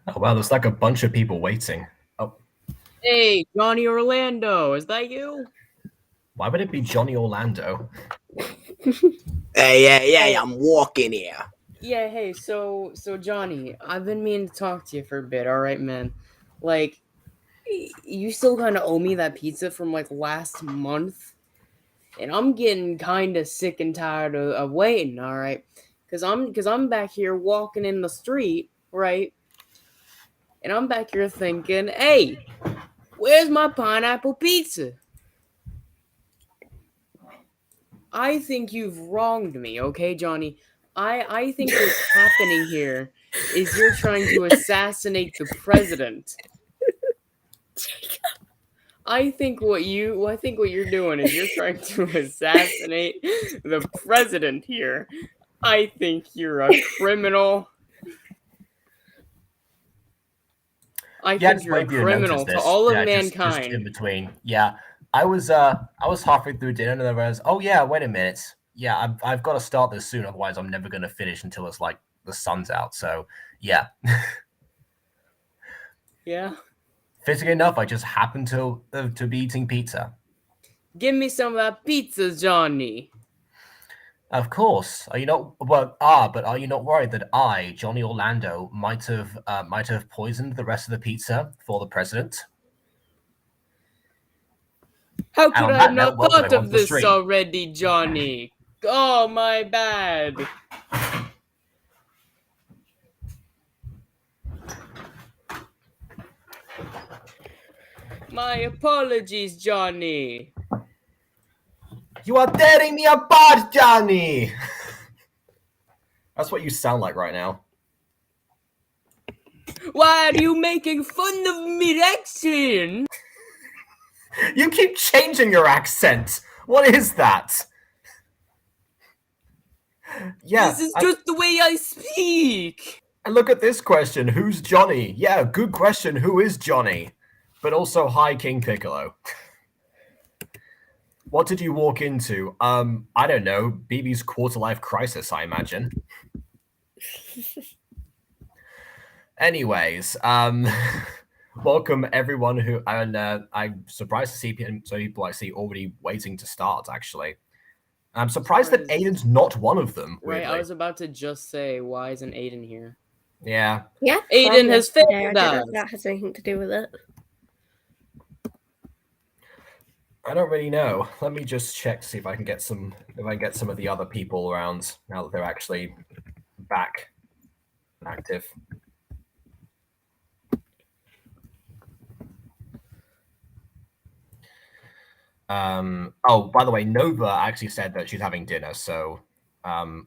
Oh, wow, there's like a bunch of people waiting. Oh, Hey, Johnny Orlando, is that you? why would it be Johnny Orlando? Hey, I'm walking here. Yeah, hey, so Johnny, I've been meaning to talk to you for a bit, all right, man. Like, you still kind of owe me that pizza from like last month, and I'm getting kind of sick and tired of waiting, all right? Cause I'm back here walking in the street, right? And I'm back here thinking, hey, where's my pineapple pizza? I think you've wronged me, okay, Johnny? I think what's happening here is you're trying to assassinate the president. I think what you're doing is you're trying to assassinate the president here. I think you're a criminal. I Yeah, think just you're a wait for you to notice criminal to this. all of Yeah, just in mankind. between. Yeah, I was halfway through dinner and I realized, oh yeah, wait a minute. Yeah, I've got to start this soon, otherwise I'm never going to finish until it's like the sun's out. So yeah, Yeah. fitting enough, I just happened to be eating pizza. Give me some of that pizza, Johnny. Of course. Are you not but are you not worried that I, Johnny Orlando, might have poisoned the rest of the pizza for the president? How And could on I have that note, not welcome thought everyone of to the this stream. already, Johnny? Oh, my bad. My apologies, Johnny. You are tearing me apart, Johnny! That's what you sound like right now. Why are you making fun of me accent? You keep changing your accent. What is that? This Yeah, is just the way I speak. and look at this question. Who's Johnny? Yeah, good question. Who is Johnny? But also, hi, King Piccolo. What did you walk into? I don't know. BB's quarter life crisis, I imagine. Anyways, welcome everyone who, and I'm surprised to see so people I see already waiting to start, actually. I'm surprised that Aiden's not one of them, Right, I weirdly. was about to just say, why isn't Aiden here? Yeah. Yeah, Aiden from has yesterday. I failed don't know us. if that has anything to do with it. I don't really know. Let me just check to see if I can get some of the other people around now that they're actually back active. Oh, by the way, Nova actually said that she's having dinner, so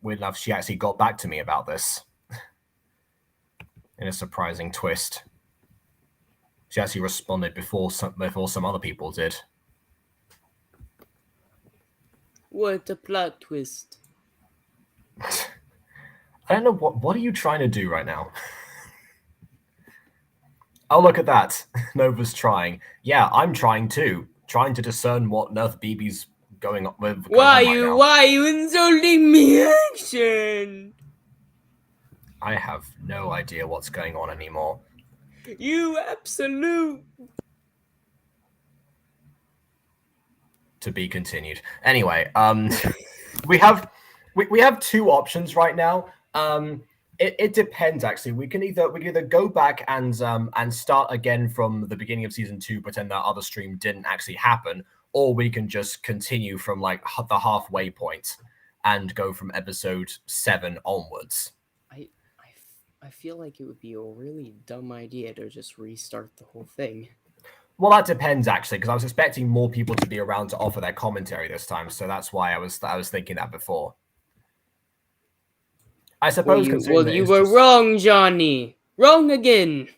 weird enough, she actually got back to me about this in a surprising twist. She actually responded before some other people did. What a plot twist. I don't know what are you trying to do right now? Oh, look at that. Nova's trying. Yeah, I'm trying too. Trying to discern what on earth BB's going on with. Why are you insulting me, action? I have no idea what's going on anymore. You absolute. To be continued. Anyway, we have two options right now. It depends actually. We can either go back and start again from the beginning of season 2, pretend that other stream didn't actually happen, or we can just continue from like the halfway point and go from episode 7 onwards. I feel like it would be a really dumb idea to just restart the whole thing. Well, that depends actually, because I was expecting more people to be around to offer their commentary this time, so that's why I was thinking that before. I suppose. Well, you were wrong, Johnny. Wrong again.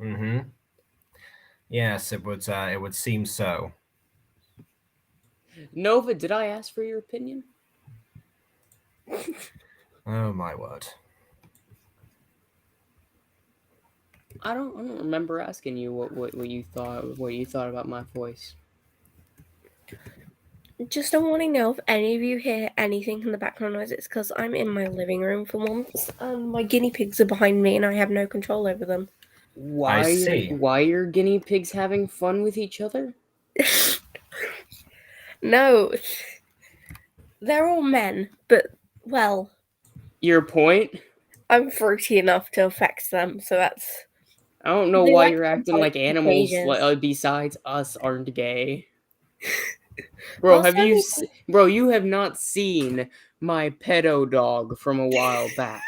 Mm-hmm. Yes, it would seem so. Nova, did I ask for your opinion? Oh my word. I don't remember asking you what you thought about my voice. Just don't want to know if any of you hear anything in the background noise. It's because I'm in my living room for once, and my guinea pigs are behind me, and I have no control over them. see. Why are guinea pigs having fun with each other? No, they're all men, but well, Your point? I'm fruity enough to affect them, so that's. I don't know They why like you're to acting bite like the animals cages. besides us aren't gay. Bro, Also, bro, you have not seen my pedo dog from a while back.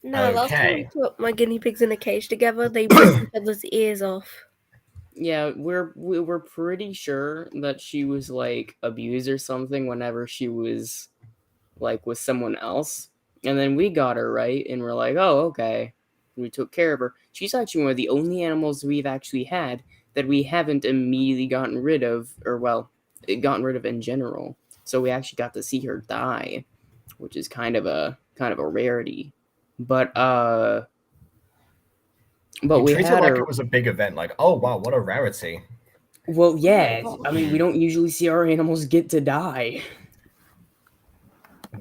no, last time I Okay. put my guinea pigs in a cage together, they ripped each other's ears off. Yeah, we're pretty sure that she was like abused or something whenever she was like with someone else. And then we got her, right? And we're like, "Oh, okay." We took care of her. She's actually one of the only animals we've actually had that we haven't immediately gotten rid of, or well, gotten rid of in general. So we actually got to see her die, which is kind of a rarity. But You we treat it had like her. it was a big event, like, oh wow, what a rarity. Well, yeah. God. I mean, we don't usually see our animals get to die.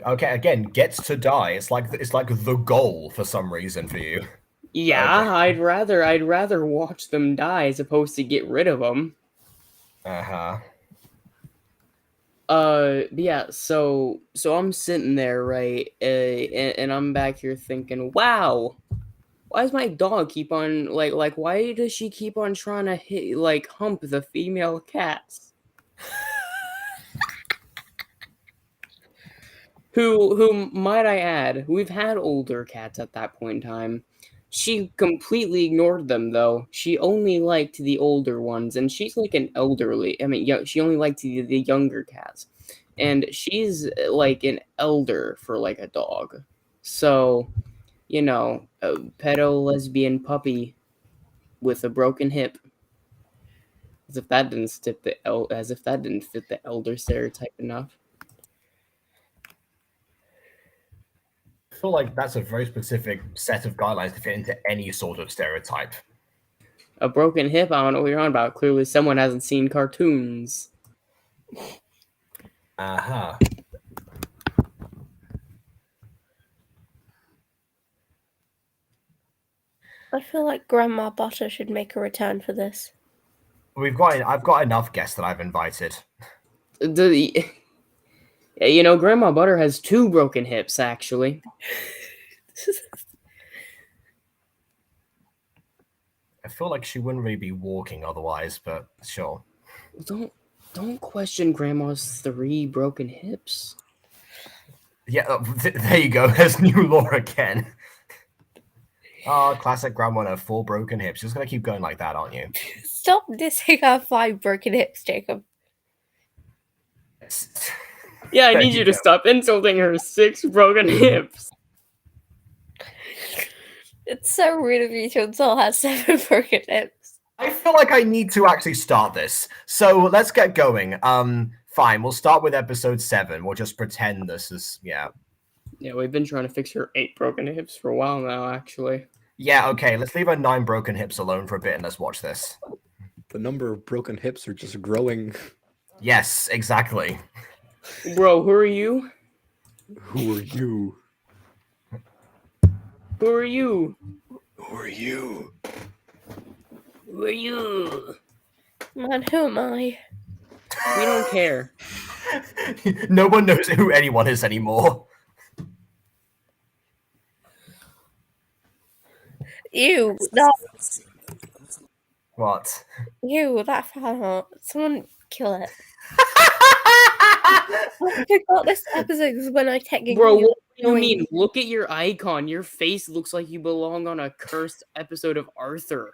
Okay, again, gets to die. It's like the goal for some reason for you. Yeah, Okay. I'd rather watch them die as opposed to get rid of them. Uh-huh. Yeah. So I'm sitting there, right, and I'm back here thinking, wow, why does my dog keep on like why does she keep on trying to hump the female cats? Who might I add, we've had older cats at that point in time. She completely ignored them though. She only liked the older ones, and she's like an elderly. I mean, yeah, she only liked the younger cats, and she's like an elder for like a dog. So, a pedo lesbian puppy with a broken hip. As if that didn't fit the elder stereotype enough. I feel like that's a very specific set of guidelines to fit into any sort of stereotype. A broken hip? I don't know what you're on about. Clearly, someone hasn't seen cartoons. Uh-huh. I feel like Grandma Butter should make a return for this. I've got enough guests that I've invited. Grandma Butter has 2 broken hips, actually. I feel like she wouldn't really be walking otherwise, but sure. Don't question Grandma's 3 broken hips. Yeah, there you go. There's new lore again. Oh, classic grandma and her 4 broken hips. You're just gonna keep going like that, aren't you? Stop dissing our 5 broken hips, Jacob. Yeah, I There need you you to go. stop insulting her 6 broken hips. It's so rude of you to insult her 7 broken hips. I feel like I need to actually start this. So let's get going. Fine, we'll start with episode 7. We'll just pretend this is Yeah, we've been trying to fix her 8 broken hips for a while now, actually. Yeah, okay, let's leave her 9 broken hips alone for a bit and let's watch this. The number of broken hips are just growing. Yes, exactly. Bro, who are you? Who are you? Who are you? Who are you? Who are you? Man, who am I? We don't care. No one knows who anyone is anymore. Ew, no. What? Ew, that fan art. Someone kill it. I forgot this episode is when I technically. Bro, what do you annoying. mean? Look at your icon. Your face looks like you belong on a cursed episode of Arthur.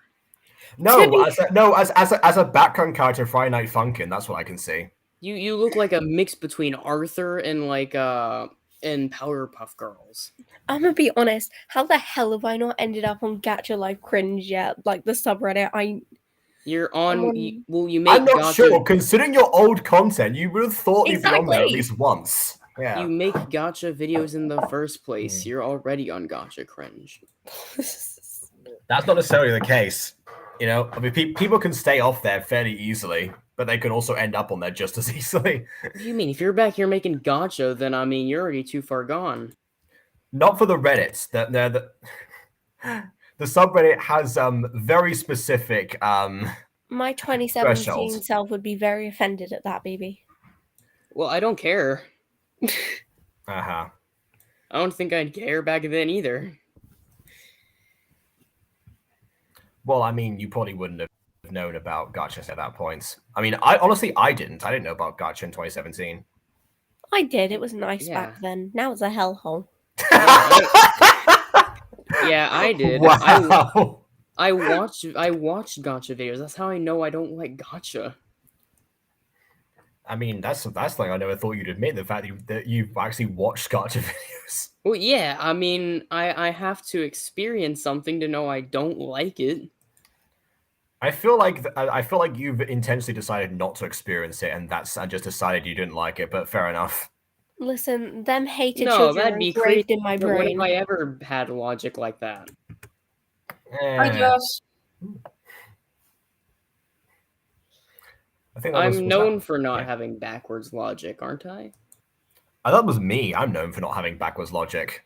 No, as a background character, Friday Night Funkin', that's what I can see. You look like a mix between Arthur and and Powerpuff Girls. I'm gonna be honest. How the hell have I not ended up on Gacha Life Cringe yet? Like the subreddit. You're on. You make. I'm not gacha, sure. Considering your old content, you would have thought you'd be on there at Exactly. least once. Yeah. You make gacha videos in the first place. You're already on gacha cringe. That's not necessarily the case. I mean, people can stay off there fairly easily, but they can also end up on there just as easily. What do you mean? If you're back here making gacha, then I mean you're already too far gone. Not for the Reddits. The subreddit has very specific My 2017 thresholds. self would be very offended at that, baby. Well, I don't care. Uh-huh. I don't think I'd care back then either. Well, I mean, you probably wouldn't have known about gotchas at that point. I mean, I didn't. I didn't know about gotcha in 2017. I did. It was nice Yeah. back then. Now it's a hellhole. Yeah, I did. Wow. I watched gotcha videos. That's how I know I don't like gotcha. I mean, that's like I never thought you'd admit the fact that you've actually watched gotcha videos. Well, yeah, I mean, I have to experience something to know I don't like it. I feel like you've intentionally decided not to experience it, and just decided you didn't like it. But fair enough. Listen, them hated No, children that'd are be engraved crazy. in my But when brain. have I ever had logic like that? Hi, Eh, Josh. I think that was I'm known that, for not yeah. having backwards logic, aren't I? That was me. I'm known for not having backwards logic.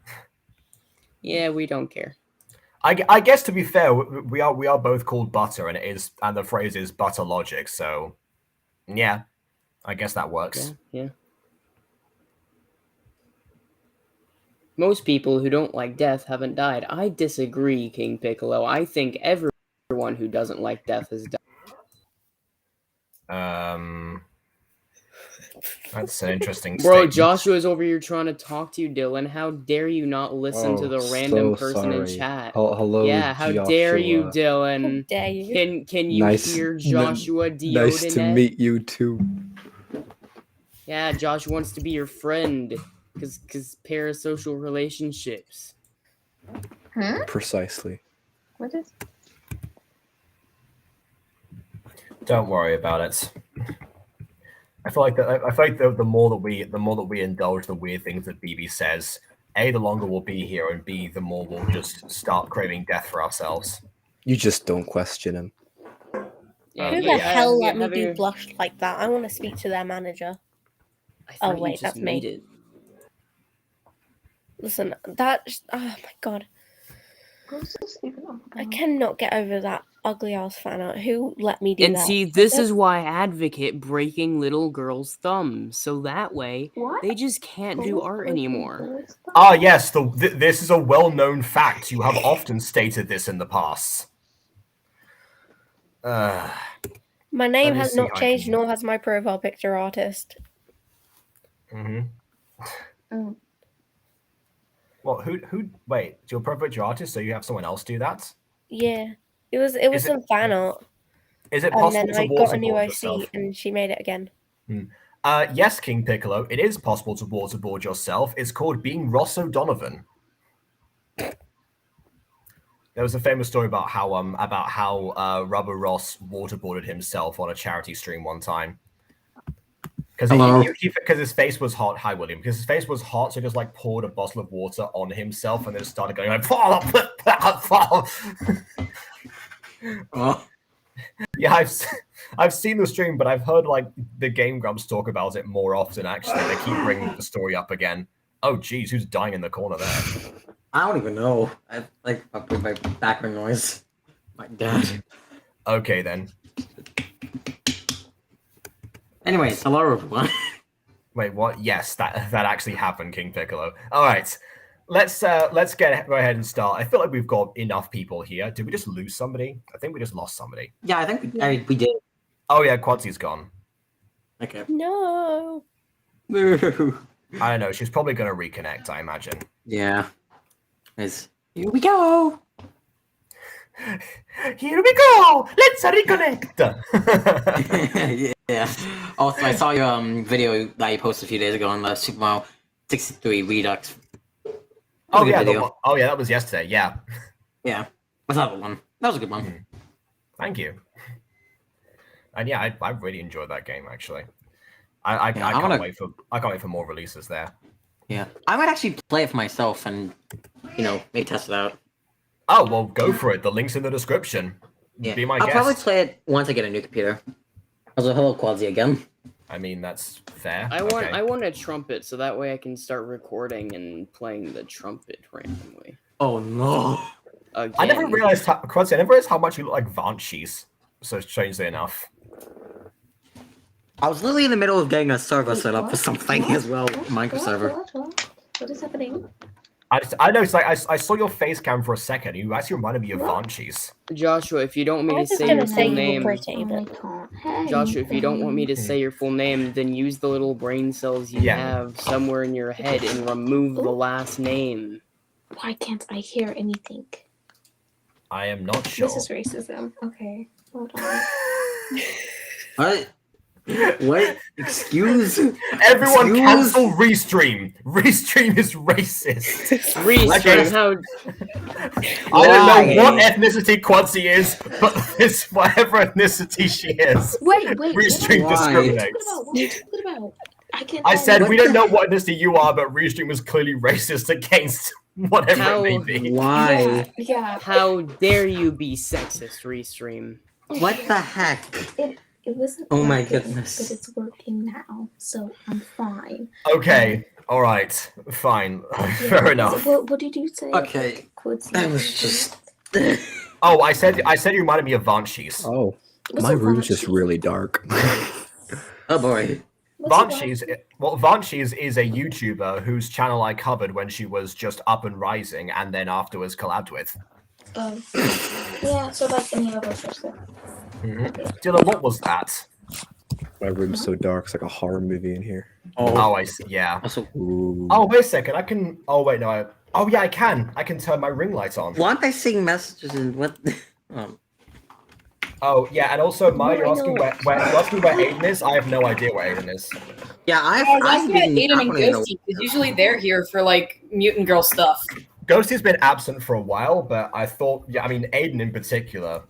Yeah, we don't care. I guess to be fair, we are both called Butter, and the phrase is Butter logic. So, yeah, I guess that works. Yeah. Most people who don't like death haven't died. I disagree, King Piccolo. I think everyone who doesn't like death has died. That's an interesting Bro, statement. Joshua's over here trying to talk to you, Dylan. How dare you not listen to the random person in chat? Hello, Yeah, how dare you, Joshua. Dylan? How dare you? Can you hear Joshua Diodanet? Nice to meet you too. Yeah, Josh wants to be your friend because parasocial relationships. Precisely. What is? Don't worry about it. I feel like the more that we indulge the weird things that BB says, A, the longer we'll be here, and B, the more we'll just start craving death for ourselves. You just don't question him. Yeah, Who the hell let me do blush like that? I want to speak to their manager. I thought wait, you just that's made me. it. Listen, oh my god. I cannot get over that ugly ass fan art. Who let me do And that? see, this is why I advocate breaking little girls' thumbs, so that way they just can't do art anymore. Ah, yes, this is a well-known fact. You have often stated this in the past. My name Let me has see not how I changed, can- nor has my profile picture artist. Well, who? Wait, your profile picture artist? So you have someone else do that? Yeah, it was Is some fan art, Is it and possible then to I got a new waterboard IC, yourself? and she made it again. Yes, King Piccolo, it is possible to waterboard yourself. It's called being Ross O'Donovan. There was a famous story about how Rubber Ross waterboarded himself on a charity stream one time. Because his face was hot. Hi, William. Because his face was hot, so he just like poured a bottle of water on himself and then started going like. Oh. Yeah, I've seen the stream, but I've heard like the Game Grumps talk about it more often. Actually, they keep bringing the story up again. Oh, geez, who's dying in the corner there? I don't even know. I like my background noise. My dad. Okay, then. Anyways, hello everyone. Wait, what? Yes, that actually happened, King Piccolo. All right, let's go ahead and start. I feel like we've got enough people here. Did we just lose somebody? I think we just lost somebody. Yeah, I think we did. Oh yeah, Quadsy's gone. Okay. No. Woo. I don't know. She's probably going to reconnect, I imagine. Yeah. Here we go. Here we go. Let's reconnect. Yeah. Also, I saw your video that you posted a few days ago on the Super Mario 63 Redux. Oh yeah, that was yesterday. Yeah. Yeah. What's that one? That was a good one. Thank you. And yeah, I really enjoyed that game actually. I can't wait for more releases there. Yeah, I might actually play it for myself and maybe test it out. Oh well, go for it. The link's in the description. Yeah, Be my I'll guest. probably play it once I get a new computer. Also, hello Quadsy again. I mean, that's fair. I want a trumpet so that way I can start recording and playing the trumpet randomly. Oh no! again. I never realized how much you look like Vanchies. So strangely enough. I was literally in the middle of getting a server set up for What? something What? as well, What? Minecraft server. What is happening? I know. It's like I saw your face cam for a second. You actually reminded me of What? Vanchies. Joshua, if you don't want me I to was just say gonna your say full you were name, pretty, Oh my but god. Hey, Joshua, if you don't want me to say your full name, then use the little brain cells you Yeah. have somewhere in your head and remove the Ooh. last name. Why can't I hear anything? I am not sure. This is racism. Okay, hold on. What? What? Excuse? Everyone Excuse? cancel Restream. Restream is racist. Restream, Okay. how I don't Why? know what ethnicity Quancy is, but it's whatever ethnicity she is. Wait. Restream Why? discriminates. What are you talking about? I can't. I said What we the- don't know what ethnicity you are, but Restream was clearly racist against whatever How- it may be. Why? Yeah. how dare you be sexist, Restream? What the heck? It wasn't. Oh my working, goodness. But it's working now, so I'm fine. Okay, all right, fine, Yeah, fair enough. What did you say? Okay. Quotes I was just. Oh, I said you reminded me of Vanchies. Oh, What's my a room's just Vanchi? really dark. Oh boy. What's a Vanchies is a YouTuber whose channel I covered when she was just up and rising, and then afterwards collabed with. Yeah, so like any other person. Dylan, what was that? My room's so dark. It's like a horror movie in here. Oh, I see. Yeah. Also, Ooh. Oh, wait a second. I can. Oh, wait, no. Oh, yeah, I can. I can turn my ring light on. why aren't I seeing messages and what? Oh, yeah, and also, Maya, you're I asking know. where Aiden is. I have no idea where Aiden is. Yeah, Aiden and Ghosty, because usually they're here for like Mutant Girl stuff. Ghosty's been absent for a while, but I thought, yeah, I mean, Aiden in particular,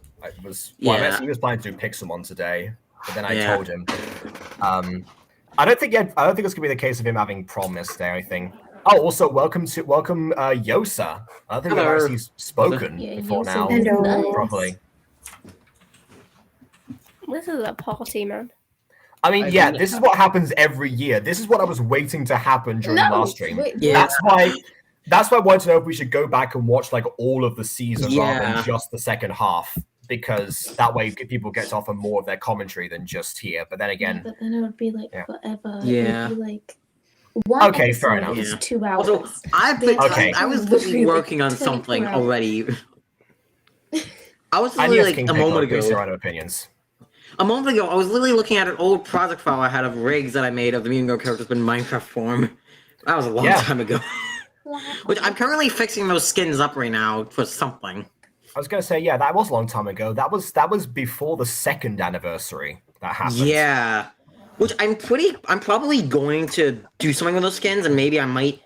Yeah. he was planning to do Pixelmon today, but then I Yeah. told him. I don't think it's gonna be the case of him having prom this day or anything. Oh, also welcome Yosa. I don't think we've Hello. actually spoken Yeah, before Yosa now is Hello. nuts. properly. this is a party, man. I mean, I yeah, think- this is what happens every year. This is what I was waiting to happen during last stream. Wait, Yeah. That's why I wanted to know if we should go back and watch like all of the season rather Yeah. than just the second half, because that way people get to offer more of their commentary than just here. But then again, But then it would be like Yeah. forever. Yeah. It would be like one Okay, fair episode enough. is Yeah. 2 hours. Also, I've been. Okay. I was literally working on something 24 hours. already. I was and literally yes, like King a Pickle, moment please ago. your own opinions. A moment ago, I was literally looking at an old project file I had of rigs that I made of the Mutant Girl characters in Minecraft form. That was a long Yeah. time ago. Which I'm currently fixing those skins up right now for something. I was gonna say, yeah, that was a long time ago. That was before the second anniversary that happened. Yeah. Which I'm probably going to do something with those skins, and maybe I might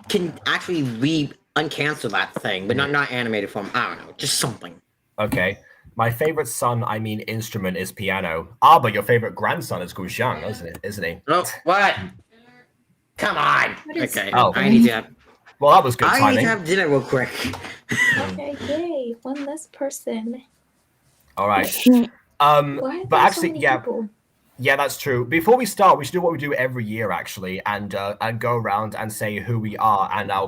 can actually uncancel that thing, but not animated form. I don't know, just something. Okay. My favorite son, I mean instrument, is piano. Ah, but your favorite grandson is Guxiang, isn't he? Oh, what? Come on. What is- Okay. Oh. I need to. Well, that was good I need timing. to have dinner real quick. Okay, yay, one less person. All right. Why are But there so actually, many yeah, people? yeah, that's true. Before we start, we should do what we do every year, actually, and go around and say who we are and our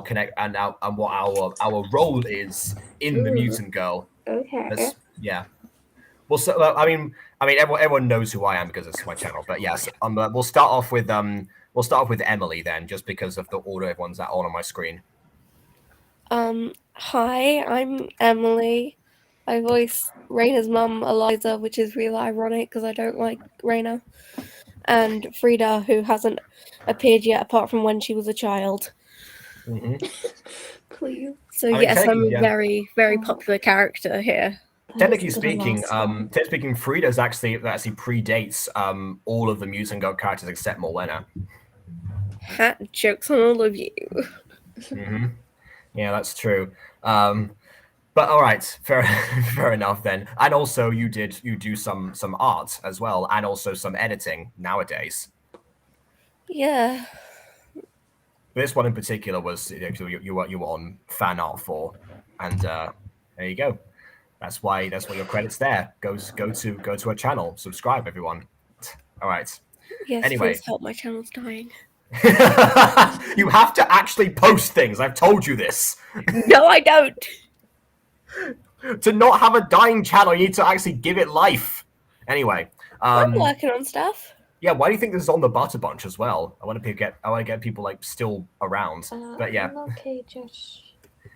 what our role is in the Ooh. Mutant Girl. Okay. Yeah. Well, so I mean, everyone knows who I am because it's my channel. But yes, we'll start off with Emily then, just because of the order everyone's on my screen. Hi, I'm Emily. I voice Raina's mum, Eliza, which is really ironic because I don't like Raina. And Frida, who hasn't appeared yet apart from when she was a child. Mm-hmm. Please. So mean, yes, I'm technically, a yeah. very, very popular character here. Technically That is a speaking, lost one. Frida's actually predates all of the Mutant Girl characters except Morlena. Ha, jokes on all of you. Mm-hmm. Yeah, that's true. But all right, fair enough then. And also, you do some art as well, and also some editing nowadays. Yeah. This one in particular was you were on fan art for, and there you go. That's why your credits there go to our channel. Subscribe, everyone. All right. Yes, Anyway. please help, my channel's dying. You have to actually post things. I've told you this. No, I don't! To not have a dying channel, you need to actually give it life. Anyway, I'm working on stuff. yeah. Why do you think this is on the Butter Bunch as well? I want to get people like still around. But yeah. I'm okay, Josh.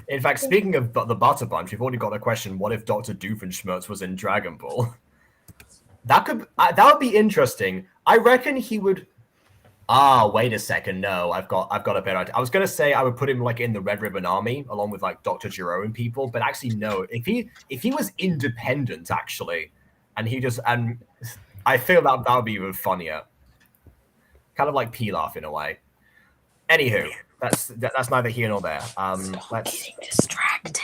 In fact, speaking of the Butter Bunch, we've already got a question. What if Dr. Doofenshmirtz was in Dragon Ball? That would be interesting. I reckon he would. Wait a second. No, I've got a better idea. I was gonna say I would put him like in the Red Ribbon Army along with like Dr. Giro and people, but actually no. If he was independent actually, and I feel that would be even funnier. Kind of like Pilaf in a way. Anywho, that's neither here nor there. Let's Getting distracted.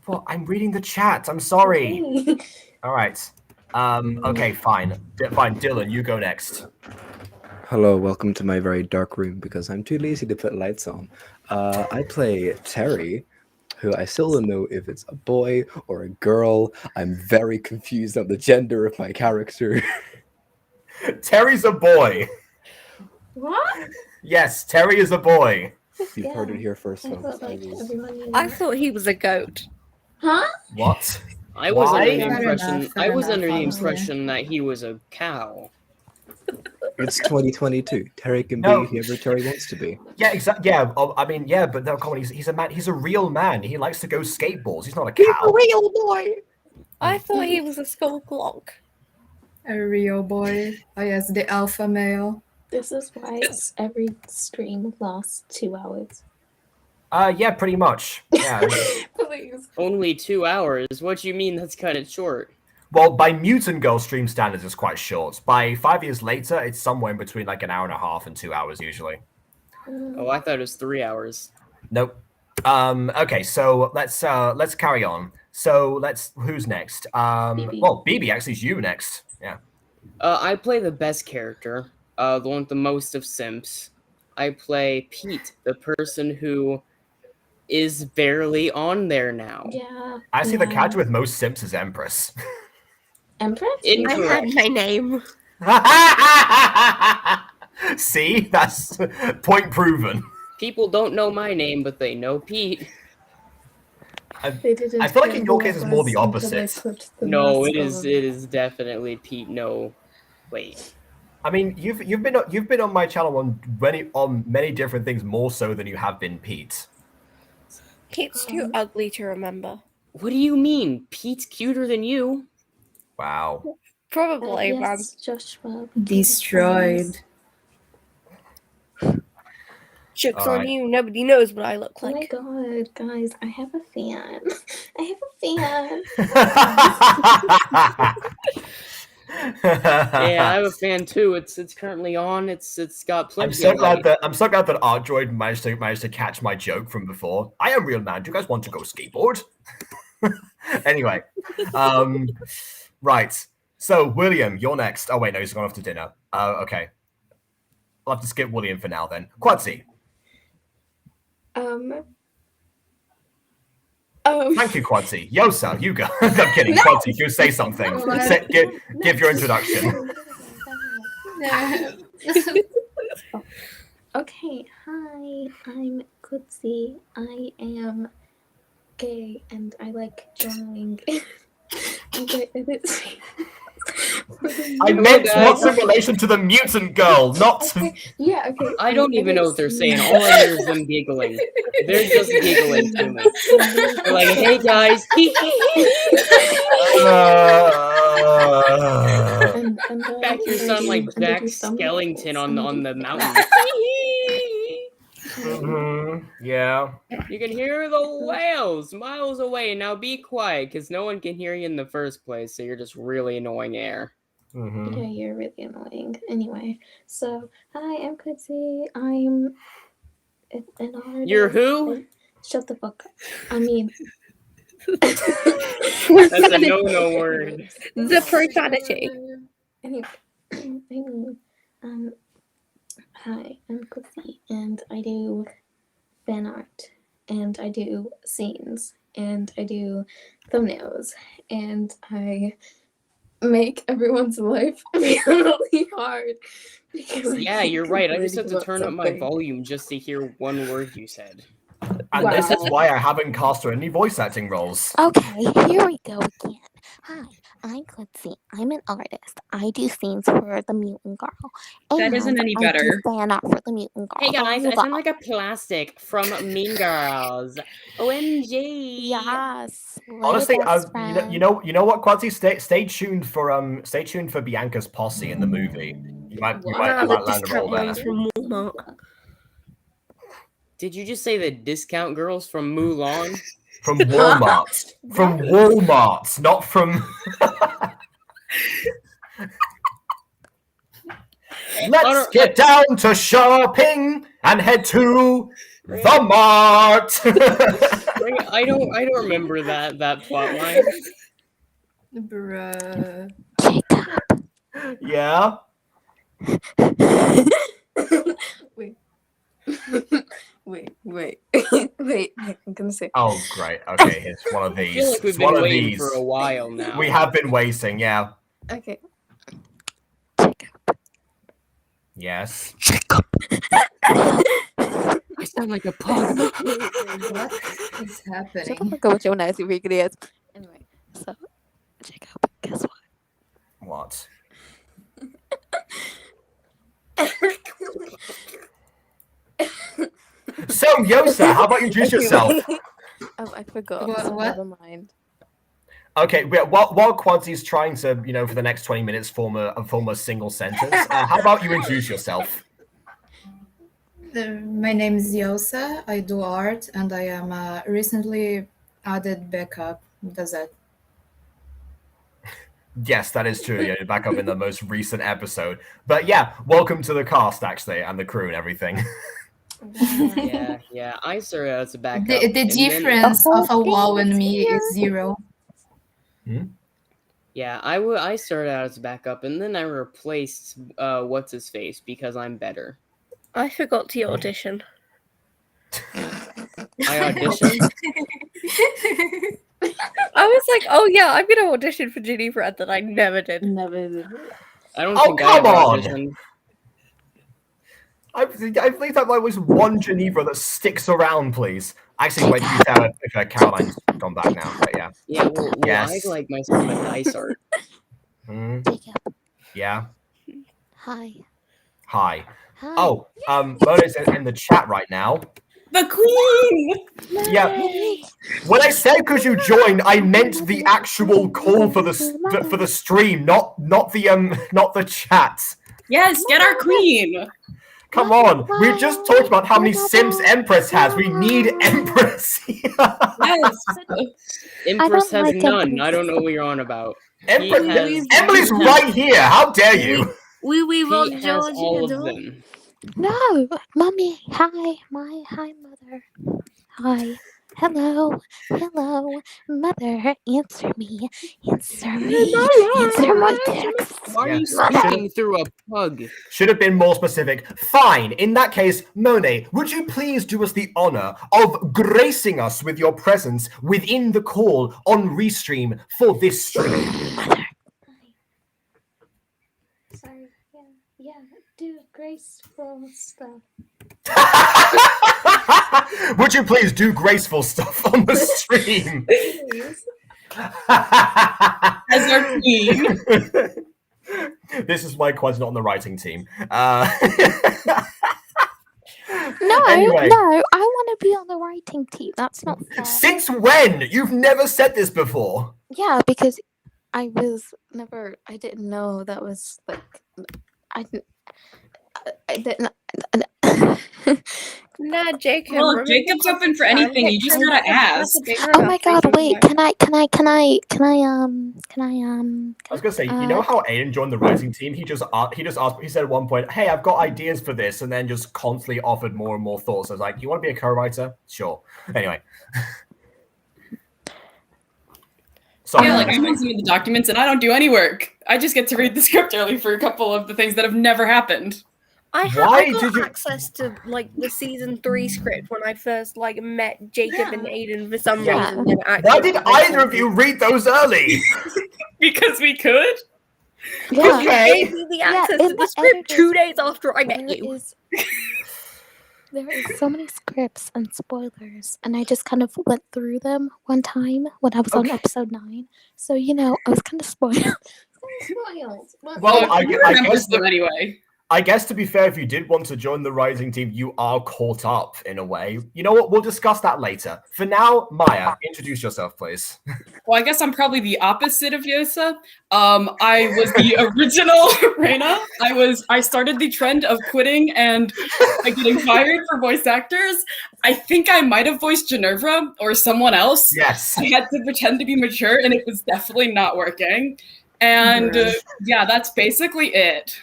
Well, I'm reading the chat. I'm sorry. Okay. All right. Okay, fine. Fine, Dylan, you go next. Hello, welcome to my very dark room because I'm too lazy to put lights on. I play Terry, who I still don't know if it's a boy or a girl. I'm very confused on the gender of my character. Terry's a boy. What? Yes, Terry is a boy. You've heard it here first, I folks. thought like everyone knew. I thought he was a goat. Huh? What? I was Why? under the Fair impression. enough, fair I was enough, under the honestly. impression that he was a cow. It's 2022. Terry can No. be whoever Terry wants to be. Yeah, exactly. Yeah, I mean, yeah, but no, come on, he's a man. He's a real man. He likes to go skateboards. He's not a cow. real boy! I thought he was a skull clock. A real boy. Oh yes, the alpha male. This is why every stream lasts 2 hours. Yeah, pretty much. Yeah. Please. Only 2 hours. What do you mean? That's kind of short. Well, by Mutant Girl stream standards, it's quite short. By 5 years later, it's somewhere in between like an hour and a half and 2 hours usually. Oh, I thought it was 3 hours. Nope. Okay, so let's carry on. So who's next? BB. Well, BB actually is you next. Yeah. I play the best character, the one with the most of simps. I play Pete, the person who is barely on there now. Yeah. I see the yeah. character with most simps is Empress. Empress? I had Incorrect. my name. See, that's point proven. People don't know my name, but they know Pete. They didn't I feel like get in your who case it it's more was the until they opposite. put the No, mask it is. on. It is definitely Pete. No, wait. I mean, you've been on my channel on many different things more so than you have been Pete. Pete's too ugly to remember. What do you mean? Pete's cuter than you. Wow. Probably, man. Yes, Joshua. Destroyed. Joke's All on right. you. Nobody knows what I look Oh my like. god, guys, I have a fan. I have a fan. Yeah, I have a fan too. It's currently on. It's got plenty. I'm so of glad light. that Artdroid managed to catch my joke from before. I am real man. Do you guys want to go skateboard? Anyway, right. So William, you're next. Oh wait, no, he's gone off to dinner. Okay. I'll have to skip William for now then. Quadzi. Thank you, Quadzi. Yosa, you go. I'm kidding. Quadzi, you say something. What? Give your introduction. Okay, hi, I'm Kutsi. I am gay and I like drawing. Okay, and it's I meant what's in relation to the mutant girl, not. okay, yeah, okay. I don't even know what they're saying. All I hear is them giggling. They're just giggling to me. They're like, "Hey guys." Back here sound like Jack Skellington on the mountain. Yeah. You can hear the whales miles away. Now be quiet, because no one can hear you in the first place, so you're just really annoying air. Mhm. Yeah, you're really annoying. Anyway, so hi, I'm Kutsi. I'm an artist. You're who? Shut the fuck up. I mean, That's a no-no word. The profanity. Anyway, hi, I'm Kutsi, and I do fan art, and I do scenes, and I do thumbnails, and I make everyone's life really hard. Because I Yeah, keep you're right. I just have to complaining turn up about my something. volume just to hear one word you said. And this is Wow. why I haven't cast her any voice acting roles. Okay, here we go again. Hi, I'm Quincy. I'm an artist. I do scenes for the Mutant Girl. That isn't any I do better. fan art for the Mutant Girl. Hey guys, So I sound like a plastic from Mean Girls. OMG. yes. Honestly, best you friend. know what, Quancy? Stay tuned for Bianca's posse in the movie. You might the land a role discount there. ones from Walmart. Did you just say the discount girls from Mulan? From Walmart. From Walmart, not from. Let's get down to shopping and head to the mart. I don't remember that plot line. Bruh. Yeah. Wait. I'm gonna say. Oh, great. Okay, it's one of I these. feel like we've It's one been of waiting these. for a while now. We have been waiting, yeah. Okay. Yes. I sound like a pug. What is Shut the happening? fuck up with your nasty freaking ass. Anyway, so Jacob, guess what? What? So, Yosa, how about you introduce yourself? Oh, I forgot. What- so what? Never mind. Okay, while Quancy's trying to, for the next 20 minutes form a single sentence, how about you introduce yourself? My name is Yosa. I do art, and I am a recently added backup. Does that? Yes, that is true. You're back up in the most recent episode. But yeah, welcome to the cast, actually, and the crew and everything. Yeah. I started out as a backup. The and then- difference of a wall and me is 0. Yeah, I started out as a backup, and then I replaced what's his face because I'm better. I forgot to audition. I auditioned. I was like, oh yeah, I'm gonna audition for Geneva, and then I never did. Never did. I don't Oh, think I come ever on! auditioned. I believe that there was one Geneva that sticks around, please. Actually, wait, you said if Caroline's gone back now, but yeah. Yeah, well Yes. I like myself a dice art. Jacob, Yeah. hi. Hi. Hi. Oh, Mona's in the chat right now. The queen! Yeah. When I said could you join, I meant the actual call for the stream, not the chat. Yes, get our queen! Come on, we just talked about how many Sims Empress has. We need Empress here. Yes! Empress has like none. Empress. I don't know what you're on about. Empress, has- Emily's right here. How dare you? We He has all of them. No, mommy. Hi, hi, mother. Hi. Hello, mother. Answer me. Answer my text. Why are Yeah. you speaking through a pug? Should have been more specific. Fine. In that case, Monet, would you please do us the honor of gracing us with your presence within the call on Restream for this stream? Sorry. Yeah. Do graceful stuff. Would you please do graceful stuff on the stream? As our queen. This is why Quad's not on the writing team. No, Anyway. no. I want to be on the writing team. That's not fair. Since when? You've never said this before. Yeah, because I didn't know that was like. I didn't. Nah, Jacob. Well, remember Jacob's last open for time anything, you Hector just was gotta like, ask. "That's a bigger Oh my enough god! thing." Wait, can I? I was gonna say, you know how Aiden joined the writing team? He just asked. He said at one point, "Hey, I've got ideas for this," and then just constantly offered more and more thoughts. I was like, "You want to be a co-writer? Sure." Anyway. Sorry. Yeah, like I'm on some of the documents and I don't do any work. I just get to read the script early for a couple of the things that have never happened. I Why got did you- access to like the season 3 script when I first like met Jacob and Aiden for some Yeah. reason. Then Why did either of you read those early? Because we could. Yeah. You gave me the access to in the the script editor's 2 days after I met There you. is- There is so many scripts and spoilers, and I just kind of went through them one time when I was on Okay. episode 9. So I was kind of spoiled. Well, I remembers guess them anyway. I guess to be fair, if you did want to join the Rising team, you are caught up in a way. You know what? We'll discuss that later. For now, Maya, introduce yourself, please. Well, I guess I'm probably the opposite of Yosa. I was the original Reina. I started the trend of quitting and getting fired for voice actors. I think I might have voiced Ginevra or someone else. Yes. I had to pretend to be mature, and it was definitely not working. And yeah, that's basically it.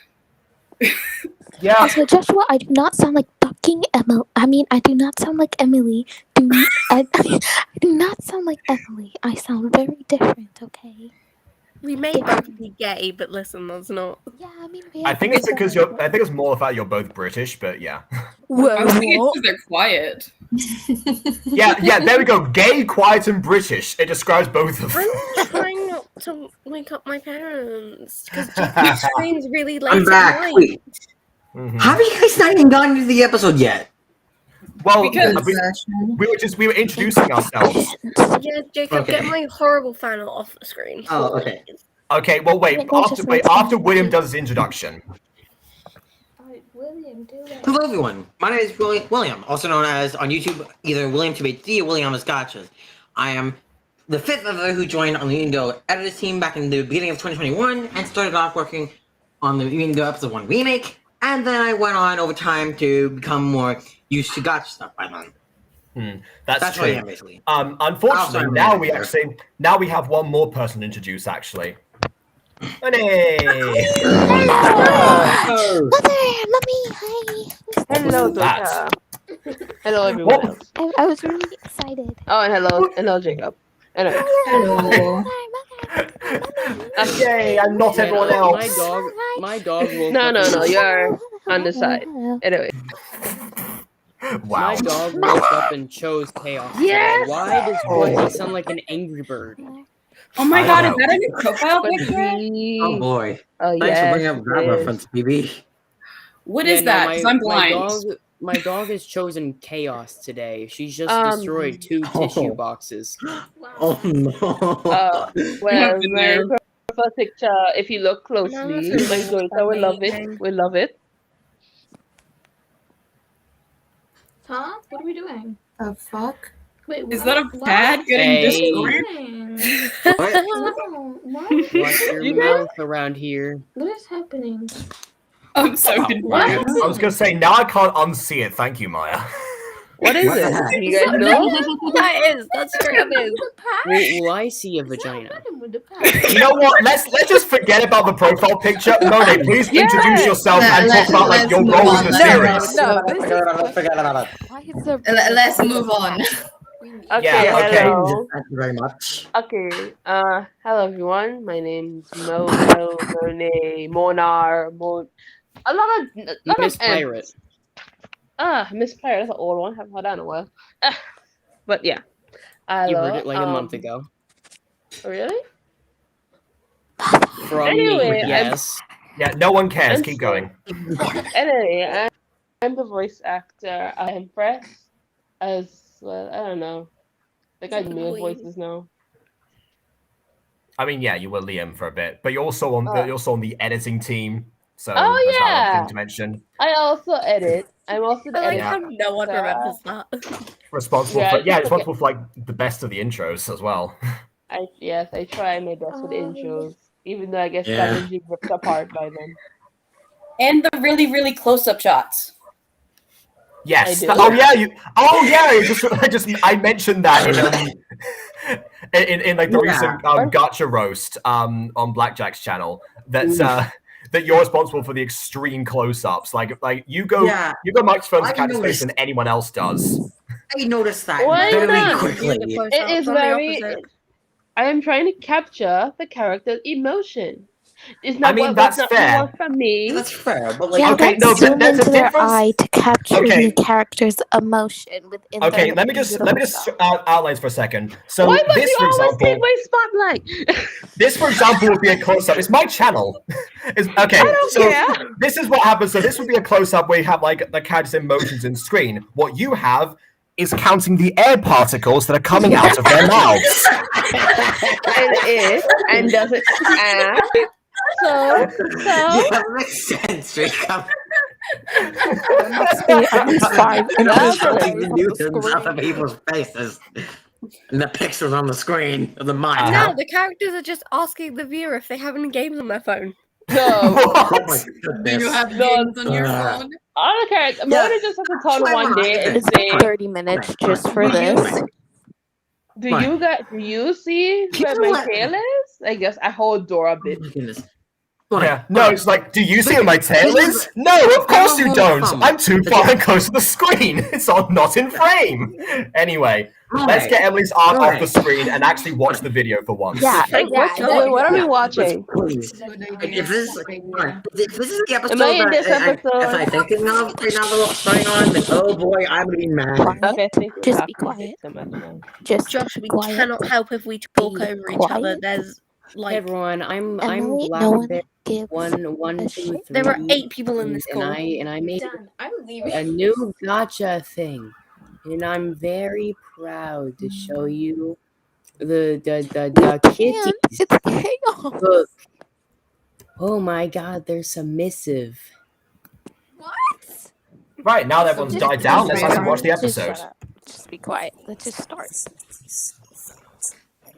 Yeah. Also, Joshua, I do not sound like fucking Emily. I do not sound like Emily. I do not sound like Emily. I sound very different, okay? We may both be gay, but listen, that's not. Yeah, I think it's because I think it's more the fact you're both British, but yeah. I was thinking it's because they're quiet. Yeah, there we go. Gay, quiet, and British. It describes both of them. I'm trying not to wake up my parents because Jacob screams really late I'm back. at night. Wait, have you guys not even gotten to the episode yet? Well, Because- we were introducing ourselves. Yeah, Jacob, Okay. get my horrible fan off the screen. Oh, okay. Okay, well, wait. After William does his introduction. Hello, everyone. My name is William, also known as on YouTube either William TBHD or William is Gotchas. I am the fifth other who joined on the Mutant editor team back in the beginning of 2021 and started off working on the Mutant episode 1 remake. And then I went on over time to become more used to gotcha stuff by then. That's what I true. am, basically. Unfortunately, Also, now I'm we there. we have one more person to introduce. Actually, Honey. Oh. Mother, mommy, hi. Hello, that? Dota. Hello, everyone What? else. I was really excited. Oh, and hello, Jacob. Anyway, Hello. Yay! I'm not everyone else. My dog woke no, up. no, and- you're on the side. Hello. Anyway, Wow. My dog woke up and chose chaos. today. Yes! Why does Dorothy sound like an angry bird? Oh my I god, don't is that a new profile but picture? Oh boy. oh Thanks for yeah, bringing up that yes. reference, BB. What is that? Because I'm blind. My dog has chosen chaos today. She's just destroyed 2 Oh. tissue boxes. Oh no. Well, been my there. profile picture, if you look closely, that's my daughter will love it. amazing. Will love it. Huh? What are we doing? The fuck? Wait, Is that a bad getting Hey. destroyed? What? Watch your You guys- mouth around here. What is happening? I'm so confused. I was gonna say now I can't unsee it. Thank you, Maya. What is What the it? heck? You guys know? That is. That's true. Will I see a vagina? You know what? Let's just forget about the profile picture. Monet, please introduce yourself and talk about like your role in the series. No, Forget about it. Why is there... Let's move on. Okay, Yeah, okay. hello. Thank you very much. Okay, hello everyone. My name's Monet, Monar, a lot of Miss M's. Pirate. Miss Pirate. That's an old one. Haven't heard that in a while. But yeah, You hello. heard it like a month ago. Really? From Anyway, me, I'm- yes. Yeah, no one cares. I'm Keep sorry. going. Anyway, I'm the voice actor. I'm Press as well. I don't know. I think I do voices now. I mean, yeah, you were Liam for a bit, but you're also on the editing team. So Oh, that's another yeah. thing to mention. I also edit. I'm also the I like editor. how no one remembers that. Responsible Yeah, for I think responsible for like the best of the intros as well. Yes, I try my best with intros, even though I guess Yeah. that usually ripped apart by then. And the really, really close-up shots. Yes. I do. I mentioned that in like the Yeah. recent gotcha roast on Blackjack's channel that you're responsible for the extreme close-ups. Like you go much further I to catch space noticed. than anyone else does. I noticed that Why very not? quickly. It is very. I am trying to capture the character's emotion. It's not I mean, what that's not fair. what for me. That's fair, but like Yeah, Okay, let's no, but zoom there's a into their difference. eye to capture Okay. the character's emotion within Okay, their let me just beautiful outline this for a second. So Why must this, you for always example, take my spotlight? this, for example, would be a close-up. It's my channel. Okay, I don't so care. this is what happens. So this would be a close-up where you have like the character's emotions in screen. What you have is counting the air particles that are coming out of their mouths. It is, and does it? So yeah, makes sense, Jacob. There must be at least 5 That's individual it. views of the Newtons out of screen. people's faces. And the pixels on the screen of the mind. No, the characters are just asking the viewer if they have any games on their phone. no. Oh my What? Do goodness. you have No, games on your phone? I don't care. Yeah. Mona just has to turn Why one not? day and It's say, been 30 minutes just for Do you- this. "Do Fine. you guys? Do you see You what know my what? tail is?" I guess I hold Dora a Oh bit. my goodness. Yeah, no, it's like, do you see what my tail is? No, of course you don't. I'm too far and close to the screen. It's all not in frame. Anyway, let's get Emily's art off the screen and actually watch the video for once. Yeah, Wait, what are we watching? Please. If this is the episode Am I in this that episode? if I thinking of right now what's going on, then oh boy, I'm gonna be mad. Okay, thank you. Just Happy be quiet. so much, man. Just Josh, be we quiet. cannot help if we talk Be over each other. quiet. There's Hey like everyone, I'm Emily, Black no one Bear gives one, a 2, shit. 3. there are 8 people in this and call. I made I'm leaving. a new gotcha thing, and I'm very proud to show you the kitties. Man, it's chaos. Look. Oh my God, they're submissive. What? Right, now that everyone's died down, let's actually watch the Just episode. shut up. Just be quiet. Let's just start.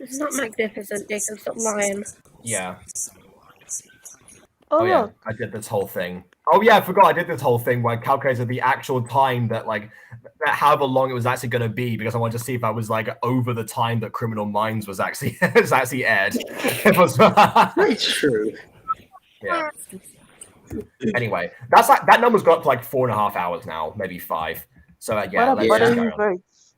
It's not magnificent, Jacob. Stop lying. Yeah. Oh, Oh yeah, look. I did this whole thing. Oh yeah, I forgot I did this whole thing where I calculated the actual time that that however long it was actually going to be because I wanted to see if I was like over the time that Criminal Minds was actually aired. It was That's true. yeah. Anyway, that's like that number's got up to like 4.5 hours now, maybe 5. So yeah, let's What just are go you on. birds?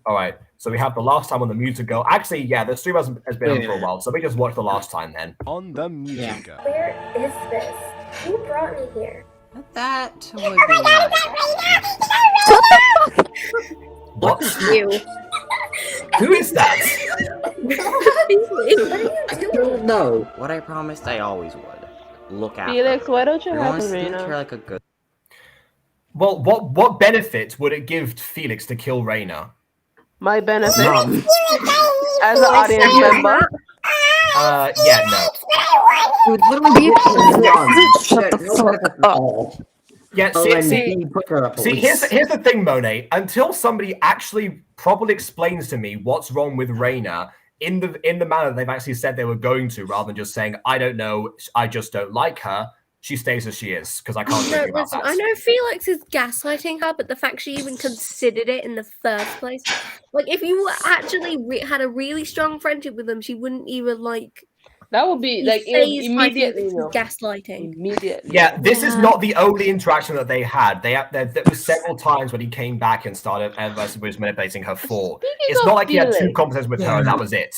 All right. So we have the last time on the Mutant Go. Actually, yeah, the stream has been on for a while, so we just watched the last time then. On the Mutant Go. Where is this? Who brought me here? That would be nice. What? You. Who is that? No. What I promised I always would. Look after Felix, her. why don't you You're have going to treat Arena? her like a good. Well, what benefit would it give Felix to kill Reyna? My benefit None. as an audience member. Yeah, no. It would literally be none. Shut the No fuck benefit at all. Yeah, Oh, see, and see, you put her up. see here's the thing, Monet. Until somebody actually properly explains to me what's wrong with Reyna in the manner they've actually said they were going to, rather than just saying, I don't know, I just don't like her, she stays as she is, because I can't do No, anything about listen, that. I know Felix is gaslighting her, but the fact she even considered it in the first place, like if you actually had a really strong friendship with them, she wouldn't even like. That would be He like says immediately. Felix is gaslighting. Immediately. Yeah, this is not the only interaction that they had. There was several times when he came back and started and was manipulating her for. It's of not like he had 2 Felix. conversations with her and that was it.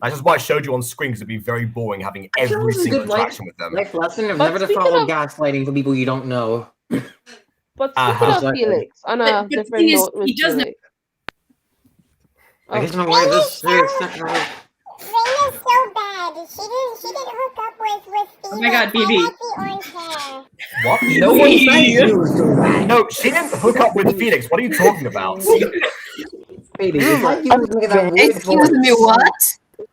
That's just why I showed you on screen because it'd be very boring having every single interaction with them. Life lesson of But never to speaking follow of- gaslighting for people you don't know. But Uh-huh. speaking of Exactly. Felix, on a But the different thing is, note with he doesn't- Felix. I guess I'm aware of this serious second. Reina's so bad. She didn't hook up with Felix. Oh my God, I BB. like the orange hair. What? No one said you was doing that. No, she didn't hook up with Felix. What are you talking about? Baby, it's like you was looking at that weird Excuse me, voice. what?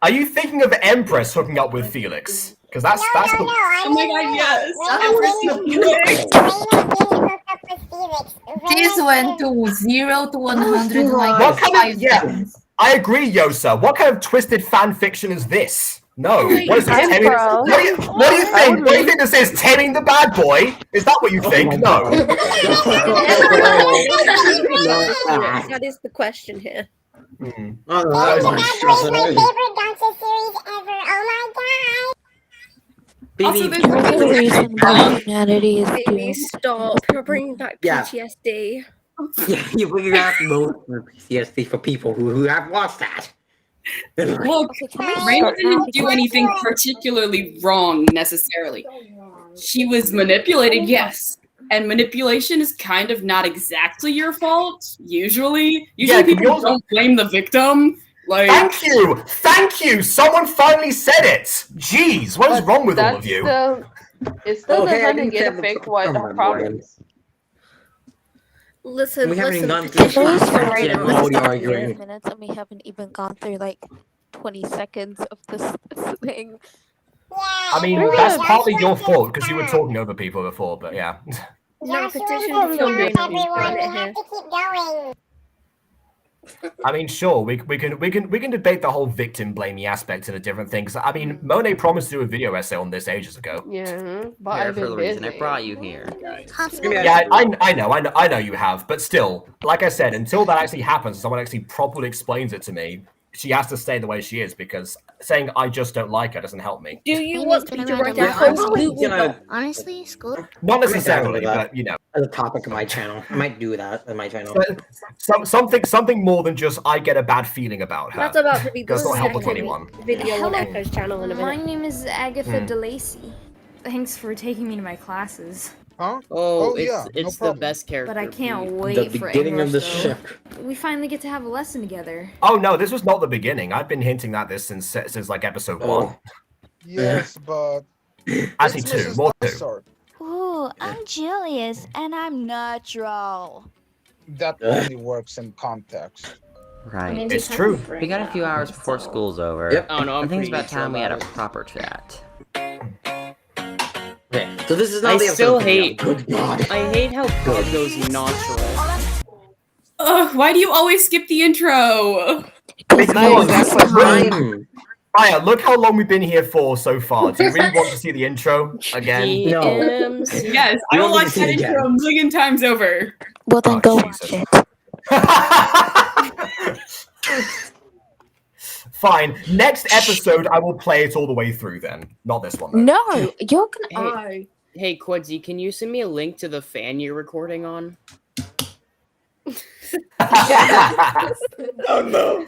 Are you thinking of Empress hooking up with Felix? Because that's No, the I Oh my mean, God, yes. Reina didn't hook up with Felix. This went to 0 to 100 like What kind of 5 yeah? seconds. I agree, Yosa. What kind of twisted fan fiction is this? No. What is this? I'm Taming, pro. what do you think? What do you think this is? Taming the bad boy? Is that what you think? No. That is the question here. Hmm. Oh, Taming that was the my Bad stress Boy is my already. favorite dancer series ever. Oh my Also, Baby, there's The reason why humanity is Baby, doomed. stop. You're bringing back Yeah. PTSD. yeah, you have most PTSD for people who have watched that. Look, Okay, can we Raina start didn't now? do Because anything particularly wrong necessarily. She was manipulated, yes. And manipulation is kind of not exactly your fault, usually. Usually can people you also- don't blame the victim. Like, Thank you! Someone finally said it! Jeez, what is But wrong with all that's of you? It still Okay, I doesn't didn't negate have a the fake problem, problems. listen, We haven't even listen. gone through Petitions this for yet, Raina. and we're This is already not arguing. minutes and we haven't even gone through like 20 seconds of this thing. I mean, We're that's good. partly your fault because you were talking over people before, but yeah. No, Joshua petition said to stop, Raina. everyone. We have to keep going. I mean, sure, we can debate the whole victim blaming aspect and a different thing. 'Cause, I mean, Monet promised to do a video essay on this ages ago. Yeah, but Here I've for been the reason I busy. brought you here. Yeah, I know you have, but still, like I said, until that actually happens, someone actually properly explains it to me. She has to stay the way she is because saying I just don't like her doesn't help me. Do you want me to write a Yeah, whole I'm Google gonna- Doc? Honestly, school. Not I'm down necessarily, with that. but you know, As a topic of my channel, I might do that on my channel. something more than just I get a bad feeling about her. That's about to be the That's not helpful to second anyone. video on Hello. Echo's channel in a My minute. name is Agatha Hmm. DeLacy. Thanks for taking me to my classes. Oh, Oh, it's yeah, no it's the problem. best character. But I can't The wait for beginning of the English, ship. though. We finally get to have a lesson together. Oh no, this was not the beginning. I've been hinting at this since like episode 1. Yes, but Actually, it's 2, Mrs. more 2. Dinosaur. Ooh, I'm Julius and I'm natural. That only works in context. Right. It's true. We got a few hours before school's over. Yep. Oh, no, I'm I think it's pretty about time we sure had a about it. proper chat. Okay, so this is not I the still episode video. hate. Good God. I hate how Pug goes natural. ugh, why do you always skip the intro? Because Time. Maya, look how long we've been here for so far. Do you really want to see the intro again? No. Yes, I You will want me to watch see that it intro a million times over. Well then Oh, go Jesus. watch it. Fine. Next episode, I will play it all the way through then. Not this one, though. No, you're gonna. Hey, Quidzy, can you send me a link to the fan you're recording on? Oh no.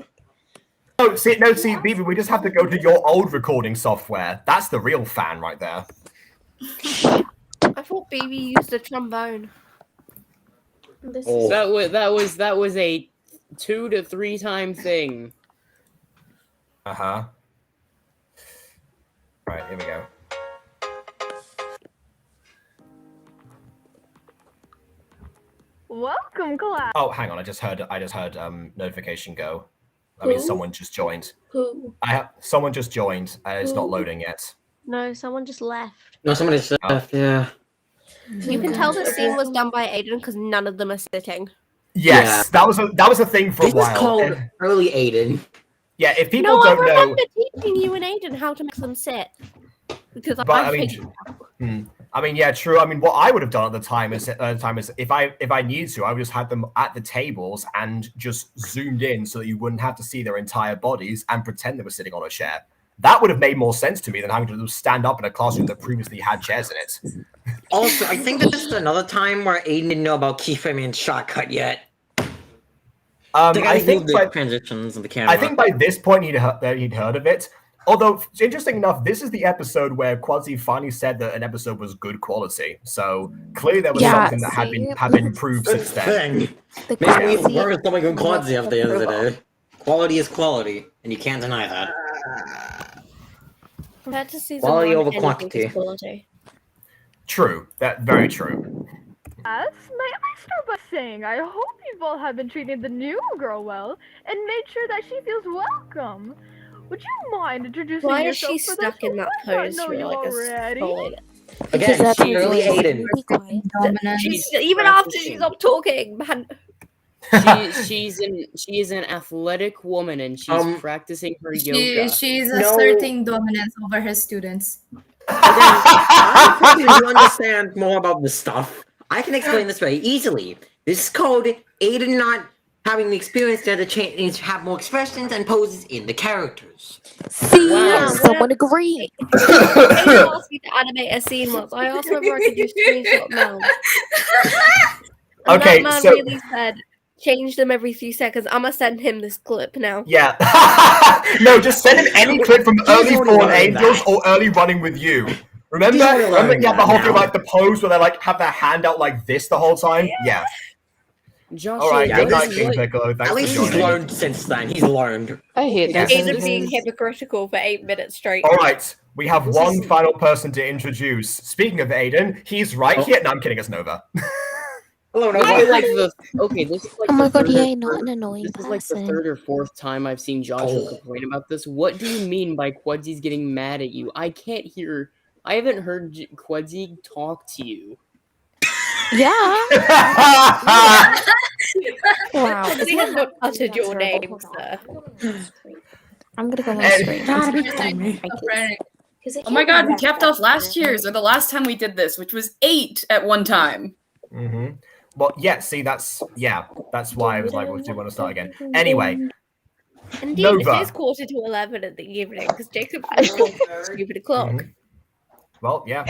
No, see, Beaver, we just have to go to your old recording software. That's the real fan right there. I thought Baby used a trombone. Oh. That was a 2 to 3 time thing. Uh-huh. Right, here we go. Welcome, class. Oh, hang on, I just heard notification go. I mean, Who? someone just joined. Who? Someone just joined. It's not Who? loading yet. No, someone just left. No, somebody said, yeah. You can tell the scene was done by Aiden because none of them are sitting. Yes, that was a thing for This a while. is called And- early Aiden. yeah, if people No, I don't know, remember teaching you and Aiden how to make them sit. Because but I I mean, think yeah, true. I mean, what I would have done at the time is if I needed to, I would just had them at the tables and just zoomed in so that you wouldn't have to see their entire bodies and pretend they were sitting on a chair. That would have made more sense to me than having to stand up in a classroom that previously had chairs in it. Also, I think this is another time where Aiden didn't know about keyframing and shortcut yet. I think the by transitions of the camera. I think by this point he'd heard of it. Although, interesting enough, this is the episode where Quasi finally said that an episode was good quality. So clearly there was something that had been improved since then. Maybe we even work with something on quality at the end of the day. Quality is quality, and you can't deny that. compared to season Quality 1, over anything quantity. is quality. True. That very true. May I start by saying I hope you all have been treating the new girl well and made sure that she feels welcome. Would you mind introducing Why is yourself she for stuck those in that who might not pose know for you like a already? solid? Again, that's she's early really Aiden. Dominant. Even after she stopped talking, man. She is an athletic woman and she's practicing her yoga. She's asserting dominance over her students. I probably understand more about this stuff. I can explain this very easily. This is called Aiden not having the experience to have more expressions and poses in the characters. See, Wow. someone agree. Aiden asked me to animate a scene once. I asked whether I could do screenshot now. And Okay, that man so- really said, change them every few seconds. I'm gonna send him this clip now. Yeah. No, just send him any clip from early already Fallen learned Angels that. or early Running with You. Remember? He's already Remember? learning Yeah, the that whole thing now. like the pose where they like have their hand out like this the whole time. Yeah. Joshua, All right. Yeah, Good this night, is King what- Piccolo. Thanks At for least he's joining. learned since then. He's learned. I hate Yes. that Aiden being sentence. hypocritical for 8 minutes straight. All right. We have This one is- final person to introduce. Speaking of Aiden, he's right here. No, I'm kidding. It's Nova. Hello, This Nova. is like the this is like Oh my the god, third or yay, not fourth- an annoying This is like the person. third or fourth time I've seen Joshua complain about this. What do you mean by Quudzy's getting mad at you? I can't hear. I haven't heard Quudzy talk to you. Yeah. Wow, It's we have not not uttered your terrible. name, Hold sir. I'm gonna go on Hey. screen. Oh my god, we capped off last year's or the last time we did this, which was 8 at one time. Mm-hmm. Well, yeah. See, that's why I was like, well, do you want to start again? Anyway, Indeed, Nova. it is 11:15 in the evening because Jacob has a stupid o'clock. Mhm. Well, yeah.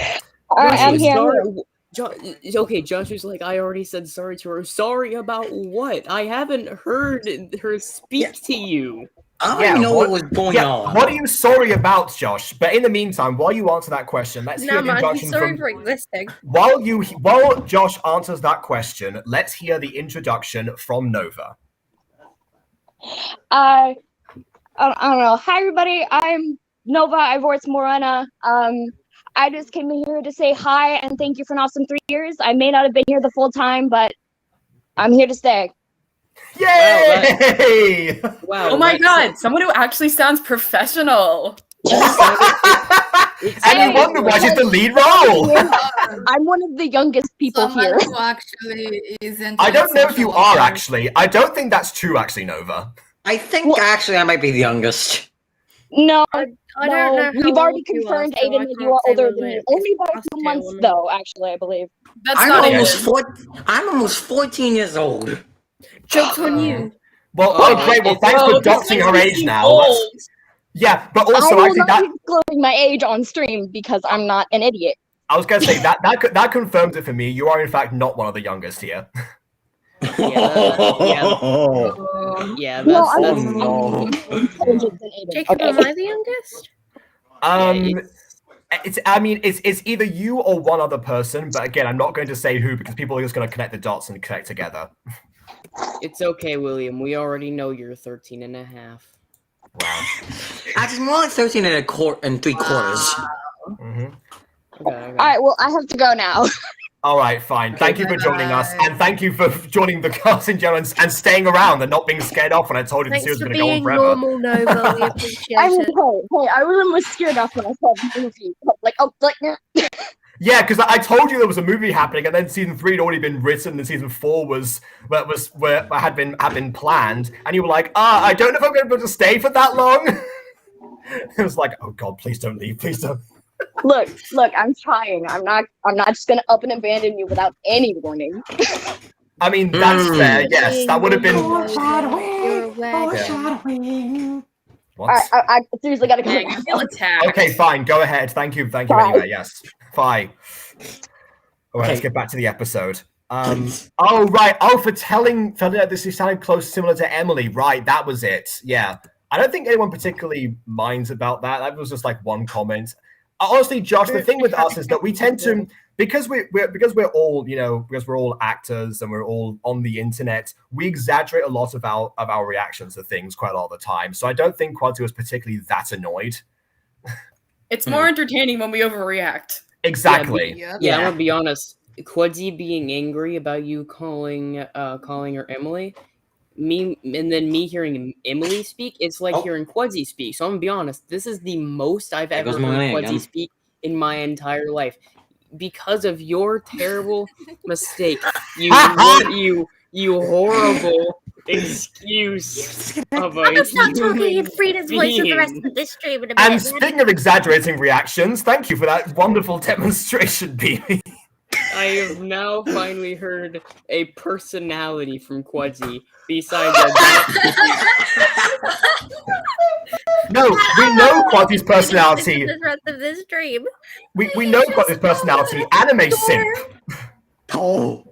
I'm here. Okay, Joshua's like, I already said sorry to her. Sorry about what? I haven't heard her speak to you. I don't even know what was going on. What are you sorry about, Josh? But in the meantime, while you answer that question, let's hear No, the man, introduction he's sorry from. for existing. While Josh answers that question, let's hear the introduction from Nova. I don't know. Hi, everybody. I'm Nova. I voice Morena. I just came in here to say hi and thank you for an awesome 3 years. I may not have been here the full time, but I'm here to stay. Yay! Wow. Oh my god, someone who actually sounds professional. And you wonder why she's the lead role. I'm one of the youngest people here. Who actually isn't. I don't know if you are actually. I don't think that's true, actually, Nova. I think actually I might be the youngest. No, I no, don't know. we've how already old you are, confirmed, so Aiden, I that can't you are say older whether than me. it's Only by a past few it months, or not. though. Actually, I believe. That's I'm not almost 14 years old. Joke's on you. Well, great. Well, thanks for doxing her age now. That's- Yeah, but also I I will think not that be disclosing my age on stream because I'm not an idiot. I was going to say that confirms it for me. You are in fact not one of the youngest here. Yeah, No, that's, I'm that's more intelligent than Aiden. Jacob, Okay. am I the youngest? It's either you or one other person, but again, I'm not going to say who because people are just going to connect the dots and connect together. It's okay, William. We already know you're 13 and a half. Wow. Actually, more like 13 and 3/4. Mm-hmm. All right. Well, I have to go now. All right, fine. Thank you for joining us, and thank you for joining the cast in general and staying around and not being scared off when I told you the Thanks series was for going to go on being forever. normal, Nova. We appreciate I mean, it. hey, I was scared off when I saw the movie. Like, oh, like, Yeah, because I told you there was a movie happening, and then season 3 had already been written, and season 4 had been planned, and you were like, I don't know if I'm going to be able to stay for that long. It was like, oh god, please don't leave, please don't. look, I'm trying. I'm not just gonna up and abandon you without any warning. I mean, that's fair. Yes, Being that would have been. normal, You're aware. What? All right, I seriously gotta go. Dang, I feel attacked. Okay, fine. Go ahead. Thank you. Bye. Anyway, yes. Fine. All right, let's Okay. get back to the episode. Oh right. Oh, for telling this is sounding close, similar to Emily. Right, that was it. Yeah. I don't think anyone particularly minds about that. That was just like one comment. Honestly, Josh, the thing with us is that we tend to, because we're all actors and we're all on the internet, we exaggerate a lot of our reactions to things quite a lot of the time. So I don't think Quadzi was particularly that annoyed. It's more entertaining when we overreact. Exactly. Yeah, I'm gonna be honest. Quudzy being angry about you calling her Emily, and then me hearing Emily speak, it's like hearing Quudzy speak. So I'm gonna be honest. This is the most I've ever heard Quudzy speak in my entire life because of your terrible mistake. You horrible excuse of a I'm gonna stop talking in Frida's voice for the rest being. of this stream in a And minute. speaking of exaggerating reactions, thank you for that wonderful demonstration, BB. I have now finally heard a personality from Quudzy besides a No, we know Quadzy's personality. The rest of this stream. We know Quadzy's personality. Anime simp. Oh.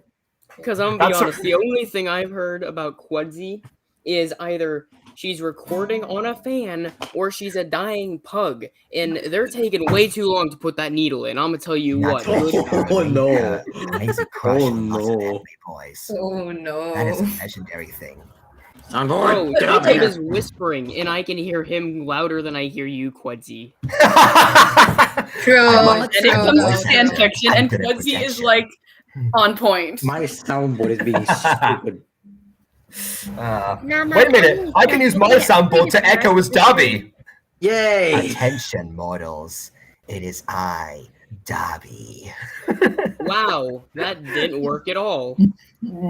Because I'm gonna be That's honest, the only thing I've heard about Quudzy is either she's recording on a fan or she's a dying pug, and they're taking way too long to put that needle in. I'm gonna tell you what. Good Oh no! Amazing crush Oh on lots of no! anime boys. Oh That is a no. legendary thing. Bro, Get out of Jacob here. is whispering, and I can hear him louder than I hear you, Quudzy. True. And it comes True. to fan fiction, I'm and good at Quudzy is projection. like on point. My soundboard is being stupid. Wait a minute, I can use my soundboard to echo as Darby. Yay! Attention, mortals. It is I, Dobby. Wow, that didn't work at all.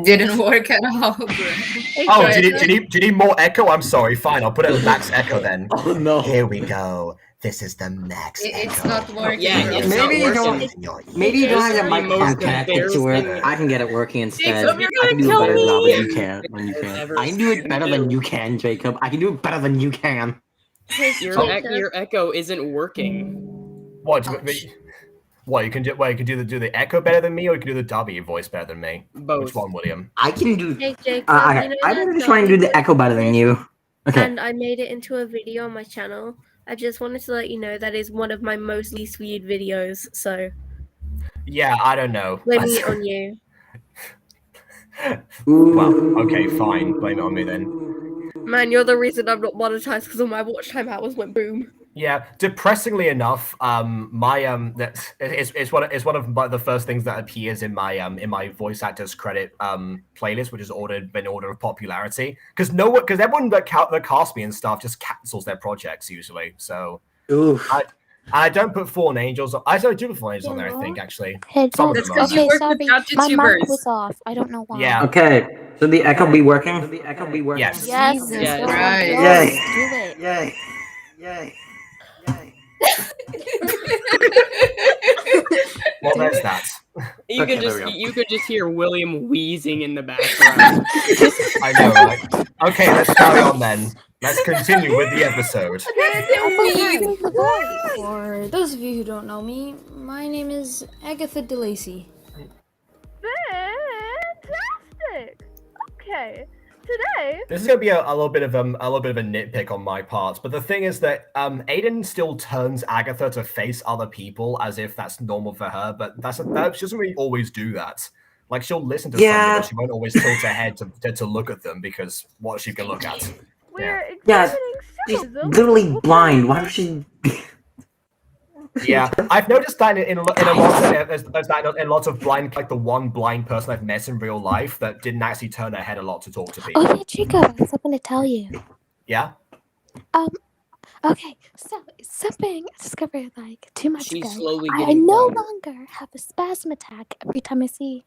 Didn't work at all. Oh, do you need more echo? I'm sorry, fine, I'll put it at max echo then. Oh no! Here we go. This is the max It's echo. not working. Yeah, bro. it's Maybe you not don't. working. Maybe you don't have It's your the microphone most connected to embarrassing- it. I can get it working instead. Jacob, you're I gonna can do it kill better me. than you can. Ever I can do it seen better you. than you can, Jacob. I can do it better than you can. Your echo isn't working. What? What you can do? What you can do the echo better than me, or you can do the Darby voice better than me? Both. Which one, William? I can do. Hey, Jacob, Okay, you know I'm that gonna try and do the echo better than you. Okay. And I made it into a video on my channel. I just wanted to let you know that is one of my most least viewed videos, so Yeah, I don't know. blaming it on you. Well, okay, fine. Blame it on me then. Man, you're the reason I'm not monetized because all my watch time hours went boom. Yeah, depressingly enough, that it's one of the first things that appears in my voice actors credit playlist, which is in order of popularity, because everyone that casts me and stuff just cancels their projects usually. So I don't put Fallen Angels. I do put Fallen Angels on there. I think actually. Hey, Some of That's them are okay, there. sorry. My mic was off. I don't know why. Yeah. Okay. So the echo be working? Yes. Yes. Yes. Right. Yay. Do it. Yay. Yay. Well, there's that. You Okay, could there we go. you could just hear William wheezing in the background. I know, right? Okay, let's carry on then. Let's continue with the episode. For those of you who don't know me, my name is Agatha DeLacy. Fantastic. Okay. Today. This is going to be a little bit of a nitpick on my part, but the thing is that Aiden still turns Agatha to face other people as if that's normal for her, but she doesn't really always do that. Like, she'll listen to something, but she won't always tilt her head to look at them, because what she can look at. Yeah, she's literally blind. Why would she? Yeah, I've noticed that in lots of blind, like the one blind person I've met in real life that didn't actually turn her head a lot to talk to people. Oh yeah, Jacob, I have something to tell you. Yeah? Okay, so something I discovered like 2 months She's ago. slowly I getting no dumb. longer have a spasm attack every time I see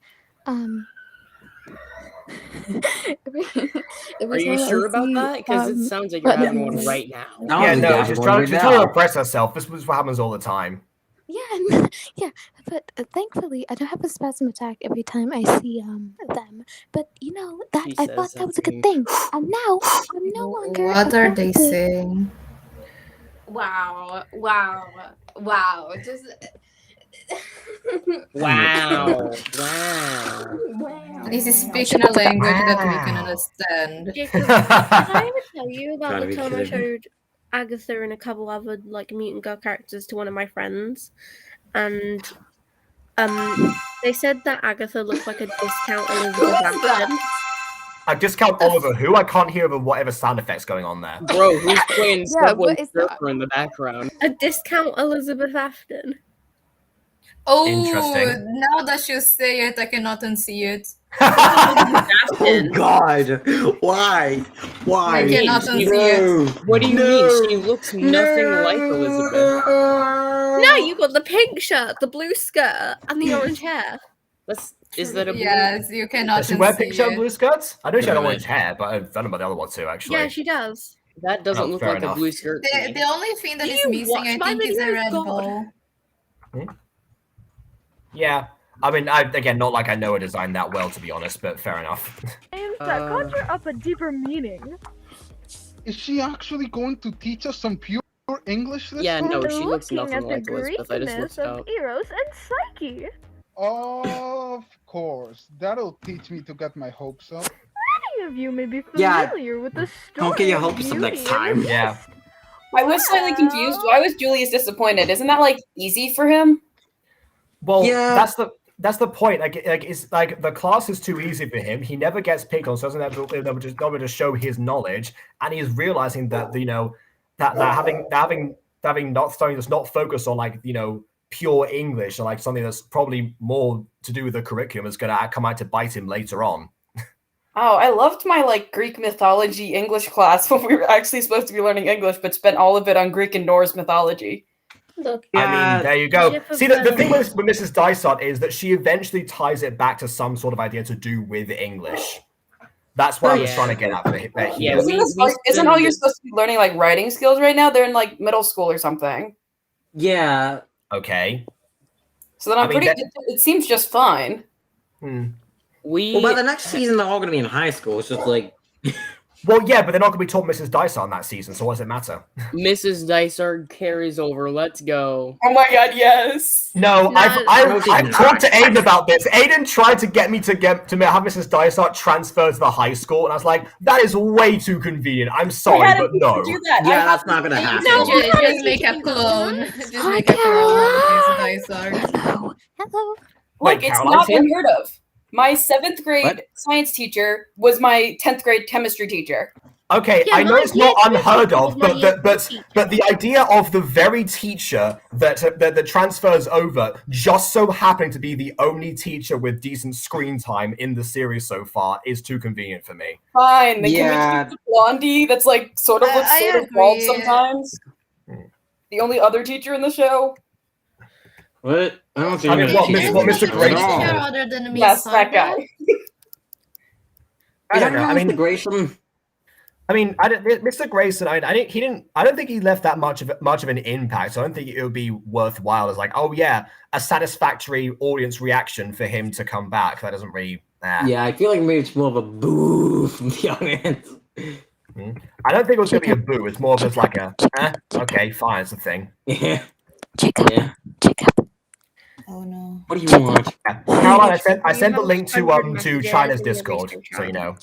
Are you sure about that? Because it sounds like you're having one right now. Yeah, no, she's trying to repress herself. This is what happens all the time. Yeah, but thankfully I don't have a spasm attack every time I see them. But you know that She I says thought that was a good something. thing, and now I'm no longer. What are they affected. saying? Wow. Just Wow. This is speaking a language that we can understand. Jacob, did I ever tell you about Gotta the be time I kidding me. showed Agatha and a couple other like mutant girl characters to one of my friends, and they said that Agatha looked like a discount Elizabeth Ashton. I discount Oliver who? I can't hear whatever sound effects going on there. Bro, who's playing Yeah, Subway what is that? Surfer in the background? A discount Elizabeth Ashton. Oh, Interesting. now that you say it, I cannot unsee it. Oh God! Why? Why? I cannot She- unsee it. What do you mean? She looks nothing like Elizabeth. No, you got the pink shirt, the blue skirt, and the orange hair. Is that a blue? Yes, you cannot Does she wear unsee pink shirt and it. blue skirts? I know she had Really? orange hair, but I don't know about the other one too, actually. Yeah, she does. That doesn't Oh, look fair like enough. a blue skirt to me. The only thing that Do is you missing, watch I my think, is a videos? red God. ball. Yeah. I mean, again, not like I know a design that well, to be honest, but fair enough. Names that conjure up a deeper meaning. Is she actually going to teach us some pure English this Yeah, time? no, she looks Looking nothing at the like Elizabeth. I just Greekness looked of up. Eros and Psyche. Of course. That'll teach me to get my hopes up. Many of you may be Yeah, familiar with the story don't get your of hopes up Beauty next and time. the Yeah. I was slightly confused. Why was Julius disappointed? Isn't that like easy for him? Well, Yeah. that's the point. Like it's like the class is too easy for him. He never gets picked on, so doesn't have able to show his knowledge, and he's realizing that that having not something that's not focused on like pure English or like something that's probably more to do with the curriculum is going to come out to bite him later on. Oh, I loved my like Greek mythology English class when we were actually supposed to be learning English, but spent all of it on Greek and Norse mythology. Look, I mean, there you go. See, the thing with Mrs. Dysart is that she eventually ties it back to some sort of idea to do with English. That's what I was trying to get at here. Yeah, isn't all you're supposed to be learning like writing skills right now? They're in like middle school or something. Yeah. Okay. So then it seems just fine. Well, by the next season, they're all going to be in high school. It's just like... Well, yeah, but they're not going to be taught Mrs. Dysart that season, so what does it matter? Mrs. Dysart carries over. Let's go. Oh my god, yes. No, I've talked to Aiden about this. Aiden tried to get me to have Mrs. Dysart transfer to the high school, and I was like, that is way too convenient. I'm sorry, but no. Yeah, that's not going to happen. No, just make a clone. Just make a clone of Mrs. Dysart. Hello. Look, it's not unheard of. My 7th grade science teacher was my 10th grade chemistry teacher. Okay, I know it's not unheard of, but the idea of the very teacher that transfers over just so happening to be the only teacher with decent screen time in the series so far is too convenient for me. Fine, then can we keep the blondie that's like sort of looks sort of bald sometimes? The only other teacher in the show? What? I don't think what Mr. Grayson? Other than Yes, that guy. I don't know. I mean, Mr. Grayson. I mean, Mr. Grayson. I don't think he left that much of an impact. So I don't think it would be worthwhile as like, oh yeah, a satisfactory audience reaction for him to come back. That doesn't really. Yeah, I feel like maybe it's more of a boo from the audience. I don't think it was going to be a boo. It's more of just like a, okay, fine, it's a thing. Yeah. Jacob. Oh no. What do you want? Caroline, I sent the link to China's Discord, so you know.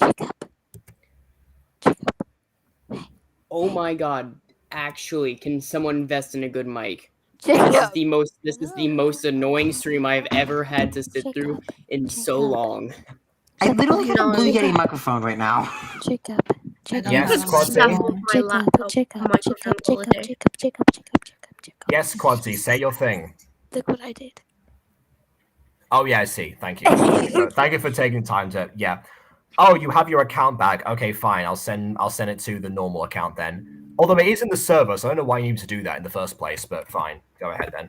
Oh my god. Actually, can someone invest in a good mic? Jacob. This is the most annoying stream I've ever had to sit through in so long. I literally have a Blue Yeti microphone right now. Jacob. Yes, Quadzy. Jacob. Yes, Quadzy, say your thing. Look what I did. Oh yeah, I see. Thank you. Thank you for taking time to. Yeah. Oh, you have your account back. Okay, fine. I'll send it to the normal account then. Although it is in the server, so I don't know why you need to do that in the first place. But fine, go ahead then.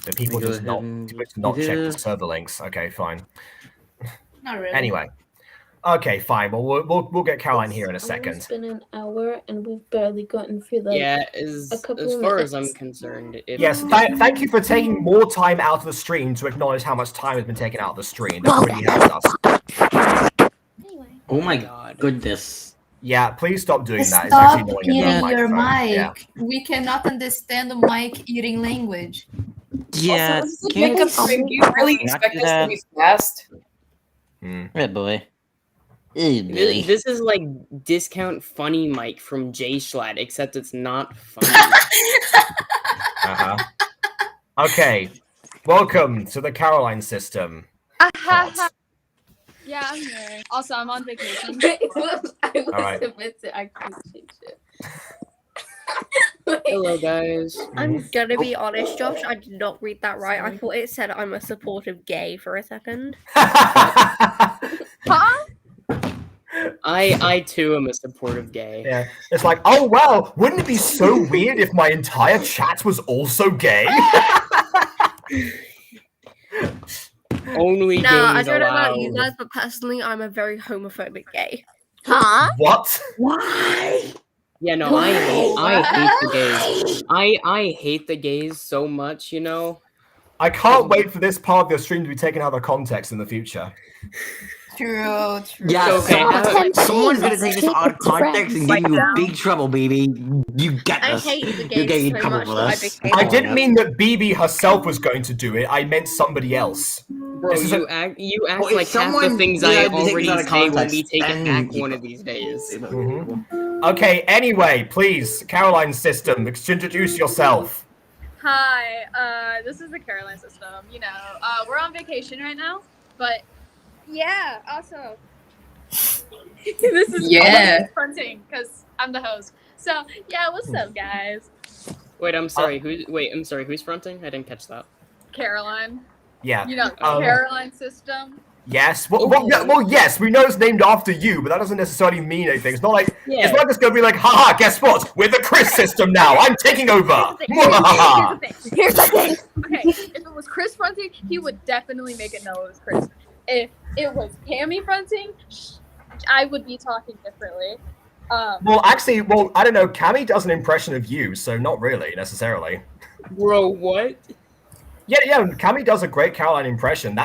The people just not check the server links. Okay, fine. Not really. Anyway. Okay, fine. Well, we'll get Caroline here in a second. It's been an hour and we've barely gotten through like as far as I'm concerned. Yes, thank you for taking more time out of the stream to acknowledge how much time has been taken out of the stream. That really helps us. Oh my goodness. Yeah, please stop doing that. It's Stop actually annoying eating as your microphone. mic. Yeah. We cannot understand the mic eating language. Yeah. Also, this is a makeup stream. Do you really expect us to be fast? Yeah, boy. This is like discount funny mic from J Schlatt, except it's not funny. Okay, welcome to the Caroline system. Yeah, I'm here. Also, I'm on vacation. I Alright. meant to actually change it. Hello, guys. I'm gonna be honest, Josh. I did not read that right. I thought it said I'm a supportive gay for a second. Huh? I too am a supportive gay. Yeah, it's like, oh wow, wouldn't it be so weird if my entire chat was also gay? Only No, gays I don't know about you allowed. guys, but personally, I'm a very homophobic gay. Huh? What? Why? Yeah, no, I hate the gays. I hate the gays so much, you know. I can't wait for this part of the stream to be taken out of context in the future. True. Yeah, Okay, someone's gonna take this out of context and give you big trouble, baby. You get I this. hate the You're game getting in so trouble much for that I this. became I didn't mean that BB herself was going to do it. I meant somebody else. Bro, This is you act Well, if like half the someone things I decided to take this already out of say will be context, taken then back one of these days. Okay, anyway, please, Caroline's system, introduce yourself. Hi, this is the Caroline system. You know, we're on vacation right now, but yeah, also, this is Yeah. fronting because I'm the host. So yeah, what's up, guys? Wait, I'm sorry. Who's fronting? I didn't catch that. Caroline. Yeah. You know, Oh. Caroline system. Yes. Well, yes, we know it's named after you, but that doesn't necessarily mean anything. It's not like it's not just gonna be like, haha, guess what? We're the Chris system now. I'm taking over. Here's the thing. Okay, if it was Chris fronting, he would definitely make it know it was Chris. If it was Cammy fronting, I would be talking differently. Well, actually, I don't know. Cammy does an impression of you, so not really necessarily. Bro, what? Yeah. Cammy does a great Caroline impression.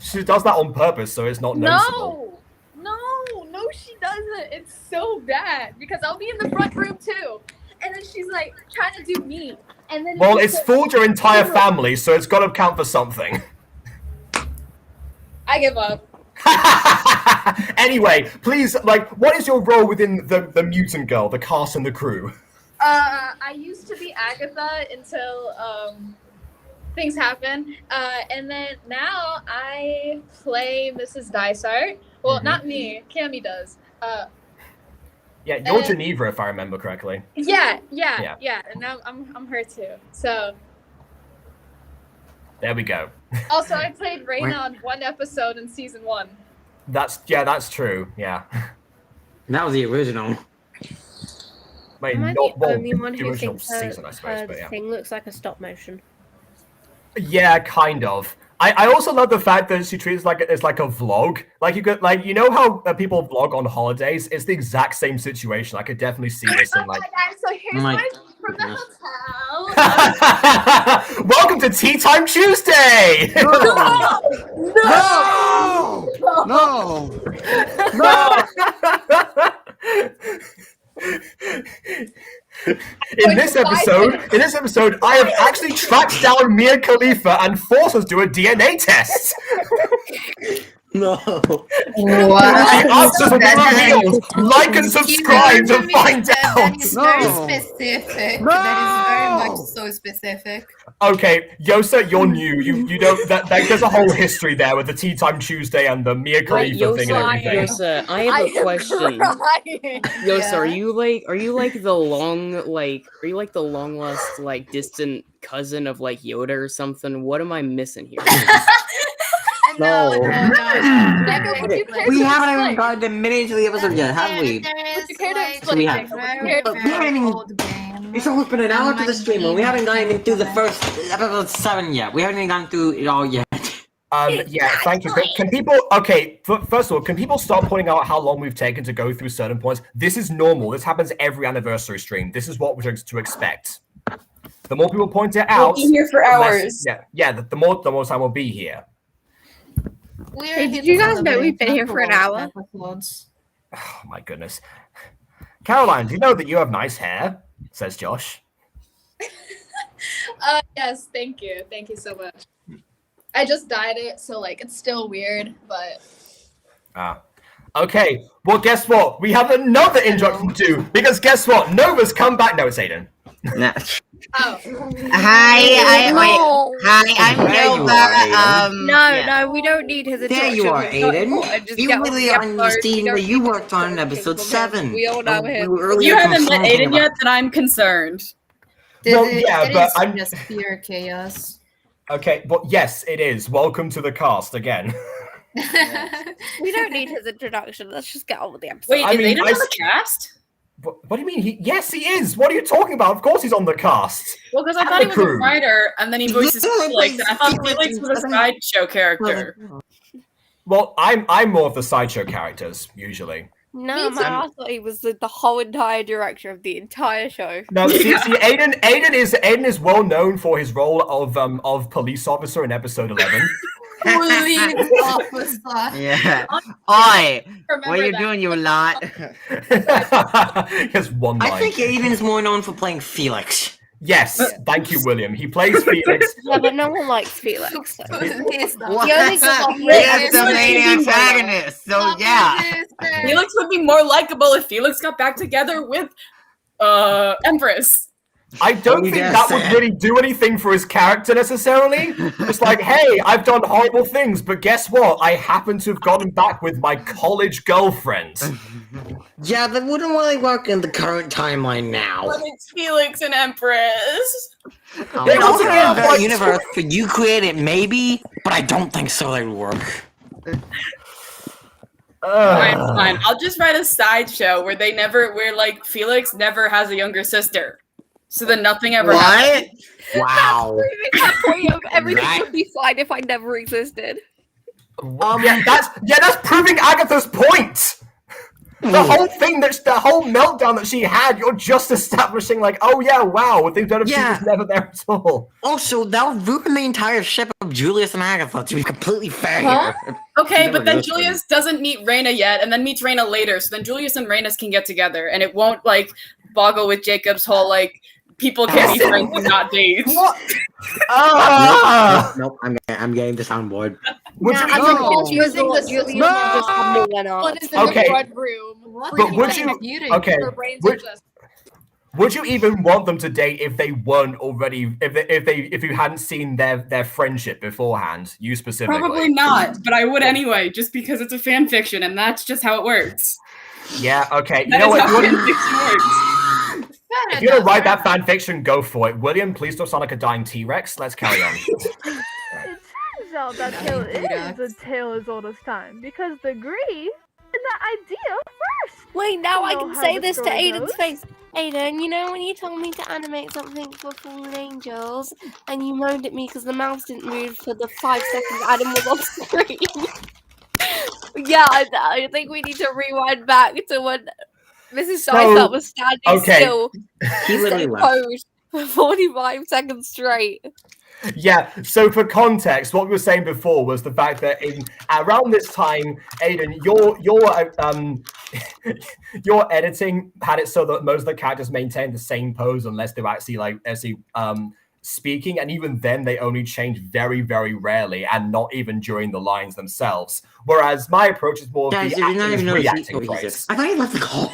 She does that on purpose, so it's not noticeable. No, she doesn't. It's so bad because I'll be in the front room too, and then she's like trying to do me, and then Well, it's fooled your entire family, so it's got to count for something. I give up. Anyway, please, what is your role within the Mutant Girl, the cast and the crew? I used to be Agatha until things happen, and then now I play Mrs. Dysart. Well, not me. Cammy does. Yeah, you're Geneva, if I remember correctly. Yeah, and now I'm her too. So. There we go. Also, I played Raina on one episode in season 1. That's true. Yeah. That was the original. Wait, Am I not the only one the who original thinks her, season, I suppose, her but yeah. thing looks like a stop motion? Yeah, kind of. I also love the fact that she treats it's like a vlog. You know how people vlog on holidays? It's the exact same situation. I could definitely see this in Guys, so here's my from the hotel. Welcome to Tea Time Tuesday! In this episode, I have actually tracked down Mia Khalifa and forced her to do a DNA test. No. The answers will be revealed. Like and subscribe to find out. That is very specific. That is very much so specific. Okay, Yosa, you're new. You don't. There's a whole history there with the Tea Time Tuesday and the Mia Khalifa thing and everything. Yosa, I have a question. Yosa, are you like the long lost distant cousin of Yoda or something? What am I missing here? No. Becca, would you care We to haven't even explain? gotten the minute to the episode yet, have we? Would you care to So explain? we have. It's almost been an hour to the stream, and we haven't gotten even through the first episode 7 yet. We haven't even gone through it all yet. Yeah, thank you. Can people? Okay, first of all, can people stop pointing out how long we've taken to go through certain points? This is normal. This happens every anniversary stream. This is what we're to expect. The more people point it out, We'll be here for hours. The more time we'll be here. Hey, did you guys know we've been here for an hour? Oh my goodness. Caroline, do you know that you have nice hair? Says Josh. Yes, thank you. Thank you so much. I just dyed it, so it's still weird, but Okay. Well, guess what? We have another introduction to do because guess what? Nova's come back. No, it's Aiden. Nah. Oh. Hi, I'm Nova. No, we don't need his There introduction. you are, It's not Aiden. important. Just You get on really the are in the episode. scene We where don't you need worked on in anything episode from him. 7. We all know him. We were If earlier you haven't met complaining Aiden about- yet, then I'm concerned. I'm just pure chaos. Okay. Well, yes, it is. Welcome to the cast again. We don't need his introduction. Let's just get on with the episode. Wait, is Aiden on the cast? What do you mean? Yes, he is. What are you talking about? Of course, he's on the cast. Well, because I And thought the he was a crew. writer, and then he voices Felix, and I thought Felix was a sideshow character. Well, I'm more of the sideshow characters usually. No, man, I thought he was the whole entire director of the entire show. No, see, Aiden is well known for his role of police officer in episode 11. Police officer. Yeah. Oi! Remember What are you that. doing, you lot? Just one line. I think Aiden's more known for playing Felix. Yes, thank you, William. He plays Felix. Yeah, but no one likes Felix. So. What? He only got He is the main antagonist, so yeah. Felix would be more likable if Felix got back together with Empress. I don't think that would really do anything for his character necessarily. It's like, hey, I've done horrible things, but guess what? I happen to have gotten back with my college girlfriend. Yeah, that wouldn't really work in the current timeline now. But it's Felix and Empress. They also have that universe could you create it, maybe, but I don't think so. That would work. Alright, fine. I'll just write a sideshow where like Felix never has a younger sister. So then nothing ever happens. Wow. That point of everything would be fine if I never existed. That's proving Agatha's point. The whole thing, the whole meltdown that she had, you're just establishing like, oh yeah, wow, they've done she was never there at all. Also, that would ruin the entire ship of Julius and Agatha, to be completely fair here. Okay, but then Julius doesn't meet Reyna yet, and then meets Reyna later, so then Julius and Reyna can get together, and it won't, like, boggle with Jacob's whole, like, people can be friends and not date. Nope, I'm getting this on board. Would you What is in the Okay. front room? But would you? Okay. Would you even want them to date if they weren't already? If you hadn't seen their friendship beforehand? You specifically. Probably not, but I would anyway, just because it's a fan fiction, and that's just how it works. Yeah. Okay. You That know is what? how fan fiction works. If you're gonna write that fan fiction, go for it. William, please don't sound like a dying T-Rex. Let's carry on. It turns out that tale is a tale as old as time, because the Gree and the idea first. Wait, now I You know can how say the this to story Aiden's goes. face. Aiden, you know when you told me to animate something for Fallen Angels, and you moaned at me because the mouse didn't move for the 5 seconds Adam was on screen? Yeah, I think we need to rewind back to when Mrs. Dysart was standing still. He literally left. posed for 45 seconds straight. Yeah, so for context, what we were saying before was the fact that around this time, Aiden, your editing had it so that most of the characters maintained the same pose unless they were actually speaking, and even then they only change very, very rarely, and not even during the lines themselves. Whereas my approach is more Guys, the did you not acting is even notice reacting he- phrase. I thought he left the call.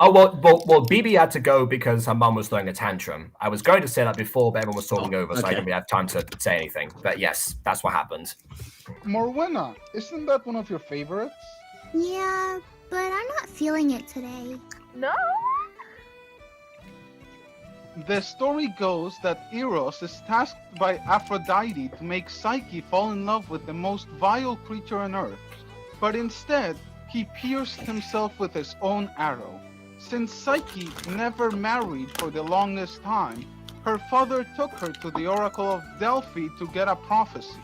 Oh, well, BB had to go because her mum was throwing a tantrum. I was going to say that before, but everyone was talking over, so I okay. didn't really have time to say anything. But yes, that's what happened. Morwenna, isn't that one of your favorites? Yeah, but I'm not feeling it today. No? The story goes that Eros is tasked by Aphrodite to make Psyche fall in love with the most vile creature on earth. But instead, he pierced himself with his own arrow. Since Psyche never married for the longest time, her father took her to the Oracle of Delphi to get a prophecy.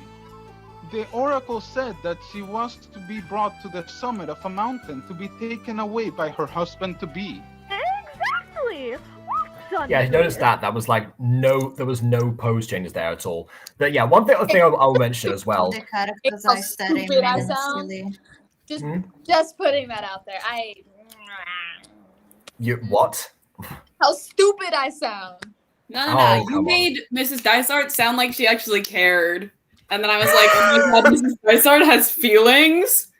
The Oracle said that she was to be brought to the summit of a mountain to be taken away by her husband-to-be. Exactly! Well done, Yeah, I noticed that. That was like there was no pose changes there at all. But yeah, one thing I'll mention as well. How stupid I sound. Just putting that out there. You what? How stupid I sound. No. Oh, You come on. made Mrs. Dysart sound like she actually cared. And then I was like, oh my god, Mrs. Dysart has feelings?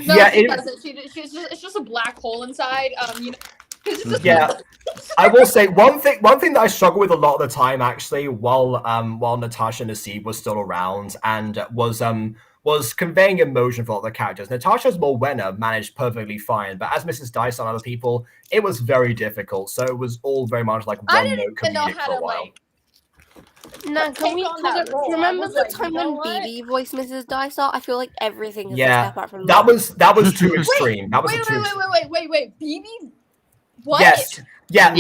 No, Yeah, she it- doesn't. It's just a black hole inside. It's just Yeah, I will say one thing that I struggle with a lot of the time actually, while Natasha Nassib was still around and was conveying emotion for all the characters. Natasha's Morwenna managed perfectly fine, but as Mrs. Dice and other people, it was very difficult. So it was all very much like I one didn't note even know comedic how for a to while. No, can we on that role. I remember was the like, time you know when what? BB voiced Mrs. Dysart? I feel like everything is a Yeah, step up from that was too extreme. That was Wait, too extreme. wait. BB? What? Yes. Yeah,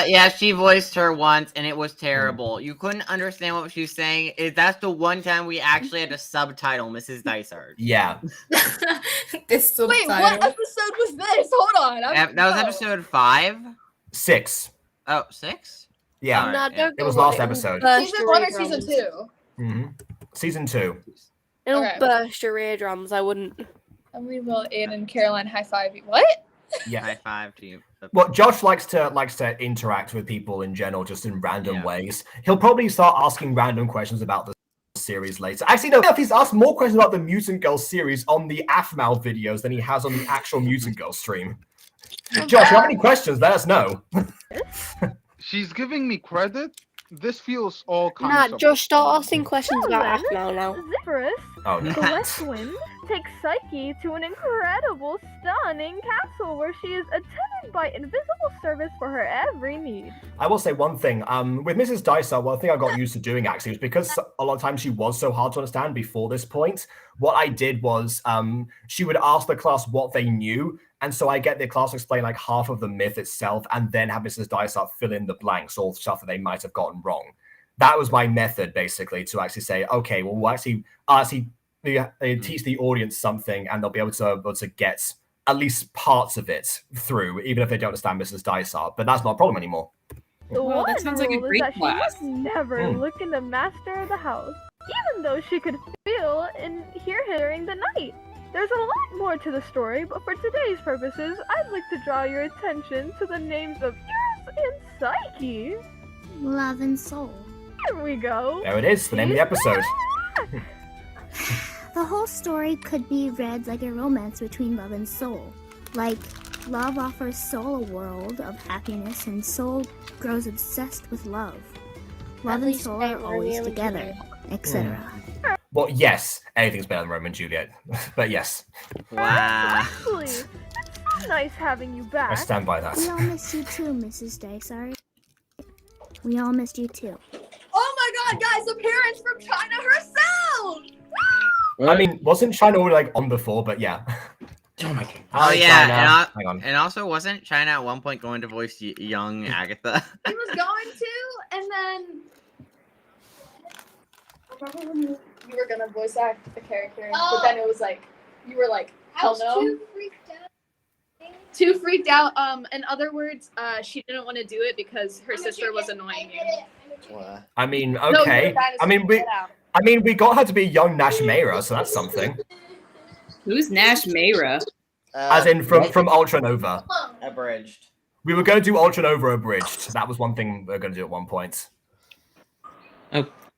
Yeah, she voiced her once, and it was terrible. You couldn't understand what she was saying. That's the one time we actually had to subtitle Mrs. Dysart. Yeah. This Wait, what episode was this? Hold on. That was episode 5? 6. Oh, 6? Yeah. Alright, yeah. It was last episode. Season 1 or season 2? Season 2. It'll Okay. burst your eardrums. I wouldn't. Emily, Will, Aiden, and Caroline high five you. What? Yeah. High five to you. Well, Josh likes to interact with people in general, just in random ways. He'll probably start asking random questions about the series later. Actually, no, if he's asked more questions about the Mutant Girls series on the Afmal videos than he has on the actual Mutant Girls stream. Josh, you have any questions? Let us know. She's giving me credit. This feels all kinds Nah, of. Josh, start asking questions about Afmal now. Zephyrus, Oh, no. the West Wind, takes Psyche to an incredible, stunning castle where she is attended by invisible service for her every need. I will say one thing. With Mrs. Dicer, one thing I got used to doing actually was because a lot of times she was so hard to understand before this point. What I did was she would ask the class what they knew, and so I get the class to explain like half of the myth itself, and then have Mrs. Dicer fill in the blanks, all stuff that they might have gotten wrong. That was my method basically to actually say, okay, well, we'll actually teach the audience something, and they'll be able to get at least parts of it through, even if they don't understand Mrs. Dysart. But that's not a problem anymore. The Wow, that one sounds like a rule is great that class. she must never look in the master of the house, even though she could feel and hear him during the night. There's a lot more to the story, but for today's purposes, I'd like to draw your attention to the names of Eros and Psyche. Love and soul. Here we go. There it is, the name of the episode. The whole story could be read like a romance between love and soul. Like, love offers soul a world of happiness, and soul grows obsessed with love. Love and least soul they are were always Romeo and together, etc. Well, yes, anything's better than Romeo and Juliet. But yes, Wow. Actually, it's so nice having you back. I stand by that. We all missed you too, Mrs. Dysart. We all missed you too. Oh my god, guys, the parents from China herself! I mean, wasn't China already like on before? But yeah. Oh my god. Oh Hi, yeah, China. Hang on. and also wasn't China at one point going to voice young Agatha? He was going to, and then I remember when you were gonna voice act the character, but then it was like you were like, hell no. Too freaked out. In other words, she didn't want to do it because her sister was annoying you. I mean, No, you're okay. a dinosaur. I mean, we got her to be young Nash Mayra, so that's something. Who's Nash Mayra? As in from Ultra Nova. Abridged. We were going to do Ultra Nova abridged. That was one thing we were going to do at one point.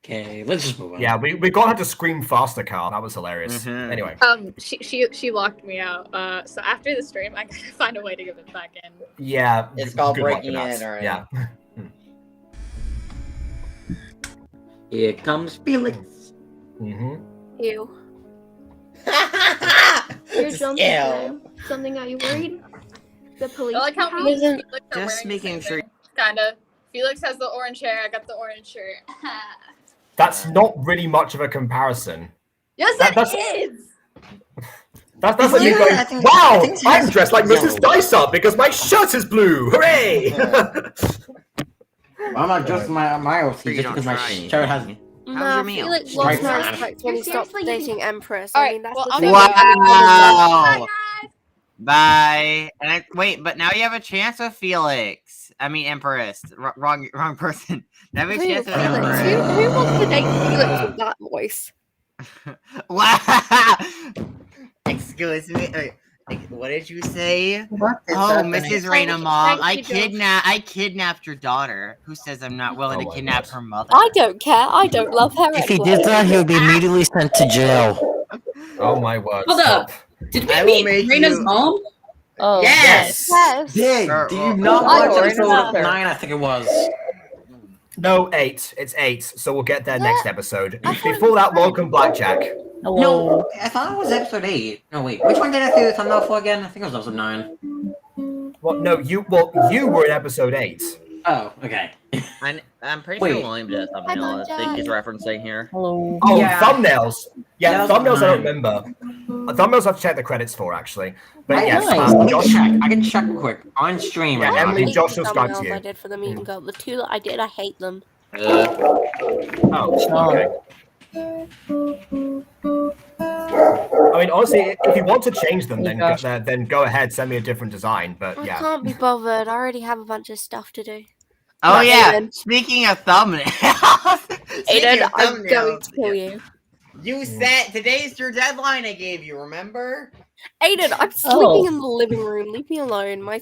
Okay, let's just move on. Yeah, we got her to scream faster, Carl. That was hilarious. Anyway. She locked me out. So after the stream, I gotta find a way to get it back in. Yeah. It's called good luck breaking with in, that. alright. Yeah. Here comes Felix. Mm-hmm. Ew. You're jumping. Something got you worried? The police. I like how house? me and Felix are Just wearing making sure. Kinda. Felix has the orange hair. I got the orange shirt. That's not really much of a comparison. Yes, that's, it is. That's like me going, wow, I'm dressed like Mrs. Dysart because my shirt is blue. Hooray! I'm not just my outfit just because my shirt has. Nah, Felix lost Stripes on it. respect when he stopped dating Empress. All I right, mean, that's well, the I'm thing. Wow. Bye. And wait, but now you have a chance with Felix. I mean, Empress. Wrong person. Now you have a chance with Felix. Empress. Who wants to date Felix with that voice? Wow. Excuse me. What did you say? What is Oh, happening? Mrs. Raina, mom, Thank you, Josh. I kidnapped your daughter. Who says I'm not willing to kidnap her mother? I don't care. I don't love her. If he anyway. did that, he would be immediately sent to jail. Oh my word. Hold up. Did we I will meet make Raina's you- mom? Oh, Yes. Dig, do you not Oh, watch Raina's episode daughter. 9? I think it was. No, 8. It's 8. So we'll get there next episode. Before that, welcome Blackjack. No, I thought it was episode 8. No, wait. Which one did I see the thumbnail for again? I think it was episode 9. Well, no, you were in episode 8. Oh, okay. I'm pretty Wait. sure William did a thumbnail. I think he's referencing here. Hello. Oh, Yeah. thumbnails. Yeah, Yeah, that was thumbnails I don't mine. remember. Thumbnails I've checked the credits for, actually. But yes, Nice. Josh. I can check quick on stream. Yeah, right now. Emily and hate Josh the subscribe to thumbnails you. I did for the meeting girl. The two that I did, I hate them. Oh, okay. I mean, honestly, if you want to change them, then go ahead, send me a different design. But I yeah, can't be bothered. I already have a bunch of stuff to do. Oh Right, yeah. Aiden. Speaking of thumbnails, Speaking Aiden, of I'm going thumbnails, to kill you. You said today's your deadline I gave you, remember? Aiden, I'm sleeping in the living room. Leave me alone. My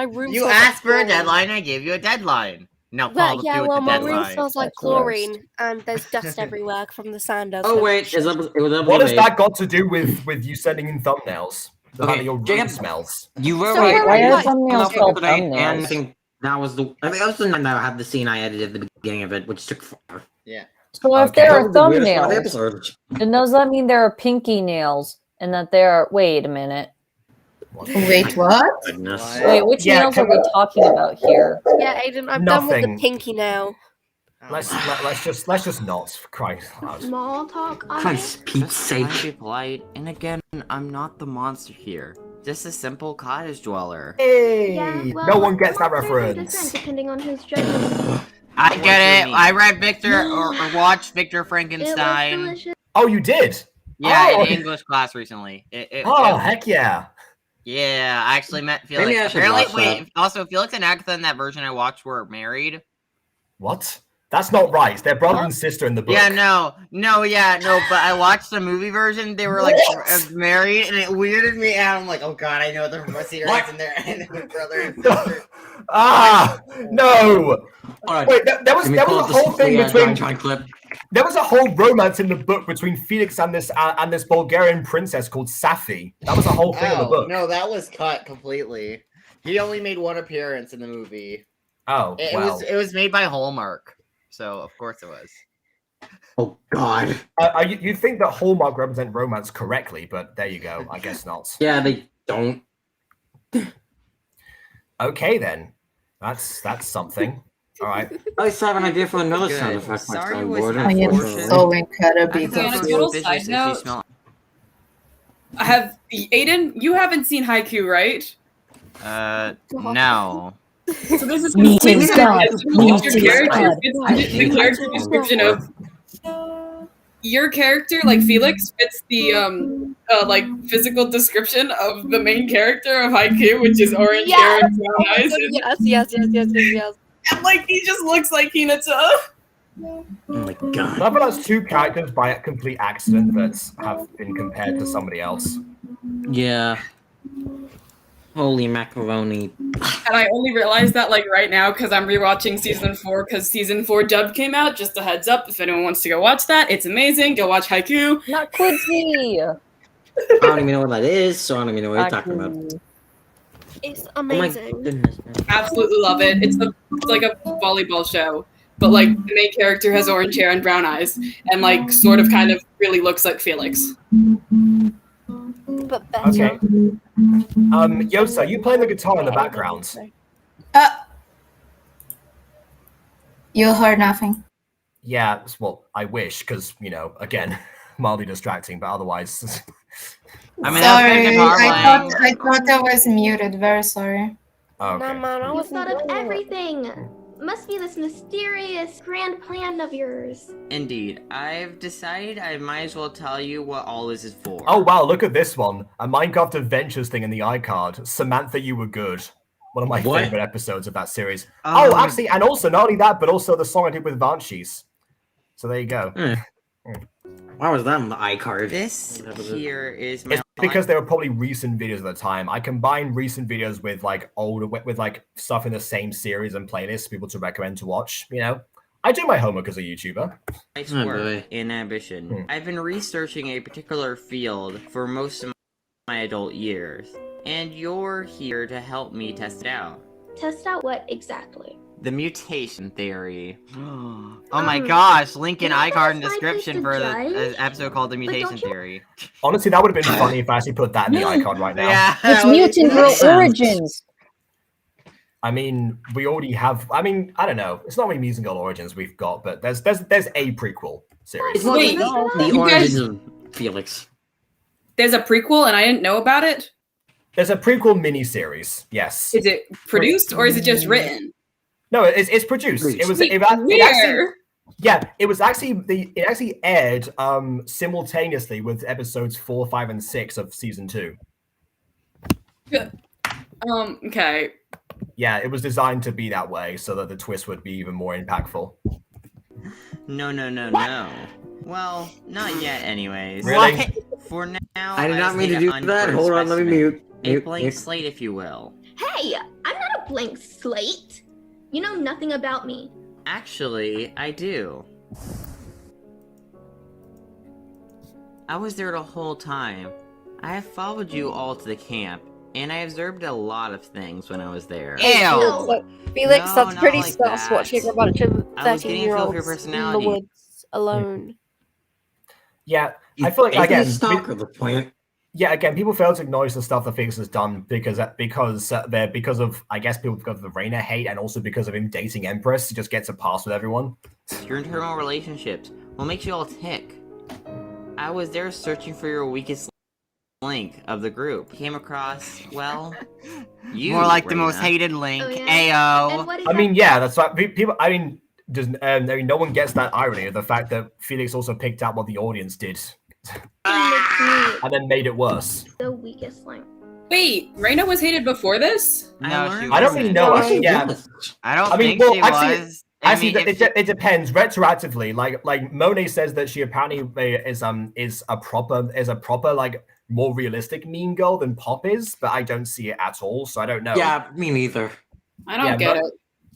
room You smells like asked for a chlorine. deadline, I gave you a deadline. Now Well, follow yeah, through well, with the my room deadline. smells like That's worse. chlorine, and there's dust everywhere from the sander. Oh so- wait, it was What has that got to do with you sending in thumbnails? The fact Okay, that your room Jacob, smells. You were So right. where are you guys? And I think that was the one that had the scene I edited at the beginning of it, which took forever. Yeah. So if Okay. there That are was the weirdest one of the thumbnails, episodes. then does that mean there are pinky nails and that there are... Wait a minute. Wait, what? Goodness. Wait, which Yeah, nails are we talking about here? Yeah, Aiden, I'm done with the Nothing. pinky now. Let's just not. For Christ. Small talk. Christ, Pete's sake. Be polite, and again, I'm not the monster here. Just a simple cottage dweller. Hey, Yeah, well, no one gets that monsters are reference. different depending on whose gender. I get it. I read Victor or watched Victor Frankenstein. Delicious. Oh, you did? Yeah, Oh. in English class recently. Heck yeah. Yeah, I actually met Felix. Maybe I should Apparently, watch wait. Also, Felix and Agatha in that version I watched were married. What? That's not right. They're brother and sister in the book. Yeah, no. But I watched the movie version. They were like married, and it weirded me out. I'm like, oh god, I know they're secret in there, and their brother and sister. No. Alright, Wait, there was a whole thing between. clip. There was a whole romance in the book between Felix and this Bulgarian princess called Safi. That was a whole thing in the book. No, that was cut completely. He only made one appearance in the movie. Oh, It was made by Hallmark, so of course it was. Oh god. You think that Hallmark represent romance correctly, but there you go. I guess not. Yeah, they don't. Okay then, that's something. All right. I still have an idea for another Good. sound effect. Sorry, I am so incredibly On a confused. total side note, Aiden, you haven't seen Haikyuu, right? No. So this is Meat completely is God. different. Meat Your is character God. fits the character description of your character, like Felix, fits the like physical description of the main character of Haikyuu, which is orange hair and brown eyes. Yes. And like he just looks like Hinata. Oh my god. I feel that's two characters by a complete accident that have been compared to somebody else. Yeah. Holy macaroni. And I only realized that like right now because I'm rewatching season 4 because season 4 dub came out. Just a heads up, if anyone wants to go watch that, it's amazing. Go watch Haikyuu. Not Quincy. I don't even know what that is, so I don't even know what you're talking about. It's Oh my amazing. goodness. Absolutely love it. It's like a volleyball show, but like the main character has orange hair and brown eyes, and like sort of kind of really looks like Felix. But better. Okay. Yosa, you playing the guitar in the background? You heard nothing. Yeah. Well, I wish, because again, mildly distracting, but otherwise. I mean, Sorry, I thought I was muted. Very sorry. Okay. Nah, man, I You wasn't thought of doing it. everything. Must be this mysterious grand plan of yours. Indeed, I've decided I might as well tell you what all this is for. Oh wow, look at this one. A Minecraft Adventures thing in the iCard. Samantha, you were good. One of my favorite episodes of that series. Actually, and also not only that, but also the song I did with Vanchis. So there you go. Why was that on the iCard? This here is my. It's because they were probably recent videos at the time. I combined recent videos with like older, with like stuff in the same series and playlists for people to recommend to watch. I do my homework as a YouTuber. Nice Oh, work boy. in ambition. I've been researching a particular field for most of my adult years, and you're here to help me test it out. Test out what exactly? The mutation theory. Oh my gosh, link in iCard and description for the episode called The Mutation Theory. Honestly, that would have been funny if I actually put that in the iCard right now. Yeah. It's Mutant Girl Origins. I mean, we already have. I mean, I don't know. It's not really Mutant Girl Origins we've got, but there's a prequel series. It's not Wait, the you origins guys- of Felix. There's a prequel, and I didn't know about it. There's a prequel mini-series, yes. Is it produced or is it just written? No, it's produced. It was. It actually, it was actually it actually aired simultaneously with episodes 4, 5, and 6 of season 2. Okay. Yeah, it was designed to be that way so that the twist would be even more impactful. No. Well, not yet, anyways. Really? For now, I did not just mean to need do an that. unburned Hold on, let me specimen. mute. A blank slate, if you will. Hey, I'm not a blank slate. You know nothing about me. Actually, I do. I was there the whole time. I have followed you all to the camp, and I observed a lot of things when I was there. Felix, No, that's not pretty like sus that. watching a bunch of I was getting a feel for your 13-year-olds in the personality. woods alone. Yeah, I feel like again, stalker the point. Yeah, again, people fail to acknowledge the stuff that Felix has done because of I guess people because of the Reina hate and also because of him dating Empress, he just gets a pass with everyone. Your internal relationships. What makes you all tick? I was there searching for your weakest link of the group. Came across, well, you. More like the Reina. most hated link. Oh, yeah? Ayo. And what is I that? mean, yeah, that's right. People, I mean, no one gets that irony of the fact that Felix also picked out what the audience did, Makes me and then made it worse. the weakest link. Wait, Reina was hated before this? No, she I don't really know. wasn't. Actually, yeah, I don't I mean, think well, she actually, was. Actually, I mean, it depends retroactively. Like Monet says that she apparently is a proper like more realistic mean girl than Pop is, but I don't see it at all, so I don't know. Yeah, me neither. I don't get it.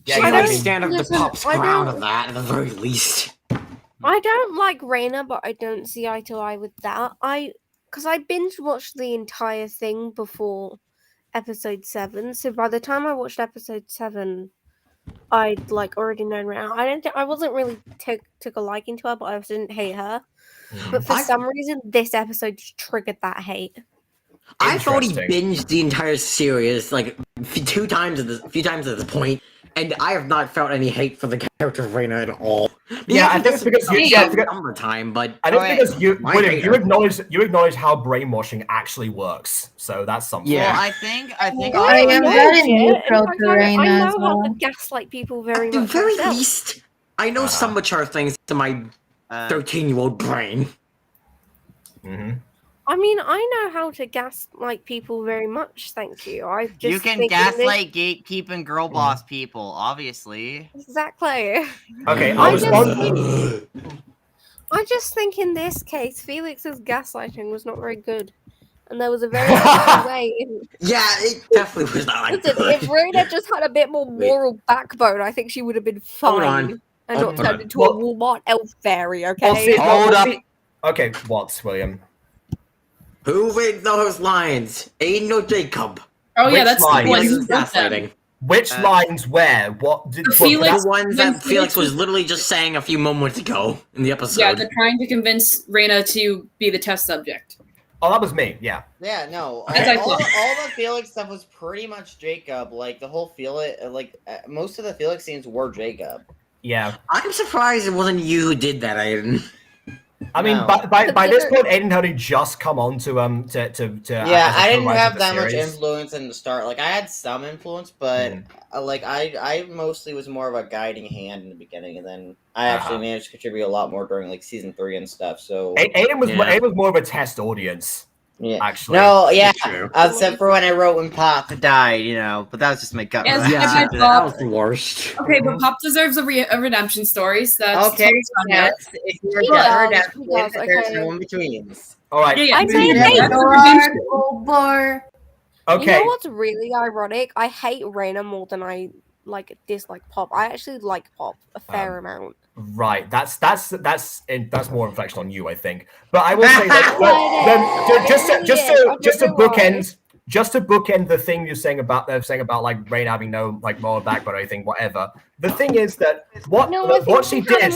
Yeah, She I might mean- stand up to Listen, Pop's I ground don't- of that at the very least. I don't like Reina, but I don't see eye to eye with that. Because I binge watched the entire thing before episode 7, so by the time I watched episode 7, I'd like already known Reina. I wasn't really took a liking to her, but I didn't hate her. But for some reason, this episode just triggered that hate. I've already binged the entire series like a few times at this point, and I have not felt any hate for the character of Reina at all. Yeah, I think it's because summertime, but I think it's because you, my William, hater. you acknowledge how brainwashing actually works. So that's something. Well, I think. I honestly- know very it, neutral and to I Reina know as how well. to gaslight people very At the much very myself. least, I know some mature things to my 13-year-old brain. I mean, I know how to gaslight people very much, thank you. I just You can think in this- gaslight, gatekeep, and girl boss people, obviously. Exactly. Okay, I I'll just I just think in this case, Felix's gaslighting was not very good. And there was a very good way in... Yeah, it definitely was not like Listen, good. if Reina just had a bit more moral backbone, I think she would have been Hold fine. on. And Hold not turned on. into a Walmart elf fairy, okay? Well, see, well, see- Okay, what, William? Who read those lines? Ain't no Jacob. Oh yeah, Which that's the lines? one. Felix who is wrote them. gaslighting. Which lines where? What did Felix- The ones when that Felix Felix was was- literally just saying a few moments ago in the episode. Yeah, they're trying to convince Reina to be the test subject. Oh, that was me. Yeah. Yeah, no. All, As I all, said. all the Felix stuff was pretty much Jacob. Like the whole Felix, most of the Felix scenes were Jacob. Yeah. I'm surprised it wasn't you who did that, Aiden. I mean, No. by this point, Aiden had only just come on to Yeah, as a I didn't co-writer have of the that much series. influence in the start. Like I had some influence, but I mostly was more of a guiding hand in the beginning, and then I actually managed to contribute a lot more during like season 3 and stuff. So Aiden was more of a test audience. Yeah. Actually. No, yeah. True. Except for when I wrote when Pop died, but that was just my gut Yes, reaction yes, I to thought- that. was the worst. Okay, but Pop deserves a redemption story, so that's Okay, totally fine. yes, if you're He done does, redemption, he does, there's okay. no in-betweens. All right. Yeah, yeah. I mean, Yeah, hey, that's a Lord, redemption. Goldbar. You know what's really ironic? I hate Reina more than I dislike Pop. I actually like Pop a fair amount. Right, that's more reflection on you, I think. But I will say that just to bookend the thing you're saying about like Rain having no like moral backbone or anything, whatever. The thing is that what she did,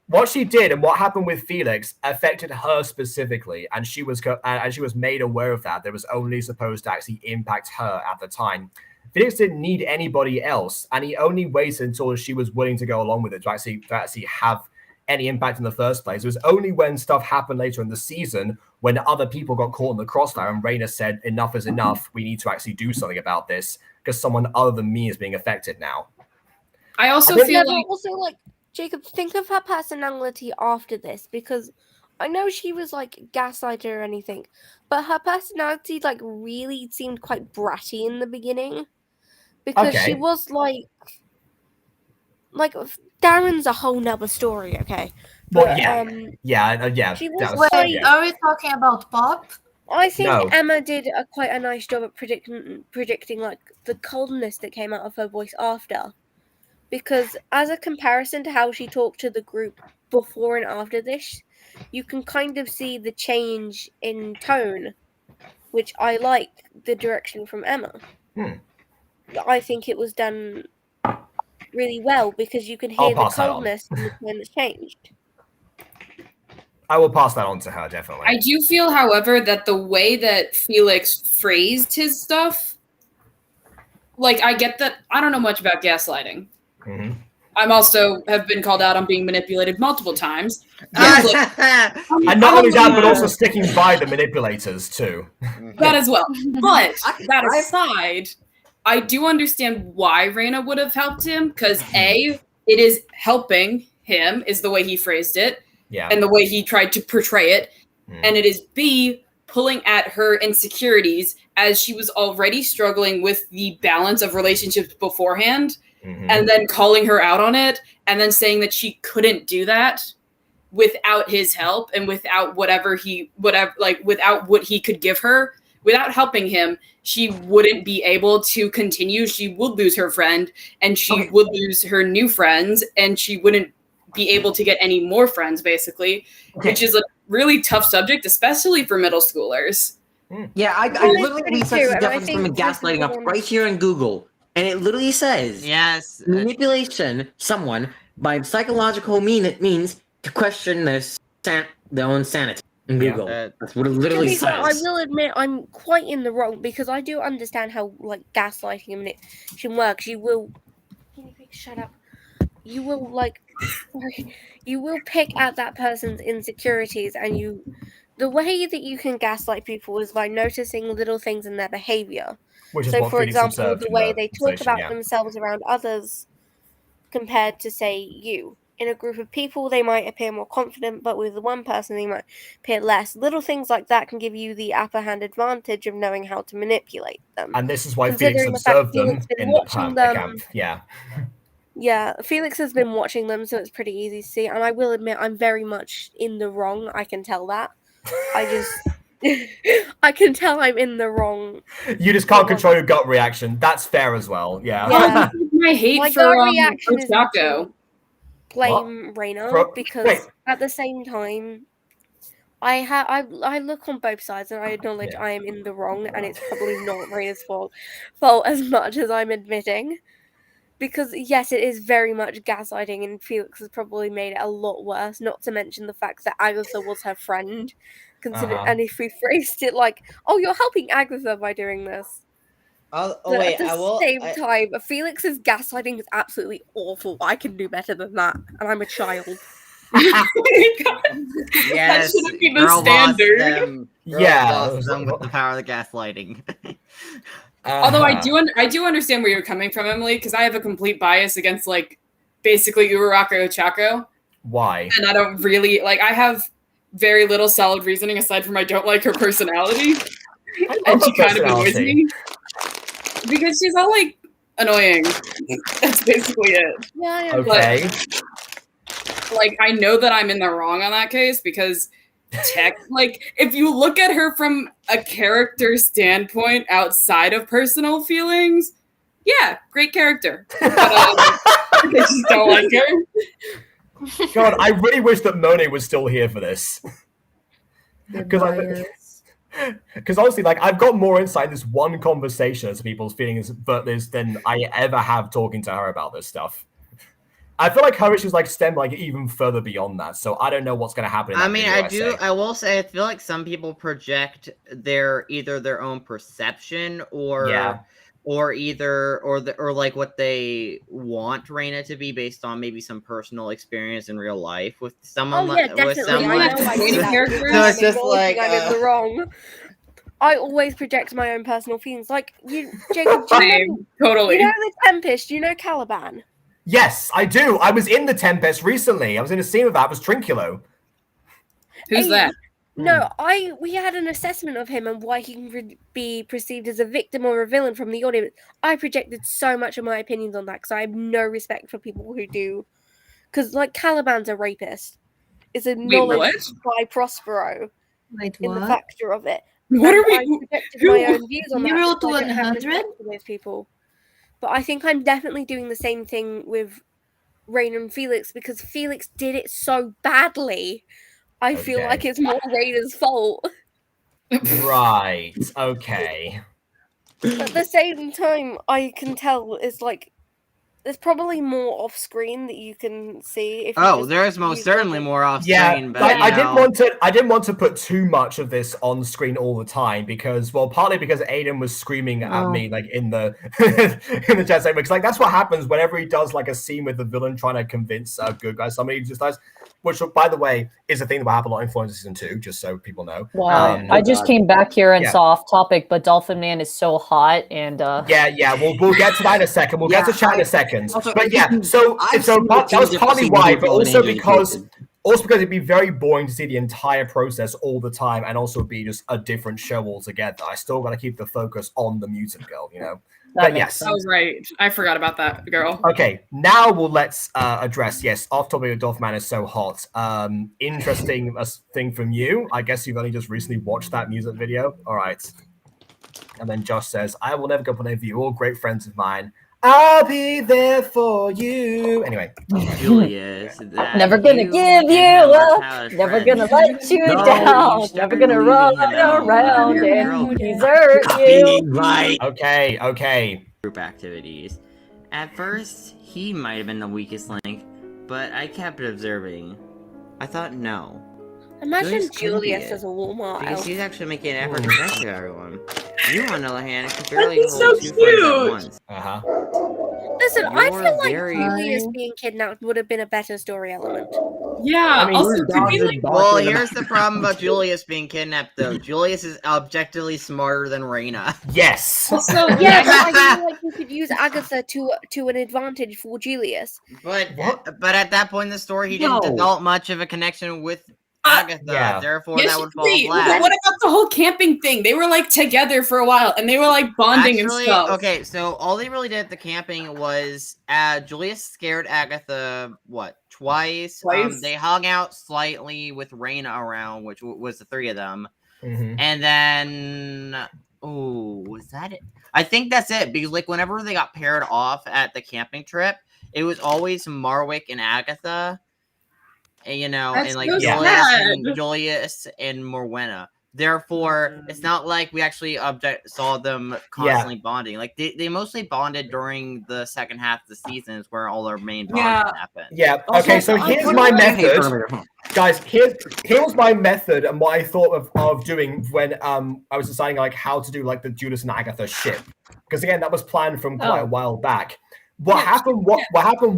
what she did, and what happened with Felix affected her specifically, and she was made aware of that. There was only supposed to actually impact her at the time. Felix didn't need anybody else, and he only waited until she was willing to go along with it to actually have any impact in the first place. It was only when stuff happened later in the season when other people got caught in the crossfire and Raina said, enough is enough, we need to actually do something about this because someone other than me is being affected now. I also Yeah, feel but like also Jacob, think of her personality after this, because I know she was like gaslighter or anything, but her personality like really seemed quite bratty in the beginning. Because she Okay. was like Darren's a whole nother story, okay? Well, But yeah. she that was was- quite. yeah. Are we talking about Pop? I think No. Emma did quite a nice job at predicting like the coldness that came out of her voice after, because as a comparison to how she talked to the group before and after this, you can kind of see the change in tone, which I like the direction from Emma. I think it was done really well because you can I'll hear the pass that on. coldness and the tone that's changed. I will pass that on to her, definitely. I do feel, however, that the way that Felix phrased his stuff, like, I get that. I don't know much about gaslighting. Mm-hmm. I'm also have been called out on being manipulated multiple times. And not only that, but also sticking by the manipulators too. That as well. But that aside, I do understand why Reina would have helped him, because A, it is helping him, is the way he phrased it, Yeah. and the way he tried to portray it. And it is B, pulling at her insecurities as she was already struggling with the balance of relationships beforehand, and then calling her out on it, and then saying that she couldn't do that without his help and without whatever without what he could give her. Without helping him, she wouldn't be able to continue. She would lose her friend, and she would lose her new friends, and she wouldn't be able to get any more friends, basically, which is a really tough subject, especially for middle schoolers. Yeah, I literally researched the definition from gaslighting up right here in Google, and it literally says, yes, manipulation someone by psychological means to question their own sanity. In Google, that's what it literally To be fair, says. I will admit I'm quite in the wrong because I do understand how like gaslighting and manipulation works. You will shut up. You will you will pick at that person's insecurities, and the way that you can gaslight people is by noticing little things in their behavior. Which is So, what for Felix example, observed the in way the they talk conversation, about yeah. themselves around others compared to, say, you. In a group of people, they might appear more confident, but with one person, they might appear less. Little things like that can give you the upper hand advantage of knowing how to manipulate them. And this is why Felix Considering the fact observed them Felix been in the watching camp. Yeah. Yeah, Felix has been watching them, so it's pretty easy to see. And I will admit, I'm very much in the wrong. I can tell that. I just, I can tell I'm in the wrong. You just can't control your gut reaction. That's fair as well. Yeah. Yeah. My hate My for gut reaction is Ochako. to blame Reina because at the same time, I look on both sides and I acknowledge I am in the wrong, and it's probably not Reina's fault as much as I'm admitting. Because yes, it is very much gaslighting, and Felix has probably made it a lot worse. Not to mention the fact that Agatha was her friend, and if we phrased it like, "Oh, you're helping Agatha by doing this." Oh But wait, at the I will. same time, Felix's gaslighting is absolutely awful. I can do better than that, and I'm a child. Yes, shouldn't be the girl boss standard. them. Girl Yeah. boss them with the power of the gaslighting. Although I do understand where you're coming from, Emily, because I have a complete bias against like basically Uraraka Ochako, Why? and I don't really like. I have very little solid reasoning aside from I don't like her personality, and she kind of annoys me because she's all like annoying. That's basically it. Yeah. Okay. Like I know that I'm in the wrong on that case because like if you look at her from a character standpoint outside of personal feelings, yeah, great character. But, I just don't like her. God, I really wish that Monet was still here for this. Because honestly, like I've got more insight in this one conversation as to people's feelings than I ever have talking to her about this stuff. I feel like her issues like stem like even further beyond that, so I don't know what's going to happen. I mean, I will say, I feel like some people project either their own perception or like what they want Reina to be based on maybe some personal experience in real life with someone. Oh yeah, definitely. I know I do that. So it's just like I'm in the wrong. I always project my own personal feelings. Like you, Jacob. Totally. You know the Tempest. You know Caliban. Yes, I do. I was in the Tempest recently. I was in a scene with that. It was Trinculo. Who's that? No, we had an assessment of him and why he can be perceived as a victim or a villain from the audience. I projected so much of my opinions on that because I have no respect for people who do because like Caliban's a rapist. Is what? acknowledged by Prospero Wait, in the what? factor of it. What And are we? I projected my own views on that. 0 because to I don't have 100? respect for those people. But I think I'm definitely doing the same thing with Rain and Felix because Felix did it so badly. I feel like Okay. it's more Raina's fault. Right. Okay. But at the same time, I can tell it's like there's probably more off screen that you can see if you Oh, just there's most use certainly logic. more off Yeah, screen, but like, you I know. didn't want to put too much of this on screen all the time because, well, partly because Aiden was screaming at me like in the in the chat segment. Because like that's what happens whenever he does like a scene with the villain trying to convince a good guy somebody just does. Which, by the way, is a thing that will happen a lot in Influencer Season 2, just so people know. Wow. I just came back here and saw off topic, but Dolphin Man is so hot and Yeah, we'll get to that in a second. We'll get to chat in a second. Also, But yeah, I've so seen that was the partly scenes why, before but with also Angel because Painted. it'd be very boring to see the entire process all the time and also be just a different show altogether. I still got to keep the focus on the mutant girl, you know. But yes. Oh, right. I forgot about that girl. Okay, now let's address, yes, off topic of Dolphin Man is so hot. Interesting thing from you. I guess you've only just recently watched that music video. All right. And then Josh says, I will never go up on a view. All great friends of mine. I'll be there for you. Anyway. Julius, that never gonna you give you and up, Howard never friends. gonna let you No, down, you never started gonna run leaving him alone. around Your and girlfriend. desert you. Right. Okay. Group activities. At first, he might have been the weakest link, but I kept observing. I thought no. Imagine couldn't be Julius it, as a Walmart because elf. he's actually making an effort to rescue everyone. You, on the other hand, can barely That'd be hold so two friends at cute. once. Listen, I You're feel like very- Julius being kidnapped would have been a better story element. Yeah. I mean, also, who's could dog we is like? dog? Well, here's the problem about Julius being kidnapped, though. Julius is objectively smarter than Reina. Yes. Also, Yeah, but I feel like we could use Agatha to an advantage for Julius. But at that point in the story, he didn't No. develop much of a connection with Agatha. Yeah. Therefore, Yes, that would fall wait, flat. but what about the whole camping thing? They were like together for a while, and they were like bonding and Actually, stuff. okay, so all they really did at the camping was Julius scared Agatha, what, twice? Twice? They hung out slightly with Reina around, which was the three of them. Mhm. And then, was that it? I think that's it, because like whenever they got paired off at the camping trip, it was always Marwick and Agatha, and, you know, That's and like so Julius sad. and Morwenna. Therefore, it's not like we actually saw them constantly bonding. Like they mostly bonded during the second half of the seasons where all our main bonds happened. Yeah. Also, Okay. So I here's put my away paper method, earlier. guys. Here was my method and what I thought of doing when I was deciding like how to do like the Julius and Agatha ship. Because again, that was planned from quite a while back. What happened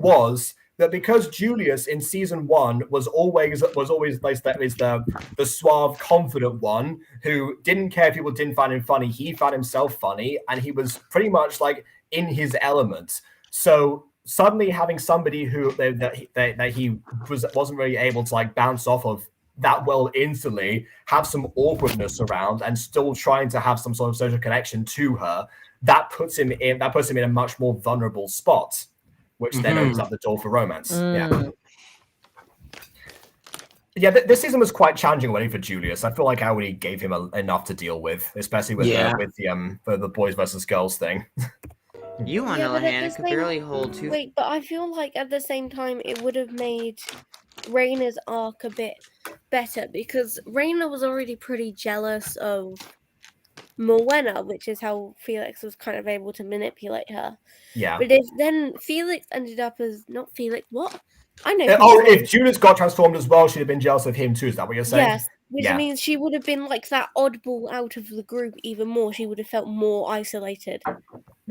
was that because Julius in season 1 was always like the suave, confident one who didn't care if people didn't find him funny. He found himself funny, and he was pretty much like in his element. So suddenly having somebody who that he wasn't really able to like bounce off of that well instantly, have some awkwardness around, and still trying to have some sort of social connection to her, that puts him in a much more vulnerable spot, which then opens up the door for romance. Yeah, this season was quite challenging already for Julius. I feel like I already gave him enough to deal with, especially with the boys versus girls thing. You, on the other hand, could barely hold two. Wait, but I feel like at the same time it would have made Reina's arc a bit better because Reina was already pretty jealous of Morwenna, which is how Felix was kind of able to manipulate her. Yeah. But if then Felix ended up as not Felix, what? I know. If Julius got transformed as well, she'd have been jealous of him too. Is that what you're saying? Yes, which means she would have been like that oddball out of the group even more. She would have felt more isolated.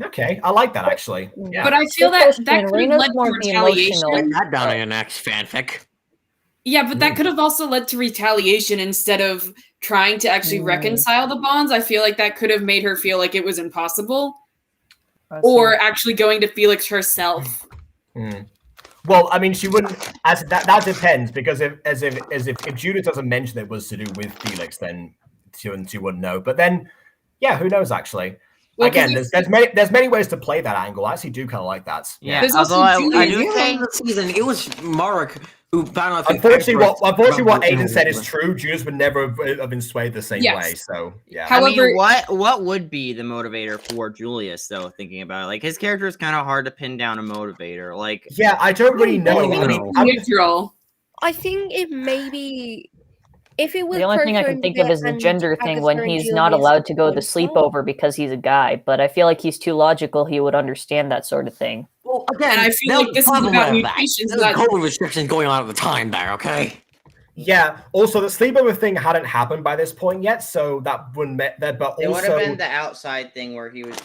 Okay, I like that actually. Yeah. But I feel that could have Reina's led to more the retaliation. emotional. That down in the next fanfic. Yeah, but that could have also led to retaliation instead of trying to actually reconcile the bonds. I feel like that could have made her feel like it was impossible. Or actually going to Felix herself. Well, I mean, she wouldn't. As that depends, because if Judith doesn't mention it was to do with Felix, then she wouldn't know. But then, yeah, who knows? Actually, Well, 'cause Again, it's- there's many ways to play that angle. I actually do kind of like that. Yeah, There's although also I At do the end think of the season, it was Marek who found out. Unfortunately, what Aiden said is true. Judas would never have been swayed the same Yes. way. So yeah. I However- mean, what would be the motivator for Julius though? Thinking about it, like his character is kind of hard to pin down a motivator. Like, Yeah, I don't really know. Neutral. I think it may be if it was The only thing I can think of is the gender thing when he's not allowed to go to sleepover because he's a guy. But I feel like he's too logical. He would understand that sort of thing. Well, again, And I feel like this is about mutations. There's COVID restrictions going on at the time there, okay? Yeah. Also, the sleepover thing hadn't happened by this point yet, so that wouldn't that. But it would also, have been the outside thing where he was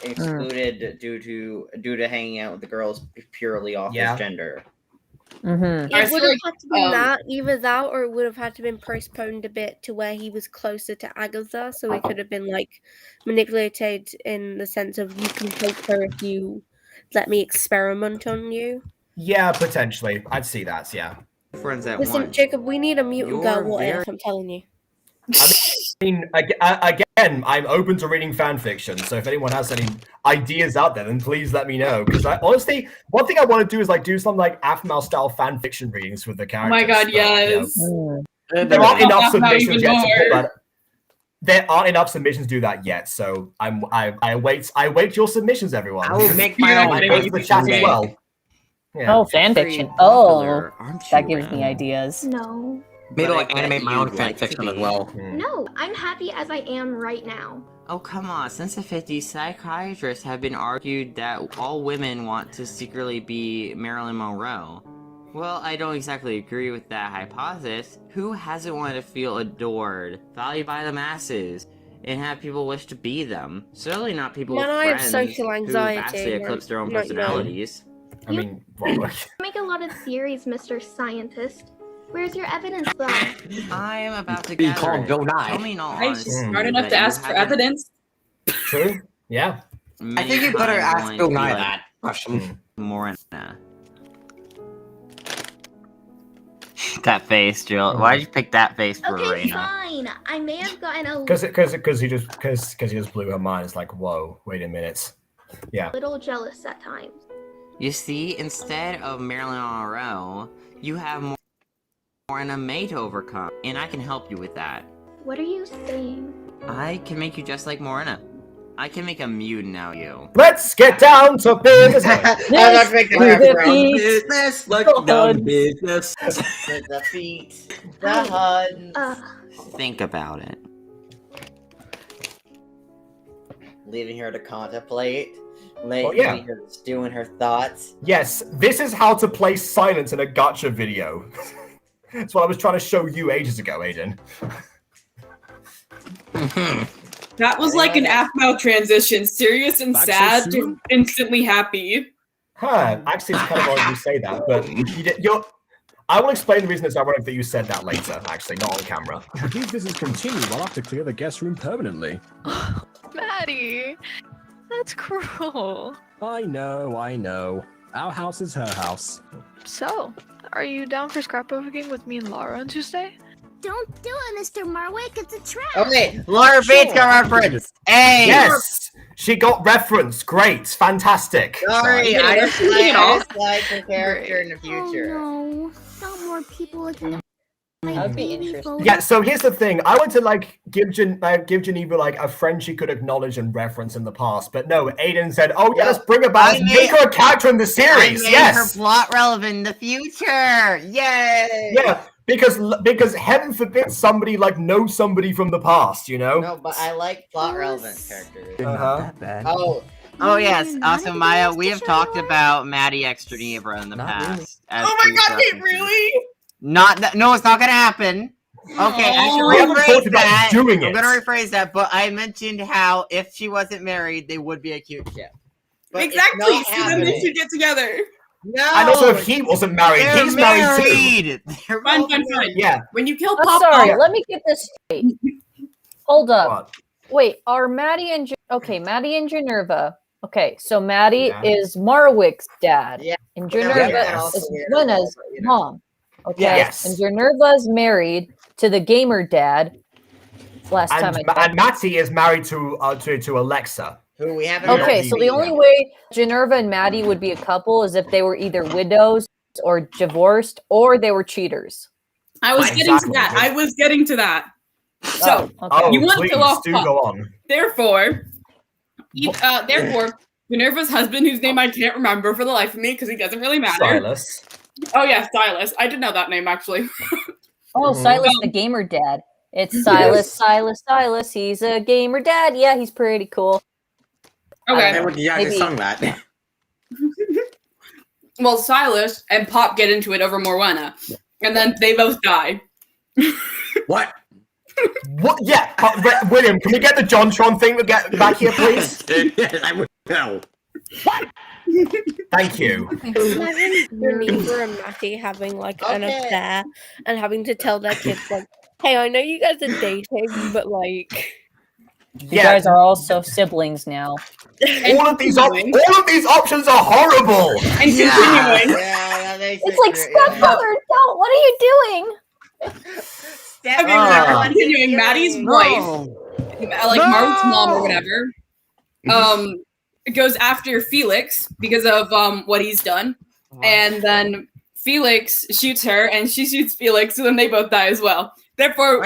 excluded due to hanging out with the girls purely off his gender. Mm-hmm. It would have had to be that, either that, or it would have had to been postponed a bit to where he was closer to Agatha, so it could have been like manipulated in the sense of you can take her if you let me experiment on you. yeah, potentially, I'd see that. Yeah. Friends at Listen, once. Jacob, we need a mutant You're girl. What very- if? I'm telling you. I mean, again, I'm open to reading fan fiction. So if anyone has any ideas out there, then please let me know. Because I honestly, one thing I want to do is like do some like Aphmau style fan fiction readings with the Oh characters. my god, but, you know, yes. there aren't enough Aphmau submissions even yet to put more. that. There aren't enough submissions to do that yet. So I await your submissions, everyone. I will make my own. I wait for the chat as well. Yeah. Oh, fan fiction. popular, Oh, aren't that you, gives me Ren? ideas. No. Maybe But I'll I bet animate my you'd own fan like to fiction as be. well. No, I'm happy as I am right now. Oh, come on. Since the 50s, psychiatrists have been argued that all women want to secretly be Marilyn Monroe. Well, I don't exactly agree with that hypothesis. Who hasn't wanted to feel adored, valued by the masses, and have people wish to be them? Certainly not people Man, with I have friends social anxiety, who vastly man. eclipse their own Not personalities. I mean, well, Make a lot of theories, Mr. Scientist. Where's your evidence, though? I am about to Be gather called it. Don't I? Tell me in all Right, honesty she's smart enough that to you ask for haven't- evidence. True. Yeah. I think you better many ask times Bill going to Nye be like, that question. Morena. That face, Jill. Why'd you pick that face for Okay, Reina? fine. I may have gotten a Because he just blew her mind. It's like, whoa, wait a minute. Yeah. little jealous at times. You see, instead of Marilyn Monroe, you have Morena May to overcome, and I can help you with that. What are you saying? I can make you just like Morena. I can make a mutant out of you. Let's get down to business. Business, let's down to business. The feet, the huns. Think about it. Leaving her to contemplate. Oh, yeah. Leaving her stewing her thoughts. Yes, this is how to play silence in a gotcha video. That's what I was trying to show you ages ago, Aiden. That was like an Aphmau transition, serious and Back so sad to soon? instantly happy. Huh, actually, it's kind of odd you say that, but I will explain the reason it's ironic that you said that later, actually, not on camera. These visits continue. I'll have to clear the guest room permanently. Maddie, that's cruel. I know. Our house is her house. So, are you down for scrapbooking with me and Laura on Tuesday? Don't do it, Mr. Marwick. It's a trap. Okay, Laura Bates got reference. Hey! Yes! She got reference. Great. Fantastic. Sorry, I just like her character in the future. Oh no, not more people looking at my That'd be baby interesting. photo. Yeah, so here's the thing. I want to like give Geneva like a friend she could acknowledge and reference in the past, but no, Aiden said, "Oh yeah, let's bring her back. I Make her a character in the series." I made Yes. her plot relevant in the future. Yay! Yeah, because heaven forbid somebody like knows somebody from the past, you know? No, but I like plot relevant characters. Uh-huh. Oh yes, also Maya, we have talked about Maddie X Geneva in the past. as Oh my brief god, wait, references. really? Not that. No, it's not gonna happen. Okay, I should We haven't talked rephrase about that. doing I'm it. gonna rephrase that, but I mentioned how if she wasn't married, they would be a cute ship. But it's Exactly, not so then they happening. should get together. No. And also, if he wasn't married, They're he's married too. They're Fine, both fine, fine. married. Yeah. When you kill I'm Pop sorry, Pop, let me get this straight. Hold up. What? Wait, are Maddie and Maddie and Minerva? Okay, so Maddie Yeah. is Marwick's dad, Yeah. and Yeah, Minerva yes. is Gwenna's mom. Okay, Yes. and Minerva's married to the gamer dad. Last time I And Matty is married to Alexa. Who we haven't. Okay, so the only way Generva and Maddie would be a couple is if they were either widows or divorced or they were cheaters. I was getting to that. I was getting to that. So you want to kill off Pup. Go on. Therefore, Minerva's husband, whose name I can't remember for the life of me because he doesn't really matter. Silas. Oh yeah, Silas. I did know that name actually. Oh, Silas the gamer dad. It's Silas, Silas. He's a gamer dad. Yeah, he's pretty cool. Okay. I sung that. Well, Silas and Pop get into it over Morwenna, and then they both die. What? What? Yeah, William, can we get the JonTron thing back here, please? Yes, I would know. Thank you. Imagine Geneva and Matty having like an affair and having to tell their kids like, "Hey, I know you guys are dating, but like." You guys are also siblings now. All of these options are horrible. And continuing. It's like stepfather, don't. What are you doing? Continuing. Maddie's wife, like Mark's mom or whatever, goes after Felix because of what he's done, and then Felix shoots her, and she shoots Felix, so then they both die as well. Therefore.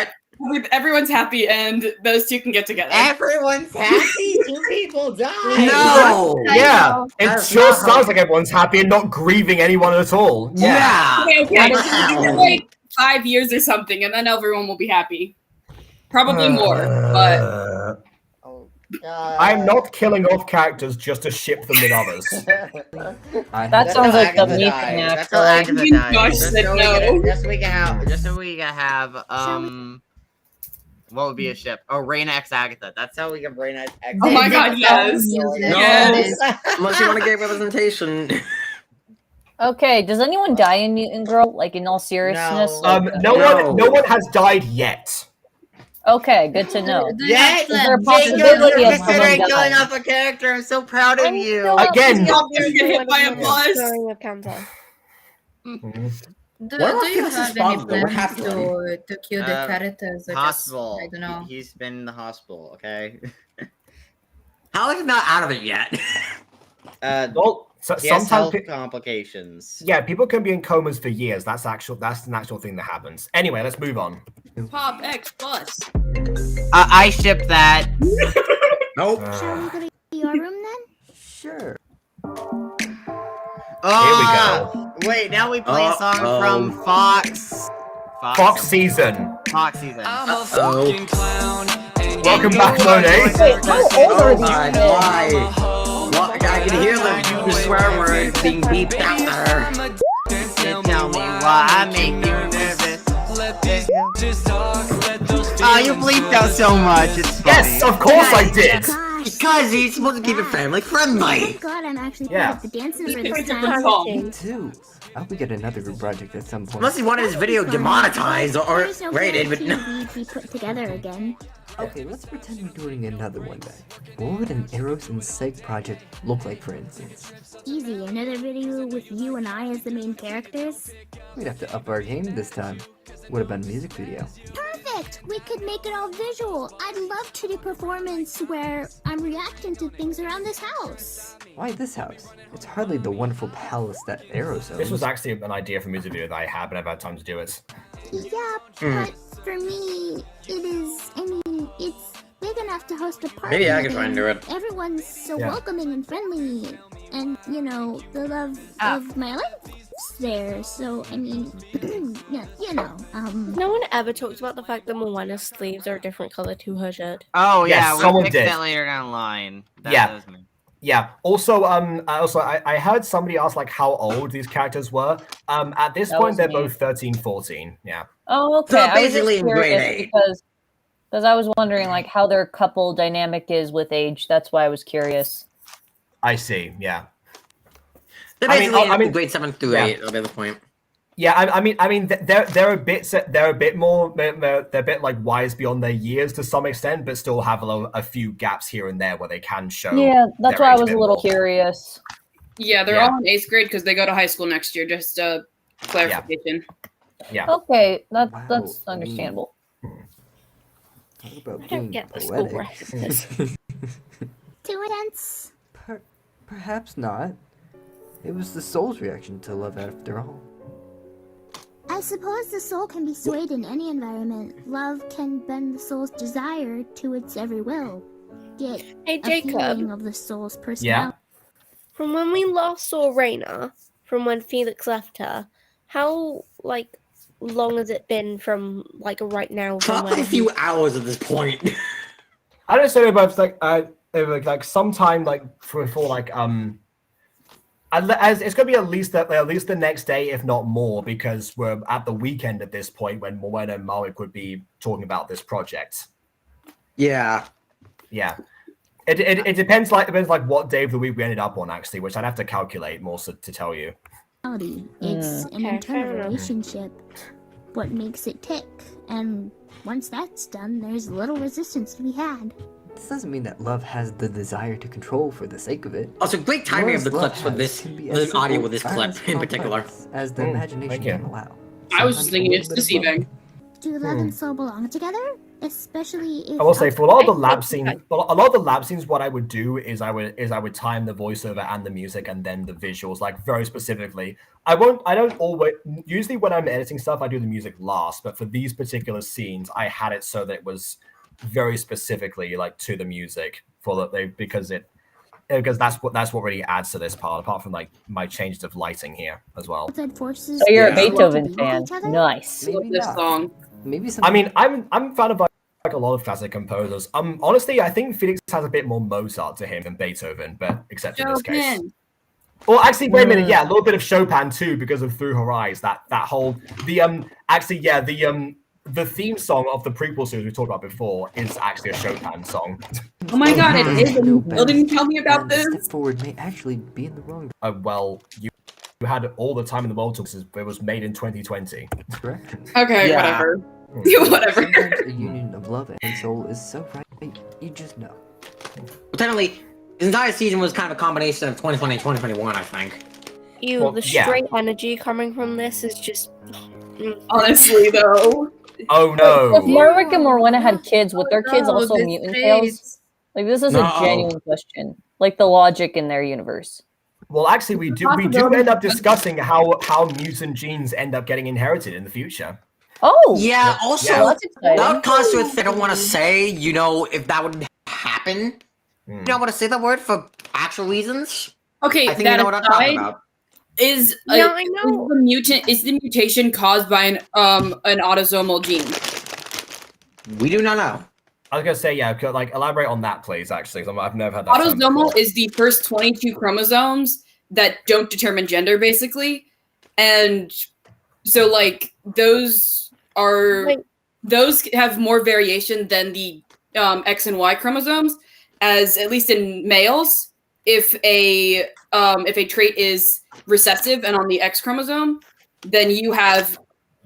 Everyone's happy, and those two can get together. Everyone's happy. 2 people die. No. Yeah. It sure sounds like everyone's happy and not grieving anyone at all. Yeah. Okay. So like 5 years or something, and then everyone will be happy. Probably more, but. I'm not killing off characters just to ship them with others. That sounds like the me thing, actually. Just so we can have what would be a ship? Oh, Raina X Agatha. That's how we get Raina X. Oh my god, yes. Yes. Unless you want to get representation. Okay, does anyone die in Mutant Girl? Like in all seriousness? No one has died yet. Okay, good to know. Yes, is there a Jacob, possibility you're of someone considering killing dying? off a character. I'm so proud of you. Again. Get hit by a bus. Do What you about have Felix's any father, though? What plans happened? to kill the characters? Or Hospital. Just, I don't know. He's been in the hospital. Okay. How is he not out of it yet? Well, he has sometimes health complications. Yeah, people can be in comas for years. That's an actual thing that happens. Anyway, let's move on. Pop X plus. I ship that. Nope. Shall we go to your room then? Sure. Oh, here we go. Wait, now we play a song from Fox. Fox season. Fox season. Welcome back, Monet. Wait, how old are these God, kids? why? Well, I can hear the swear words being beeped out there. Tell me why I make you nervous. Oh, you bleeped out so much. It's funny. Yes, of course I did. Because he's supposed to keep it family friendly. God, I'm actually Yeah. the dancing for It's this a different time. song. Me too. I hope we get another group project at some point. Unless he wanted his video demonetized or There's no rated, but no. guarantee we'd be put together again. Okay, let's pretend we're doing another one then. What would an Eros and Psych project look like, for instance? Easy, another video with you and I as the main characters. We'd have to up our game this time. What about a music video? Perfect! We could make it all visual. I'd love to do performance where I'm reacting to things around this house. Why this house? It's hardly the wonderful palace that Eros owns. This was actually an idea for a music video that I had, but I've had time to do it. Yeah, but for me, it is, I mean, it's big enough to host a party. Maybe I can try and do and it. Everyone's so Yeah. welcoming and friendly, and, you know, the love of my life's there, so, I mean, yeah, you know, No one ever talks about the fact that Moana's sleeves are a different color to her shirt. Oh Yes, yeah, someone we'll fix did. that later down the line. Yeah. Was me. Yeah. Also, I heard somebody ask like how old these characters were. At this That point, was they're me. both 13, 14. Yeah. Oh, okay. So I was just basically in grade curious 8. because I was wondering like how their couple dynamic is with age. That's why I was curious. I see. Yeah. They're I mean, basically in grade 7 through yeah. 8, that'll be the point. Yeah, I mean, they're a bit more, they're a bit like wise beyond their years to some extent, but still have a few gaps here and there where they can show. Yeah, that's their why I age was bit a little more. curious. Yeah, they're Yeah. all in 8th grade because they go to high school next year. Just clarification. Yeah. Okay, Wow, that's I mean- understandable. Talk about I don't being get the school poetic. references. Too intense? Perhaps not. It was the soul's reaction to love after all. I suppose the soul can be swayed in any environment. Love can bend the soul's desire to its every will. Get Hey, a feeling of the soul's personality. From when we last saw Raina, from when Felix left her, how long has it been from right now? Probably a few hours at this point. I don't know, but it's like sometime for it's gonna be at least the next day, if not more, because we're at the weekend at this point when Morwenna and Marwick would be talking about this project. Yeah. Yeah. It depends what day of the week we ended up on, actually, which I'd have to calculate more to tell you. It's an internal relationship. What makes it tick, and once that's done, there's little resistance to be had. This doesn't mean that love has the desire to control for the sake of it. Also, great timing of the clips for this, the audio with this clip in particular. As the imagination can allow. I was just thinking it's deceiving. Do love and soul belong together? Especially if I will say, for a lot of the lab scenes, what I would do is I would time the voiceover and the music and then the visuals, very specifically. I don't always, usually when I'm editing stuff, I do the music last, but for these particular scenes, I had it so that it was very specifically to the music because that's what really adds to this part, apart from my changes of lighting here as well. So you're a Beethoven fan. Nice. Love this song. Maybe I mean, I'm a fan of a lot of classic composers. Honestly, I think Felix has a bit more Mozart to him than Beethoven, but except in this case. Well, actually, wait a minute. Yeah, a little bit of Chopin too, because of Through Her Eyes. That whole the theme song of the prequel series we talked about before is actually a Chopin song. Oh my god, it is. Will didn't tell me about this. Step forward may actually be in the wrong. Well, you had all the time in the world because it was made in 2020. Correct. Okay, whatever. Whatever. Sometimes a union of love and soul is so right, you just know. Well, technically, this entire season was kind of a combination of 2020 and 2021, I think. The straight energy coming from this is just... Honestly, though. Oh no. If Marwick and Morwenna had kids, would their kids also this mutant fades. tails? This is a genuine question. The logic in their universe. Well, actually, we do end up discussing how mutant genes end up getting inherited in the future. Oh! Yeah, also, Well, that's exciting. that would cause a thing I don't want to say, if that would happen. You don't want to say that word for actual reasons? Okay, I think you know what I'm talking about. Is the mutation caused by an autosomal gene? We do not know. I was gonna say, elaborate on that, please. Actually, 'cause I've never had that. Autosomal is the first 22 chromosomes that don't determine gender, basically, and so those have more variation than the X and Y chromosomes, as at least in males. If a trait is recessive and on the X chromosome, then you have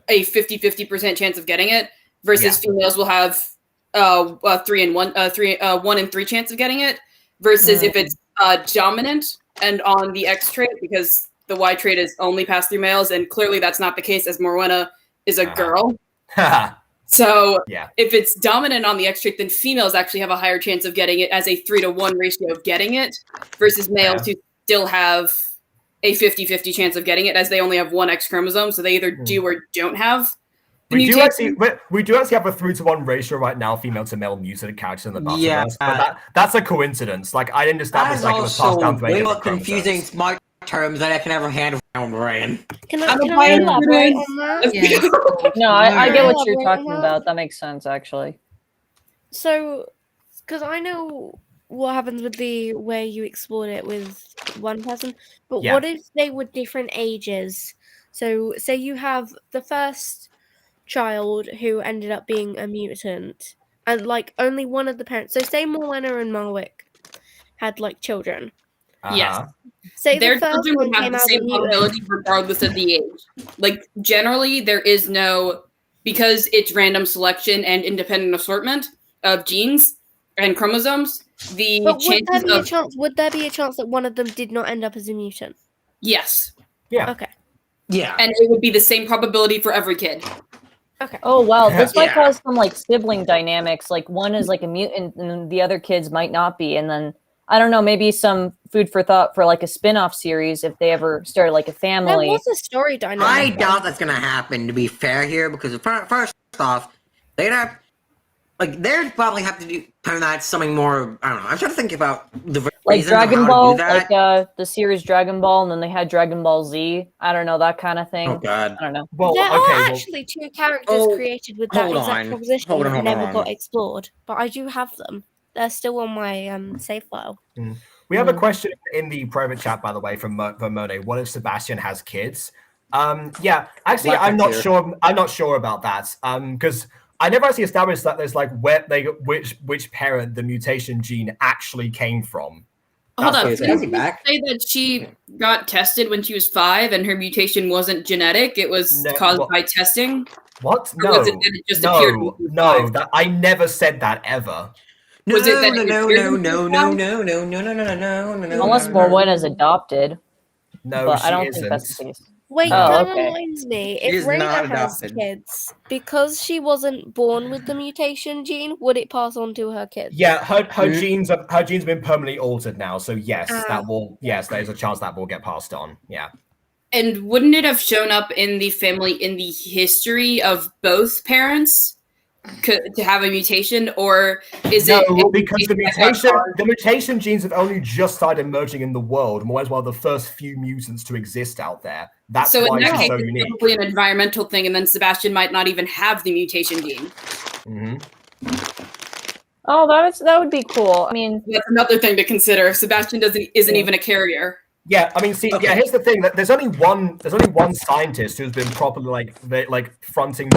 a 50% chance of getting it, versus females will have 1 in 3 chance of getting it, versus if it's dominant and on the X trait, because the Y trait is only passed through males, and clearly that's not the case, as Morwenna is a girl. So if it's dominant on the X trait, then females actually have a higher chance of getting it, as a 3-to-1 ratio of getting it, versus males who still have a 50-50 chance of getting it, as they only have 1 X chromosome, so they either do or don't have the mutation. We do actually have a 3-to-1 ratio right now, female to male mutant characters in the Butterverse, but that's a coincidence. I didn't understand That it is was passed down also to any way of more the chromosomes. confusing smart terms that I can ever handle my own brain. Can I elaborate on that? Yeah. No, I get what you're talking about. That makes sense, actually. So, because I know what happens with the way you explored it with one person, but what if they were different ages? So, say you have the first child who ended up being a mutant, and only one of the parents. So, say Morwenna and Marwick had children. Yes. Say their the first children would one have came the out same a mutant. probability regardless of the age. Generally, there is no, because it's random selection and independent assortment of genes and chromosomes, the But chances would there be a chance that one of them did not end up as a mutant? Yes. Yeah. Okay. Yeah. And it would be the same probability for every kid. Okay. Oh wow, this might cause some sibling dynamics. One is a mutant, and the other kids might not be, and then I don't know, maybe some food for thought for like a spin-off series if they ever started like a family. There was a story dynamic. I doubt that's gonna happen. To be fair here, because first off, they'd probably have to do kind of that something more. I don't know. I'm trying to think about the Like reasons Dragon of how Ball, to do that. like the series Dragon Ball, and then they had Dragon Ball Z. I don't know, that kind of thing. Oh God. I don't know. Well, there okay, are well- actually 2 characters created with that hold exact on. proposition Hold on, that hold never on. got explored. But I do have them. They're still on my save file. We have a question in the private chat, by the way, from Monet. What if Sebastian has kids? Yeah, actually, Black I'm not Panther. sure. I'm not sure about that. Because I never actually established that there's like which parent the mutation gene actually came from. Hold That's up. the Didn't thing. you say that she got tested when she was 5 and her mutation wasn't genetic? It was caused by testing? What? Or No. was it that it just appeared when she was no. 5? That I never said that ever. Was it that it appeared when she was 5? No. Unless Morwena's adopted. No, but I she don't think that's the isn't. case. Wait, Oh, that okay. reminds me. She If is Raina not has adopted. kids, because she wasn't born with the mutation gene, would it pass on to her kids? Yeah, her genes have been permanently altered now. So yes, Ah. there's a chance that will get passed on. Yeah. And wouldn't it have shown up in the family in the history of both parents to have a mutation, or is it? No, because the mutation that got mutation genes have only just started emerging in the world, more as well the first few mutants to exist out there. That's so why in that it's case, so it's unique. probably an environmental thing, and then Sebastian might not even have the mutation gene. Oh, that would be cool. I mean, That's another thing to consider. Sebastian isn't even a carrier. Yeah, I mean, see, yeah. Here's the thing: that there's only one scientist who's been properly fronting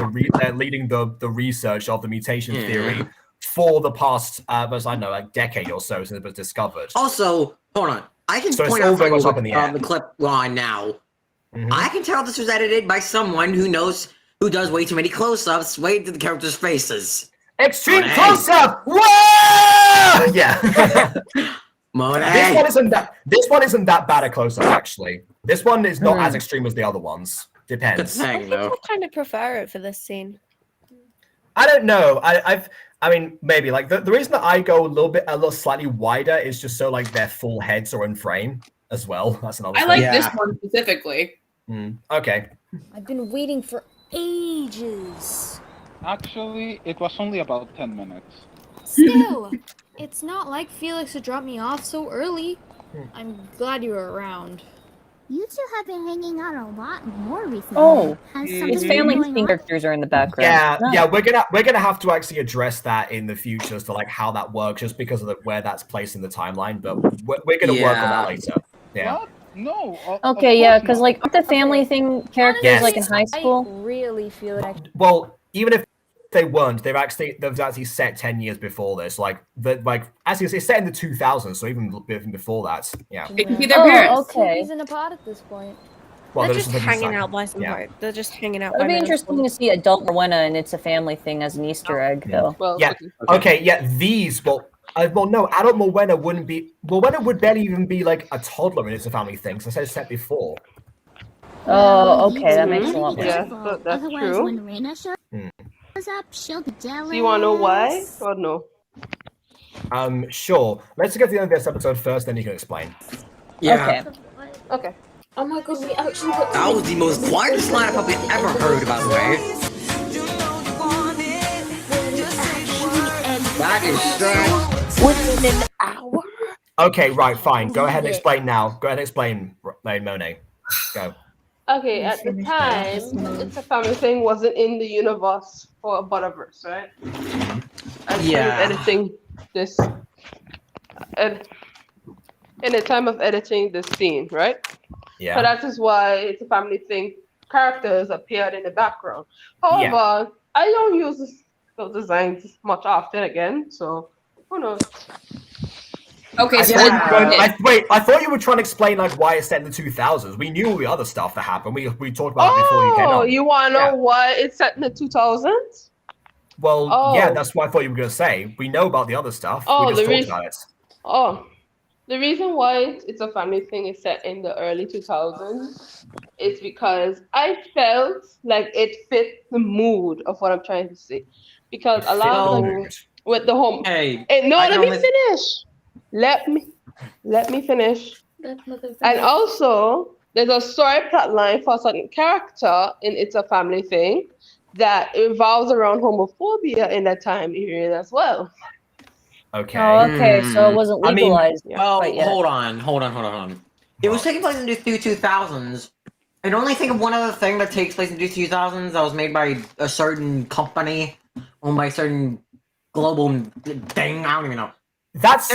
leading the research of the mutation theory for the past, I don't know, like decade or so since it was discovered. Also, hold on. I can So it's point all out very much something up in the on air. the clip line now. I can tell this was edited by someone who does way too many close-ups way to the characters' faces. Extreme Monet. close-up! Whoa! Yeah. Monet. This one isn't that bad a close-up, actually. This one is not as extreme as the other ones. Depends. I think I kind of prefer it for this scene. I don't know. I mean, maybe like the reason that I go a little slightly wider is just so like their full heads are in frame as well. That's another. I thing. like this one specifically. Okay. I've been waiting for ages. Actually, it was only about 10 minutes. Still, it's not like Felix had dropped me off so early. I'm glad you were around. You two have been hanging out a lot more recently. Oh, Has its something family been going on? characters are in the background. Yeah, we're gonna have to actually address that in the future as to like how that works, just because of where that's placed in the timeline. But we're gonna work on that later. Yeah. What? No. Okay, yeah, because like aren't the family thing characters like in high school? I really feel like Well, even if they weren't, they've actually set 10 years before this. Actually, it's set in the 2000s, so even before that. Yeah. It can be their parents. okay. he's in a pod at this point. Well, They're there's just something hanging inside. out by some Yeah. road. They're just hanging out. It'd by be middle interesting school. to see adult Rowena and it's a family thing as an Easter egg, though. Yeah. Okay. Yeah. These. Well, no. Adult Morwena wouldn't be. Morwena would barely even be like a toddler, and it's a family thing. So I said before. Oh, okay, that makes a lot more Yeah, sense. that's Otherwise, true. when Raina shows up, she'll be jealous. Do you want to know why or no? Sure. Let's get to the end of this episode first, then you can explain. Yeah. Okay. Oh my god, we actually got That was the most quietest line I've probably ever heard, by the way. That is strange. Within an hour. Okay. Right. Fine. Go ahead and explain now. Go ahead and explain, Monet. Go. Okay, at the time, It's a Family Thing wasn't in the universe for Butterverse, right? And Yeah. editing this, in the time of editing this scene, right? Yeah. So that is why It's a Family Thing characters appeared in the background. However, I don't use those designs much often again, so who knows? Okay, I so thought you were trying to explain like why it's set in the 2000s. We knew all the other stuff that happened. We talked about it before you came Oh, on. you want to know why it's set in the 2000s? Well, Oh. yeah, that's what I thought you were going to say. We know about the other stuff. Oh, we just the talked reason- about it. Oh, the reason why It's a Family Thing is set in the early 2000s is because I felt like it fit the mood of what I'm trying to say. Because a lot of them with the home. Hey, No, I let can me only- finish. Let me Let me finish. That motherfucker. And also, there's a story plot line for a certain character in It's a Family Thing that revolves around homophobia in that time period as well. Okay. Oh, okay. So it wasn't I mean, legalized. well, quite yet. hold on. It was taking place in the 2000s. I only think of one other thing that takes place in the 2000s that was made by a certain company, owned by a certain global thing. I don't even know. That's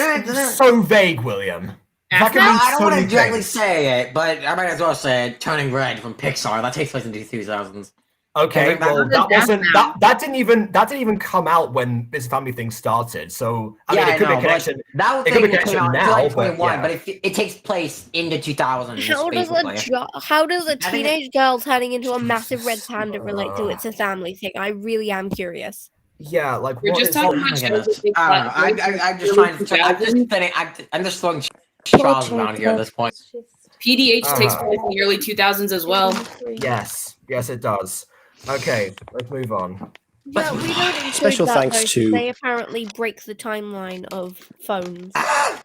so vague, William. That can mean I don't so want to many directly things. say it, but I might as well say it. Turning Red from Pixar. That takes place in the 2000s. Okay, well, that wasn't that didn't even come out when this family thing started. So I mean, it could be a connection. That It could be a thing connection came out in now, 2021, but, yeah. but it takes place in the 2000s. How does a teenage girl turning into a massive red panda relate to It's a Family Thing? I really am curious. Yeah, like We're what just is talking that? about I don't shows know. that take place I'm just in trying the to. I'm just throwing straws around here at this point. PDH takes place in the early 2000s as well. Yes, it does. Okay, let's move on. Yeah, we don't include Special that, thanks though, to- they apparently break the timeline of phones. Oh,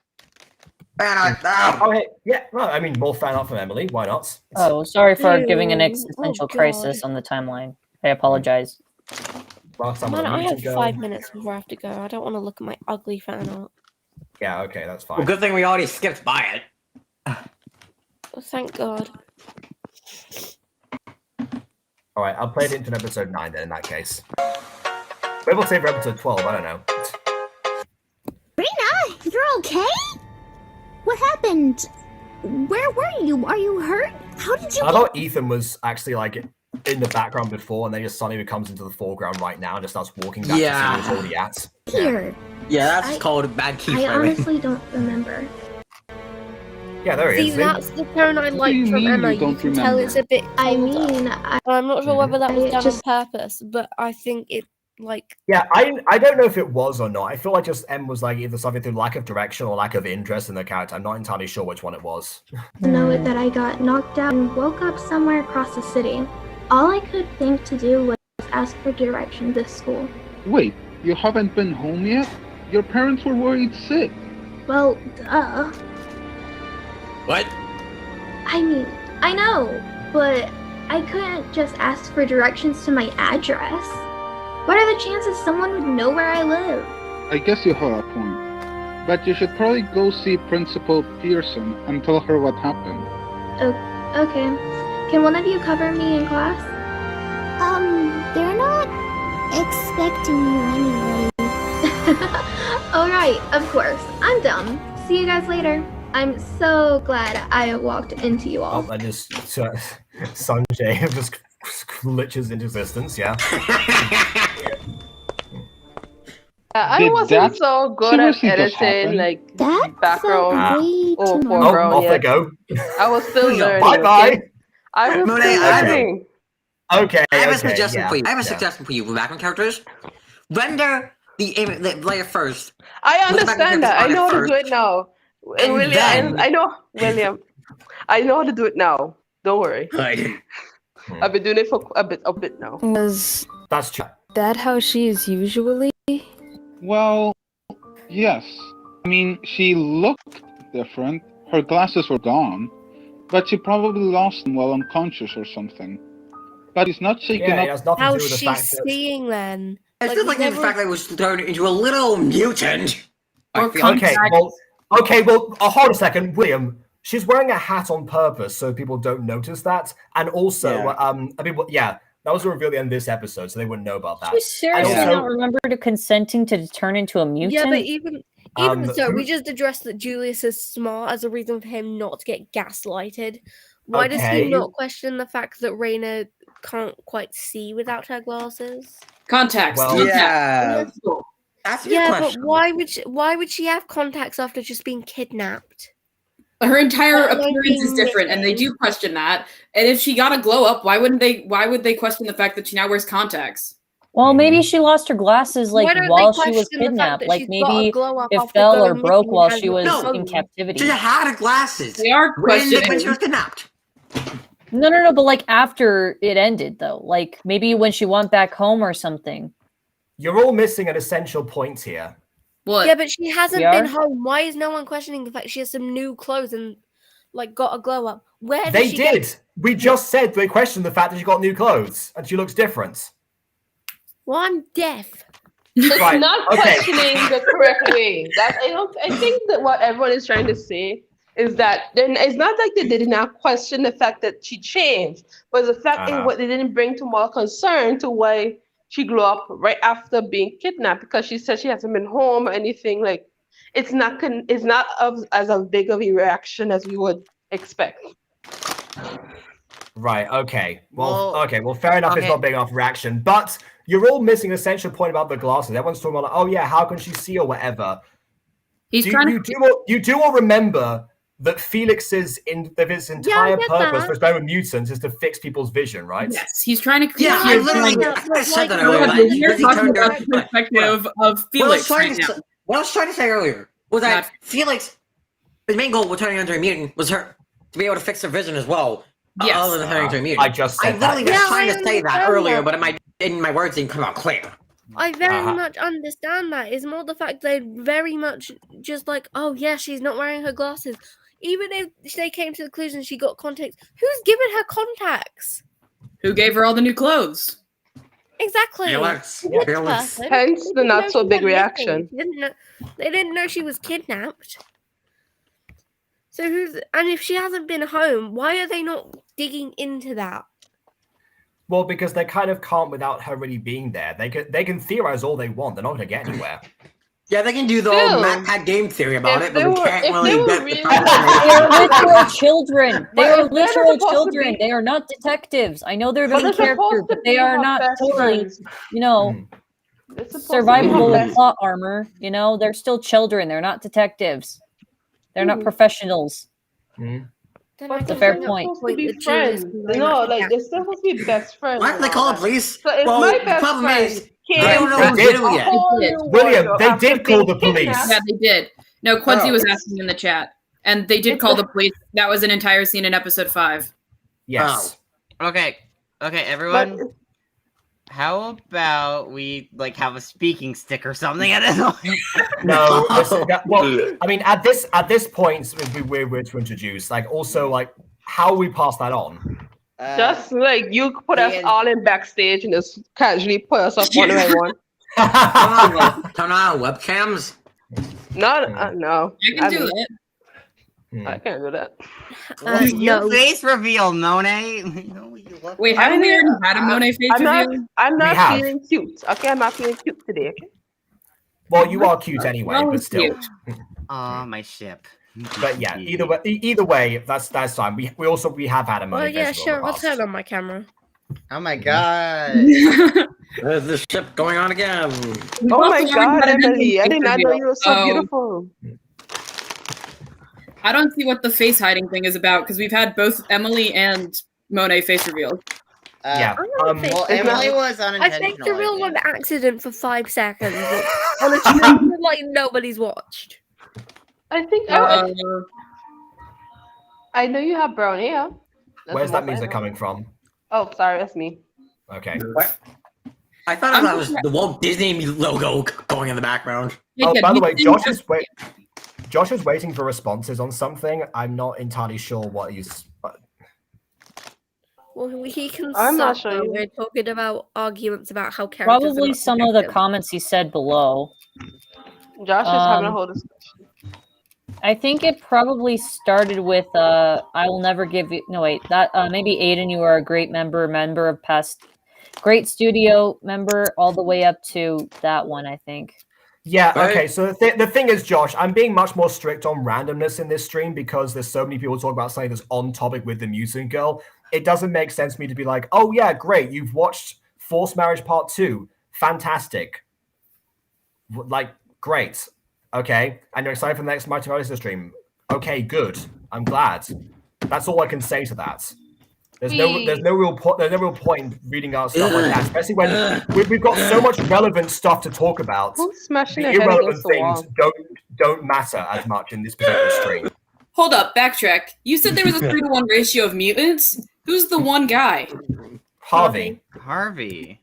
hey, yeah. Well, I mean, more fan art from Emily. Why not? Oh, sorry for giving an Ew. existential Oh, God. crisis on the timeline. I apologize. Last time Man, on I have Mutant girl. 5 minutes before I have to go. I don't want to look at my ugly fan art. Yeah, okay, that's fine. Well, good thing we already skipped by it. Oh, thank God. All right, I'll play it into episode 9 then. In that case, maybe we'll save for episode 12. I don't know. Rena, you're okay? What happened? Where were you? Are you hurt? How did you I get... thought Ethan was actually like in the background before, and then just suddenly comes into the foreground right now and just starts walking back to see where he's already at. Here. Yeah, that's called bad key I framing. honestly don't remember. Yeah, there he See, is. that's the tone I like you from mean you Emma. You don't can tell it's a bit I colder. mean, I'm not sure whether that was I done just- on purpose, but I think it, like... Yeah, I don't know if it was or not. I feel like just M was like either something through lack of direction or lack of interest in the character. I'm not entirely sure which one it was. to know it that I got knocked out and woke up somewhere across the city. All I could think to do was ask for directions to school. Wait, you haven't been home yet? Your parents were worried sick. Well, duh. What? I mean, I know, but I couldn't just ask for directions to my address. What are the chances someone would know where I live? I guess you have a point. But you should probably go see Principal Pearson and tell her what happened. Okay. Can one of you cover me in class? They're not expecting you anyway. Alright, of course. I'm dumb. See you guys later. I'm so glad I walked into you all. Oh, I just Sanjay just glitches into existence. Yeah. I Did wasn't that so good at seriously just editing, happen? like That background way or too foreground off they yet. go. I was still learning. Bye bye. Okay? I was Monet, still I know. learning. Okay. I have a okay, suggestion yeah, for you. I have a yeah. suggestion for you for background characters. Render the layer first. I Look back understand at that. I the know how to first. do it now. And William, then- I know, William. I know how to do it now. Don't worry. I've been doing it for a bit now. Was That's true. that how she is usually? Well, yes. I mean, she looked different. Her glasses were gone. But she probably lost them while unconscious or something. But she's not shaken Yeah, it up. has nothing to How's do with the she fact that. seeing then? It's just like the fact that it was turned into a little mutant. I feel Okay, well, hold a second, William. She's wearing a hat on purpose so people don't notice that, and also, Yeah. I mean, yeah, that was a reveal at the end of this episode, so they wouldn't know about that. You seriously And also- not remember to consenting to turn into a mutant? Yeah, but even so, we who- just addressed that Julius is smart as a reason for him not to get gaslighted. Why does Okay. he not question the fact that Raina can't quite see without her glasses? Contacts. Well- Yeah. That's a good Yeah, question. but why would she have contacts after just being kidnapped? Her entire That might appearance be is different, and they missing. do question that. And if she got a glow up, why would they question the fact that she now wears contacts? Well, maybe she lost her glasses Why like don't they while she was question the fact kidnapped. that Like she's got a maybe glow up it after fell or going broke missing while and she has was no in phone? captivity. She had her glasses. They are when she questioning. was kidnapped. No, but like after it ended though. Like maybe when she went back home or something. You're all missing an essential point here. What? Yeah, but she hasn't We been are? home. Why is no one questioning the fact she has some new clothes and like got a glow up? Where did They she did. Get... We just said they questioned the fact that she got new clothes and she looks different. Well, I'm deaf. It's Right, not okay. questioning the correct way. That I think that what everyone is trying to say is that then it's not like they did not question the fact that she changed, but the fact is what they didn't bring to more concern to why she grew up right after being kidnapped, because she said she hasn't been home or anything. Like it's not as a big of a reaction as we would expect. Right, okay. Well, Well, fair enough, it's okay. not big enough reaction, but you're all missing an essential point about the glasses. Everyone's talking about, like, oh yeah, how can she see or whatever? He's You do all remember that Felix's entire purpose for experimenting with mutants is to fix people's vision, right? Yes, he's trying to. Yeah, I literally said that earlier. We're talking about the perspective of Felix right now. What I was trying to say earlier was that Felix, his main goal with turning into a mutant was her to be able to fix her vision as well. Yes. Other than turning into a mutant. I just said literally that. was Yeah, trying I to say that understand earlier, that. but in my words didn't come out clear. I very much understand that. It's more the fact they very much just like, oh yeah, she's not wearing her glasses. Even if they came to the conclusion she got contacts, who's given her contacts? Who gave her all the new clothes? Exactly. Felix. Which Felix. person? Hence They the didn't not know so she big went missing. reaction. They didn't know she was kidnapped. So and if she hasn't been home, why are they not digging into that? Well, because they kind of can't without her really being there. They can theorize all they want. They're not going to get anywhere. Yeah, they can do the old Matt Pat game theory about it, but we can't really get the They are literal children. They But are if they're literal supposed to children. be- They are not detectives. I know they're But main they're character, supposed but to they be are her not best totally, friends. They're supposed to be her survivable with best- plot armor. They're still children. They're not detectives. They're not professionals. But It's a they're fair supposed point. to be friends. No, like they're supposed to be best friends. Why did they call the police? So if Well, my the best problem friend is, came they don't know what to did. do a yet. whole new William, wardrobe they after did call being the police. kidnapped, Yeah, they did. No, Quincy Oh. was asking in the chat, and they did call the police. That was an entire scene in episode 5. Yes. Okay, everyone. How about we have a speaking stick or something at it? No, listen, well, I mean, at this point, we're to introduce, also, how we pass that on. Just like you put us all in backstage and just casually put us up one by one. Turn on webcams. No. You can do it. I can't do that. You face reveal, Monet. Wait, haven't we already had a Monet face reveal? I'm We not have. feeling cute. Okay, I'm not feeling cute today. Okay. Well, you are cute anyway, but still. Oh, my ship. But yeah, either way, that's fine. We have had a Well, Monet yeah, festival in sure. the I'll past. turn on my camera. Oh my god. There's this ship going on again. Oh my also god, already had an Emily! I did not know reveal. you were so beautiful. I don't see what the face hiding thing is about because we've had both Emily and Monet face reveals. Yeah. Well, Emily was I unintentional. faked the real one accident for 5 seconds. On a stream like nobody's watched. I think I know you have brown hair. That's Where's the that most I music know. coming from? Oh, sorry, that's me. Okay. I thought that was the Walt Disney logo going in the background. Oh, by the way, Josh is waiting for responses on something. I'm not entirely sure what he's. Well, he can I'm not suck, sure though. you- We're talking about arguments about how characters are Probably not some of the subjective. comments he said below. Josh is having a whole discussion. I think it probably started with I will never give you that maybe Aiden, you are a great member of past great studio member all the way up to that one, I think. Yeah, okay, so the thing is, Josh, I'm being much more strict on randomness in this stream because there's so many people talking about something that's on topic with the Mutant Girl. It doesn't make sense to me to be like, oh yeah, great, you've watched Forced Marriage Part 2. Fantastic. Great. Okay, and you're excited for the next Mighty Odyssey stream. Okay, good. I'm glad. That's all I can say to that. There's no real point reading our stuff like that, especially when we've got so much relevant stuff to talk about. Who's smashing The their head irrelevant against the things wall? don't matter as much in this particular stream. Hold up, backtrack. You said there was a 3-to-1 ratio of mutants? Who's the one guy? Harvey. Harvey.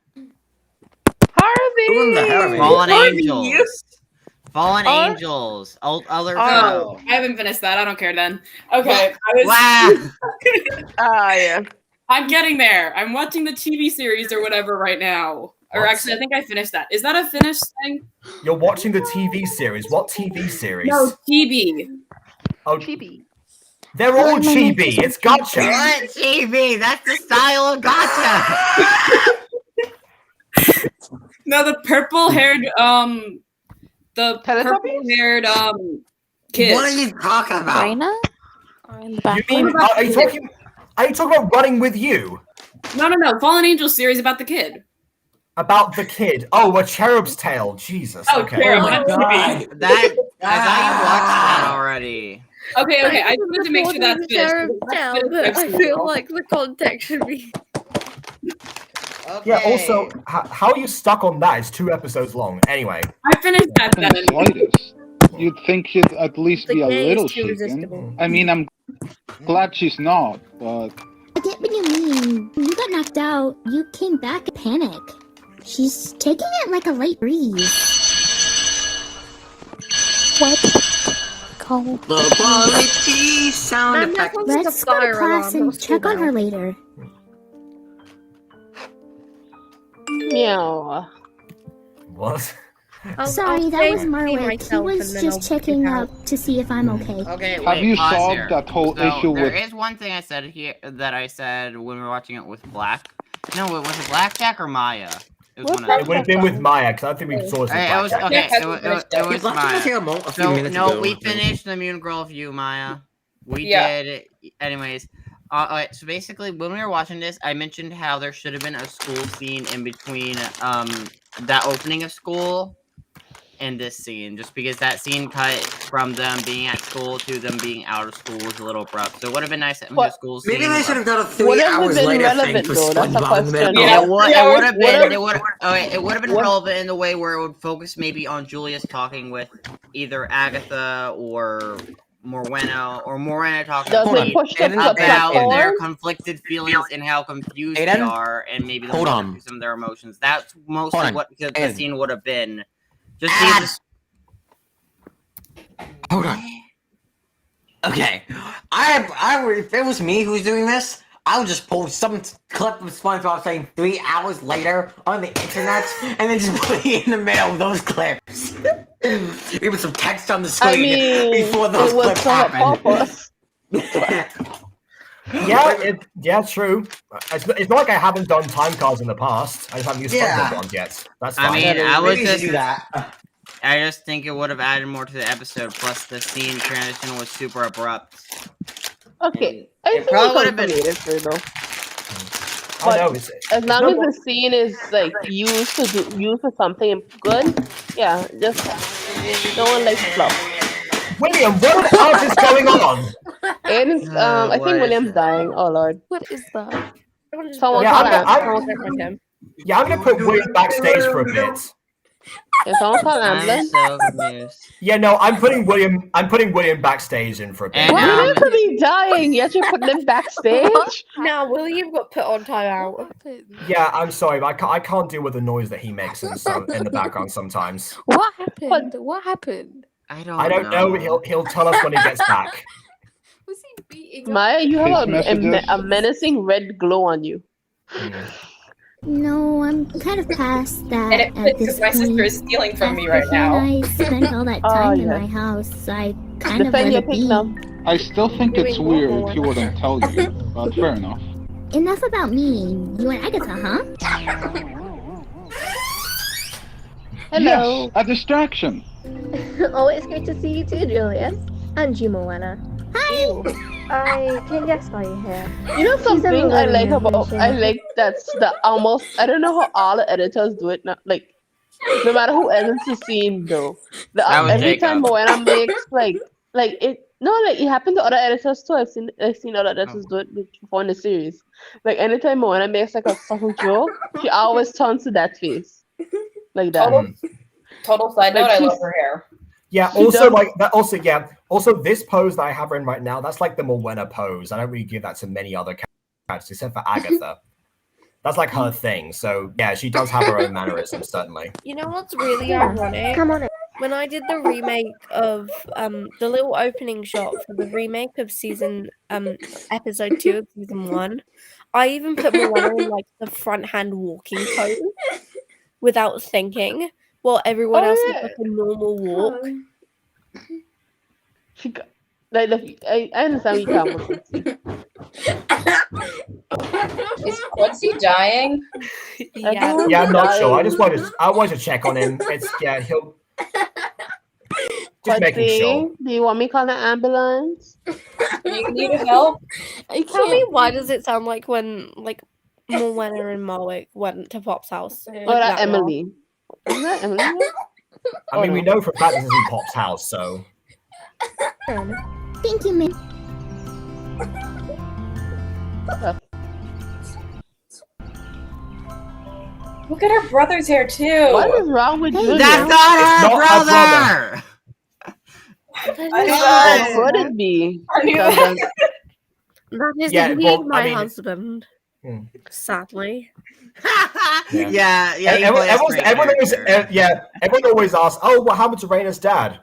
Harvey! Harvey. Fallen Harvey! Angels. Fallen Angels, other show. Oh, I haven't finished that. I don't care then. Okay. Yeah. I'm getting there. I'm watching the TV series or whatever right now. Or What? actually, I think I finished that. Is that a finished thing? You're watching the TV series. What TV series? No, TV. Oh, they're all chibi. It's gotcha. What chibi? That's the style of gotcha. No, the purple-haired kid. What are you talking about? Raina? You mean, are you talking about Running With You? No. Fallen Angel series about the kid. About the kid. Oh, A Cherub's Tale. Jesus. Oh, okay. Cherub. Oh my God. I thought you watched that already. Okay. I just wanted to make sure that's finished. I feel like the context should be. Yeah, also, how are you stuck on that? It's 2 episodes long. Anyway. I finished that then. Slightest. You'd think she'd at least be a gay is little too shaken. resistible. I mean, I'm glad she's not, but... I get what you mean. When you got knocked out, you came back in panic. She's taking it like a light breeze. What? Cold. The quality sound effect. Let's go to class and check on her later. Meow. What? Sorry, that was Marwick. He was just checking up to see if I'm okay. Okay, Have wait, you pause solved here. that whole So, issue there with... is one thing I said here that I said when we were watching it with Black. No, was it Blackjack or Maya? It was one of It would have been with Maya, because I don't think we saw this with It was Blackjack. okay. It was Blackjack came Maya. out a few minutes No, ago, we I think. finished the Mutant Girl View, Maya. We Yeah. did. Anyways, alright, so basically, when we were watching this, I mentioned how there should have been a school scene in between that opening of school and this scene, just because that scene cut from them being at school to them being out of school was a little abrupt. So it would have been nice to have a school scene. Maybe they should have done a Would 3 have hours been later relevant thing for though, that's the SpongeBob in the middle. question. Yeah, it would have been. Would've- It would have been relevant in the way where it would focus maybe on Julius talking with either Agatha or Morwenna, or Morwenna talking Does to it Pete push them to about platform? their conflicted feelings and how confused they Aiden? are, and maybe they'll Hold work on. through some of their emotions. That's mostly Hold on. what the Aiden. scene would have been. Just Hold on. Okay, if it was me who's doing this, I would just post some clip of SpongeBob saying 3 hours later on the internet, and then just put it in the middle of those clips. Even some text on the screen I mean, before those it was clips for her happened. purpose. Yeah, true. It's not like I haven't done time cards in the past. I just haven't used SpongeBob ones yet. That's fine. I mean, I was Maybe you should just do that. I just think it would have added more to the episode. Plus, the scene transition was super abrupt. Okay, I think probably it would have been. though. I know. As long as the scene is like used for something good, yeah, just no one likes fluff. William, what on earth is going on? And I think William's dying. Oh lord. What is that? Someone Yeah, call I'm him. Yeah, I'm gonna put William backstage for a bit. If someone call an I'm ambulance. so confused. Yeah, no, I'm putting William backstage in for a bit. And, William could be dying, yet you're putting him backstage. Now William got put on timeout. Yeah, I'm sorry, but I can't deal with the noise that he makes in the background sometimes. What happened? What happened? I don't know. He'll tell us when he gets back. Was he beating Maya, you have His messages. a menacing red glow on you. No, I'm kind of past that. And it at fits this because my sister point. is stealing from me After right now. I spent all that Oh, time in yeah. my house. I kind of Defend let your it pick be. now. I still think Doing it's more weird than he wouldn't tell you, but fair enough. Enough about me. You and Agatha, huh? Hello. Yes, a distraction. Oh, it's great to see you too, Julius. And you, Moana. Hi. I can guess why you're here. You know She's something a I like little about ambition. I like that's the almost I don't know how all the editors do it now. Like no matter who edits the scene though. That was Every Jacob. time Moana makes like it like it happened to other editors too. I've seen other editors do it before in the series. Like anytime Moana makes like a subtle joke, she always turns to that face. Like that. Total side note, Like, I she's- love her hair. Yeah, She also does- like that. Also, yeah. Also, this pose that I have in right now, that's like the Morwenna pose. I don't really give that to many other characters except for Agatha. That's like her thing. So yeah, she does have her own mannerisms, certainly. You know what's really Yeah, ironic? come on in. when I did the remake of the little opening shot for the remake of episode 2 of season 1, I even put Moana in like the front hand walking pose without thinking, while everyone else did like a normal walk. She got, like I understand you can't look at Is Quincy dying? Yeah. Yeah, I'm not sure. I wanted to check on him. It's he'll just making sure. Do you want me to call an ambulance? Do you need help? Tell me, why does it sound like when like Moana and Marwick went to Pop's house? Oh, that Emily. Isn't that Emily? I mean, we know for a fact this isn't Pop's house, so. Thank you, man. Look at her brother's hair too. What is wrong with you? That's not her brother. What would it be? That is Yeah, indeed well, my I mean- husband. Sadly. Yeah. Everyone always asks, "Oh, what happened to Raina's dad?"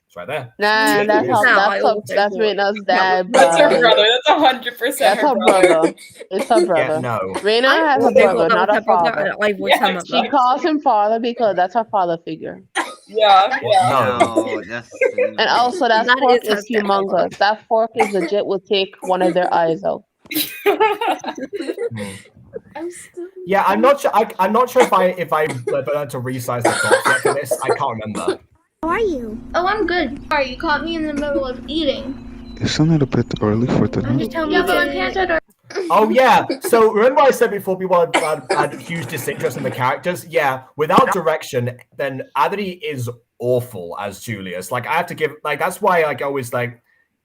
It's right there. Nah, that's Raina's dad. That's her bro. brother. That's 100% That's her brother. It's her brother. Yeah, no. Raina I has a always thought brother, that not was a her brother, father. and I voice her mother. She calls him father because that's her father figure. Yeah. No, that's. And also, that That fork is her is humongous. That fork is legit will take one of their eyes out. Yeah, I'm not sure. I'm not sure if I learned to resize the props yet for this. I can't remember. How are you? Oh, I'm good. Sorry, you caught me in the middle of eating. Isn't it a bit early for the night? Yeah, but my pants are dark. Oh yeah. So remember I said before people had huge disinterest in the characters. Yeah, without direction, then Adri is awful as Julius. Like I have to give that's why I always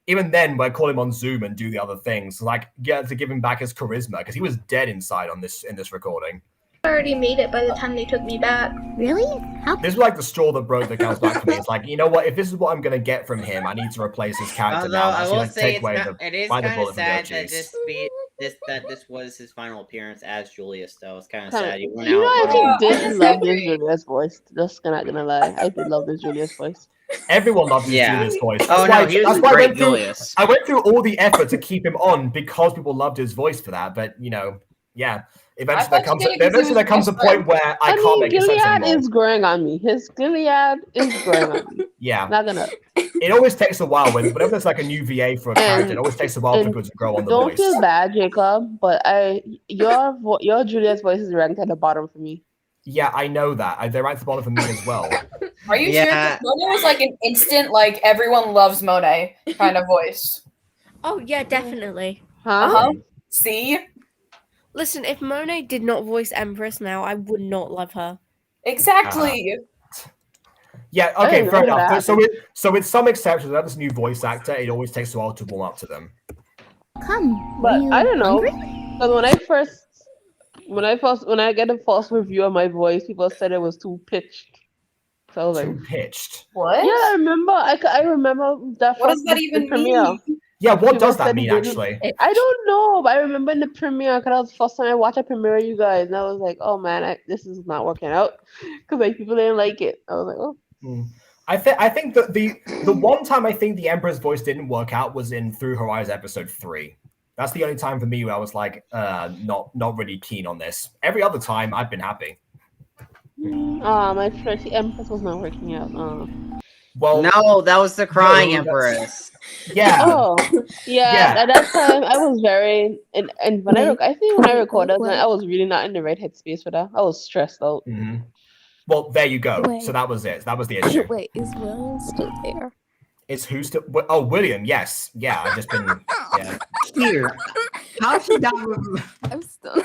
even then when I call him on Zoom and do the other things, get to give him back his charisma because he was dead inside in this recording. I already made it by the time they took me back. Really? How? This was like the straw that broke the camel's back for me. It's like, you know what? If this is what I'm gonna get from him, I need to replace his character Although now. I Actually, will like, say take away it is bite the kind of bullet from the sad OGs. that this was his final appearance as Julius. Though it's kind of Kinda- sad. He went You know, I out. actually did love this Julius voice. Just not gonna lie, I did love this Julius voice. Everyone loved his Yeah. Julius voice. Oh, no, he was a I great went through. Julius. I went through all the effort to keep him on because people loved his voice for that. But yeah. Eventually, there comes a point where I can't make it sense Gilead anymore. is growing on me. His Gilead is growing on me. Yeah. Not gonna. It always takes a while whenever there's like a new VA for a character. It always takes a while for people to grow on the Don't voice. feel bad, Jacob, but your Julius voice is ranked at the bottom for me. Yeah, I know that. They're right at the bottom for me as well. Are you Yeah. sure? Monet was like an instant, like everyone loves Monet kind of voice. Oh yeah, definitely. Huh? See? Listen, if Monet did not voice Empress now, I would not love her. Exactly. Yeah, I okay, didn't fair know enough. that. So with some exceptions, whenever there's a new voice actor, it always takes a while to warm up to them. Come. But I don't know. Because when I get a false review of my voice, people said it was too pitched. So I was Too like, pitched. What? Yeah, I remember. I remember that. What does that the even premiere. mean? Yeah, what People does that said mean, it didn't- actually? I don't know, but I remember in the premiere because that was the first time I watched a premiere of you guys, and I was like, oh man, this is not working out because like people didn't like it. I was like, oh. I think that the one time I think the Emperor's voice didn't work out was in Through Her Eyes episode 3. That's the only time for me where I was like, not really keen on this. Every other time, I've been happy. My Pretty Empress was not working out. Well, no, that was the crying no, that's- Empress. Yeah. Oh, yeah. At that time, I was very and when I think when I recorded, I was really not in the right headspace for that. I was stressed out. Mm-hmm. Well, there you go. Wait. So that was it. That was the issue. Wait, is Will still there? Is who still? Oh, William. Yes. Yeah. I've just been. Yeah. Here. How should that? I'm still.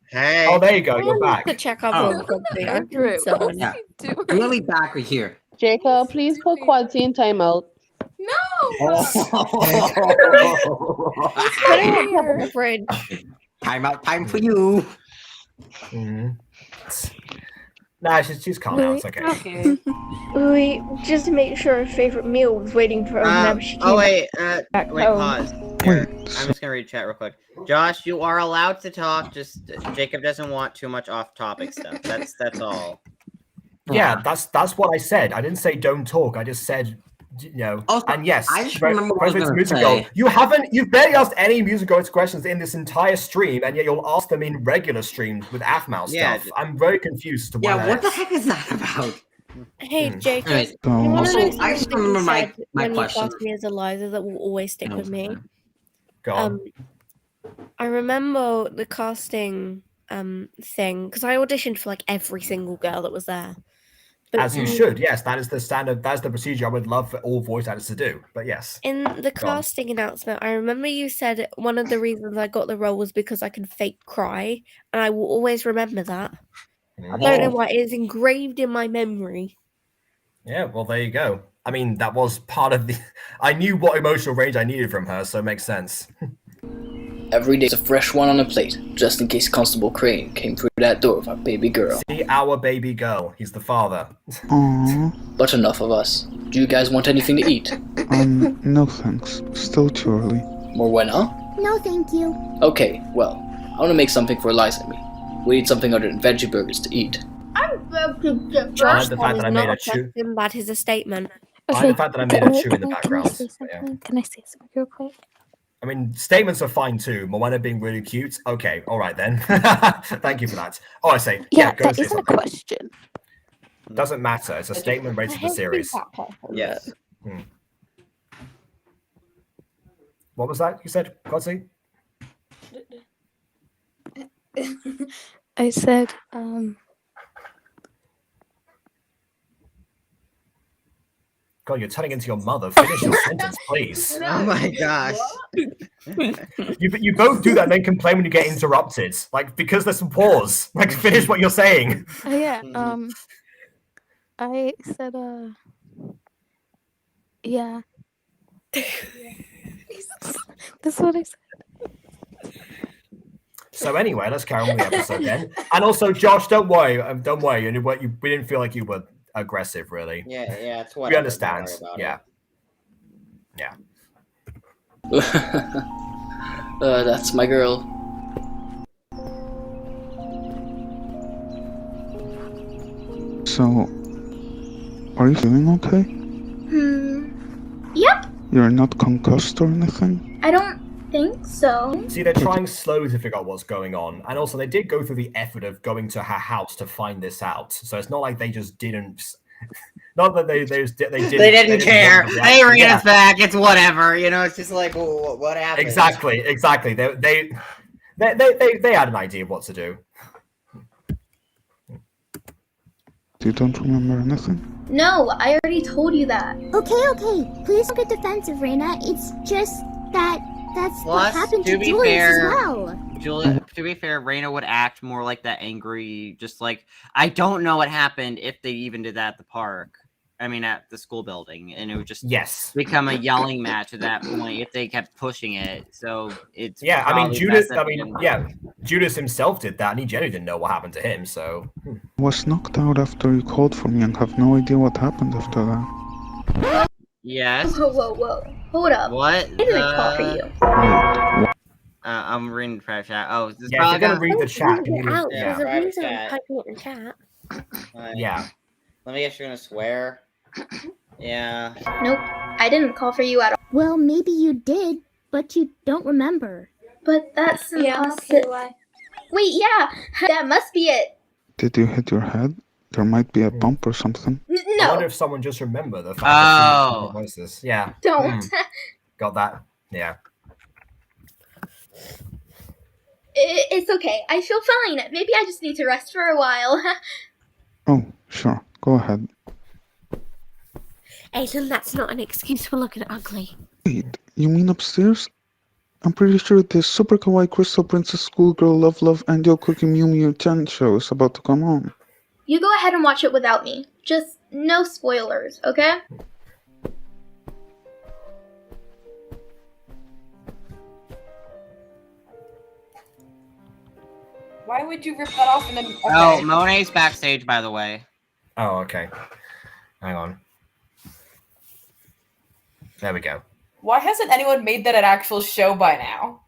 Hey. Oh, there you go. You're back. To check up Oh. on quickly. Andrew, So, Yeah. I'm really back right here. Jacob, please put Quality in timeout. put it on top of the fridge. Time for you. Nah, she's calm now. It's okay. Wait, just to make sure her favorite meal was waiting for her whenever she came Wait, back wait, home. pause. Here, I'm just gonna read chat real quick. Josh, you are allowed to talk. Just Jacob doesn't want too much off-topic stuff. That's all. Yeah, that's what I said. I didn't say don't talk. I just said, you know. Also, and yes, I just remember what I was Fred's gonna musical. say. You've barely asked any musical questions in this entire stream, and yet you'll ask them in regular streams with AFMAL Yeah, stuff. I'm very confused as to why. Yeah, what the heck is that about? Hey, Jacob. Anyways, You want to also, know I something just that you remember said my when question. you cast me as Eliza that will always stick with me? Go on. I remember the casting thing because I auditioned for like every single girl that was there. But As you should, yes. That is the standard. That's the procedure I would love for all voice actors to do. But yes. in the Go on. casting announcement, I remember you said one of the reasons I got the role was because I can fake cry, and I will always remember that. I don't know why, it is engraved in my memory. Yeah, well, there you go. I mean, that was part of the. I knew what emotional range I needed from her, so it makes sense. Every day's a fresh one on a plate, just in case Constable Crane came through that door with our baby girl. See, our baby girl. He's the father. But enough of us. Do you guys want anything to eat? No thanks. Still too early. More bueno? No, thank you. Okay, well, I want to make something for Eliza and me. We need something other than veggie burgers to eat. Josh, the fact that I made a chew. That is a statement. I the fact that I made a chew in the Can I background. say but yeah. something? Can I say something real quick? I mean, statements are fine too. Moana being really cute. Okay, all right then. Thank you for that. Oh, I say, Yeah, go that say isn't a something. question. Doesn't matter. It's a statement rated for the series. Yes. What was that you said, Quatsi? I said, God, you're turning into your mother. Finish your sentence, please. Oh my gosh. You both do that and then complain when you get interrupted. Like, because there's some pause. Like, finish what you're saying. yeah, I said, yeah. That's what I said. So anyway, let's carry on with the episode then. And also, Josh, don't worry. We didn't feel like you were aggressive, really. Yeah, it's what We understand. Yeah. That's my girl. So, are you feeling okay? Yep. You're not concussed or anything? I don't think so. See, they're trying slowly to figure out what's going on. And also, they did go through the effort of going to her house to find this out. So it's not like they just didn't. Not that they didn't. They didn't care. want to Hey, react. Rena's back. It's whatever. You know, it's just like, well, what happened? Exactly. They had an idea of what to do. You don't remember anything? No, I already told you that. Okay. Please don't get defensive, Reina. It's just that that's what Plus, happened to to be Julius fair, as well. Julia, to be fair, Reina would act more like that angry, just like, I don't know what happened if they even did that at the park. I mean, at the school building. And it would just become a yelling match at that point if they kept pushing it. So it's Judas himself did that, and he genuinely didn't know what happened to him, so... I was knocked out after you called for me and have no idea what happened after that. Yes. Whoa. Hold up. What? I didn't call for you. I'm reading the private chat. Oh, this is Yeah, if you're gonna read the chat, can you Out. yeah. There's a Private reason I'm chat. typing it in chat. Yeah. Let me guess, you're gonna swear. Yeah. Nope. I didn't call for you at all. Well, maybe you did, but you don't remember. But that's Yeah, impossible. Wait, yeah. That must be it. Did you hit your head? There might be a bump or something. I wonder if someone just remembered the fact that she voices. Yeah. Don't. Got that. Yeah. It's okay. I feel fine. Maybe I just need to rest for a while. Oh, sure. Go ahead. Aiden, that's not an excuse for looking ugly. Wait, you mean upstairs? I'm pretty sure the Super Kawaii Crystal Princess Schoolgirl Love Angel Cookie Mew Mew 10 show is about to come on. You go ahead and watch it without me. Just no spoilers, okay? Why would you rip that off and then? Okay. Oh, Monet's backstage, by the way. Oh, okay. Hang on. There we go. Why hasn't anyone made that an actual show by now?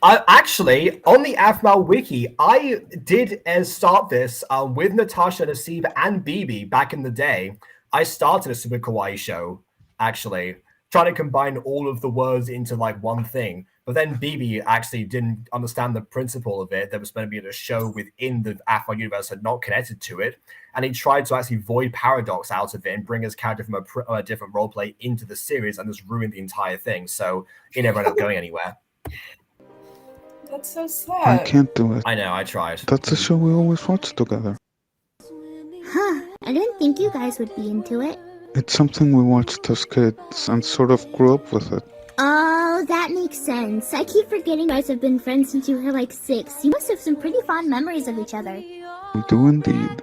Actually, on the Aphmau wiki, I did start this with Natasha, Nasib, and Bibi back in the day. I started a super kawaii show, actually, trying to combine all of the words into like one thing. But then Bibi actually didn't understand the principle of it. There was going to be a show within the Aphmau universe and not connected to it. And he tried to actually void paradox out of it and bring his character from a different roleplay into the series and just ruin the entire thing. So it never ended up going anywhere. That's so I sad. can't do it. I know, I tried. That's a show we always watch together. Huh, I didn't think you guys would be into it. It's something we watched as kids and sort of grew up with it. Oh, that makes sense. I keep forgetting you guys have been friends since you were like 6. You must have some pretty fond memories of each other. We do indeed.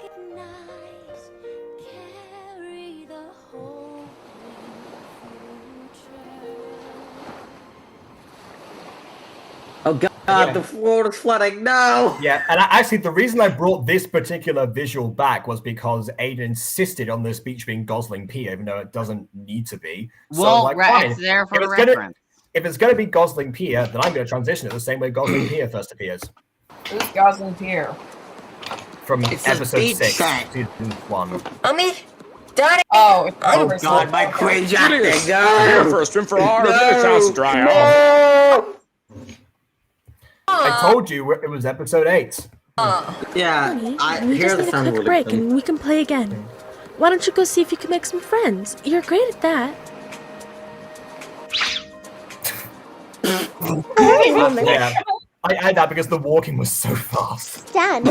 Oh god, the floor is flooding. No. Yeah, and actually, the reason I brought this particular visual back was because Aiden insisted on this beach being Gosling Pier, even though it doesn't need to be. So, Well, like, it's fine. there for If the it's gonna- reference. If it's going to be Gosling Pier, then I'm going to transition it the same way Gosling Pier first appears. Who's Gosling Pier? From It says episode beach 6, set. season 1. Mommy, Daddy. Oh, Oh god, my cringe acting. First room for ours. No. Chance to dry out. I told you it was episode 8. Yeah, we here's just the need a sound quick break and we can play again. Why don't you go see if you can make some friends? You're great at that. Yeah. I had that because the walking was so fast. Dad.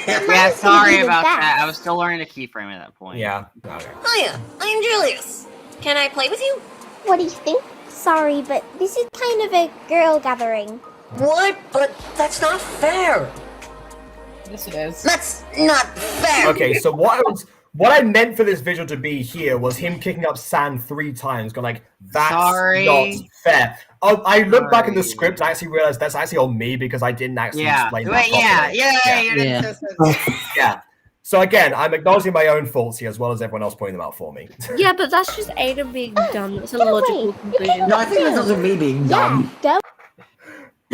Yeah, sorry about that. I was still learning to keyframe at that point. Yeah. Okay. Hiya, I'm Julius. Can I play with you? What do you think? Sorry, but this is kind of a girl gathering. What? But that's not fair. Yes, it is. That's not fair. Okay, so what I meant for this visual to be here was him kicking up sand 3 times, going like, that's Sorry. not fair. Oh, I looked back in the script and I actually realized that's actually on me because I didn't actually explain that properly. Yeah. So again, I'm acknowledging my own faults here as well as everyone else pointing them out for me. Yeah, but that's just Aiden being dumb. It's a logical conclusion. No, I think that's also me being dumb.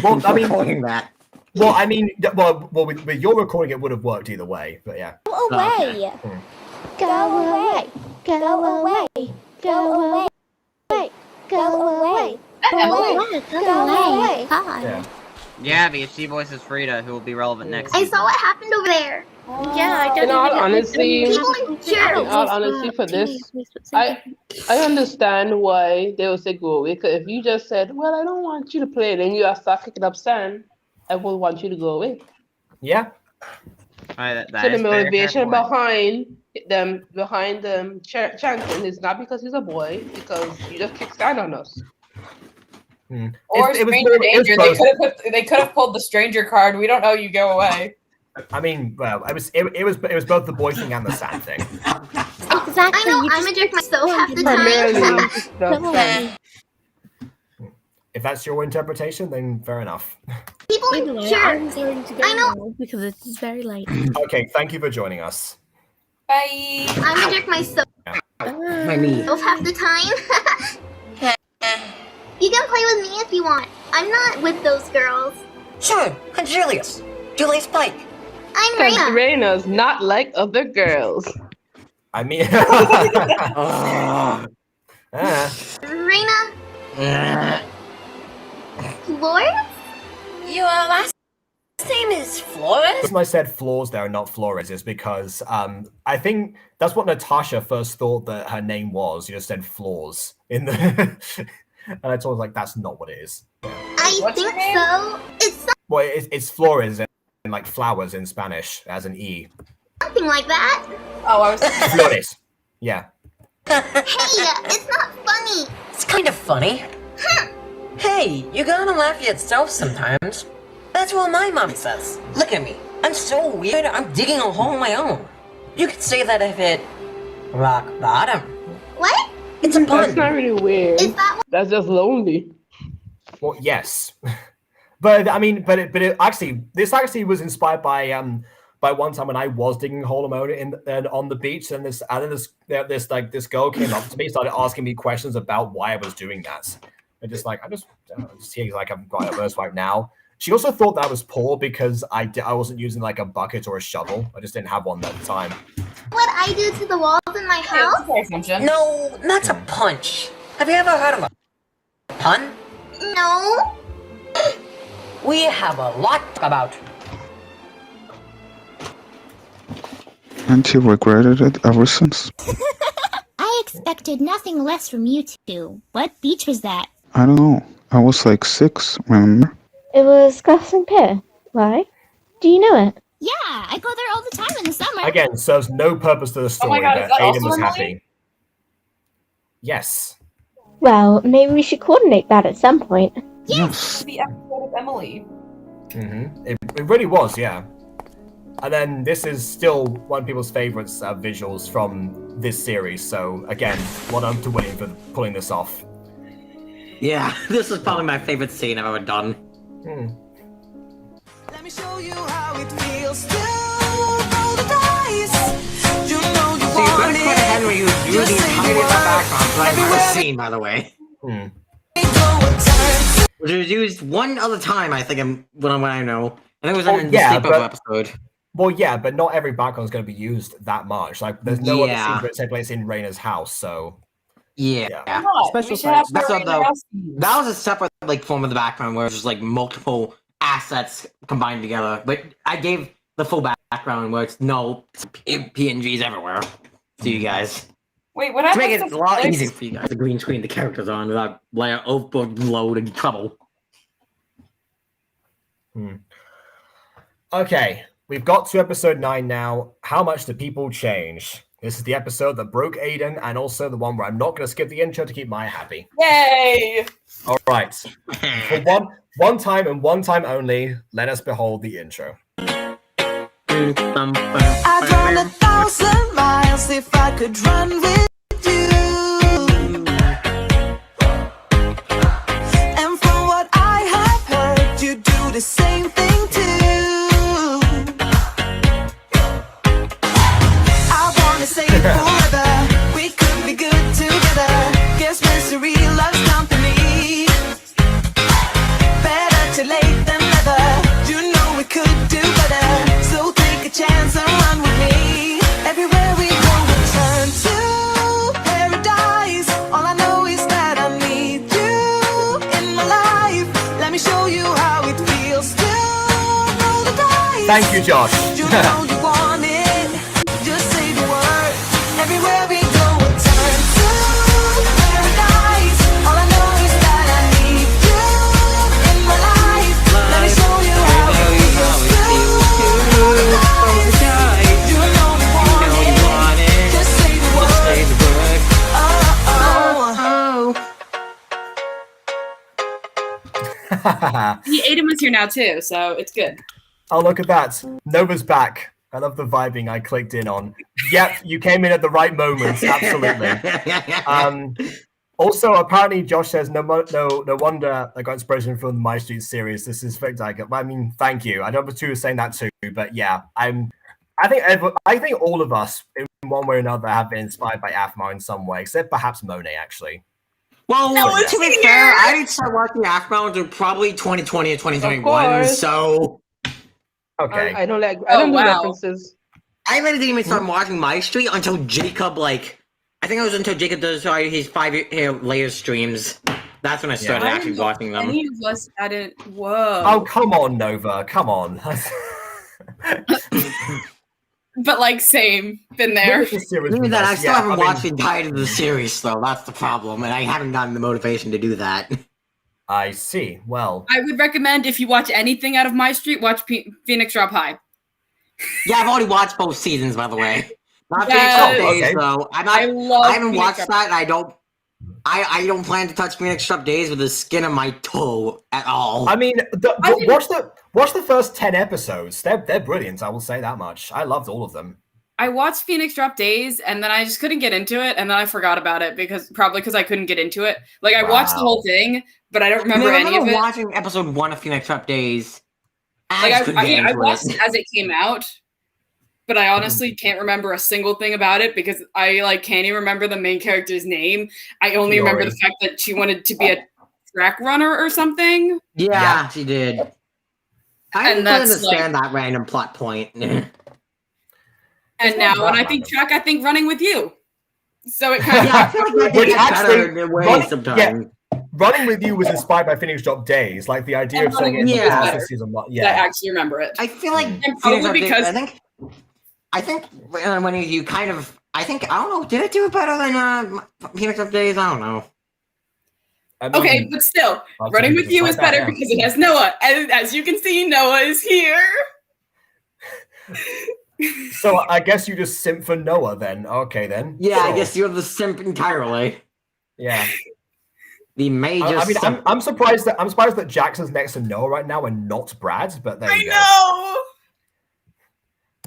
Well, I mean, recording that. Well, I mean, with your recording, it would have worked either way, but yeah. Go away. Go away. Go away. Go away. Go away. Go away. Yeah. Yeah, because she voices Frida, who will be relevant next I season. saw what happened over there. Yeah, I In all honesty, People in jail. in all honesty, for this, I understand why they would say go away. Because if you just said, "Well, I don't want you to play," then you start kicking up sand, I would want you to go away. Yeah. That So the is very fair motivation point. behind them chanting is not because he's a boy, because you just kick sand on us. Or It was stranger both- danger. They could have pulled the stranger card. We don't know. You go away. I mean, well, it was both the boy thing and the sad thing. Exactly. I know I'm a jerk myself half the time. If that's your interpretation, then fair enough. People in Anyway, jail. I'm going to go I know. now because it is very late. Okay, thank you for joining us. Bye. I'm a jerk myself My knee. half the time. You can play with me if you want. I'm not with those girls. Sure, I'm Julius. Julius Pike. I'm Because Rhea. Reina's not like other girls. I mean, Reyna. Flores? Your last name is Flores? The reason I said Flores there and not Flores is because I think that's what Natasha first thought that her name was. You just said Floors in the, and I told her like that's not what it is. I think so. It's Well, it's Flores and like flowers in Spanish as an E. something like that. Oh, I was. Flores. Yeah. Hey, it's not funny. It's kind of funny. Hey, you gotta laugh at yourself sometimes. That's what my mom says. Look at me. I'm so weird, I'm digging a hole of my own. You could say that I've hit rock bottom. What? It's a pun. That's not really weird. That's just lonely. Well, yes, but I mean, but it actually, this actually was inspired by one time when I was digging a hole of my own on the beach, and this girl came up to me, started asking me questions about why I was doing that. And just like I just hear like I've got a verse right now, She also thought that was poor because I wasn't using like a bucket or a shovel. I just didn't have one at the time. What I do to the walls in my house? No, that's a punch. Have you ever heard of a pun? No. We have a lot about. And he regretted it ever since. I expected nothing less from you two. What beach was that? I don't know. I was like 6, remember? It was Crossing Pier. Why? Do you know it? Yeah, I go there all the time in the summer. Again, serves no purpose to the story, God, but is that Aiden also was Emily? happy. Yes. Well, maybe we should coordinate that at some point. Yes. The episode of Emily. It really was, yeah. And then this is still one of people's favorites visuals from this series. So again, well done to William for pulling this off. Yeah, this is probably my favorite scene I've ever done. Let me show you how it feels to roll the dice. You know you So you want better credit Henry who drew the entirety of the background for that first scene, by the way. Which was used one other time, I think, when I know. I think it was in the sleepover episode. Well, yeah, but not every background is going to be used that much. Like, there's no other scenes where it takes place in Raina's house, so... Yeah. Special That's thanks. what that was a separate form of the background where it was just like multiple assets combined together. But I gave the full background where it's no PNGs everywhere to you guys. Wait, what To happened? make it a lot easier for you guys to green screen the characters on without overload trouble. Okay, we've got to episode 9 now. How much do people change? This is the episode that broke Aiden, and also the one where I'm not going to skip the intro to keep Maya happy. Yay! All right. For one time and one time only, let us behold the intro. I'd run 1,000 miles if I could run with you. And from what I have heard, you do the same thing too. I wanna say it forever. We could be good together. Guess misery loves company. Better too late than never. You know we could do better. So take a chance and run with me. Everywhere we go, we turn to paradise. All I know is that I need you in my life. Let me show you how it feels to roll the dice. Thank you, Josh. You know you want it. Just say the word. Everywhere we go, we turn to paradise. All I know is that I need you in my life. Let me show you how it feels to roll the dice. You know you want it. Just say the word. The Aiden was here now too, so it's good. Oh, look at that. Nova's back. I love the vibing I clicked in on. Yep, you came in at the right moment. Absolutely. Also, apparently, Josh says, no wonder I got inspiration from the My Street series. This is spectacular. I mean, thank you. I know the two are saying that too, but yeah, I think all of us, in one way or another, have been inspired by AFMAR in some way, except perhaps Monet, actually. Well, to be fair, I didn't start watching AFMAR until probably 2020 or 2021, so... Okay. I don't do references. I really didn't even start watching My Street until Jacob, I think it was until Jacob does his 5 layer streams. That's when I started actually watching them. Any of us hadn't. Whoa. Oh, come on, Nova. Come on. But same. Been there. Even that, I still haven't watched the entirety of the series, though. That's the problem, and I haven't gotten the motivation to do that. I see. Well, I would recommend if you watch anything out of My Street, watch Phoenix Drop High. Yeah, I've already watched both seasons, by the way. Not Yes. Phoenix Drop Days, Okay. though. I haven't watched that, and I don't plan to touch Phoenix Drop Days with the skin of my toe at all. I mean, watch the first 10 episodes. They're brilliant. I will say that much. I loved all of them. I watched Phoenix Drop Days, and then I just couldn't get into it, and then I forgot about it because I couldn't get into it. I watched the whole thing, but I don't remember any of it. Watching episode 1 of Phoenix Drop Days. I watched it as it came out, but I honestly can't remember a single thing about it because I can't even remember the main character's name. I only remember the fact that she wanted to be a track runner or something. Yeah, she did. I And didn't that's, understand that random plot point. And now when I think track, I think running with you. So it kind of I feel like that Which did get actually, better in ways running, sometimes. running with you was inspired by Phoenix Drop Days, like the idea of saying it in the past this season. I actually remember it. I feel like And Phoenix probably Drop Days- because I think when you kind of, I don't know, did it do it better than Phoenix Drop Days? I don't know. okay, but still, I'll running take with it you like is that, better yeah. because it has Noah. And as you can see, Noah is here. So I guess you just simp for Noah then. Okay then. Yeah, Sure. I guess you're the simp entirely. Yeah. The major. I mean, simp. I'm surprised that Jackson's next to Noah right now and not Brad. But there you go. know.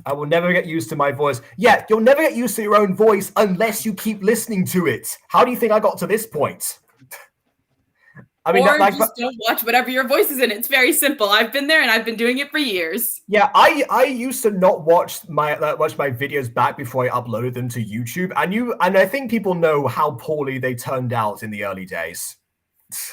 I will never get used to my voice. Yeah, you'll never get used to your own voice unless you keep listening to it. How do you think I got to this point? I mean, or like, just don't watch whatever your voice is in. It's very simple. I've been there and I've been doing it for years. yeah, I used to not watch my videos back before I uploaded them to YouTube, and I think people know how poorly they turned out in the early days.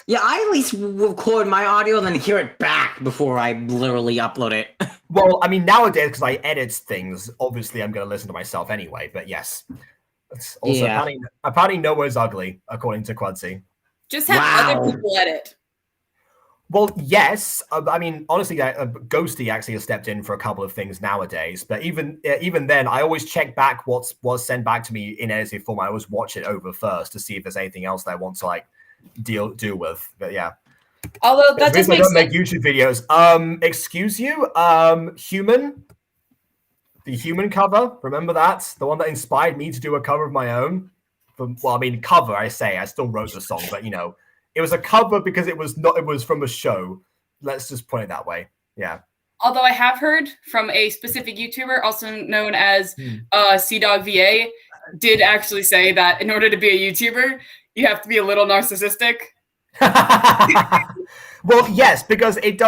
Yeah, I at least record my audio and then hear it back before I literally upload it. Well, I mean, nowadays, because I edit things, obviously I'm going to listen to myself anyway, but yes. It's also, Yeah. apparently Noah's ugly, according to Quudzy. Just have other people edit. Well, yes. I mean, honestly, Ghosty actually has stepped in for a couple of things nowadays, but even then, I always check back what's sent back to me in edited form. I always watch it over first to see if there's anything else that I want to, like, deal with. But yeah. Although that does I make don't sense. make YouTube videos. Excuse you, Human, the Human cover. Remember that? The one that inspired me to do a cover of my own. Well, I mean, cover. I still wrote the song, but it was a cover because it was from a show. Let's just put it that way. Yeah. Although I have heard from a specific YouTuber, also known as CDogVA, did actually say that in order to be a YouTuber, you have to be a little narcissistic. Well, yes, because it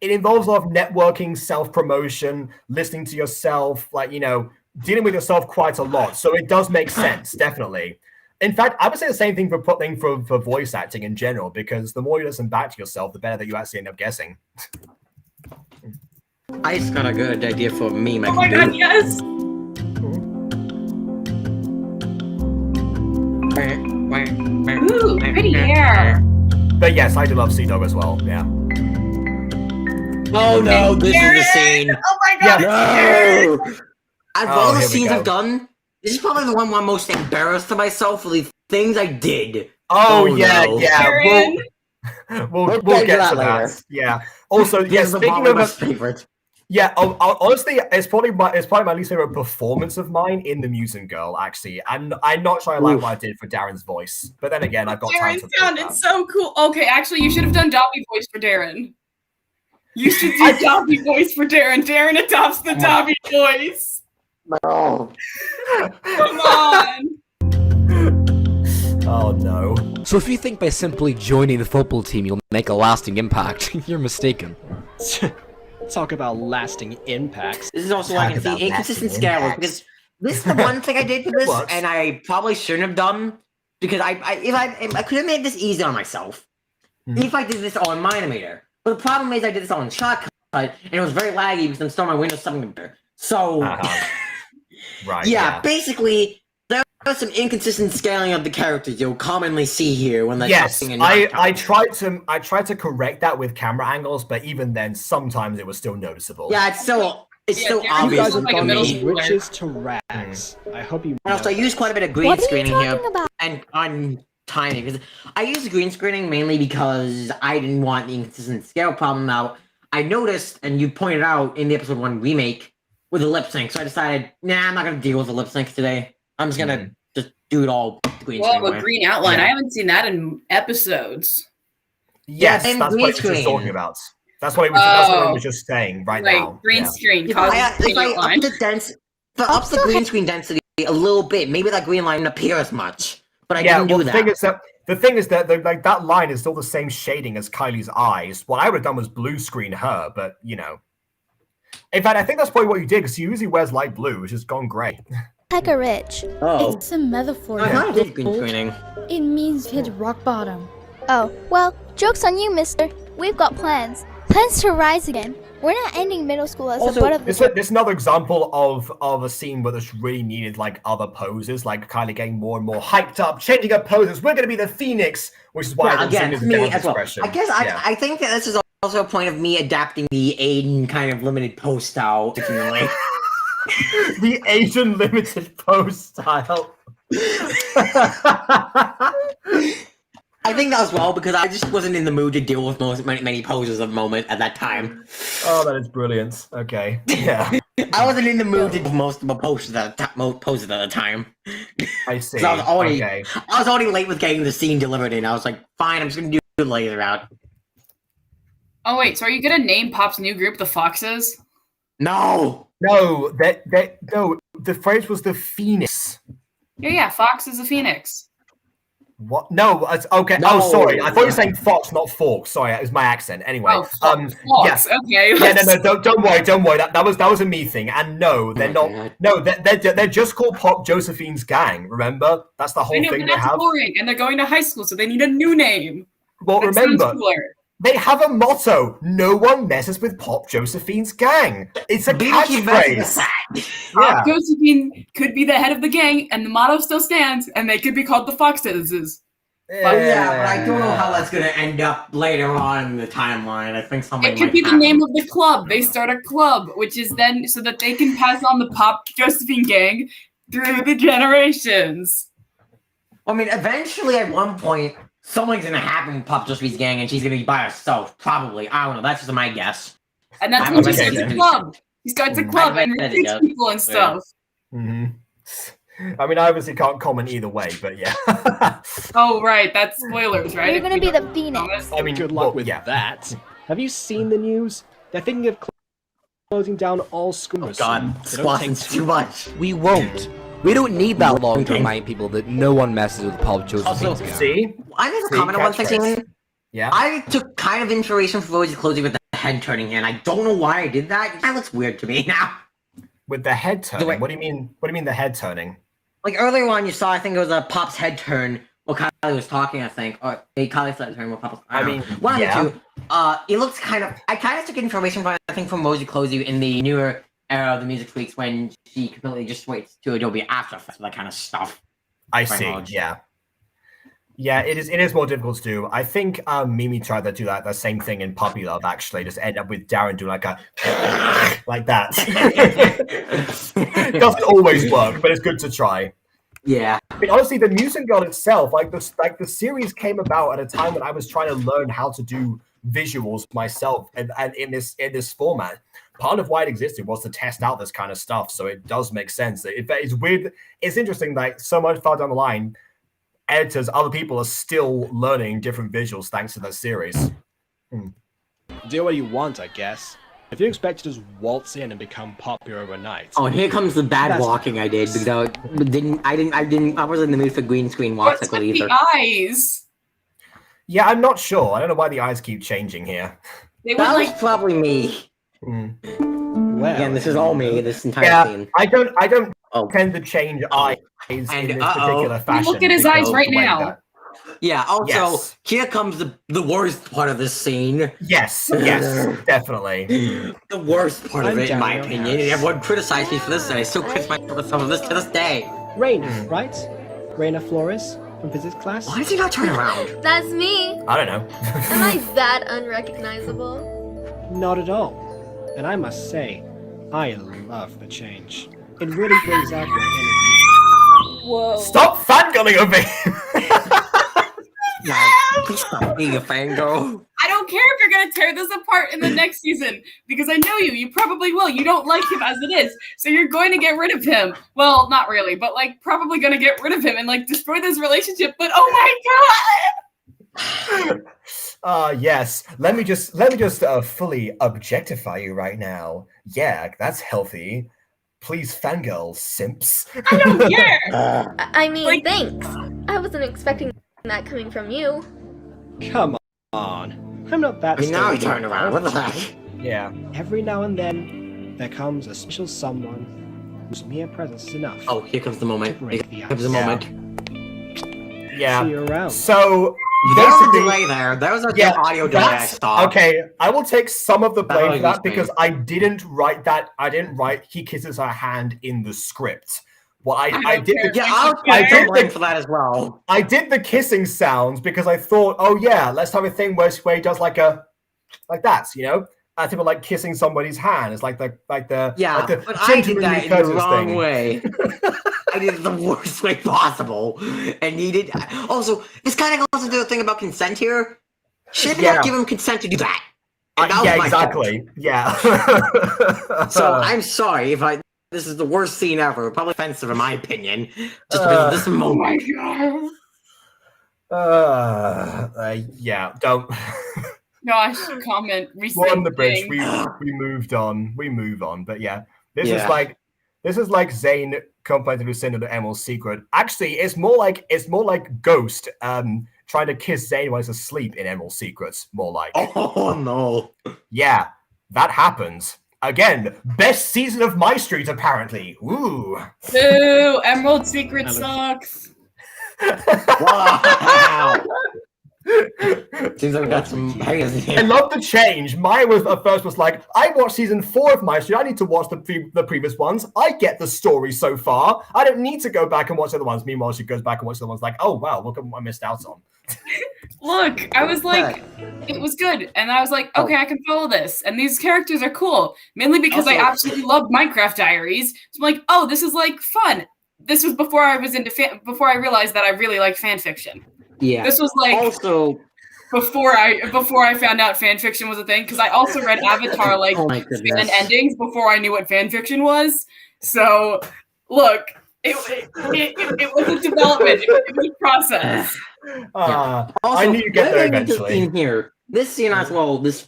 involves a lot of networking, self-promotion, listening to yourself, like, dealing with yourself quite a lot. So it does make sense, definitely. In fact, I would say the same thing for voice acting in general, because the more you listen back to yourself, the better that you actually end up guessing. I just got a good idea for a meme. Oh my god, yes! Ooh, pretty hair. But yes, I do love Sea-Dog as well, yeah. Oh no, this is the scene. Oh my god! No! Out of all the here we scenes go. I've done, this is probably the one where I'm most embarrassed of myself for the things I did. Oh, yeah, no. yeah. We'll get get to to that later. that. Yeah. Also, This yeah, is speaking probably of my favorite. yeah, honestly, it's probably my least favorite performance of mine in the Mutant Girl. Actually, I'm not sure I like what I did for Darren's voice, but then again, I've got time Darren to. sounded so cool. Okay, actually, you should have done Dobby voice for Darren. You should do Dobby voice for Darren. Darren adopts the Dobby voice. No. Come on. Oh no. So if you think by simply joining the football team you'll make a lasting impact, you're mistaken. Talk about lasting impacts. This is also like the inconsistent scale because this is the one thing I did to this, and I probably shouldn't have done because if I could have made this easy on myself if I did this on my animator. But the problem is I did this on Shotcut, and it was very laggy because I'm still on my Windows 7 computer. So, right, yeah, basically there was some inconsistent scaling of the characters you'll commonly see here when they're Yes, talking and I tried to correct that with camera angles, but even then, sometimes it was still noticeable. Yeah, it's still You obvious guys have to gone me. from riches to rags. I hope you. And also, I use quite a bit of green What are you screening here, talking about? and on timing because I used green screening mainly because I didn't want the inconsistent scale problem. Now I noticed, and you pointed out in the episode 1 remake with the lip sync, so I decided, nah, I'm not gonna deal with the lip sync today. I'm just gonna just do it all green Well, screen. with way. green outline, Yeah. I haven't seen that in episodes. Yes, and that's green what he was just screen. talking about. That's what he was. Oh. Just saying right Like, now. green Yeah. screen If causes I, green if I outline. up the density, up the green screen density a little bit, maybe that green line wouldn't appear as much. But I didn't do the that. thing is that like that line is still the same shading as Kylie's eyes. What I would have done was blue screen her, but in fact, I think that's probably what you did because she usually wears light blue, which has gone grey. Pekka Rich. Oh. It's a metaphor. I thought I did green Gold. screening. It means hit rock bottom. Oh, well, joke's on you, mister. We've got plans. Plans to rise again. We're not ending middle school as the butt of the This is another example of a scene where this really needed like other poses, like Kylie getting more and more hyped up, changing her poses. We're going to be the Phoenix, which is why again, it's me as well. expression. I guess I think that this is also a point of me adapting the Aiden kind of limited pose style. The Asian limited pose style. I think that was well because I just wasn't in the mood to deal with many poses at the moment at that time. Oh, that is brilliant. Okay, yeah. I wasn't in the mood to do most of my poses at the time. I see. So I was already late with getting the scene delivered in. I was like, fine, I'm just gonna do it later out. Oh wait, so are you gonna name Pop's new group the Foxes? No, no, no. The phrase was the Phoenix. Yeah, Fox is a phoenix. What? No, okay. No. Oh, sorry. I thought you were saying Fox, not Fork. Sorry, it was my accent. Anyway, Oh, Fox. yes. Okay. Yeah, no, don't worry. That was a me thing. And no, they're not. No, they're just called Pop Josephine's Gang. Remember, that's the whole I know, thing but they that's have. boring, and they're going to high school, so they need a new name. Well, That remember, sounds cooler. they have a motto: "No one messes with Pop Josephine's gang." It's a catchphrase. Pop Josephine could be the head of the gang, and the motto still stands, and they could be called the Foxes. Yeah, but I don't know how that's gonna end up later on in the timeline. I think something It could might be the happen. name of the club. They start a club, which is then so that they can pass on the Pop Josephine gang through the generations. I mean, eventually, at one point, something's gonna happen with Pop Josephine's gang, and she's gonna be by herself. Probably. I don't know. That's just my guess. And that's when she starts a club. He starts a club and recruits people and stuff. Mm-hmm. I mean, I obviously can't comment either way, but yeah. Oh, right. That's spoilers, right? You're gonna be the Phoenix. I mean, good luck with yeah. that. Have you seen the news? They're thinking of closing down all schools. Oh God, Swanson's too much. We won't. We don't need that long to remind people that no one messes with Pop Josephine's gang. See? I need to comment on one thing, Steven. Yeah. I took kind of inspiration from Rosie closing with the head turning hand. I don't know why I did that. That looks weird to me now. With the head turning? What do you mean? What do you mean the head turning? Like earlier on, you saw, I think it was a Pop's head turn while Kylie was talking, I think. Or Kylie's head turn while Pop was I mean, one yeah. of the two. It looks kind of, I kind of took information from, I think, from Rosie Closey in the newer era of the Music Weeks when she completely just switched to Adobe After Effects, that kind of stuff. I see, yeah. Yeah, it is more difficult to do. I think Mimi tried to do the same thing in Puppy Love, actually. Just end up with Darren doing like a like that. Doesn't always work, but it's good to try. Yeah. I mean, honestly, the Mutant Girl itself, the series came about at a time when I was trying to learn how to do visuals myself, and in this format. Part of why it existed was to test out this kind of stuff, so it does make sense. It's weird. It's interesting that so much far down the line, editors, other people are still learning different visuals thanks to this series. Do what you want, I guess. If you expect to just waltz in and become popular overnight. Oh, here comes the bad That's walking I did because I wasn't in the mood for green screen walks What's with either. the eyes? Yeah, I'm not sure. I don't know why the eyes keep changing here. They That were was like probably me. Well, Again, this is all me. This entire Yeah, scene. I don't tend to change eyes in And, this particular fashion. Look at his eyes because right the way now. that- Yeah. Also, Yes. here comes the worst part of this scene. Yes, definitely. The worst part of I'm it, in my Daniel opinion. Harris. And everyone criticized me for this, and I still criticize myself for some of this to this day. Raina, right? Raina Flores from physics class? Why does he not turn around? That's me. I don't know. Am I that unrecognizable? Not at all. And I must say, I love the change. It really brings out your energy. Whoa. Stop fangirling over him! Please stop being a fangirl. I don't care if you're gonna tear this apart in the next season because I know you. You probably will. You don't like him as it is, so you're going to get rid of him. Well, not really, but like probably gonna get rid of him and like destroy this relationship. But oh my god! Yes. Let me just fully objectify you right now. Yeah, that's healthy. Please, fangirl simps. I don't care. I mean, thanks. I wasn't expecting that coming from you. Come on. I'm not that I mean, now he stupid. turned around. What the heck? Yeah. Every now and then, there comes a special someone whose mere presence is enough. Oh, here comes the moment. break the Here comes the ice. moment. Yeah. See you around. So There was a delay there. There was a audio delay I saw. Okay, I will take some of the That blame was for that me. because I didn't write that. I didn't write he kisses her hand in the script. Well, I did the I take blame for that as well. I did the kissing sounds because I thought, oh yeah, let's have a thing where he does like that, you know? I think like kissing somebody's hand. It's like the but the I did gentlemanly that in the Curtis wrong thing. way. I did it the worst way possible, and needed. Also, this kind of goes into the thing about consent here. Should not give him consent to do that. And that was my exactly. fault. Yeah. So I'm sorry if this is the worst scene ever. Probably offensive in my opinion, just because of this moment. Yeah. Don't. Gosh, comment. We're on the bridge. thing. We moved on. We move on. But yeah, this Yeah. is like Zane complaining to Lucinda to Emerald's secret. Actually, it's more like Ghost trying to kiss Zane while he's asleep in Emerald's secrets. More like. Oh no. Yeah, that happens. Again, best season of My Street apparently. Ooh. Ooh, Emerald Secret sucks. Wow. Seems like we got some bangers here. I love the change. Maya was at first was like, I watched season 4 of My Street. I need to watch the previous ones. I get the story so far. I don't need to go back and watch the other ones. Meanwhile, she goes back and watches the ones like, oh wow, look at what I missed out on. Look, I was like, it was good, and I was like, okay, I can follow this, and these characters are cool, mainly because I Also- absolutely love Minecraft Diaries. So I'm like, oh, this is like fun. This was before I was into before I realized that I really like fan fiction. Yeah. This was like also before I found out fan fiction was a thing, because I also read Avatar like Oh my fan goodness. endings before I knew what fan fiction was. So look, it was a development. It was a process. Also, I knew you'd get there going into the eventually. scene here, this scene as well, this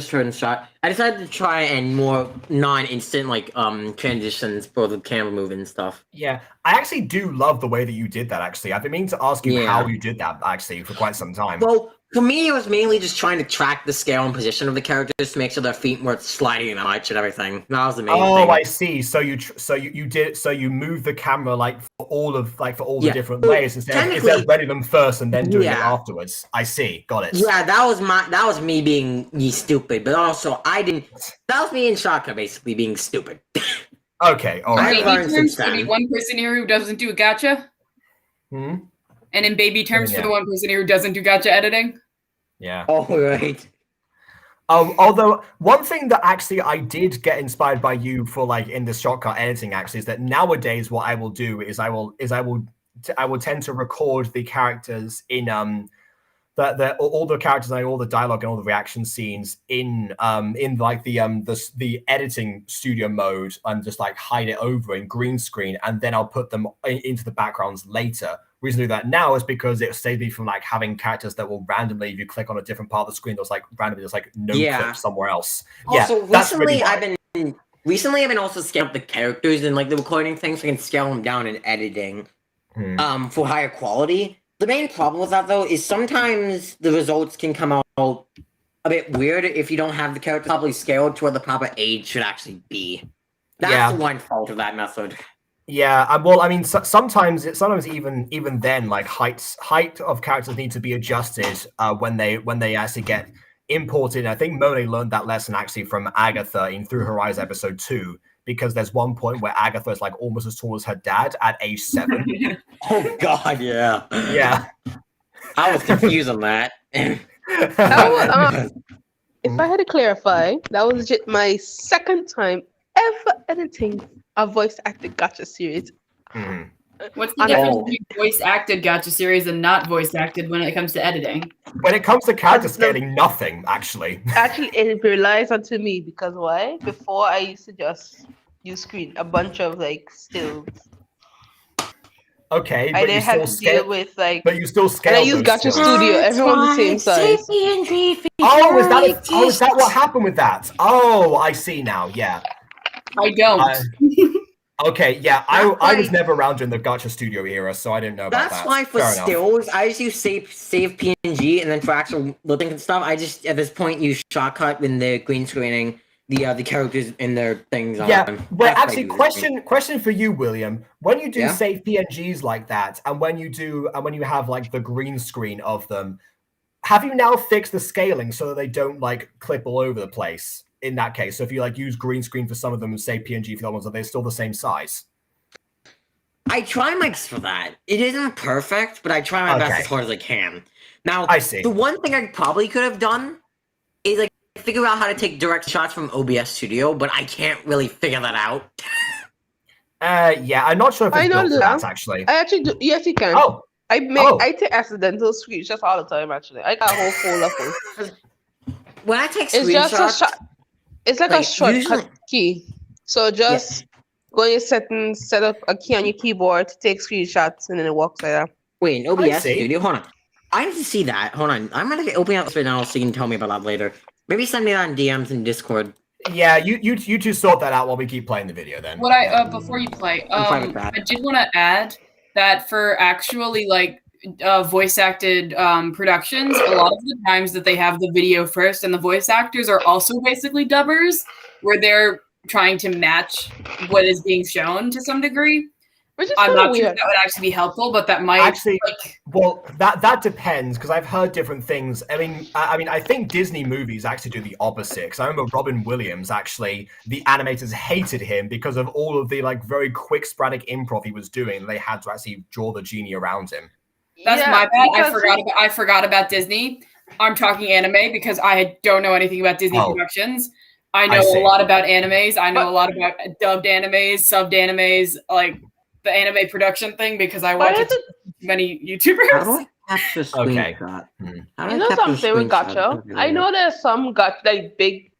turn shot, I decided to try and more non-instant like transitions for the camera move and stuff. Yeah, I actually do love the way that you did that. Actually, I've been meaning to ask you Yeah. how you did that actually for quite some time. Well, for me, it was mainly just trying to track the scale and position of the characters to make sure their feet weren't sliding that much and everything. That was the main thing. Oh, I see. So you move the camera like for all the different layers instead of ready them first and then doing it afterwards. I see. Got it. Yeah, that was me being stupid, but also that was me and Shaka basically being stupid. Okay, all right. In baby terms, for the one person here who doesn't do gacha, Hmm? and in baby terms Yeah. for the one person here who doesn't do gacha editing. Yeah. Oh, right. Although one thing that actually I did get inspired by you for like in the shortcut editing actually is that nowadays what I will do is I will tend to record the characters in all the characters and all the dialogue and all the reaction scenes in like the editing studio mode and just like hide it over in green screen and then I'll put them into the backgrounds later. Reason to do that now is because it saves me from like having characters that will randomly, if you click on a different part of the screen, there's like randomly just like no clip somewhere else. Also, Yeah, that's really recently I've been also scaling up the characters and like the recording things so I can scale them down in editing for higher quality. The main problem with that though is sometimes the results can come out a bit weird if you don't have the character properly scaled to where the proper age should actually be. That's the one fault of that method. Yeah, well, I mean, sometimes even then, like height of characters need to be adjusted when they actually get imported. I think Monet learned that lesson actually from Agatha in Through Her Eyes episode 2, because there's one point where Agatha is like almost as tall as her dad at age 7. Oh God, yeah. Yeah. I was confused on that. If I had to clarify, that was just my second time ever editing a voice acted gacha series. What's the difference between voice acted gacha series and not voice acted when it comes to editing? When it comes to character scaling, nothing actually. Actually, it relies onto me because why? Before I used to just use a bunch of like stills. Okay, I but didn't have to deal with like. But you still scale. And I use Gacha Studio. Everyone's the same size. Oh, is that what happened with that? Oh, I see now. Yeah. I don't. Okay, yeah, I was never around during the Gacha Studio era, so I didn't know about that. That's why for Fair enough. stills, I just use save PNG, and then for actual looking and stuff, I just at this point use shortcut in the green screening the characters in their things on. Yeah, but That's actually, what I do. question for you, William. When you do Yeah? save PNGs like that, and when you have like the green screen of them, have you now fixed the scaling so that they don't like clip all over the place? In that case, so if you like use green screen for some of them and save PNG for the other ones, are they still the same size? I try my best for that. It isn't perfect, but I try my best Okay. as hard as I can. Now, I see. the one thing I probably could have done is like figure out how to take direct shots from OBS Studio, but I can't really figure that out. Yeah, I'm not sure if it's I know built for that. that actually. I actually do. Yes, you can. Oh, I take accidental screenshots all the time. Actually, I got a whole folder full. When I take It's just a screenshots, shot. It's like a like, shortcut usually- key. So just go in your settings, set up a key on your keyboard to take screenshots, and then it works like that. Wait, in OBS see. Studio? Hold on. I need to see that. Hold on. I'm gonna open up this right now so you can tell me about that later. Maybe send me that in DMs in Discord. Yeah, you two sort that out while we keep playing the video then. What I before you play, I'm fine with that. I did want to add that for actually like voice acted productions, a lot of the times that they have the video first, and the voice actors are also basically dubbers, where they're trying to match what is being shown to some degree. Which is I'm kinda not sure if weird. that would actually be helpful, but that might Actually, like well, that depends because I've heard different things. I mean, I think Disney movies actually do the opposite. Because I remember Robin Williams actually, the animators hated him because of all of the like very quick sporadic improv he was doing. They had to actually draw the genie around him. That's Yeah, my bad. because- I forgot about Disney. I'm talking anime because I don't know anything about Disney Oh. productions. I I know a see. lot about animes. I know a lot about dubbed animes, subbed animes, like the anime production thing because I watch it many How do YouTubers. I capture a Okay. screenshot? How do You I know capture a something with screenshot? Gacha? I know there's some Gacha, like big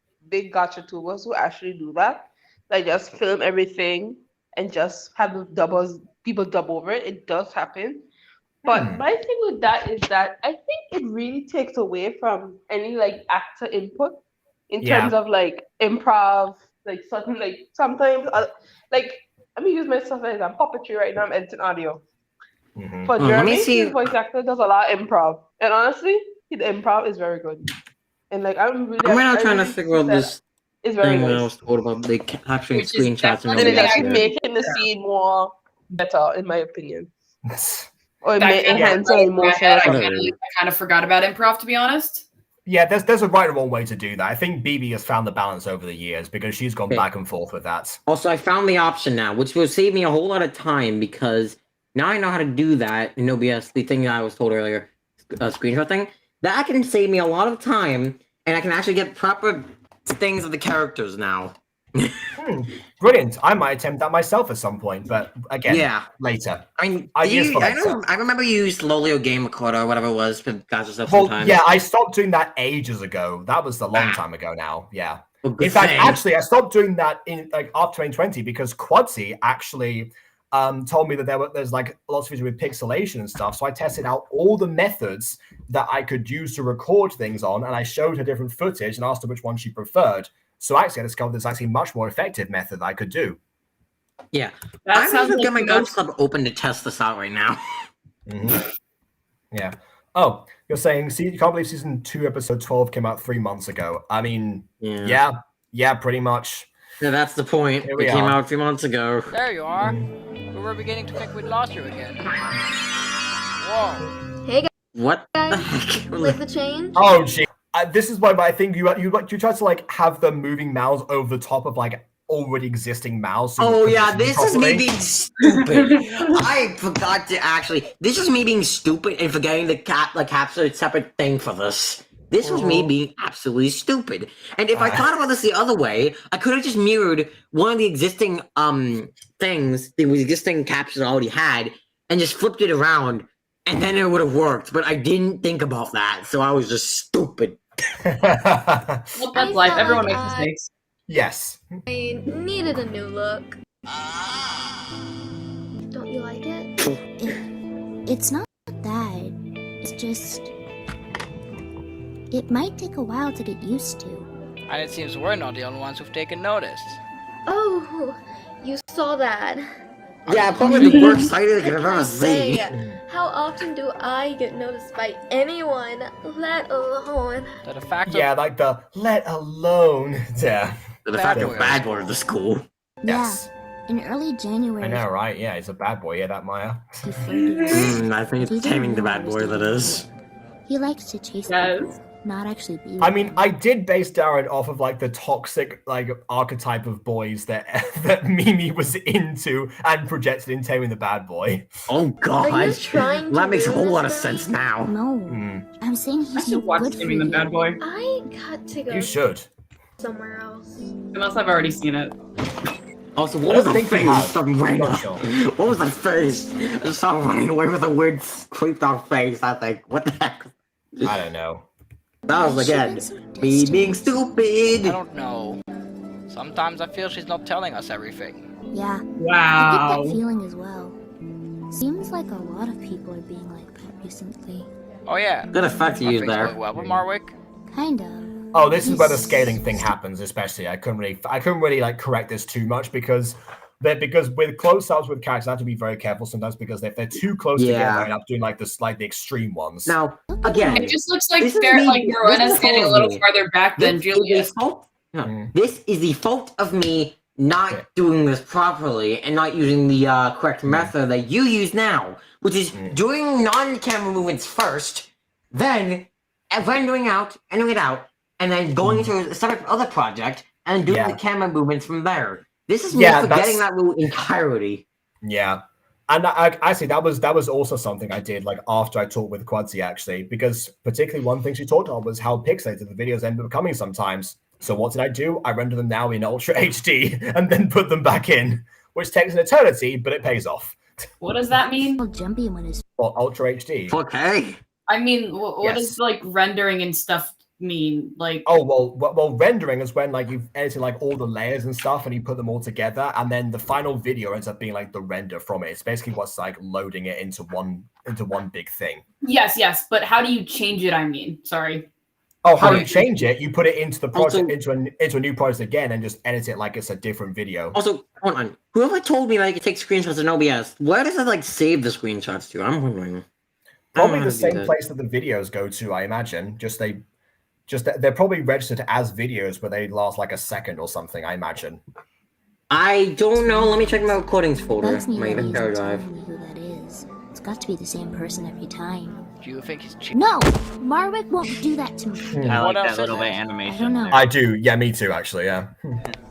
Gacha tubers who actually do that. Like just film everything and just have the people dub over it. It does happen. But my thing with that is that I think it really takes away from any like actor input in terms of like improv, like something like sometimes like let me use myself as I'm puppetry right now. I'm editing audio. But let Jeremy, me see. his voice actor, does a lot of improv, and honestly, the improv is very good. And like I'm really, I'm right now I trying to really figure out think that this It's very thing that I nice. was told about like capturing Which is screenshots and And it OBS. actually there. making the scene more better, in my opinion, or it That may kinda enhance went the over my emotion. head. or I something. kind of forgot about improv, to be honest. Yeah, there's a right and wrong way to do that. I think BB has found the balance over the years because she's gone Okay. back and forth with that. Also, I found the option now, which will save me a whole lot of time because now I know how to do that in OBS. The thing that I was told earlier, screenshot thing, that can save me a lot of time, and I can actually get proper things of the characters now. Brilliant. I might attempt that myself at some point, but again, Yeah. later. I mean, Ideas for later. I remember you used Lolio Game Recorder or whatever it was for Gacha stuff Well, sometimes. yeah, I stopped doing that ages ago. That was a long time ago now. Yeah. Well, good In fact, thing. actually, I stopped doing that in like after 2020 because Quadzy actually told me that there's like lots of issues with pixelation and stuff. So I tested out all the methods that I could use to record things on, and I showed her different footage and asked her which one she preferred. So actually, I discovered there's actually a much more effective method I could do. Yeah. That I'm sounds gonna like get my the Gacha most- Club open to test this out right now. Yeah. Oh, you're saying, see, you can't believe season 2, episode 12 came out 3 months ago. I mean, yeah, pretty much. Yeah, that's the point. Here It we came are. out a few months ago. There you are. We were beginning to think we'd lost you again. Whoa. Hey What guys, the heck? like the change? Oh, gee. This is why I think you try to like have them moving mouths over the top of like already existing mouths. so you Oh can yeah, position this them is me properly. being stupid. I forgot to actually. This is me being stupid and forgetting to capture a separate thing for this. This was me being absolutely stupid. And if I thought about this the other way, I could have just mirrored one of the existing things, the existing captures I already had, and just flipped it around, and then it would have worked. But I didn't think about that, so I was just stupid. Well, that's life. felt Everyone like makes mistakes. Yes. I needed a new look. Don't you like it? It's not that. It's just. It might take a while to get used to. And it seems we're not the only ones who've taken notice. Oh, you saw that. Yeah, probably the worst sighted I've ever Say, seen. how often do I get noticed by anyone, let alone... That a fact Yeah, like the let alone. Yeah. The fact that bad boy of the school. Yes. In early January, I know, right? Yeah, he's a bad boy. Yeah, that Maya. I think it's taming the bad boy that is. he likes to chase people, not actually be. I mean, I did base Darren off of like the toxic like archetype of boys that that Mimi was into and projected in Taming the Bad Boy. Oh god, Are you trying to that makes a whole ruin lot of this for me? sense now. No, I'm saying he's no watch good for Taming the you. Bad Boy. I got to go You should. somewhere else. Unless I've already seen it. Also, I what was don't the think we face have. from Raina? Not sure. What was the face? I just saw him running away with a weird creeped out face. I think, what the heck? I don't know. That was again me being stupid. I don't know. Sometimes I feel she's not telling us everything. Yeah. Wow. I get that feeling as well. Seems like a lot of people are being like that recently. Oh yeah. Good effect to use Nothing's there. going well with Marwick. Kind of. Oh, this is where the scaling thing happens, especially. I couldn't really like correct this too much because with close-ups with characters, I have to be very careful sometimes because if they're too close together, I end up doing like the extreme ones. Now, again, It just looks like this is they're me- like this Rowena's is standing a all little me. farther back than This is Julia. the fault- no, This is the fault of me not doing this properly and not using the correct method that you use now, which is doing non-camera movements first, then rendering it out, and then going into a separate other project and doing the camera movements from there. This is me forgetting that rule entirely. Yeah. And actually, that was also something I did like after I talked with Quadzi actually, because particularly one thing she talked about was how pixelated the videos end up becoming sometimes. So what did I do? I render them now in Ultra HD and then put them back in, which takes an eternity, but it pays off. What does that mean? Jumpy when it's Ultra HD. Okay. I mean, what does like rendering and stuff mean? Like, oh well, rendering is when like you've edited like all the layers and stuff, and you put them all together, and then the final video ends up being like the render from it. It's basically what's like loading it into one big thing. yes, but how do you change it? I mean, sorry. Oh, how you change it? You put it into the project, into a new project again, and just edit it like it's a different video. Also, hold on. Whoever told me that I could take screenshots in OBS, where does it like save the screenshots to? I'm wondering. Probably the same place that the videos go to, I imagine. They're probably registered as videos, but they last like a second or something, I imagine. I don't know. Let me check my recordings folder. Bugs me My that he's inventory not drive. telling me who that is. It's got to be the same person every time. Do you think he's cheap? No! Marwick won't do that to me. I like What that else little is bit it? of animation. I don't know. I do. Yeah, me too, actually. Yeah.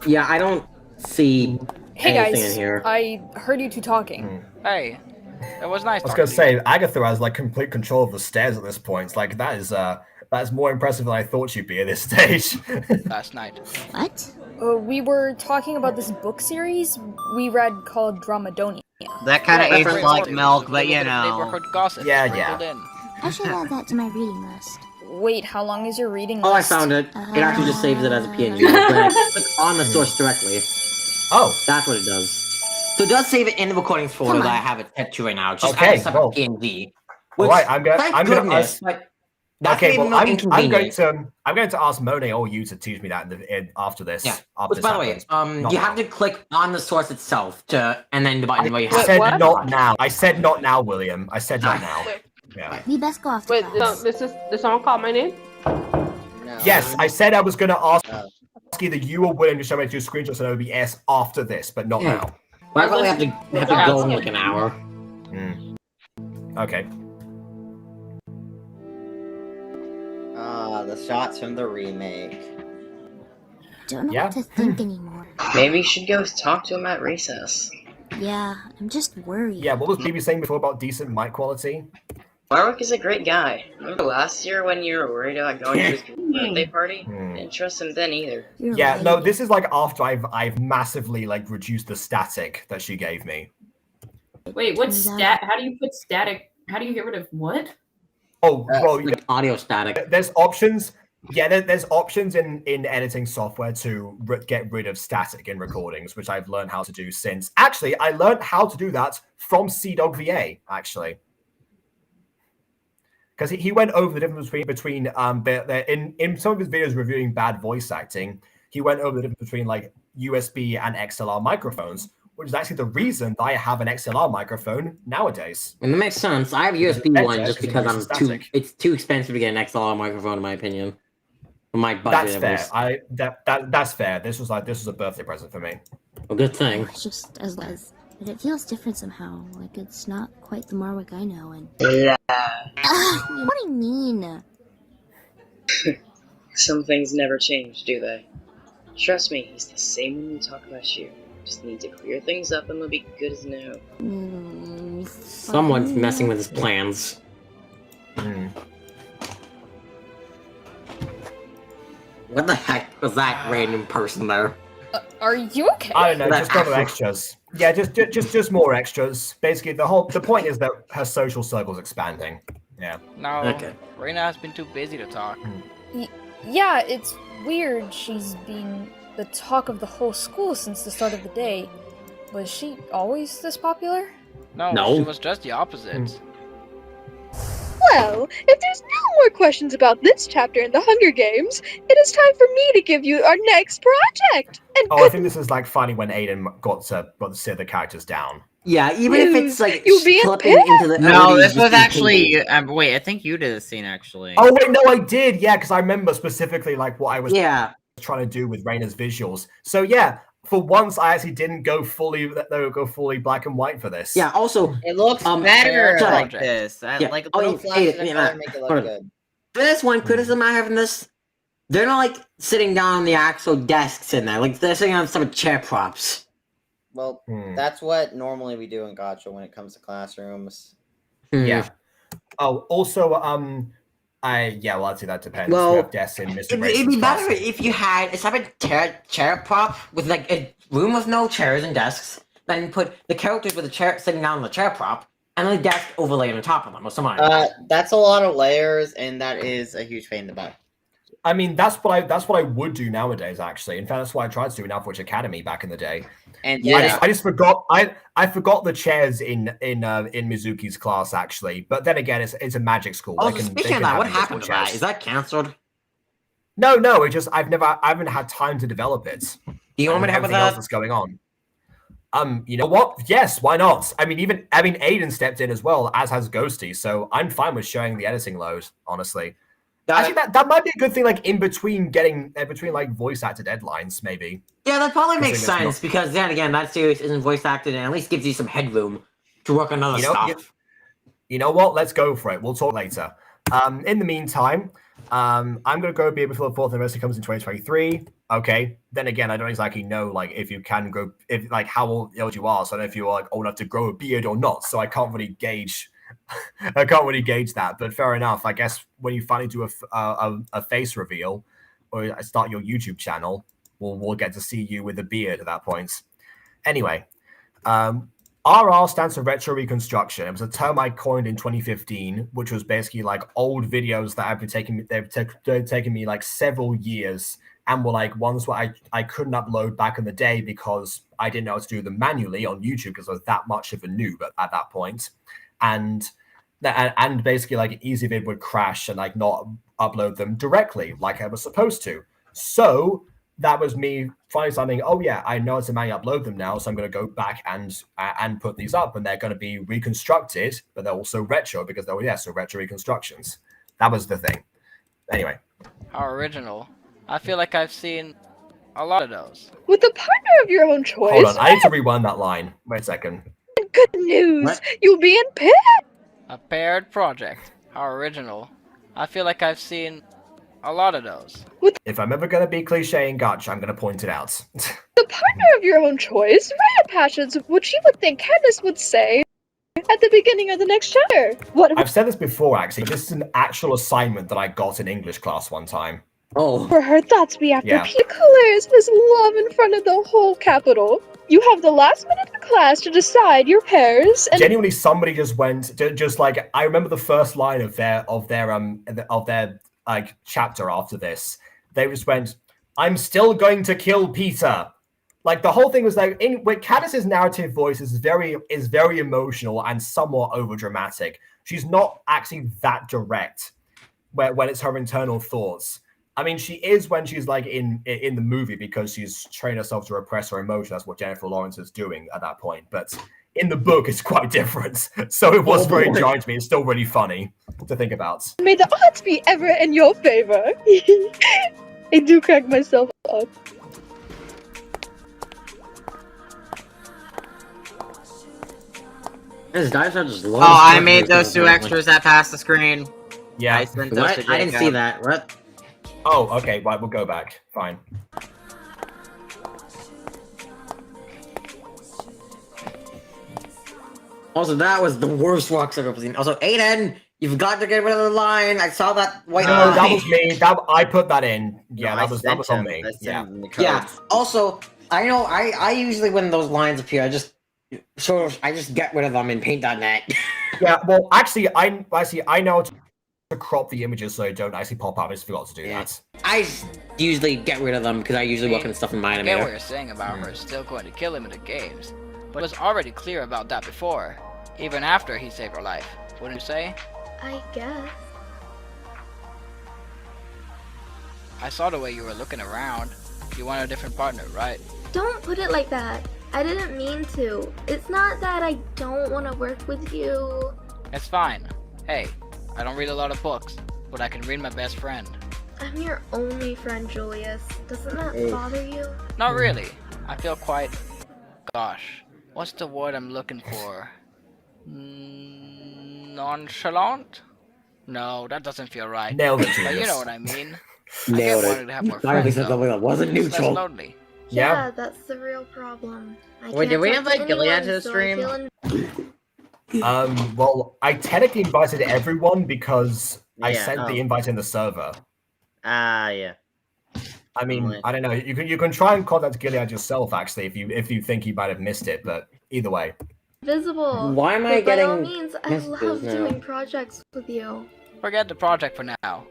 Yeah, I don't see Hey anything guys, in here. I heard you two talking. Hey, it was nice. I was gonna say Agatha has like complete control of the stairs at this point. It's like that is more impressive than I thought she'd be at this stage. Last night. What? We were talking about this book series we read called Dramadonia. That kind of Yeah, ages great like story. milk, It was a but you little bit of know. neighborhood gossip Yeah, sprinkled in. I should add that to my reading list. Wait, how long is your reading Oh, I list? found it. It actually just saves it as a PNG. When I click on the source directly. Oh, that's what it does. So it does save it in the recordings folder that I have it set to right now. Just as a separate PNG. All right, I'm gonna goodness, ask. like, that's Okay, even well, more I'm inconvenient. going to ask Monet or you to teach me that after this. Yeah. After Which, this by the way, happens. Not you now. have to click on the source itself and then the button where you have I said not now. I said not now, William. I said not now. Yeah. We best go off to Wait, class. did someone call my name? Yes, I said I was going to ask either you or William to show me 2 screenshots of OBS after this, but not Yeah. now. Well, I probably have to go in like an hour. Okay. The shots from the remake. Don't know Yeah. what to think anymore. Maybe you should go talk to him at recess. Yeah, I'm just worried. Yeah, what was BB saying before about decent mic quality? Marwick is a great guy. Remember last year when you were worried about going to his birthday party? Didn't trust him then either. Yeah, no, this is like after I've massively like reduced the static that she gave me. Wait, what's stat? How do you put static? How do you get rid of what? Oh, well, like audio static. There's options. Yeah, there's options in editing software to get rid of static in recordings, which I've learned how to do since. Actually, I learned how to do that from CDog VA, actually. Because he went over the difference between in some of his videos reviewing bad voice acting, he went over the difference between like USB and XLR microphones, which is actually the reason that I have an XLR microphone nowadays. And that makes sense. I have USB Better one just because it because uses static. it's too expensive to get an XLR microphone in my opinion. My budget. That's at fair. least. That's fair. This was a birthday present for me. A good thing. It's just as Les, but it feels different somehow. Like it's not quite the Marwick I know. And Yeah. what do you mean? Some things never change, do they? Trust me, he's the same when we talk about you. Just need to clear things up and we'll be good as new. Someone's messing with his plans. What the heck was that random person there? Are you okay? I don't know, just other extras. Yeah, just more extras. Basically, the point is that her social circle's expanding. Yeah. No, Okay. Reina has been too busy to talk. Yeah, it's weird. She's been the talk of the whole school since the start of the day. Was she always this popular? No, she was just the opposite. Well, if there's no more questions about this chapter in the Hunger Games, it is time for me to give you our next project. And I think this is like finally when Aiden got to sit the characters down. Yeah, even if it's like You'll be in slipping into the No, early this was Wiki actually. table. Wait, I think you did the scene actually. Oh wait, no, I did. Yeah, because I remember specifically like what I was trying to do with Reina's visuals. So yeah, for once I actually didn't go fully black and white for this. Yeah. Also, It looks better like this. Like a little flash of color make it look good. There's one criticism I have in this. They're not like sitting down on the actual desks in there. Like they're sitting on some chair props. Well, that's what normally we do in Gotcha when it comes to classrooms. Yeah. Oh, also, I'd say that depends. Well, we have desks in Mr. It'd Grayson's be better class. if you had a separate chair prop with like a room with no chairs and desks. Then put the characters with a chair sitting down on the chair prop, and a desk overlay on top of them or something. That's a lot of layers, and that is a huge pain in the butt. I mean, that's what I would do nowadays. Actually, in fact, that's what I tried to do in Alpha Witch Academy back in the day. And I just forgot. I forgot the chairs in Mizuki's class actually. But then again, it's a magic school. Also, speaking of that, what happened to that? Is that cancelled? No. It just I haven't had time to develop it. Do you want me to have everything else that's going on? You know what? Yes, why not? I mean, Aiden stepped in as well, as has Ghosty. So I'm fine with sharing the editing load. Honestly. Actually, that might be a good thing, like in between like voice actor deadlines, maybe. Yeah, that probably makes sense because then again, that series isn't voice acted and at least gives you some headroom to work on other stuff. You know what? Let's go for it. We'll talk later. In the meantime, I'm gonna go be before the fourth anniversary comes in 2023. Okay. Then again, I don't exactly know like if you can grow, if like how old you are. So I don't know if you're like old enough to grow a beard or not. So I can't really gauge. That, but fair enough. I guess when you finally do a face reveal or start your YouTube channel, we'll get to see you with a beard at that point. Anyway, RR stands for retro reconstruction. It was a term I coined in 2015, which was basically like old videos that they've taken me like several years and were like ones where I couldn't upload back in the day because I didn't know how to do them manually on YouTube because I was that much of a noob at that point. And basically like EasyVid would crash and like not upload them directly like I was supposed to. So that was me finally something. Oh yeah, I know how to manually upload them now, so I'm going to go back and put these up, and they're going to be reconstructed, but they're also retro because so retro reconstructions. That was the thing. Anyway, How original! I feel like I've seen a lot of those. With a partner of your own choice. Hold on, I need to rewind that line. Wait a second. Good news! You'll be in pit! A paired project. How original! I feel like I've seen a lot of those. If I'm ever going to be cliche in Gotcha, I'm going to point it out. The partner of your own choice, Raya passions what she would think Candace would say at the beginning of the next chapter. I've said this before, actually. This is an actual assignment that I got in English class one time. Oh. For her thoughts be after Yeah. declares his love in front of the whole capital. You have the last minute of class to decide your pairs and Genuinely, somebody just went, just like, I remember the first line of their like chapter after this. They just went, "I'm still going to kill Peter." Like the whole thing was like, with Candace's narrative voice is very emotional and somewhat overdramatic. She's not actually that direct when it's her internal thoughts. I mean, she is when she's like in the movie because she's trained herself to repress her emotion. That's what Jennifer Lawrence is doing at that point. But in the book is quite different. So it was Oh, very boy. jarring to me. It's still really funny to think about. May the odds be ever in your favor. I do crack myself up. This dinosaur just Oh, loves I talking made to those us, two apparently. extras that passed the screen. Yeah. I sent those to What? I didn't see Jacob. that. What? Oh, okay. Right, we'll go back. Fine. Also, that was the worst rocks I've ever seen. Also, Aiden, you've got to get rid of the line. I saw that white No, line. that was me. I put that in. Yeah, No, that was on me. Yeah. Yeah. Also, I know I usually when those lines appear, I just get rid of them in paint.net. Yeah, well, actually, I know to crop the images so they don't actually pop up. I just forgot to do that. I usually get rid of them because I usually work on stuff in my I get what animator. you're saying about her still going to kill him in the games, but it was already clear about that before, even after he saved her life. Wouldn't you say? I guess. I saw the way you were looking around. You want a different partner, right? Don't put it like that. I didn't mean to. It's not that I don't want to work with you. It's fine. Hey, I don't read a lot of books, but I can read my best friend. I'm your only friend, Julius. Doesn't that Hey. bother you? Not really. I feel quite... Gosh, what's the word I'm looking for? Nonchalant? No, that doesn't feel right. Nailed it, But you Julius. know what I mean. Nailed I it. wanted to have more Finally friends, said though. something that wasn't It's neutral. less lonely. Yeah, that's the real problem. I Wait, did can't we talk invite to Gilead anyone, to the so I stream? feel Well, I technically invited everyone because I Yeah, sent the oh. invite in the server. Yeah. I mean, I don't know. You can try and contact Gilead yourself actually if you think you might have missed it. But either way, visible. Why am I But by all getting means, I messages love now? doing projects with you. Forget the project for now.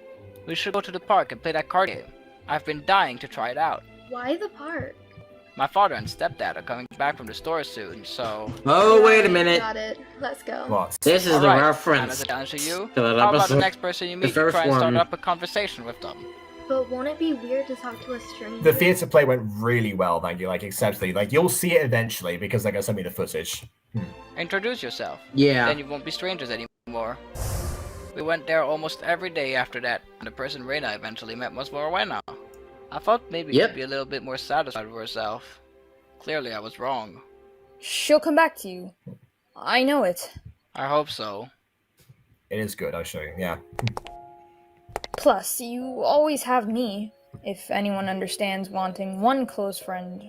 We should go to the park and play that card game. I've been dying to try it out. Why the park? My father and stepdad are coming back from the store soon, so... Oh, wait a Right, minute. Got it. Let's go. What? This is the Alright, reference and as a challenge to you, to that how about the episode. next person you The meet, you first try and start one. up a conversation with them? But won't it be weird to talk to a stranger? the theater play went really well. Thank you. Like exceptionally. Like you'll see it eventually because they're gonna send me the footage. Introduce yourself. Yeah. Then you won't be strangers anymore. We went there almost every day after that, and the person Reina eventually met was Morwenna. I thought maybe Yep. she'd be a little bit more satisfied with herself. Clearly I was wrong. She'll come back to you. I know it. I hope so. It is good. I'll show you. Yeah. Plus, you always have me. If anyone understands wanting one close friend,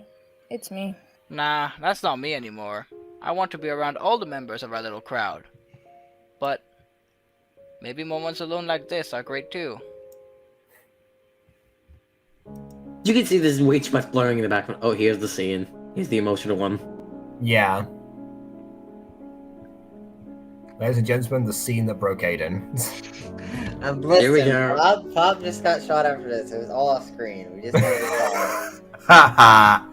it's me. Nah, that's not me anymore. I want to be around all the members of our little crowd. But maybe moments alone like this are great too. You can see there's way too much blurring in the background. Oh, here's the scene. Here's the emotional one. Yeah. Ladies and gentlemen, the scene that broke Aiden. Listen, Here we go. Pop just got shot after this. It was all off screen. We just wanted to tell Haha.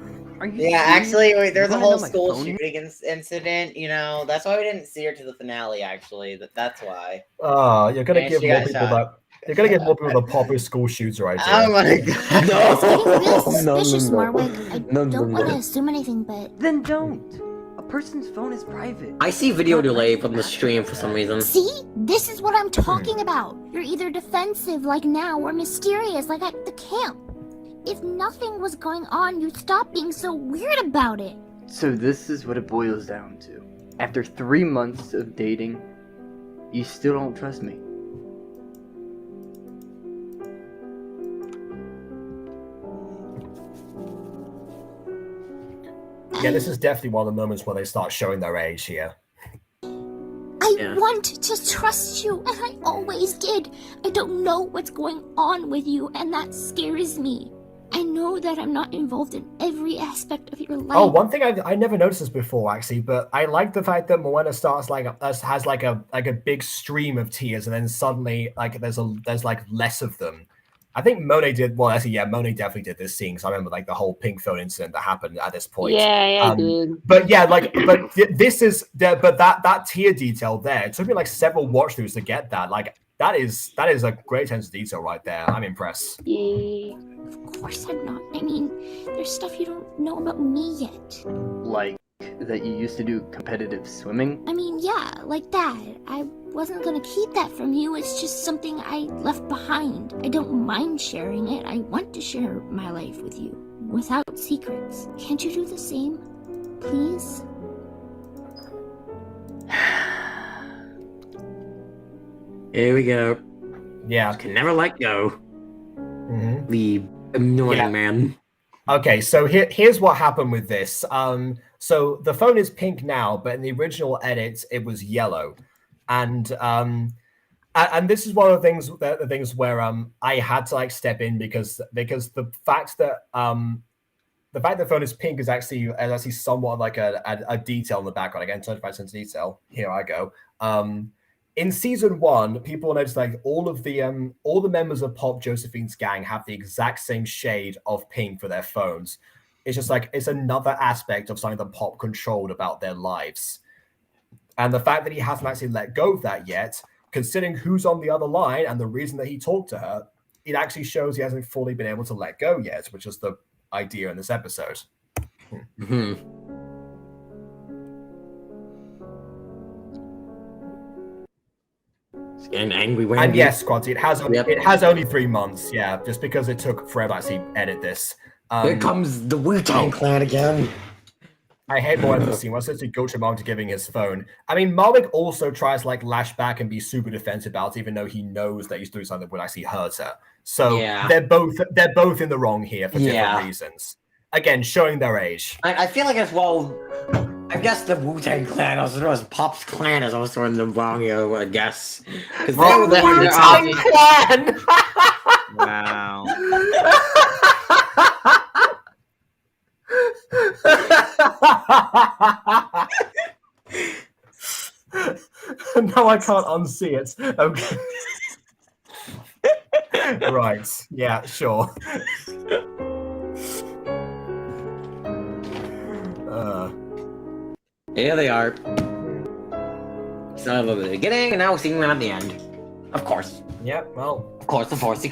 Yeah, actually, wait, there's a wanna whole know my school phone? shooting incident, you know. That's why we didn't see her to the finale, actually. That's why. Oh, you're gonna And give she more got people shot. You're gonna give more people the popular school shooter idea. Oh my god. Getting real suspicious, Marwick. I No, no, don't want to no. assume anything, but... Then don't. A person's phone is private. I see video delay from the stream for some reason. See? This is what I'm talking about. You're either defensive like now or mysterious like at the camp. If nothing was going on, you'd stop being so weird about it. So this is what it boils down to. After 3 months of dating, you still don't trust me. Yeah, this is definitely one of the moments where they start showing their age here. I want to trust you, and I always did. I don't know what's going on with you, and that scares me. I know that I'm not involved in every aspect of your life. Oh, one thing I never noticed this before actually, but I like the fact that Moana starts has like a big stream of tears, and then suddenly like there's like less of them. I think Monet did well. Actually, yeah, Monet definitely did this scene because I remember like the whole pink phone incident that happened at this point. Yeah, I did. But yeah, this is that tear detail there. It took me like several watch throughs to get that. Like that is a great attention to detail right there. I'm impressed. Of course I'm not. I mean, there's stuff you don't know about me yet. Like that you used to do competitive swimming? I mean, yeah, like that. I wasn't gonna keep that from you. It's just something I left behind. I don't mind sharing it. I want to share my life with you without secrets. Can't you do the same? Please? Here we go. Yeah. Can never let go. Mhm. The annoying Yeah. man. Okay, so here's what happened with this. So the phone is pink now, but in the original edit, it was yellow, and this is one of the things where I had to like step in because the fact that the phone is pink is actually somewhat like a detail in the background. Again, 25% detail. Here I go. In season 1, people noticed like all the members of Pop Josephine's gang have the exact same shade of pink for their phones. It's just like it's another aspect of something that Pop controlled about their lives. And the fact that he hasn't actually let go of that yet, considering who's on the other line and the reason that he talked to her, it actually shows he hasn't fully been able to let go yet, which is the idea in this episode. Mm-hmm. Getting angry when And yes, Quanti, it has only 3 months, yeah, just because it took forever to actually edit this. Here comes the Wu-Tang Clan again. I hate more of the scene. What's essentially Gochimon to giving his phone. I mean, Malvik also tries to like lash back and be super defensive about it, even though he knows that he's doing something that would actually hurt her. So Yeah. they're both in the wrong here for different reasons. Again, showing their age. I feel like as well. I guess the Wu-Tang Clan also Pop's clan is also in the wrong here, I guess. Because they were the Wu-Tang Clan! Wow. No, I can't unsee it. Okay. Right. Yeah, sure. Here they are. Started at the beginning, and now we're seeing them at the end. Of course. Yeah, well. Of course, of course.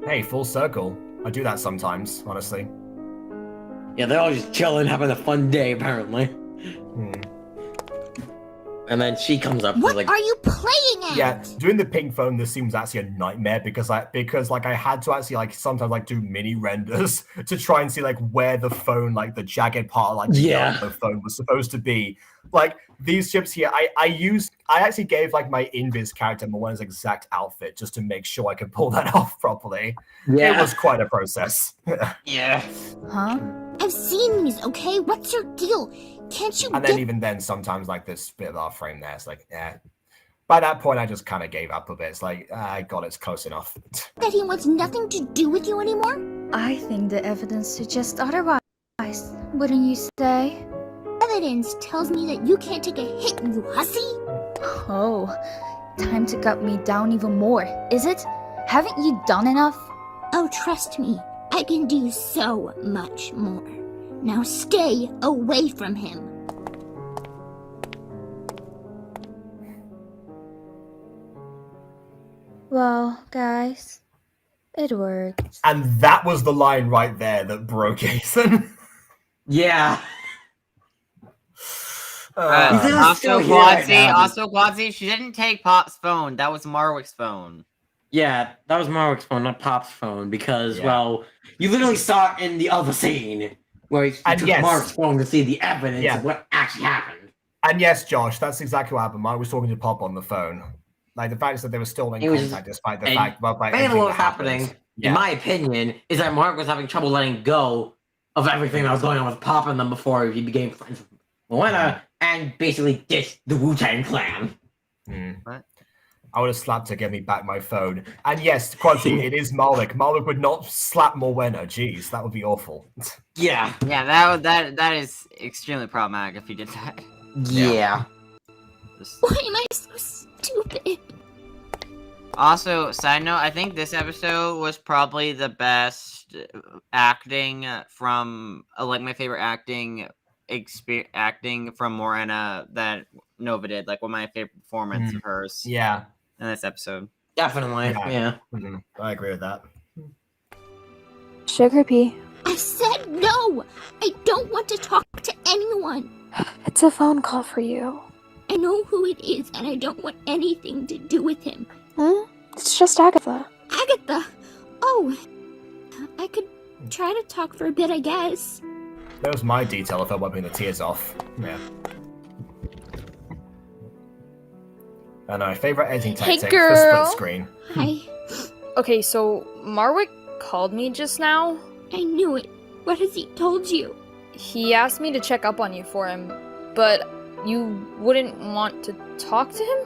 Hey, full circle. I do that sometimes, honestly. Yeah, they're all just chilling, having a fun day, apparently. And then she comes up. What like, are you playing at? Yeah, doing the pink phone, this seems actually a nightmare because I had to actually like sometimes like do mini renders to try and see like where the phone, like the jagged part, like the yellow phone was supposed to be. Like these chips here, I actually gave like my Invis character Moana's exact outfit just to make sure I could pull that off properly. Yeah. It was quite a process. Yeah. Huh? I've seen these, okay? What's your deal? Can't you And then even then, sometimes like this bit of our frame there, it's like, yeah. By that point, I just kind of gave up a bit. It's like, I got it's close enough. that he wants nothing to do with you anymore? I think the evidence suggests otherwise, wouldn't you say? Evidence tells me that you can't take a hit, you hussy. Oh, time to gut me down even more, is it? Haven't you done enough? Oh, trust me, I can do so much more. Now stay away from him. Well, guys, it worked. And that was the line right there that broke Ethan. Yeah. Also, Quadzi, she didn't take Pop's phone. That was Marwick's phone. Yeah, that was Marwick's phone, not Pop's phone, because, well, you literally saw it in the other scene, where he took Marwick's phone to see the evidence of what actually happened. And yes, Josh, that's exactly what happened. Mark was talking to Pop on the phone. Like, the fact is that they were still in contact despite the fact... Well, basically what was happening, in my opinion, is that Mark was having trouble letting go of everything that was going on with Pop and them before he became friends with Moana, and basically ditched the Wu-Tang Clan. What? I would have slapped her, give me back my phone. And yes, Quanti, it is Malik. Malik would not slap Morwenna. Jeez, that would be awful. Yeah. Yeah, that is extremely problematic if he did that. Yeah. Why am I so stupid? Also, side note, I think this episode was probably the best acting from, like, my favorite acting from Morena that Nova did. Like, one of my favorite performance of hers. Yeah. In this episode. Definitely, yeah. I agree with that. Sugar Pea. I said no! I don't want to talk to anyone. It's a phone call for you. I know who it is, and I don't want anything to do with him. It's just Agatha. Agatha! Oh, I could try to talk for a bit, I guess. That was my detail of her wiping the tears off. Yeah. And my favorite editing Hey, tactic, the girl. split screen. Hi. Okay, so Marwick called me just now. I knew it. What has he told you? He asked me to check up on you for him, but you wouldn't want to talk to him?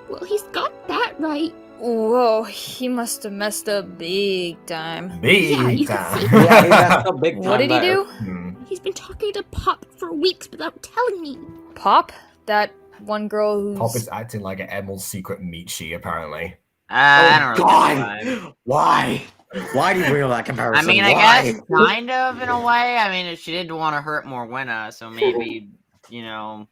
Well, he's got that right. Whoa, he must have messed up big time. Big time. Yeah, he messed up big time. What did he there. do? He's been talking to Pop for weeks without telling me. Pop? That one girl who's... Pop is acting like an Emerald's secret meat sheet, apparently. I don't really God! get the Why? Why do you bring up that comparison? I mean, I Why? guess kind of in a way. I mean, she did want to hurt Morwenna, so maybe, you know.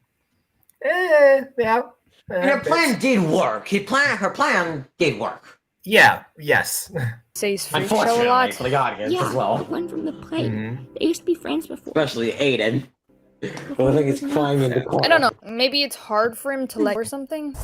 Yeah. And her plan did work. Her plan did work. Yeah, yes. Says freak show a Unfortunately, lot. for the audience Yeah, as well. the one from the play. Mm-hmm. They used to be friends before. Especially Aiden. Well, I think it's crying in the corner. I don't know. Maybe it's hard for him to let or something.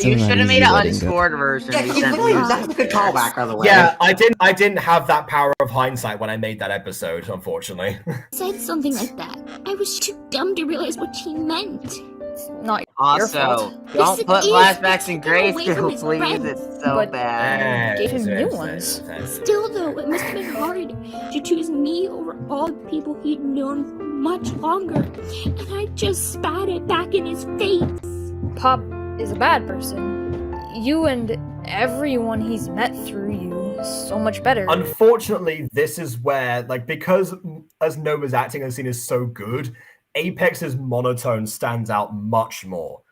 You should have made an unscored version. Yeah, You sent really, me. that's a good callback, by the way. Yeah, I didn't have that power of hindsight when I made that episode, unfortunately. Said something like that. I was too dumb to realize what she meant. Not your Also, fault. don't Yes, it put is. flashbacks in Get away from grayscale, his please. friends. It's so But- bad. Gave him new ones. Still, though, it must have been hard to choose me over all the people he'd known much longer. And I just spat it back in his face. Pop is a bad person. You and everyone he's met through you is so much better. Unfortunately, this is where, like, because as Nova's acting and scene is so good, Apex's monotone stands out much more.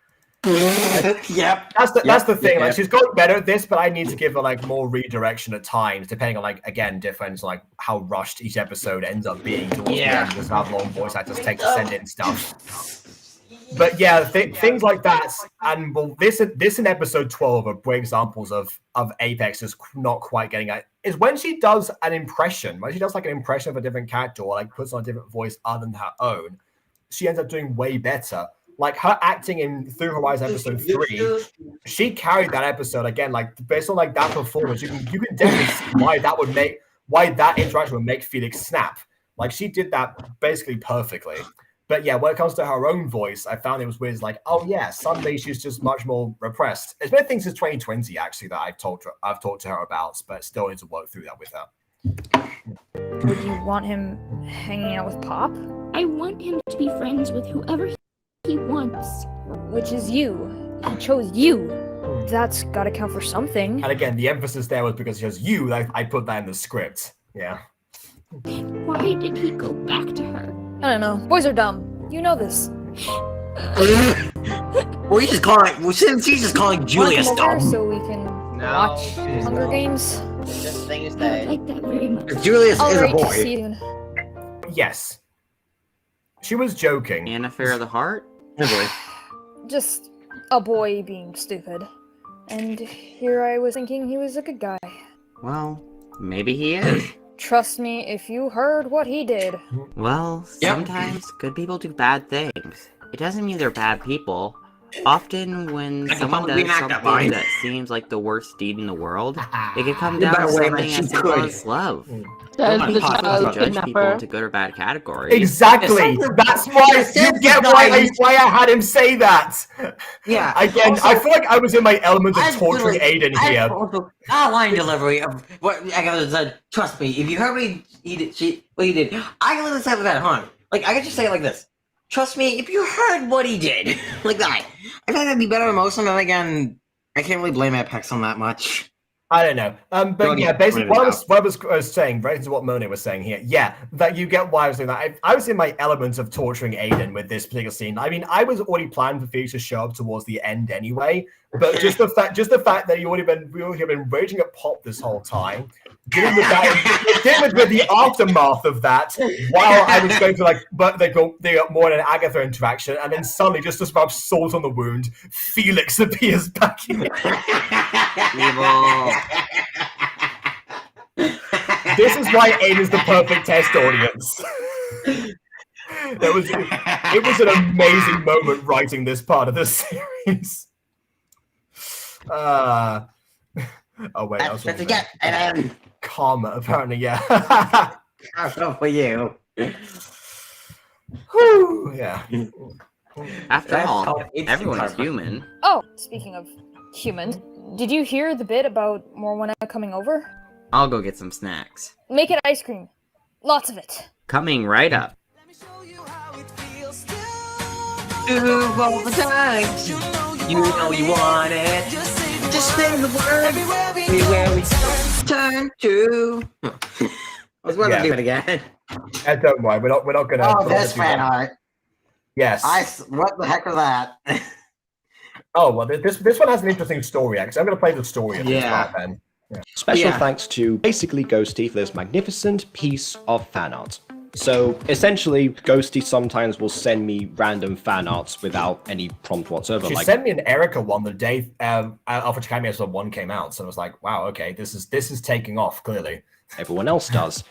Yep. That's the thing. Yep. Like, she's got better at this, but I need to give her like more redirection at times, depending on, like, again, different like how rushed each episode ends up being towards the end, because how long voice actors take to send in stuff. But yeah, things like that, and well, this in episode 12 are great examples of Apex just not quite getting it. Is when she does an impression, when she does like an impression of a different character or like puts on a different voice other than her own, she ends up doing way better. Like her acting in Through Horizon episode 3, she carried that episode again. Like based on like that performance, you can definitely see why that interaction would make Felix snap. Like she did that basically perfectly. But yeah, when it comes to her own voice, I found it was weird. Like, oh yeah, suddenly she's just much more repressed. It's been things since 2020 actually that I've talked to her about, but still need to work through that with her. Would you want him hanging out with Pop? I want him to be friends with whoever he wants. Which is you. He chose you. That's gotta count for something. And again, the emphasis there was because she has you. Like, I put that in the script. Yeah. Why did he go back to her? I don't know. Boys are dumb. You know this. Well, he's just calling. Well, since he's just calling Julius Wanna come over dumb. so we can watch Hunger Games. Just thing to I say. like that very much. Julius is a Alright, boy. see you soon. Yes. She was joking. An affair of the heart? Just a boy being stupid. And here I was thinking he was a good guy. Well, maybe he is. Trust me, if you heard what he did. Well, sometimes good people do bad things. It doesn't mean they're bad people. Often when I can someone probably does reenact that something line. that seems like the worst deed in the world, it can come You down to better wave something at as you simple could. as love. That We're is the not child possible to judge people kidnapper. into good or bad categories. Exactly. That's why you get why I had him say that. Yeah. Again, Also, I feel like I was in my element of I've torturing literally- Aiden I've here. also got a line delivery of what I gotta say. Trust me, if you heard me, what he did, I can literally say that, huh? Like I could just say it like this. Trust me, if you heard what he did, like that, I think that'd be better than most of them. And again, I can't really blame Apex on that much. I don't know. But Brody yeah, basically pointed what it I was saying, right into what Monet was saying here. Yeah, that you get why I was doing that. I was in my element of torturing Aiden with this particular scene. I mean, I was already planned for Felix to show up towards the end anyway. But just the fact that we already been raging at Pop this whole time, dealing with that, dealing with the aftermath of that, while I was going to they got more in an Agatha interaction, and then suddenly, just to rub salt on the wound, Felix appears back in. Evil. This is why Aiden's the perfect test audience. It was an amazing moment writing this part of the series. Oh wait, that was Let's get and karma apparently, yeah. for you. Whew, yeah. After all, everyone's human. Oh, speaking of human, did you hear the bit about Morwenna coming over? I'll go get some snacks. Make it ice cream. Lots of it. Coming right up. All the time. You know you want it. Just say the word. Everywhere we turn to. I was going to do it again. Don't worry, we're not gonna. Oh, this fan art. Yes. What the heck was that? Oh well, this one has an interesting story. Actually, I'm gonna play the story of this part then. Yeah. Special thanks to basically Ghosty for this magnificent piece of fan art. So essentially, Ghosty sometimes will send me random fan arts without any prompt whatsoever. She like, sent me an Erica one the day Alpha Academy episode 1 came out, so I was like, wow, okay, this is taking off clearly. Everyone else does.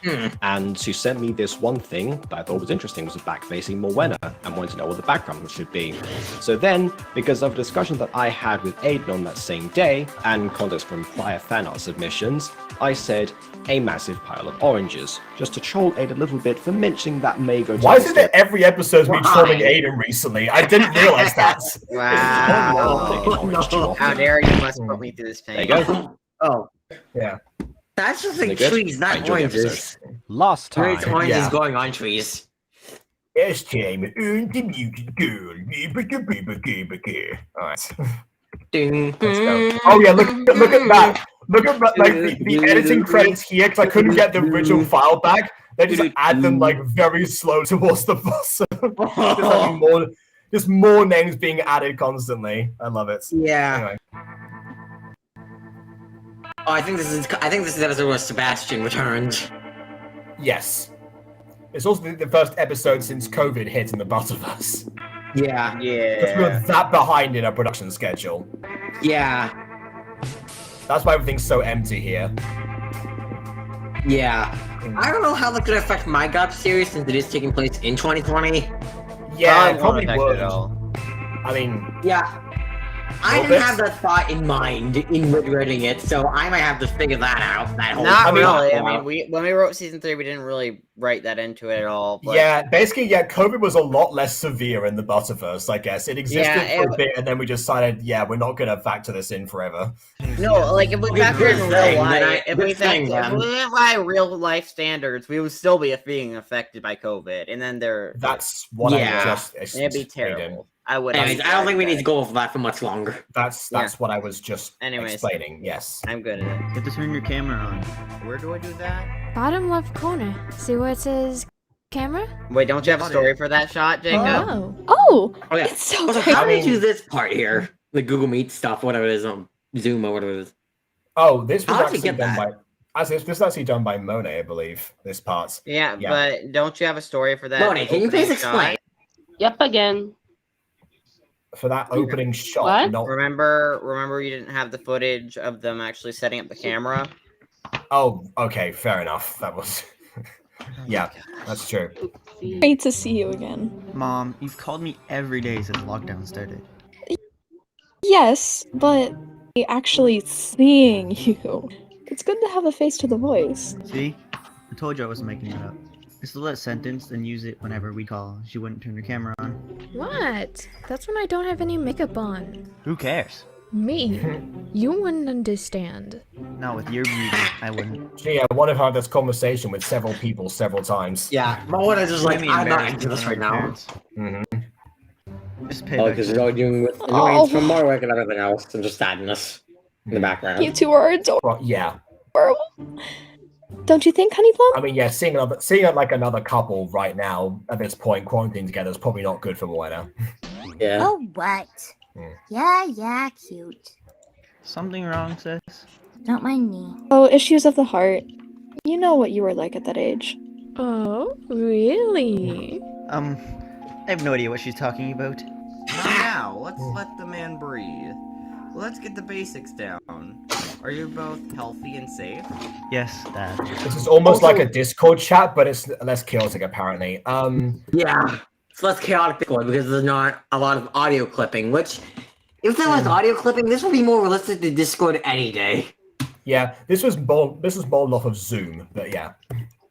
And she sent me this one thing that I thought was interesting, was a back-facing Morwenna, and wanted to know what the background should be. So then, because of a discussion that I had with Aiden on that same day, and context from prior fan art submissions, I said a massive pile of oranges, just to troll Aiden a little bit for mentioning that may go to Why is it that every episode's been trolling Aiden recently? I didn't realize that. Wow. How dare you must put me through this pain. There you go. Oh. Yeah. That's just like trees, not oranges. Last time. Great oranges going on trees. Yes, Jamie. The mutant girl. Alright. Ding. Oh yeah, look at that. Look at like the editing credits here, because I couldn't get the original file back. They just add them like very slow towards the bottom. Just more names being added constantly. I love it. Yeah. Anyway. Oh, I think this is episode where Sebastian returns. Yes. It's also the first episode since COVID hit in the Butterverse. Yeah. Because we were that behind in our production schedule. Yeah. That's why everything's so empty here. Yeah. I don't know how that's gonna affect my God series since it is taking place in 2020. Yeah, it probably would. I mean... Yeah. I didn't have that thought in mind in writing it, so I might have to figure that out. Not really. I mean, when we wrote season 3, we didn't really write that into it at all. But... Yeah, basically, COVID was a lot less severe in the Butterverse, I guess. It existed for a bit, and then we decided, we're not going to factor this in forever. No, like, if we factor in real life, if we went by real life standards, we would still be being affected by COVID, and then That's what I just... It'd be terrible. I would. Anyways, I don't think we need to go over that for much longer. That's what I was just explaining. Yes, I'm good at it. You have to turn your camera on. Where do I do that? Bottom left corner. See where it says camera? Wait, don't you have a story for that shot, Jacob? Oh, yeah. it's so also, great. how do you do this part here? The Google Meet stuff, whatever it is, Zoom or whatever it is. Oh, this was How did actually you get done that? by. This was actually done by Monet, I believe. This part. Yeah, but don't you have a story for that? Monet, can you please explain? Yep, again. For that opening shot. What? Not... Remember you didn't have the footage of them actually setting up the camera? Oh, okay, fair enough. That was... yeah, that's true. Great to see you again. Mom, you've called me every day since lockdown started. Yes, but actually seeing you. It's good to have a face to the voice. See? I told you I wasn't making it up. Just that sentence and use it whenever we call. She wouldn't turn her camera on. What? That's when I don't have any makeup on. Who cares? Me? You wouldn't understand. Not with your beauty, I wouldn't. Gee, I want to have this conversation with several people several times. Yeah, but what is just like, I'm not into this right now. Just pay Because you're all dealing with annoyance from Marwick and everything else, and just sadness in the background. You two are adorable. Well, yeah. Don't you think, Honeyplum? I mean, yeah, seeing like another couple right now at this point, quarantined together, is probably not good for Moana. Yeah. Oh, what? Yeah, cute. Something wrong, sis? Don't mind me. Oh, issues of the heart. You know what you were like at that age. Oh, really? I have no idea what she's talking about. Now, let's let the man breathe. Let's get the basics down. Are you both healthy and safe? Yes, Dad. This is almost Also- like a Discord chat, but it's less chaotic apparently. Yeah, it's less chaotic Discord because there's not a lot of audio clipping. Which, if there was audio clipping, this would be more realistic to Discord any day. Yeah, this was modeled off of Zoom, but yeah.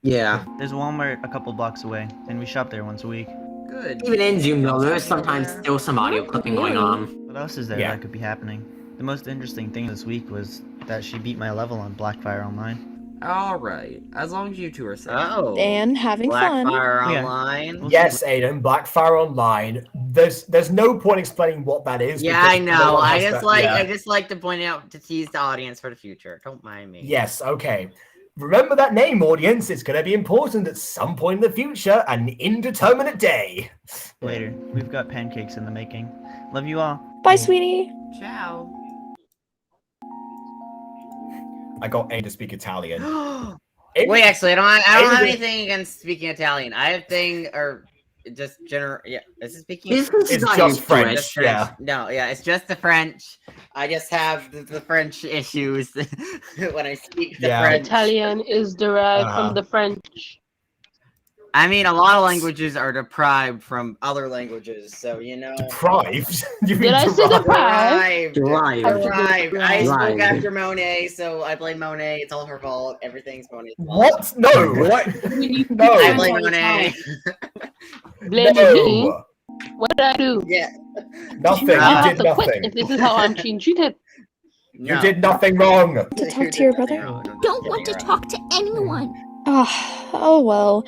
Yeah. There's a Walmart a couple blocks away, and we shop there once a week. Good. Even in Zoom though, there is sometimes still some audio clipping going on. What else is there Yeah. that could be happening? The most interesting thing this week was that she beat my level on Blackfire Online. Alright, as long as you two are safe. Oh. And having fun. Blackfire Yeah. Online? Yes, Aiden, Blackfire Online. There's no point explaining what that is. Yeah, because I no know. one I has just that- like yeah. I just like to point out to tease the audience for the future. Don't mind me. Yes, okay. Remember that name, audience. It's going to be important at some point in the future, an indeterminate day. Later, we've got pancakes in the making. Love you all. Bye, sweetie. Ciao. I got Aiden to speak Italian. Wait, actually, I don't have Aiden- anything against speaking Italian. I have thing or just general. Yeah, is it speaking? It's It's not just even French. Just French. Yeah. No, yeah, it's just the French. I just have the French issues when I speak the Yeah. French. Italian is derived Uh-huh. from the French. I mean, a lot of languages are deprived from other languages, so you know. Deprived? You Did I say Derived. deprived? Derived. I spoke Derived. after Monet, so I blame Monet. It's all her fault. Everything's Monet's fault. What? No. What? I No. blame Monet. Blame me. No. What did I do? Yeah. Nothing. I You have did to quit nothing. if this is how I'm being treated. You did nothing wrong. To talk to your brother? Don't want to talk to anyone. Oh well.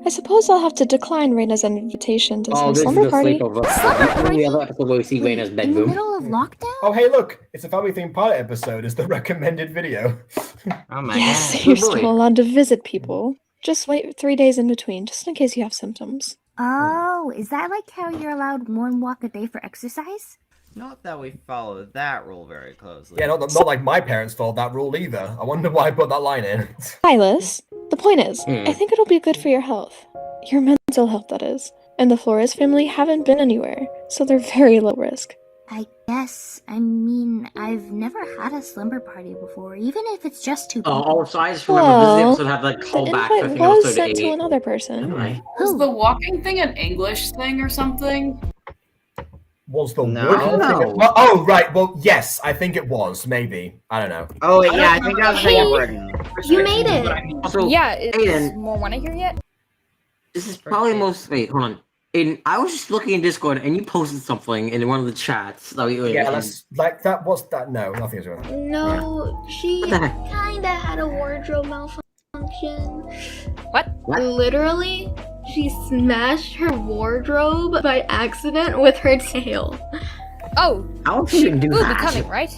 I suppose I'll have to decline Reina's invitation to Oh, some this is slumber the party. sleepover. The other episode where we see Reina's In the bedroom. middle of lockdown? Oh, hey, look. It's a family themed pilot episode. It's the recommended video. Oh my Yes, god. you're Good boy. still allowed to visit people. Just wait 3 days in between, just in case you have symptoms. Oh, is that like how you're allowed one walk a day for exercise? Not that we follow that rule very closely. Yeah, not like my parents followed that rule either. I wonder why I put that line in. Silas, the point is, I think it'll be good for your health. Your mental health, that is. And the Flores family haven't been anywhere, so they're very low risk. I guess. I mean, I've never had a slumber party before, even if it's just two people. Oh, so I just remember this episode had like the callback to I invite think was episode sent to 8. another person. Was the walking thing an English thing or something? Was the No. working thing? Well, oh, right. Well, yes, I think it was. Maybe. I don't know. Oh, wait, yeah, I think that was the written. You made it. Also, Yeah, is Aiden, Moana here yet? this is probably most. Wait, hold on. Aiden, I was just looking in Discord and you posted something in one of the chats. Yeah, let's like that. What's that? No, nothing's wrong. No, she What the heck? kinda had a wardrobe malfunction. What? Literally, she smashed her wardrobe by accident with her tail. Oh, How would you do will be that? coming, right?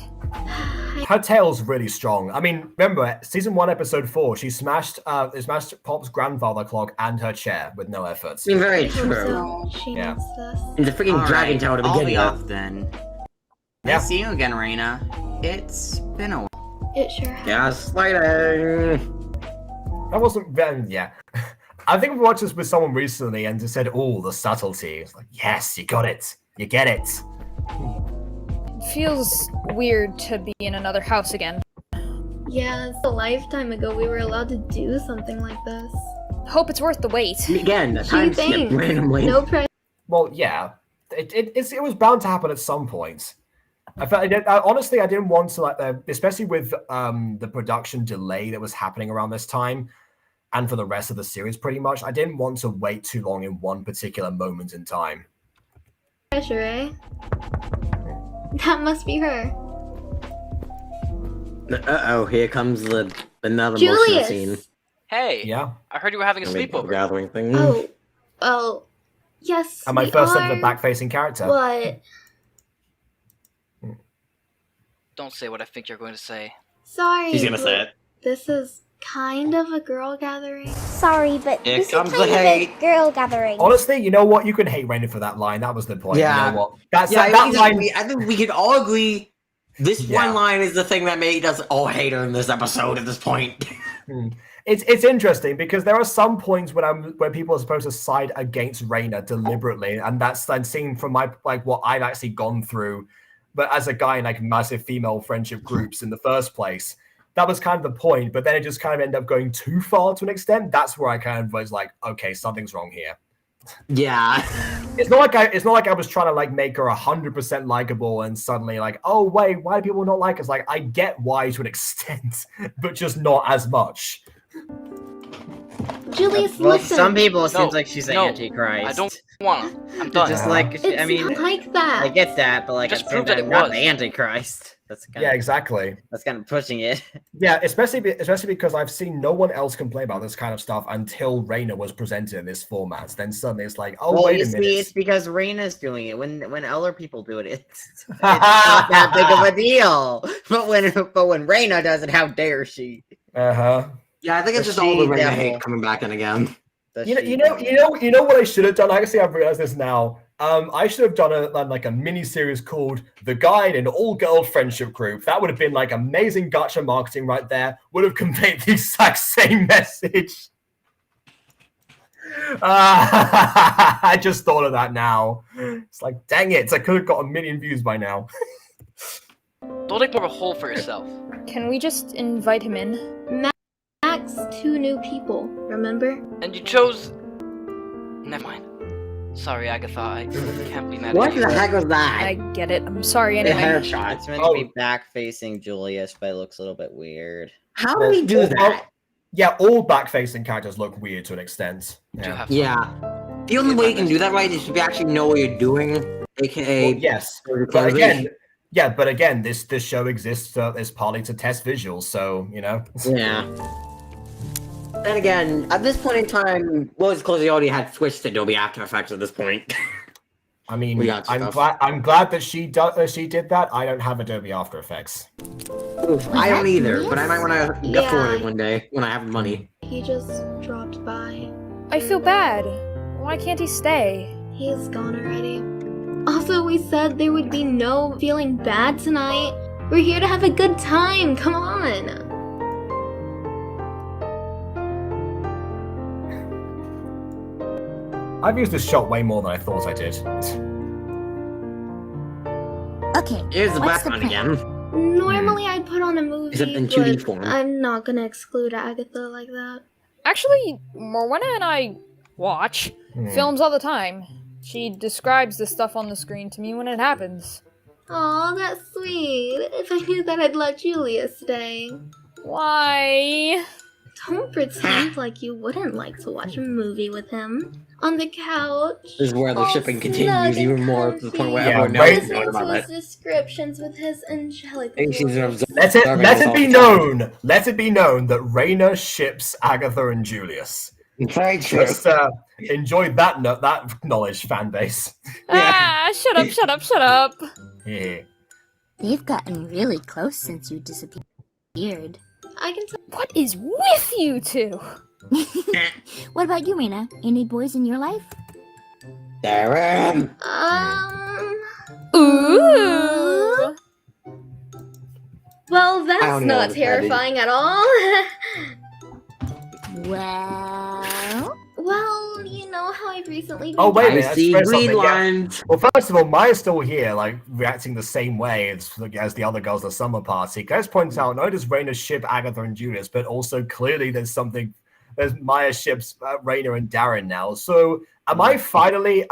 Her tail's really strong. I mean, remember season 1, episode 4. She smashed Pop's grandfather clock and her chair with no efforts. I mean, very So true. she Yeah. needs this. And the freaking dragon tower to I'll begin be with. off then. Yeah. Nice seeing you again, Reina. It's been a while. It sure has. Gaslighting. That wasn't then. Yeah. I think we watched this with someone recently and just said, "Oh, the subtlety." It's like, yes, you got it. You get it. Feels weird to be in another house again. Yeah, it's a lifetime ago we were allowed to do something like this. Hope it's worth the wait. Again, the time skip thinks. randomly. No pressure. Well, yeah, it was bound to happen at some point. I felt honestly, I didn't want to especially with the production delay that was happening around this time, and for the rest of the series, pretty much, I didn't want to wait too long in one particular moment in time. Pressure, eh? That must be her. Uh-oh, here comes another Julius! motion scene. Hey, Yeah. I heard you were having a Maybe sleepover. gathering thing. Oh, well, yes. And my we first are, ever back-facing character. But Don't say what I think you're going to say. sorry. He's gonna but say it. This is kind of a girl gathering. Sorry, but Here this is comes kind the of hate. a girl gathering. Honestly, you know what? You can hate Raina for that line. That was the point. Yeah. You know what? That's Yeah, that line. I think we could all agree this Yeah. one line is the thing that made us all hate her in this episode at this point. It's interesting because there are some points when people are supposed to side against Reina deliberately, and that's then seen from my what I've actually gone through but as a guy in like massive female friendship groups in the first place, that was kind of the point. But then it just kind of ended up going too far to an extent. That's where I kind of was like, okay, something's wrong here. Yeah. It's not like I was trying to like make her 100% likable and suddenly like, oh wait, why do people not like us? Like, I get why to an extent, but just not as much. Julius, Well, listen. some people it seems like she's an antichrist. I don't wanna. I'm done. Just like It's I mean, not like that. I get that, but like Just at the same prove that time, it not was. the antichrist. That's kind Yeah, exactly. That's kind of pushing it. Yeah, especially because I've seen no one else complain about this kind of stuff until Reina was presented in this format. Then suddenly it's like, oh, well, wait you a minute. see, it's because Reina's doing it. When other people do it, it's not that big of a deal. But when Reina does it, how dare she? Yeah, I think it's just all the Reina hate coming back in again. You know what I should have done? Actually, I've realized this now. I should have done a mini series called "The Guide in All Girl Friendship Group." That would have been like amazing gacha marketing right there. Would have conveyed the exact same message. I just thought of that now. It's like, dang it! I could have got 1 million views by now. Don't make more of a hole for yourself. Can we just invite him in? Max, 2 new people, remember? And you chose... Never mind. Sorry, Agatha, I can't be mad What at you. the heck was that? I get it. I'm sorry anyway. It's meant to be back-facing Julius, but it looks a little bit weird. How did he do that? Yeah, all back-facing characters look weird to an extent. Yeah. The only way you can do that right is if you actually know what you're doing, aka... Well, yes, but again, this show exists as partly to test visuals, so, you know. Yeah. Then again, at this point in time, well, it's close. They already had switched to Adobe After Effects at this point. I mean, I'm glad that she did that. I don't have Adobe After Effects. Oof, I don't either, but I might want to afford it one day when I have money. He just dropped by. I feel bad. Why can't he stay? He's gone already. Also, we said there would be no feeling bad tonight. We're here to have a good time. Come on. I've used this shot way more than I thought I did. Okay. Here's the what's background plan? again. Normally I'd put on a movie, Except in 2D but form. I'm not gonna exclude Agatha like that. Actually, Morwenna and I watch films all the time. She describes the stuff on the screen to me when it happens. Aw, that's sweet. If I knew that, I'd let Julia stay. Why? Don't pretend like you wouldn't like to watch a movie with him. On the couch. This is where the shipping continues even more to the point where everyone knows Listening about to his it. descriptions with his angelic And she's voice. Let it be known that Reina ships Agatha and Julius. Very true. Just enjoy that knowledge, fan base. Ah, shut up. Yeah. They've gotten really close since you disappeared. I can tell. What is with you two? What about you, Reina? Any boys in your life? Darren! Ooh. Well, that's don't know not what that is. terrifying at all. Well, you know how I've recently been. Oh wait a minute! I see that's green something, yeah. lines. Well, first of all, Maya's still here, like reacting the same way as the other girls at the summer party. Can I just point out, not only does Reina ship Agatha and Julius, but also clearly there's Maya ships Reina and Darren now. So am I finally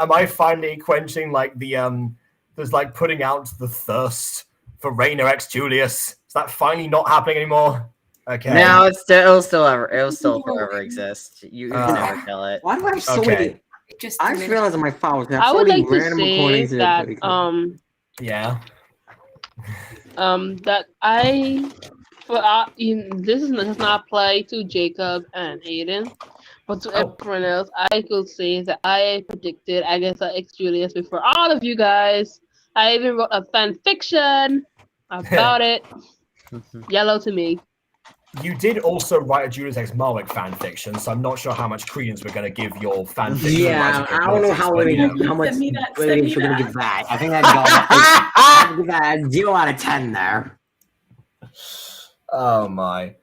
quenching like the there's like putting out the thirst for Reina x Julius? Is that finally not happening anymore? Okay. No, it'll still forever exist. You can never kill it. Why do I have so many? I just realized on my files. I would like to say that yeah. That this does not apply to Jacob and Aiden, but to everyone else, I could say that I predicted Agatha x Julius before all of you guys. I even wrote a fan fiction about it. Yellow to me. You did also write a Julius X Marwick fan fiction, so I'm not sure how much credence we're going to give your fan fiction. Yeah, I don't know how much credence we're going to give that. I think I'd give that a 0 out of 10 there. Oh my!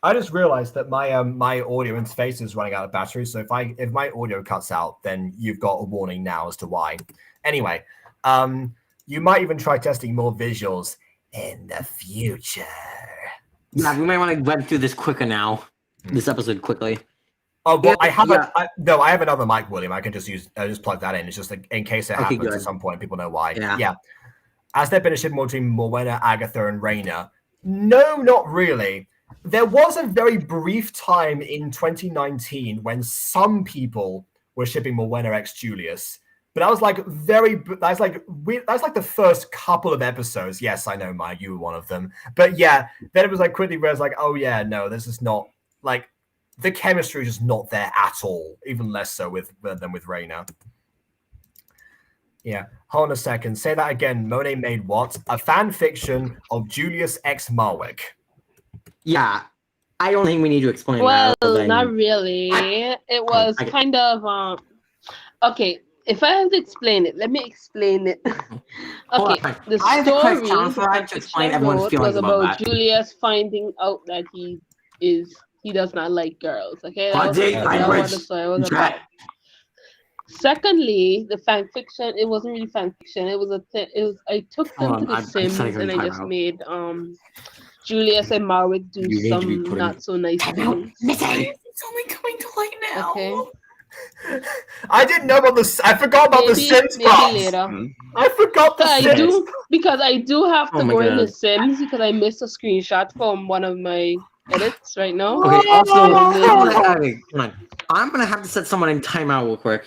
I just realized that my my audio interface is running out of battery, so if my audio cuts out, then you've got a warning now as to why. Anyway, you might even try testing more visuals in the future. Yeah, we might want to run through this quicker now. This episode quickly. Oh, but I have I have another mic, William. I can just plug that in. It's just like, in case it happens at some point, people know why. Yeah. Has there been a ship between Morwenna, Agatha, and Raina? No, not really. There was a very brief time in 2019 when some people were shipping Morwenna x Julius, but that was like the first couple of episodes. Yes, I know, Maya, you were one of them. But yeah, then it was like quickly where it's like, oh yeah, no, this is not like the chemistry is just not there at all. Even less so than with Raina. Yeah, hold on a second. Say that again. Monet made what? A fan fiction of Julius X Marwick. Yeah, I don't think we need to explain well, that. not really. It was kind of okay. If I have to explain it, let me explain it. Okay, the story to explain everyone's was feelings about that. Julius finding out that he does not like girls. Okay, that was what the story was about. Secondly, the fan fiction, it wasn't really fan fiction. It was I took them to The Sims and I just made Julius and Marwick do some not so nice things. It's only coming to light now. Okay. I didn't know about this. I forgot about the Sims part. Later. I forgot the Sims. I do have to go in The Sims because I missed a screenshot from one of my edits right now. Okay, also, hold on. I'm gonna have to set someone in timeout real quick.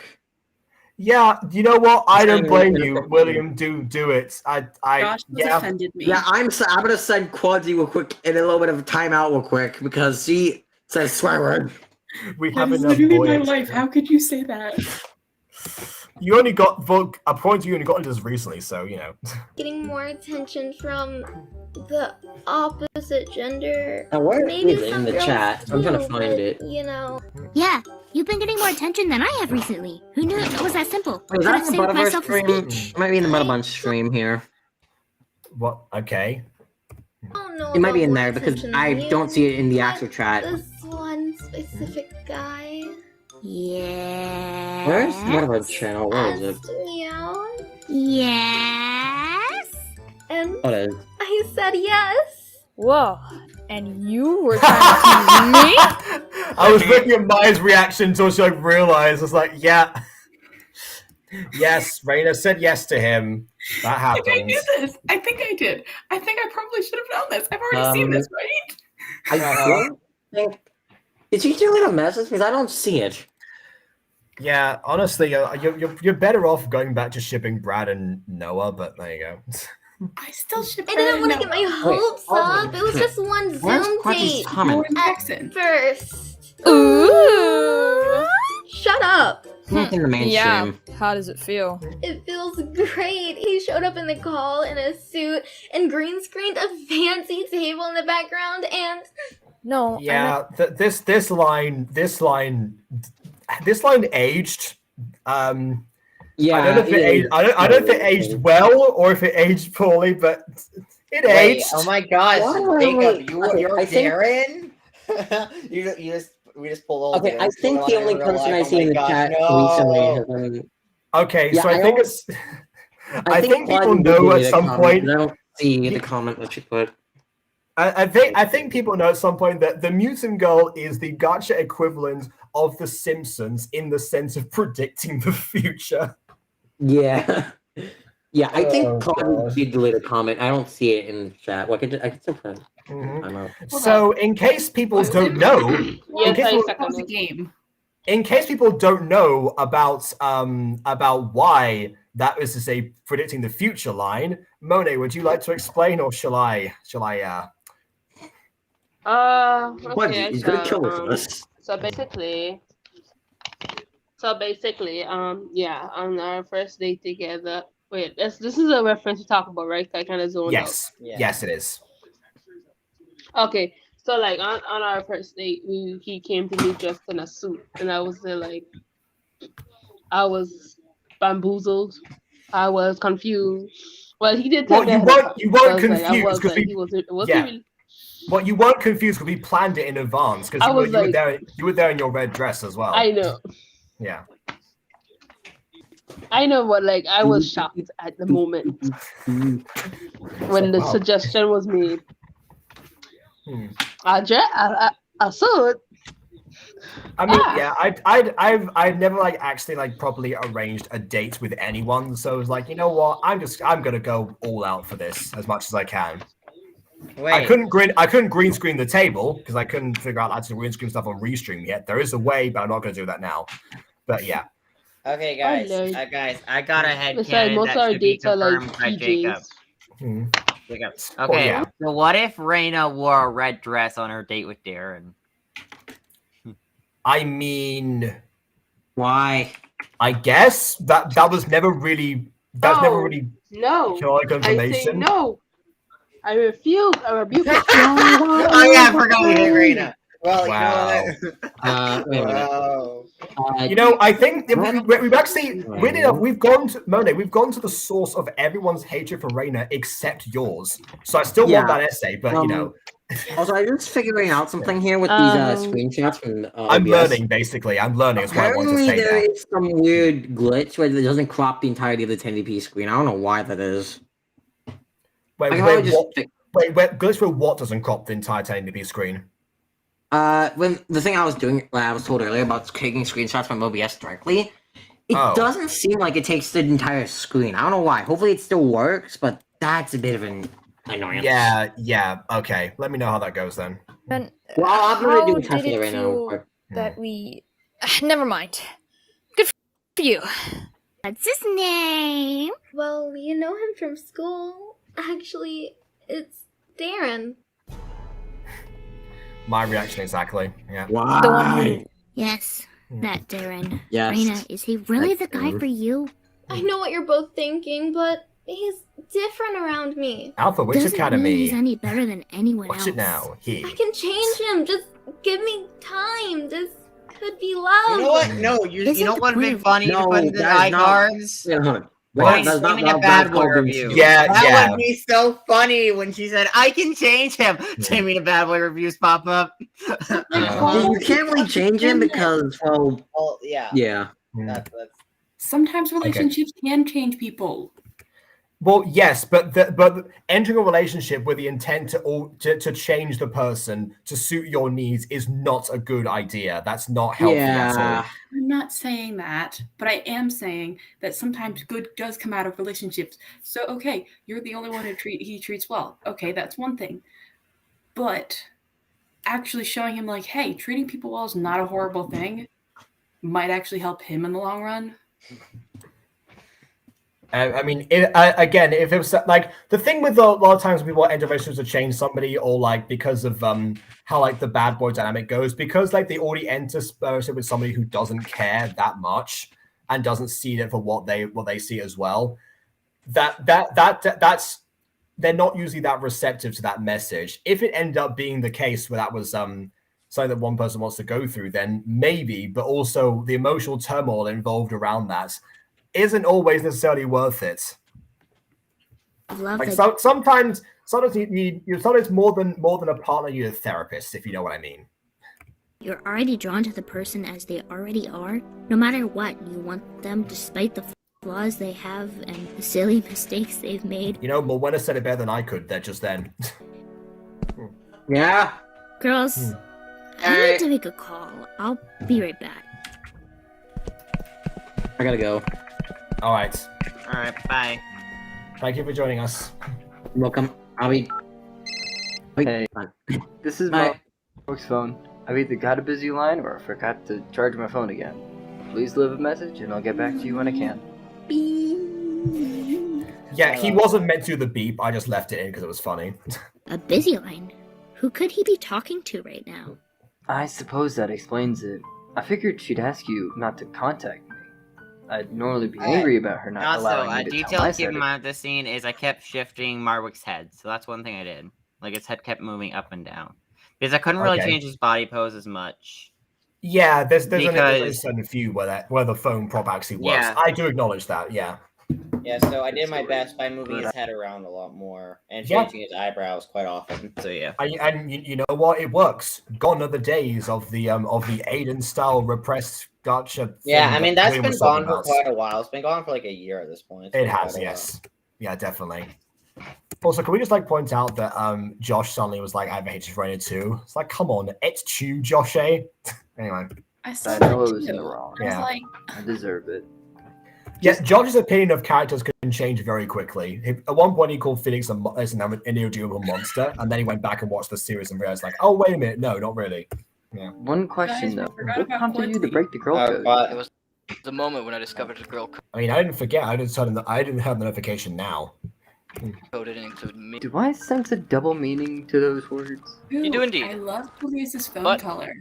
Yeah, you know what? I don't blame you, William. Do it. Josh offended me. Yeah, I'm gonna send Quadzy real quick in a little bit of a timeout real quick because she says swear word. We That have is enough literally my boys. life. How could you say that? You only got a point. You only got into this recently, so you know. Getting more attention from the opposite gender. Now, where Maybe is it in some the girls chat? I'm trying to too, find but, it. You know. Yeah, you've been getting more attention than I have recently. Who knew it was that simple? Wait, is Could that have the saved Butterverse myself a stream? speech. It might be in the Butterbunch stream here. What? Okay. I don't know It might be about in more there because attention I than don't you, see it in the but actual chat. This one specific guy. Yeah. Where's the Butterbunch channel? Where is it? Asked me out, Yes. and What is? I said yes. Whoa. And you were trying to tease me? I was looking at Maya's reaction until she realized. I was like, yeah. Yes, Raina said yes to him. That happened. I knew this. I think I did. I think I probably should have known this. I've already seen this, right? I don't think. Is he doing a message? Because I don't see it. Yeah, honestly, you're better off going back to shipping Brad and Noah, but there you go. I still ship. I didn't want to get my hopes up. It was just one Zoom date at first. Ooh. Shut up. In the mainstream. Yeah. How does it feel? It feels great. He showed up in the call in a suit and green screened a fancy table in the background and no. Yeah, this line aged. Yeah, I don't know if it aged. I don't know if it aged well or if it aged poorly, but it aged. Oh my gosh, Jacob, you're I think- Darren? we just pulled all Okay, I think the only person I see in the chat recently has been. Okay, Yeah, so I think don't- it's. I think people Quadzy know made at a some comment, point. but I don't see the comment that you put. I think people know at some point that the Mutant Girl is the gacha equivalent of the Simpsons in the sense of predicting the future. Yeah. Yeah, I think Oh, Quadzy did delete a comment. I don't see it in the chat. Well, I can still find it. Mhm. I know. So, in case people don't know, yes, I second the game. in case people don't know about why that was to say predicting the future line, Monet, would you like to explain, or shall I? Okay. He's gonna kill us for this. So basically, yeah, on our first date together. Wait, this is a reference to talk about, right? I kind of zoned out. Yes, it is. Okay, so like on our first date, he came to me dressed in a suit, and I was there like, I was bamboozled, I was confused. Well, he did. Well, you weren't confused because really. Well, you weren't confused because we planned it in advance because you were there in your red dress as well. I know. Yeah. I know, but like I was shocked at the moment when the suggestion was made. I saw it. I mean, yeah, I've never like actually like properly arranged a date with anyone, so it was like, you know what, I'm gonna go all out for this as much as I can. Wait. I couldn't green screen the table because I couldn't figure out how to green screen stuff on restream yet. There is a way, but I'm not gonna do that now. But yeah. Okay, guys, I got a head Besides, cannon most that of our should be dates are like confirmed by PJs. Jacob. Oh, Okay, yeah. so what if Raina wore a red dress on her date with Darren? I mean, why? I guess that was never really No. canonic I say information. no. I refuse. I rebuke it. Oh yeah, I forgot we hit Raina. Well, Wow. you know what? You know, I think we've actually, weirdly enough, we've gone to Monet. We've gone to the source of everyone's hatred for Raina except yours. So I still want that essay, but you know. Also, I'm just figuring out something here with these screenshots from I'm OBS. learning, basically. I'm learning. That's why I wanted to Apparently, say there that. is some weird glitch where it doesn't crop the entirety of the 1080p screen. I don't know why that is. Wait, I can probably just glitch for what doesn't crop the entire 1080p screen? When the thing I was doing, like I was told earlier about taking screenshots from OBS directly, it doesn't seem like it takes the entire screen. I don't know why. Hopefully, it still works, but that's a bit of an annoyance. Yeah. Okay, let me know how that goes then. And Well, I'm gonna do how a test did it right feel now. that we... Never mind. Good for you. What's his name? Well, you know him from school. Actually, it's Darren. My reaction exactly. Yeah. Why? Yes, that Darren. Yes. Raina, is he really the guy for you? I know what you're both thinking, but he's different around me. Alpha, which Doesn't academy? mean he's any better than anyone Watch else. it now. Here. I can change him. Just give me time. This could be love. You know what? No, you know what would be funny to put in the eye cards? What? That's not a bad boy review. That would be so funny when she said, "I can change him." Send me the bad boy reviews pop up. You can't really change him because, well, yeah. That's Sometimes relationships can change people. Well, yes, but entering a relationship with the intent to change the person to suit your needs is not a good idea. That's not healthy at all. I'm not saying that, but I am saying that sometimes good does come out of relationships. So, okay, you're the only one he treats well. Okay, that's one thing. But actually showing him like, hey, treating people well is not a horrible thing might actually help him in the long run. I mean, again, if it was like the thing with a lot of times people enter relationships to change somebody, or like because of how like the bad boy dynamic goes, because like they already enter with somebody who doesn't care that much and doesn't see it for what they see as well. That's they're not usually that receptive to that message. If it ended up being the case where that was something that one person wants to go through, then maybe, but also the emotional turmoil involved around that isn't always necessarily worth it. Like sometimes you need sometimes more than a partner, you need a therapist, if you know what I mean. You're already drawn to the person as they already are. No matter what, you want them despite the flaws they have and the silly mistakes they've made. You know, Morwenna said it better than I could there just then. Yeah? Girls, I need to make a call. I'll be right back. I gotta go. All right, bye. Thank you for joining us. Welcome. I'll be... Hey, this is my work's phone. I've either got a busy line or forgot to charge my phone again. Please leave a message and I'll get back to you when I can. Yeah, he wasn't meant to do the beep. I just left it in because it was funny. A busy line? Who could he be talking to right now? I suppose that explains it. I figured she'd ask you not to contact me. I'd normally be angry about her not allowing me to tell my detail to side keep of in mind of this scene is I kept shifting Marwick's head, so that's one thing I did. Like his head kept moving up and down because I couldn't really change his body pose as much. Yeah, there's only a certain few where the phone prop actually works. Yeah. I do acknowledge that. Yeah. Yeah, so I did my best by moving his head around a lot more and changing his eyebrows quite often. So yeah. And you know what? It works. Gone are the days of the Aiden style repressed gotcha. Yeah, thing I mean that that's William been was talking gone for about. quite a while. It's been gone for like a year at this point. It's It been has, quite a yes. Yeah, definitely. Also, can we just like point out that Josh suddenly was like, I have H Rainer too? It's like, come on, it's true, Josh, eh? Anyway. I I know I was in the wrong. Yeah. I deserve it. Yeah, Josh's opinion of characters can change very quickly. At one point, he called Phoenix an irredeemable monster, and then he went back and watched the series and realized, like, oh, wait a minute, no, not really. Yeah. One question Guys, though: we forgot what about prompted you to Quincy. break the girl code? It was the moment when I discovered the girl I mean, I didn't forget. I didn't have the notification now. code didn't include me. Do I sense a double meaning to those words? You do indeed. I love Julius's phone color.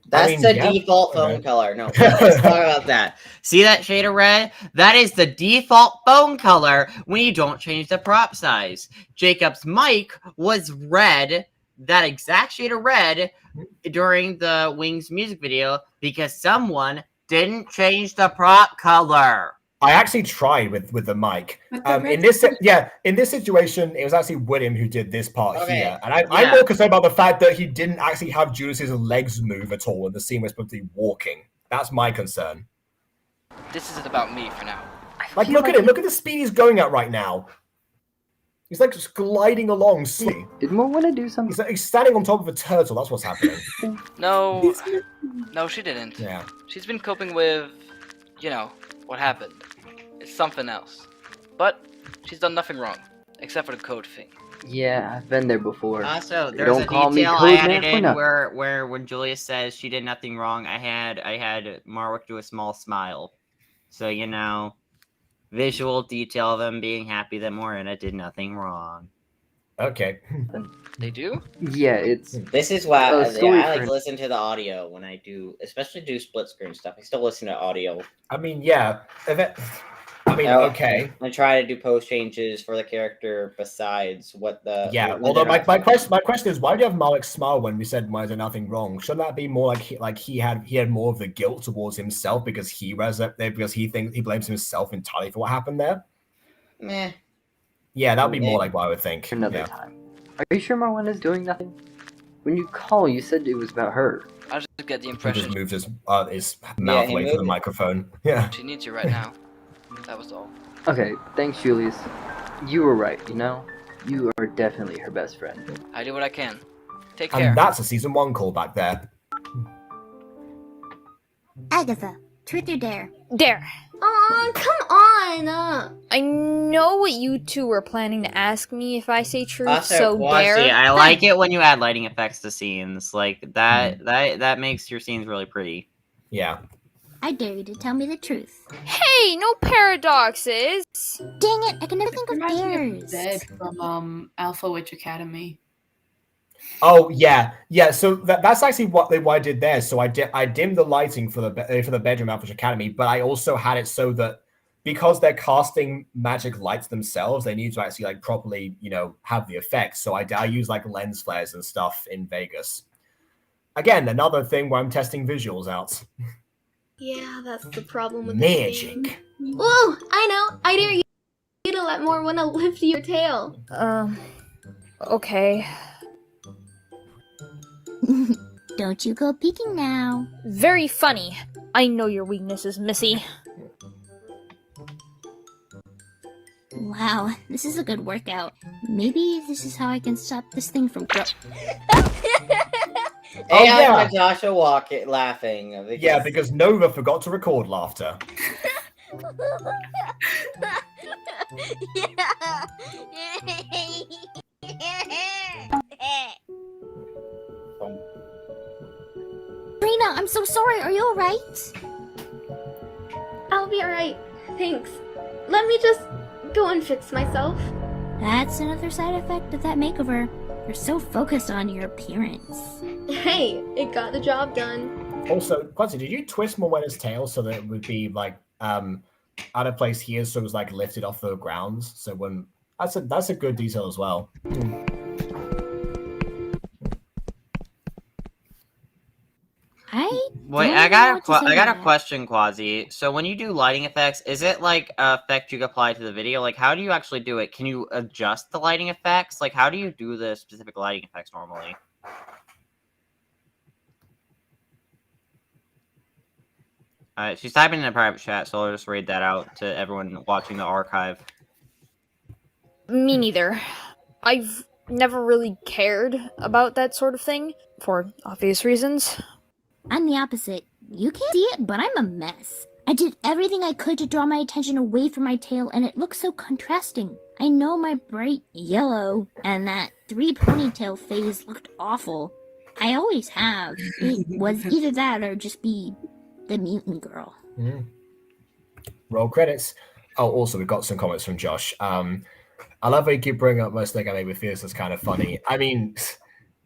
That's the default phone color. No, let's talk about that. See that shade of red? That is the default phone color when you don't change the prop size. Jacob's mic was red, that exact shade of red, during the Wings music video because someone didn't change the prop color. I actually tried with the mic. In this situation, it was actually William who did this part here, and I'm more concerned about the fact that he didn't actually have Julius's legs move at all, and the scene was supposed to be walking. That's my concern. This isn't about me for now. Like, look at him. Look at the speed he's going at right now. He's like just gliding along. See? Did Moana do something? He's standing on top of a turtle. That's what's happening. No, she didn't. Yeah. She's been coping with, what happened. It's something else. But she's done nothing wrong, except for the code thing. Yeah, I've been there before. Also, They there's don't a call me detail Code I Man added for in nothing. where when Julius says she did nothing wrong, I had Marwick do a small smile. So, visual detail of them being happy that Morena did nothing wrong. Okay. They do? Yeah, it's... This is why I story like for- to listen to the audio when I do, especially do split screen stuff. I still listen to audio. I mean, yeah. Okay. I try to do post changes for the character besides what the... Yeah, when although they're my not- question is, why do you have Malik smile when we said why is there nothing wrong? Shouldn't that be more like he had more of the guilt towards himself because he blames himself entirely for what happened there? Meh. Yeah, that would be more like what I would think. Another time. Are you sure Moana's doing nothing? When you call, you said it was about her. I just get the He impression just moved his mouth he away from the moved it. microphone. Yeah. she needs you right now. That was all. Okay, thanks, Julius. You were right, You are definitely her best friend. I do what I can. Take care. And that's a season 1 callback there. Agatha, truth or dare? Dare. Aw, come on! I know what you two were planning to ask me if I say truth, Also, so Quasi, dare. I like it when you add lighting effects to scenes. Like, that makes your scenes really pretty. Yeah. I dare you to tell me the truth. Hey, no paradoxes! Dang it, I can never think of Reminds me of dares. Zed from Alpha Witch Academy. Oh yeah. So that's actually what I did there. So I dimmed the lighting for the bedroom Alpha Academy, but I also had it so that because they're casting magic lights themselves, they need to actually like properly have the effect. So I use like lens flares and stuff in Vegas. Again, another thing where I'm testing visuals out. Yeah, that's the problem with Magic. Whoa, I know! I dare you to let Morwana lift your tail. Okay. Don't you go peeking now. Very funny. I know your weaknesses, Missy. Wow, this is a good workout. Maybe this is how I can stop this thing from Hey, yeah. Natasha laughing. Yeah, because Nova forgot to record laughter. Rena, I'm so sorry. Are you alright? I'll be alright. Thanks. Let me just go and fix myself. That's another side effect of that makeover. You're so focused on your appearance. Hey, it got the job done. Also, Quincy, did you twist Moena's tail so that it would be like out of place here, so it was like lifted off the grounds? So when that's a good detail as well. Wait, I got a question, Quasi. So when you do lighting effects, is it like a effect you apply to the video? Like, how do you actually do it? Can you adjust the lighting effects? Like, how do you do the specific lighting effects normally? She's typing in a private chat, so I'll just read that out to everyone watching the archive. Me neither. I've never really cared about that sort of thing, for obvious reasons. I'm the opposite. You can't see it, but I'm a mess. I did everything I could to draw my attention away from my tail, and it looks so contrasting. I know my bright yellow and that 3 ponytail phase looked awful. I always have. It was either that or just be the mutant girl. Roll credits. Oh, also, we've got some comments from Josh. I love how you keep bringing up most thing I made with Fierce as kind of funny. I mean,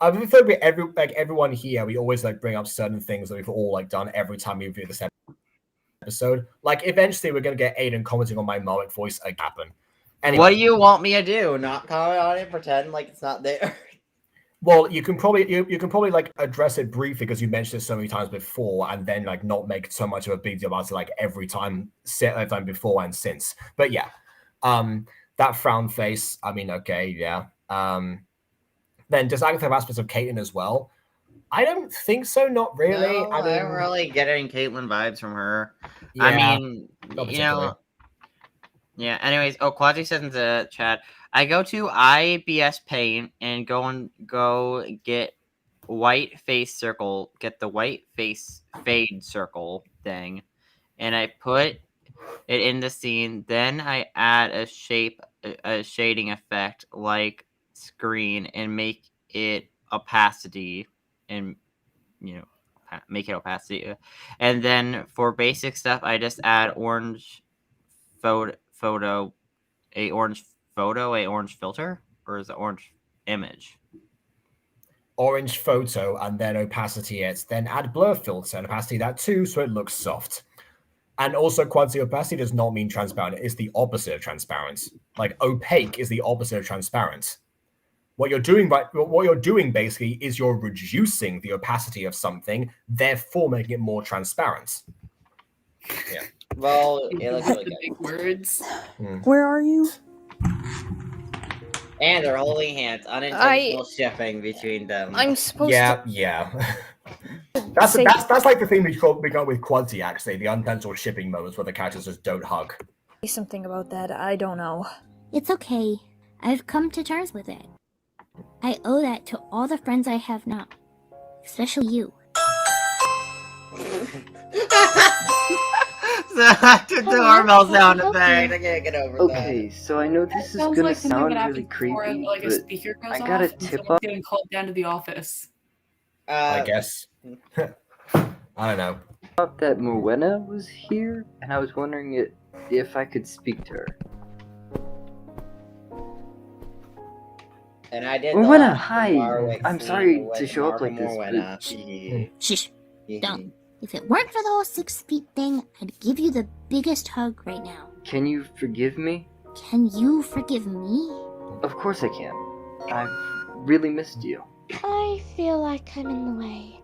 I feel like everyone here, we always like bring up certain things that we've all like done every time we review this episode. Like, eventually, we're gonna get Aiden commenting on my Marwick voice again. Anyway, What do you want me to do? Not comment on it? Pretend like it's not there? well, you can probably you can probably like address it briefly because you mentioned it so many times before, and then like not make so much of a big deal about it like every time before and since. But yeah, that frown face. I mean, okay, yeah. Then does Agatha have aspects of Caitlyn as well? I don't think so. Not really. No, I don't really get any Caitlyn vibes from her. Yeah, I mean, you know. Yeah. Anyways, Quasi says in the chat, I go to IBS Paint and go get white face circle, get the white face fade circle thing, and I put it in the scene. Then I add a shading effect like screen and make it opacity and make it opacity. And then for basic stuff, I just add orange photo, a orange filter, or is it orange image? Orange photo and then opacity it, then add blur filter and opacity that too, so it looks soft. And also, quasi opacity does not mean transparent. It's the opposite of transparent. Like opaque is the opposite of transparent. What you're doing basically is you're reducing the opacity of something, therefore making it more transparent. Yeah. Well, it looks really good. Big words. Where are you? And they're holding hands. Unintentional shipping between them. I'm supposed to. Yeah. That's like the thing we got with Quadzi, actually, the unintentional shipping moments where the characters just don't hug. Say something about that. I don't know. It's okay. I've come to terms with it. I owe that to all the friends I have now. Especially you. The doorbell sound effect. I can't get over that. Okay, so I know this is gonna sound really creepy, like a but speaker goes I got a off and tip someone's up. getting called down to the office. I guess. I don't know. I thought that Morwenna was here, and I was wondering if I could speak to her. And I did. Morwenna, hi. I'm sorry to show up like this, but... Shh. Don't. If it weren't for the whole 6 feet thing, I'd give you the biggest hug right now. Can you forgive me? Can you forgive me? Of course I can. I've really missed you. I feel like I'm in the way.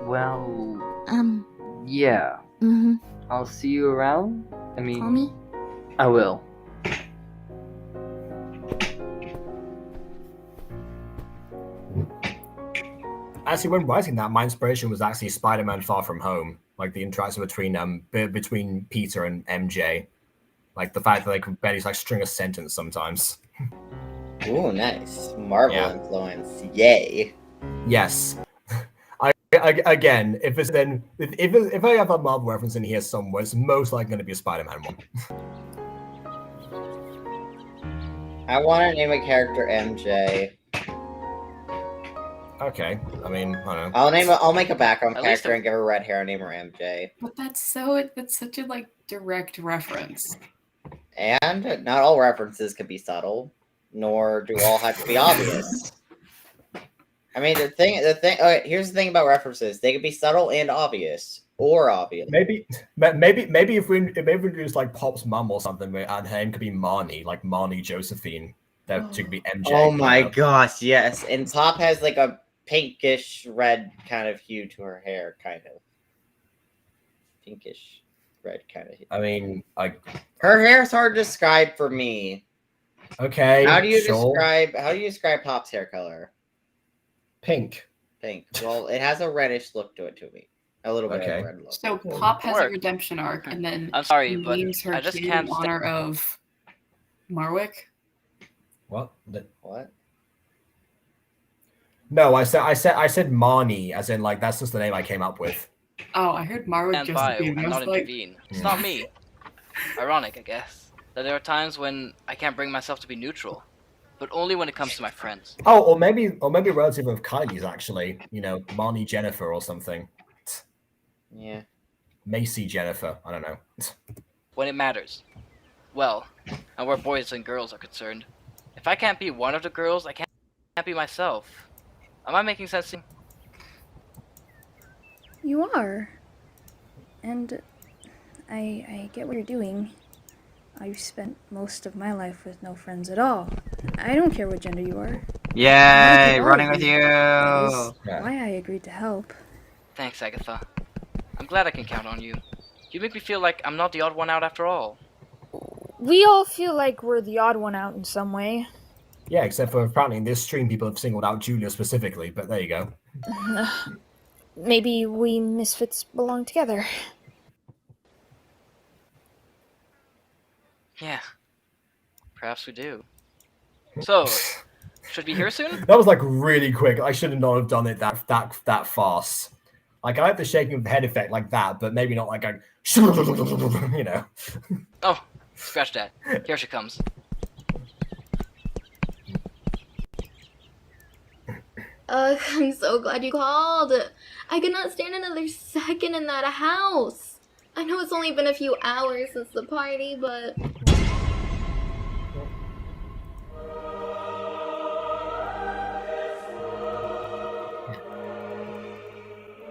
Well... Yeah. Mm-hmm. I'll see you around? I mean... Call me? I will. Actually, when writing that, my inspiration was actually Spider-Man: Far From Home, like the interaction between Peter and MJ, like the fact that they could barely like string a sentence sometimes. Ooh, nice Marvel influence! Yay! Yes. Again, if I have a Marvel reference in here somewhere, it's most likely going to be a Spider-Man one. I want to name a character MJ. Okay, I mean, I don't know. I'll make a background character and give her red hair and name her MJ. But that's such a like direct reference. And not all references can be subtle, nor do all have to be obvious. I mean, the thing. Okay, here's the thing about references: they can be subtle and obvious, or obvious. Maybe if we introduce like Pop's mum or something, and her name could be Marnie, like Marnie Josephine. That she could be MJ. Oh my gosh, yes! And Pop has like a pinkish red kind of hue to her hair, kind of pinkish red kind of hue. I mean, her hair is hard to describe for me. Okay. How do you describe Pop's hair color? Pink. Pink. Well, it has a reddish look to it to me. A little bit of a red look. So Pop has a redemption arc, and then I'm sorry, she but names her I just kid can't in honor of Marwick. What? What? No, I said Marnie, as in like that's just the name I came up with. Oh, I heard Marwick Stand just by being. and I was not like, intervene. It's not me. Ironic, I guess, that there are times when I can't bring myself to be neutral, but only when it comes to my friends. Oh, or maybe a relative of Kylie's actually. You know, Marnie Jennifer or something. Yeah. Macy Jennifer. I don't know. When it matters. Well, and where boys and girls are concerned. If I can't be one of the girls, I can't be myself. Am I making sense? You are. And I get what you're doing. I've spent most of my life with no friends at all. I don't care what gender you are. Yay, running with you. That is why I agreed to help. Thanks, Agatha. I'm glad I can count on you. You make me feel like I'm not the odd one out after all. We all feel like we're the odd one out in some way. Yeah, except for apparently in this stream people have singled out Julia specifically, but there you go. Maybe we misfits belong together. Yeah. Perhaps we do. So, should we hear soon? That was like really quick. I should not have done it that fast. Like I like the shaking of the head effect like that, but maybe not like a you know. Oh, scratch that. Here she comes. I'm so glad you called. I could not stand another second in that house. I know it's only been a few hours since the party, but...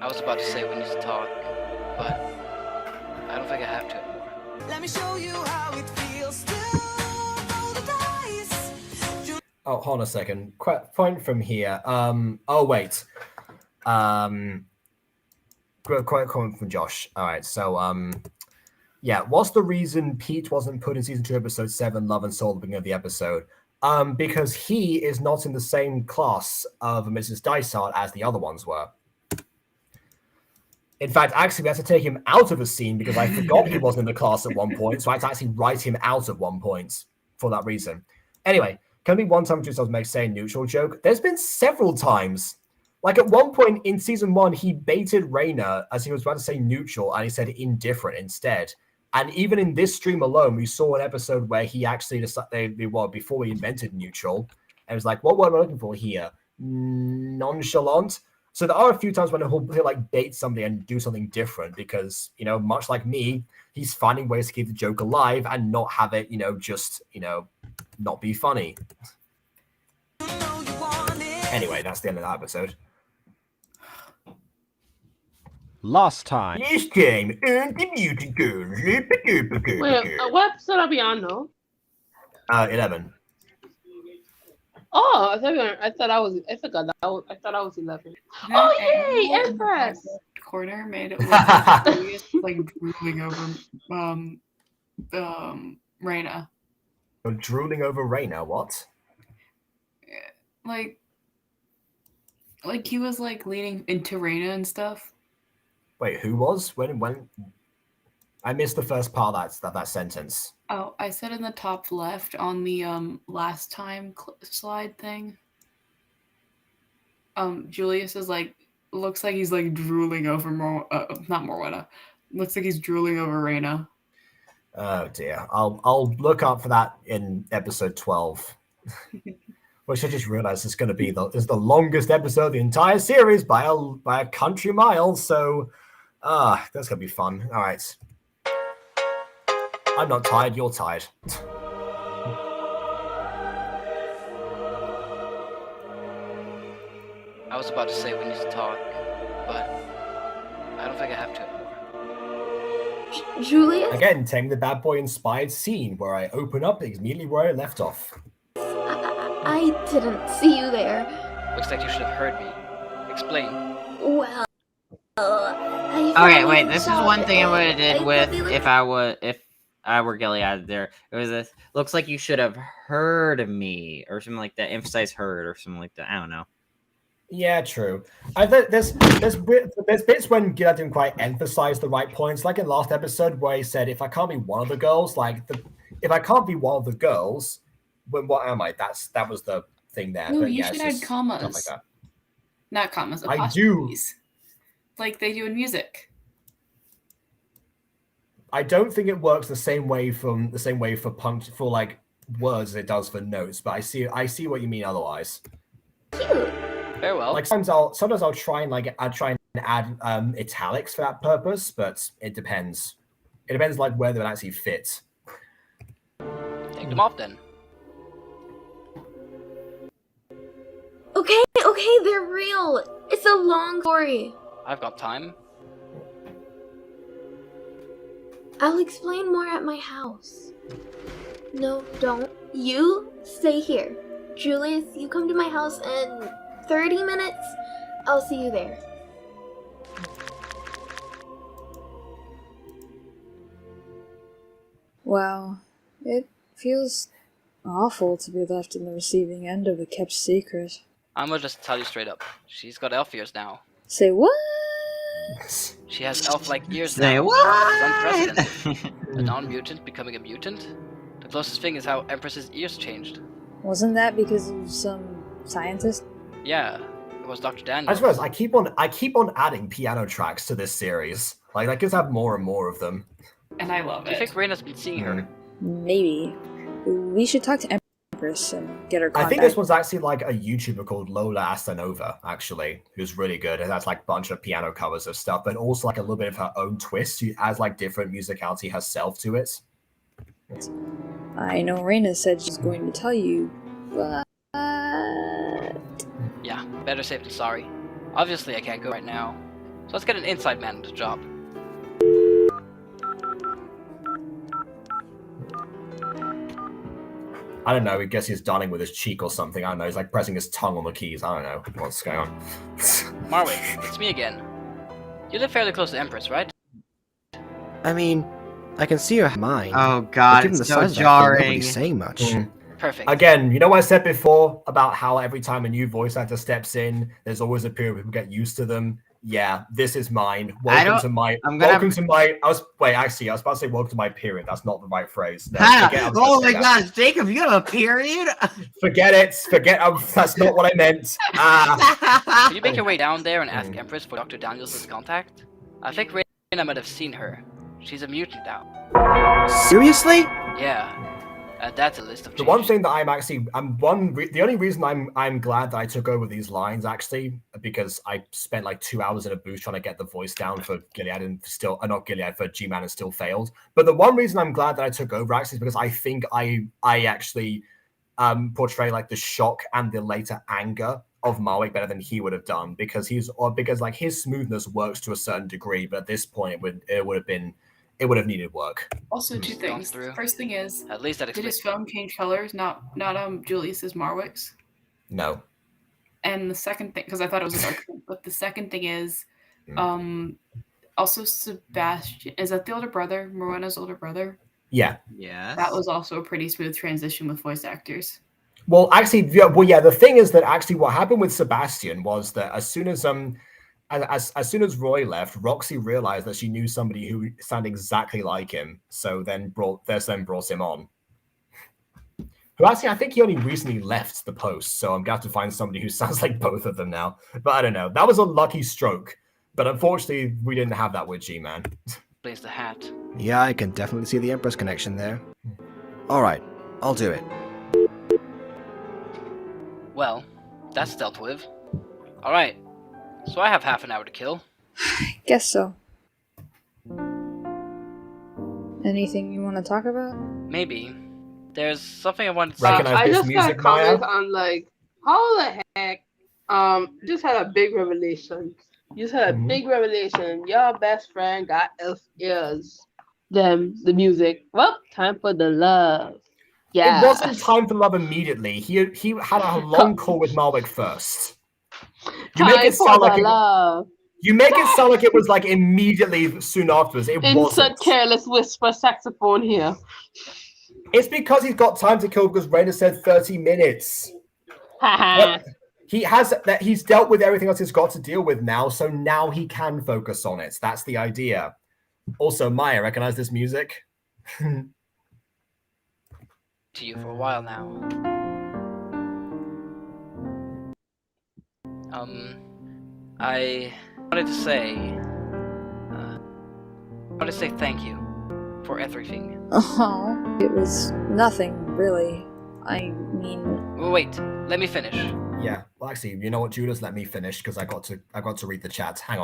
I was about to say we need to talk, but I don't think I have to. Let me show you how it feels to roll the dice. Oh, hold on a second. Point from here. Oh wait. Quite comment from Josh. All right. So yeah. What's the reason Pete wasn't put in season 2, episode 7, Love and Soul, at the beginning of the episode? Because he is not in the same class of Mrs. Dysart as the other ones were. In fact, actually, we had to take him out of a scene because I forgot he wasn't in the class at one point. So I had to actually write him out at one point for that reason. Anyway, can be one time just I was saying neutral joke. There's been several times. Like at one point in season 1, he baited Raina as he was about to say neutral and he said indifferent instead. And even in this stream alone, we saw an episode where he actually decided, before we invented neutral, and it was like, what word am I looking for here? Nonchalant. So there are a few times when he'll like bait somebody and do something different because, you know, much like me, he's finding ways to keep the joke alive and not have it, you know, just, you know, not be funny. Anyway, that's the end of that episode. Last time. This time, the Mutant Girls. Wait, what episode are we on now? 11. Oh, I thought I was 11. Oh yay, Empress! Corner made it look like Julius like drooling over Raina. You're drooling over Raina, what? Like he was like leaning into Raina and stuff. Wait, who was? When? I missed the first part of that sentence. Oh, I said in the top left on the last time slide thing. Julius is like looks like he's like drooling over not Morwenna. Looks like he's drooling over Raina. Oh dear. I'll look up for that in episode 12. Which I just realized is going to be the longest episode of the entire series by a country mile. So, that's going to be fun. All right. I'm not tired. You're tired. I was about to say we need to talk, but I don't think I have to anymore. Julius? Again, Tame the Bad Boy inspired scene where I open up immediately where I left off. I didn't see you there. Looks like you should have heard me. Explain. Well, Okay, wait. This is one thing I would have did with if I were Gilead there. It was this. Looks like you should have heard me or something like that. Emphasize heard or something like that. I don't know. Yeah, true. I think there's bits when Gila didn't quite emphasize the right points, like in last episode where he said, "If I can't be one of the girls, if I can't be one of the girls, then what am I?" That was the thing there. No, but you yeah, should it's add just commas. stuff like that. Not commas, I apostrophes. Like they do in music. I don't think it works the same way for like words as it does for notes, but I see what you mean otherwise. Very well. Like sometimes I'll try and add italics for that purpose, but it depends. It depends like whether it actually fits. Take them off then. Okay, they're real. It's a long story. I've got time. I'll explain more at my house. No, don't. You stay here. Julius, you come to my house in 30 minutes. I'll see you there. Wow, it feels awful to be left in the receiving end of a kept secret. I'm gonna just tell you straight up. She's got elf ears now. Say what? She has elf-like ears Say now. what? It's unprecedented. A non-mutant becoming a mutant? The closest thing is how Empress's ears changed. Wasn't that because of some scientist? Yeah, it was Dr. I Daniels. suppose I keep on adding piano tracks to this series. Like I could have more and more of them. And I love Do you think Raina's been seeing her? Maybe. We should talk to Empress and get her I contact. think this one's actually like a YouTuber called Lola Astanova, actually, who's really good. And that's like a bunch of piano covers of stuff, but also like a little bit of her own twist. She adds like different musicality herself to it. I know Raina said she's going to tell you, but... Yeah, better safe than sorry. Obviously I can't go right now. So let's get an inside man on the job. I don't know, I guess he's darning with his cheek or something. I don't know, he's like pressing his tongue on the keys. I don't know what's going on. Marwick, it's me again. You live fairly close to Empress, right? I mean, I can see her mind. Oh god, given it's the so size of that thing, jarring. nobody's saying much. Perfect. Again, you know what I said before about how every time a new voice actor steps in, there's always a period where people get used to them. Yeah, this is mine. Welcome to my. I was about to say welcome to my period. That's not the right phrase. No, Oh my gosh, Jacob, you have a period? Forget it. That's not what I meant. Can you make your way down there and ask Empress for Dr. Daniels' contact? I think Raina might have seen her. She's a mutant now. Seriously? Yeah. That's a list of The one thing that the only reason I'm glad that I took over these lines actually, because I spent like 2 hours in a booth trying to get the voice down for Gilead and still not Gilead for G-Man and still failed. But the one reason I'm glad that I took over actually is because I think I actually portray like the shock and the later anger of Marwick better than he would have done because like his smoothness works to a certain degree, but at this point it would have needed work. Also, two things. First thing is, at least did his phone change colors? Not Julius's Marwick's. No. And the second thing, because I thought it was a dark thing, but the second thing is, also Sebastian. Is that the older brother? Morena's older brother? Yeah. Yeah. That was also a pretty smooth transition with voice actors. Well, actually, the thing is that actually what happened with Sebastian was that as soon as Roy left, Roxy realized that she knew somebody who sounded exactly like him, so then brought him on. Who actually, I think he only recently left the post, so I'm going to have to find somebody who sounds like both of them now. But I don't know. That was a lucky stroke, but unfortunately, we didn't have that with G-Man. Plays the hat. Yeah, I can definitely see the Empress connection there. Alright, I'll do it. Well, that's dealt with. Alright, so I have half an hour to kill. Guess so. Anything you want to talk about? Maybe. There's something I wanted to say. I just got a comment on like, how the heck, just had a big revelation. You just had a big revelation. Your best friend got elf ears. Them, the music. Well, time for the love. Yeah. It wasn't time for love immediately. He had a long call with Marwick first. You make it sound like it was like immediately soon afterwards. It wasn't. Insert careless whisper saxophone here. It's because he's got time to kill because Raina said 30 minutes. he's dealt with everything else he's got to deal with now, so now he can focus on it. That's the idea. Also, Maya, recognize this music? To you for a while now. I wanted to say thank you for everything. Oh, it was nothing, really. I mean... Wait, let me finish. Yeah, well, actually, you know what, Judas? Let me finish, because I got to read the chat. Hang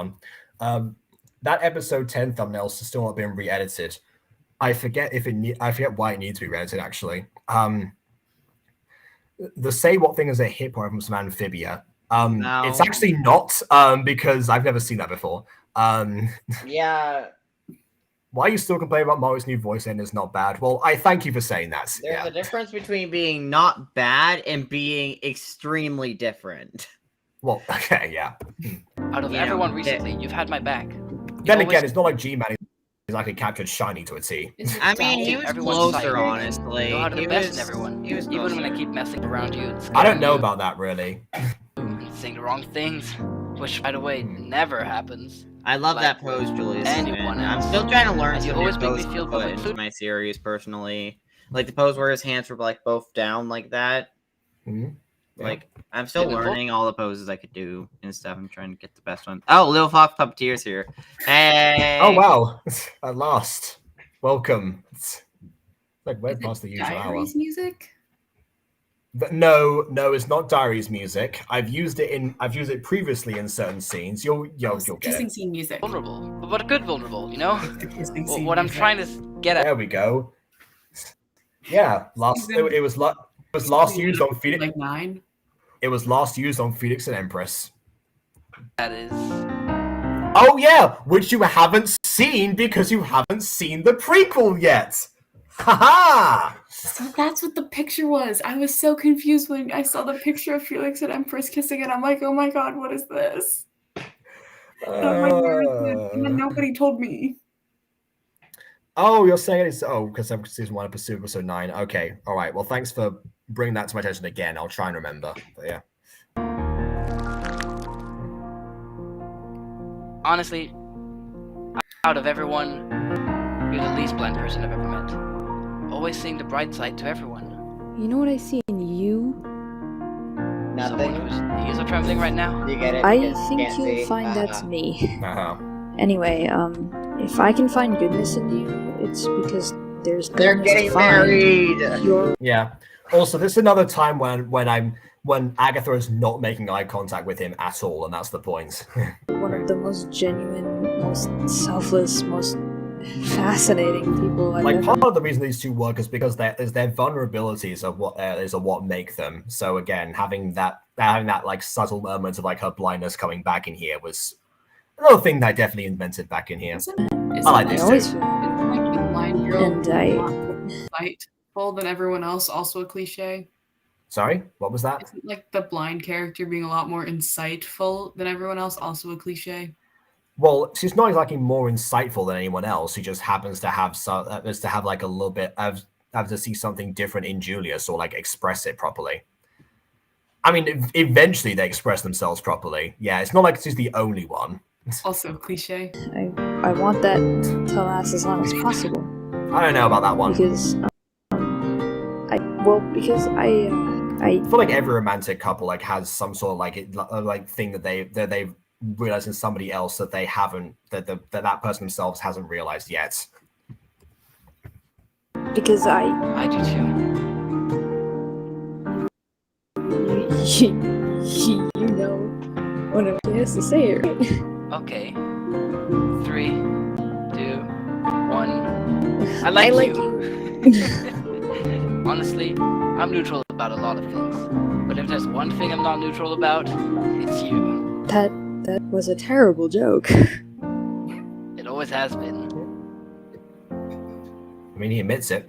on. That episode 10 thumbnails is still not being re-edited. I forget why it needs to be re-edited, actually. The say what thing is a hip hop from some amphibia. No. It's actually not, because I've never seen that before. Yeah. Why are you still complaining about Mario's new voice and it's not bad? Well, I thank you for saying that. There's a difference between being not bad and being extremely different. Well, okay, yeah. Out of everyone recently, you've had my back. Then again, it's not like G-Man is like a captured shiny to a T. I mean, he was closer, honestly. You know how to He invest was- in everyone. he was Even when closer. I keep messing around you and I don't scaring know you about that, really. and saying the wrong things, which, by the way, never happens. I love Like that pose, Julius. anyone I'm else. still trying to learn And you some new always make me poses feel to put good. into my series, personally. Like the pose where his hands were like both down like that. Like, I'm still Yeah. learning all the poses I could do and stuff. I'm trying to get the best one. Oh, Little Fox Puppeteer's here. Hey! Oh, wow. At last. Welcome. Like, way past the usual hour. Diaries music? No, it's not Diaries music. I've used it previously in certain scenes. You'll get Kissing it. scene music. Vulnerable, but a good vulnerable, you know? Kissing Well, scene what I'm music. trying to get at. There we go. Yeah, it was last used on Phoenix. Like 9. It was last used on Phoenix and Empress. That is. Oh yeah, which you haven't seen because you haven't seen the prequel yet. Haha! So that's what the picture was. I was so confused when I saw the picture of Felix and Empress kissing it. I'm like, oh my god, what is this? And I'm like, where is it? And then nobody told me. Oh, you're saying it's because I'm season 1 episode 9. Okay, all right. Well, thanks for bringing that to my attention again. I'll try and remember. But yeah. Honestly, out of everyone, you're the least bland person I've ever met. Always seeing the bright side to everyone. You know what I see in you? Someone whose ears are trembling right now. You get it? I Because think can't you'll see. find that's me. Uh-huh. Anyway, if I can find goodness in you, it's because there's They're goodness to getting find. married. Yeah. Also, this is another time when Agatha is not making eye contact with him at all, and that's the point. One of the most genuine, most selfless, most fascinating people I've Like, ever. part of the reason these two work is because their vulnerabilities are what make them. So again, having that like subtle element of like her blindness coming back in here was another thing that I definitely invented back in here. I like this too. Like the blind girl And I- insightful than everyone else, also a cliche. Sorry, what was that? Isn't like the blind character being a lot more insightful than everyone else, also a cliche? Well, she's not exactly more insightful than anyone else. She just happens to have like a little bit of have to see something different in Julius or like express it properly. I mean, eventually they express themselves properly. Yeah, it's not like she's the only one. Also a cliche. I want that to last as long as possible. I don't know about that one. Because I feel like every romantic couple like has some sort of like thing that they've realized in somebody else that they haven't that person themselves hasn't realized yet. Because I do too. You know what I'm supposed to say, right? Okay. 3, 2, 1. I like you. Honestly, I'm neutral about a lot of things. But if there's one thing I'm not neutral about, it's you. That was a terrible joke. It always has been. I mean, he admits it.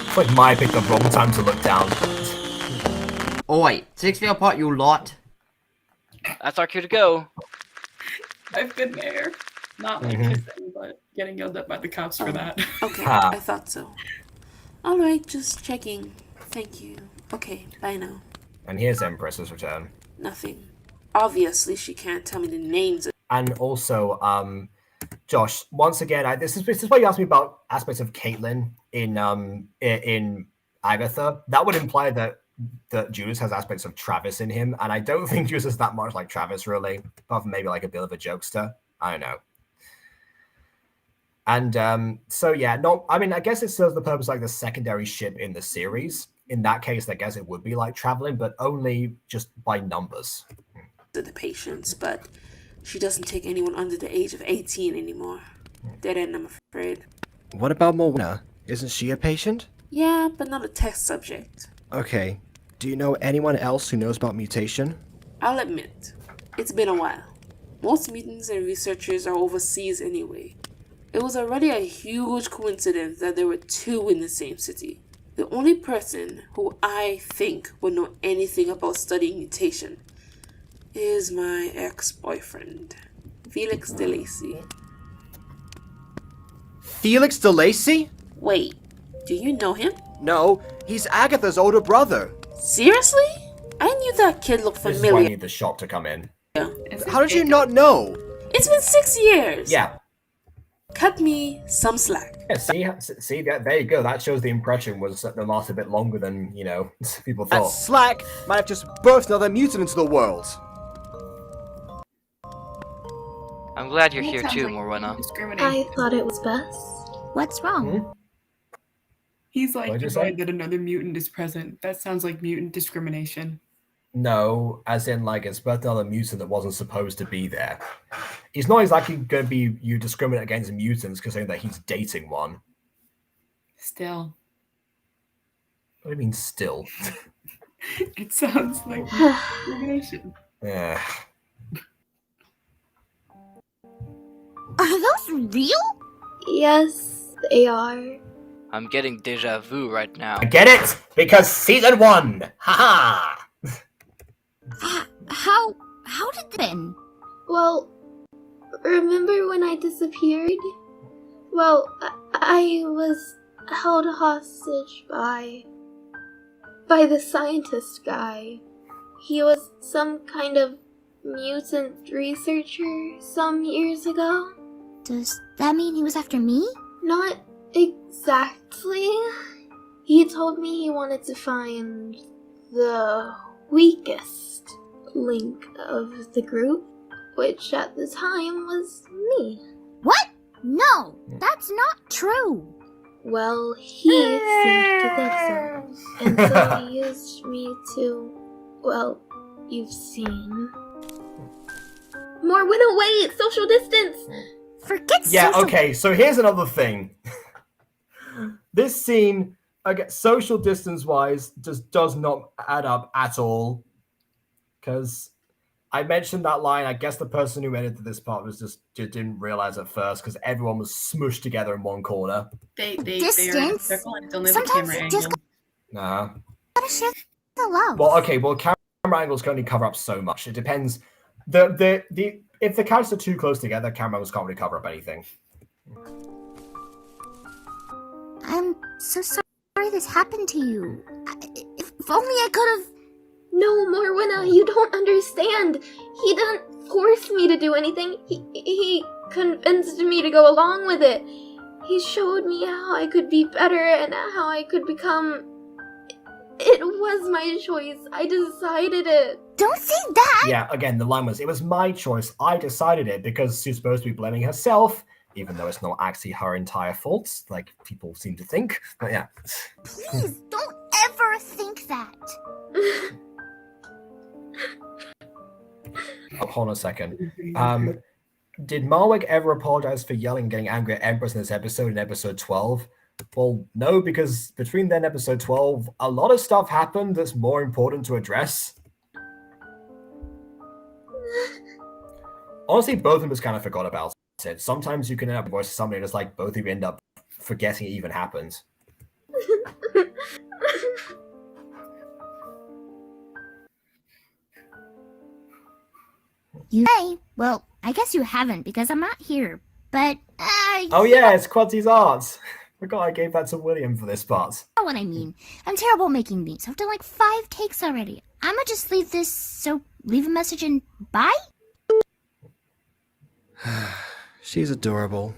It's like Maya picked the wrong time to look down. Oi, 6 feet apart, you lot. That's our cue to go. I've been there. Not like Mhm. kissing, but getting yelled at by the cops for that. Okay, Ah. I thought so. Alright, just checking. Thank you. Okay, bye now. And here's Empress's return. Nothing. Obviously, she can't tell me the names of. And also, Josh, once again, this is why you asked me about aspects of Caitlyn in Agatha. That would imply that Judas has aspects of Travis in him, and I don't think Judas is that much like Travis, really, apart from maybe like a bit of a jokester. I don't know. And so yeah, no, I mean, I guess it serves the purpose like the secondary ship in the series. In that case, I guess it would be like traveling, but only just by numbers. The patients, but she doesn't take anyone under the age of 18 anymore. Dead end, I'm afraid. What about Morwenna? Isn't she a patient? Yeah, but not a test subject. Okay. Do you know anyone else who knows about mutation? I'll admit, it's been a while. Most mutants and researchers are overseas anyway. It was already a huge coincidence that there were two in the same city. The only person who I think would know anything about studying mutation is my ex-boyfriend, Felix DeLacy. Felix DeLacy? Wait, do you know him? No, he's Agatha's older brother. Seriously? I knew that kid looked This is why I familiar. need the shock to come in. How did you not know? It's been 6 years. Yeah. Cut me some slack. Yeah, see, there you go. That shows the impression was that they lasted a bit longer than, people thought. That Slack might have just birthed another mutant into the world. I'm glad you're That here sounds too, like Morwenna. I thought it was best. What's wrong? He's like What'd you say? annoyed that another mutant is present. That sounds like mutant discrimination. No, as in like it's birthed another mutant that wasn't supposed to be there. It's not exactly going to be you discriminate against mutants because saying that he's dating one. Still. What do you mean still? It sounds like discrimination. Yeah. Are those real? Yes, they are. I'm getting deja vu right now. I get it because season 1. Haha. How did that end? Well, remember when I disappeared? Well, I was held hostage by the scientist guy. He was some kind of mutant researcher some years ago. Does that mean he was after me? Not exactly. He told me he wanted to find the weakest link of the group, which at the time was me. What? No, that's not true. Well, he seemed to think so. And so he used me to, well, you've seen. Morwenna, wait! Social distance! Forget Yeah, okay, so here's another thing. This scene, again, social distance-wise, just does not add up at all. Because I mentioned that line, I guess the person who edited this part was just didn't realize at first, because everyone was smushed together in one corner. They are in a Distance? circle and don't know the Sometimes camera you just angle. Nah. gotta share the love. Well, okay, camera angles can only cover up so much. It depends. If the characters are too close together, camera angles can't really cover up anything. I'm so sorry this happened to you. If only I could have. No, Morwenna, you don't understand. He didn't force me to do anything. He convinced me to go along with it. He showed me how I could be better and how I could become. It was my choice. I decided it. Don't say that! Yeah, again, the line was, it was my choice. I decided it because she's supposed to be blaming herself, even though it's not actually her entire fault, like people seem to think. But yeah. Please, don't ever think that. Oh, hold on a second. Did Marwick ever apologize for yelling and getting angry at Empress in this episode, in episode 12? Well, no, because between then and episode 12, a lot of stuff happened that's more important to address. Honestly, both of them just kind of forgot about it. Sometimes you can end up voicing somebody and it's like both of you end up forgetting it even happened. You say, well, I guess you haven't because I'm not here. But, Oh yeah, it's Quadsy's art. Forgot I gave that to William for this part. You know what I mean. I'm terrible at making memes. I've done like 5 takes already. I'ma just leave this, so leave a message and bye? She's adorable.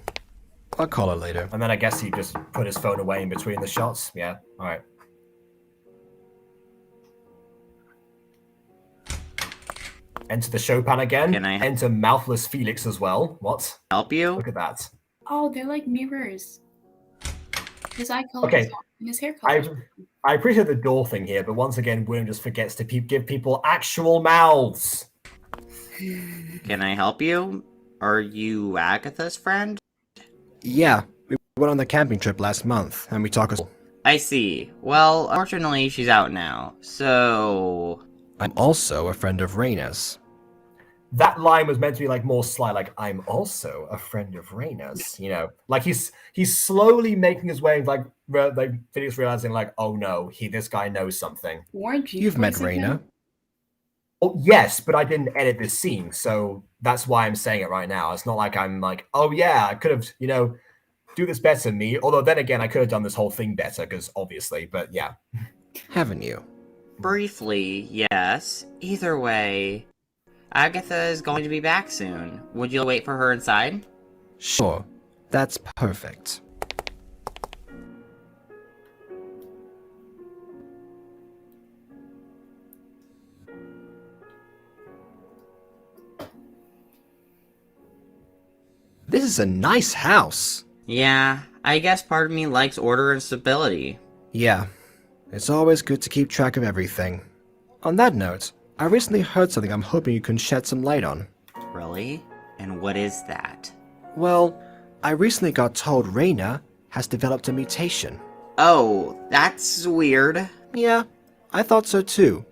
I'll call her later. And then I guess he just put his phone away in between the shots. Yeah, alright. Enter the Chopin again. Can I enter Mouthless Felix as well? What? Help you? Look at that. Oh, they're like mirrors. His eye color Okay. is off, and his hair color. I appreciate the door thing here, but once again, William just forgets to give people actual mouths. Can I help you? Are you Agatha's friend? Yeah, we went on the camping trip last month, and we talked. I see. Well, unfortunately, she's out now, so... I'm also a friend of Raina's. That line was meant to be like more sly, like I'm also a friend of Raina's. You know, like he's slowly making his way, like Felix realizing, like, oh no, this guy knows something. Weren't you? You've met Raina. Oh yes, but I didn't edit this scene, so that's why I'm saying it right now. It's not like I'm like, oh yeah, I could have, do this better than me. Although then again, I could have done this whole thing better, because obviously, but yeah. Haven't you? Briefly, yes. Either way, Agatha is going to be back soon. Would you wait for her inside? Sure. That's perfect. This is a nice house. Yeah, I guess part of me likes order and stability. Yeah, it's always good to keep track of everything. On that note, I recently heard something I'm hoping you can shed some light on. Really? And what is that? Well, I recently got told Raina has developed a mutation. Oh, that's weird. Yeah, I thought so too.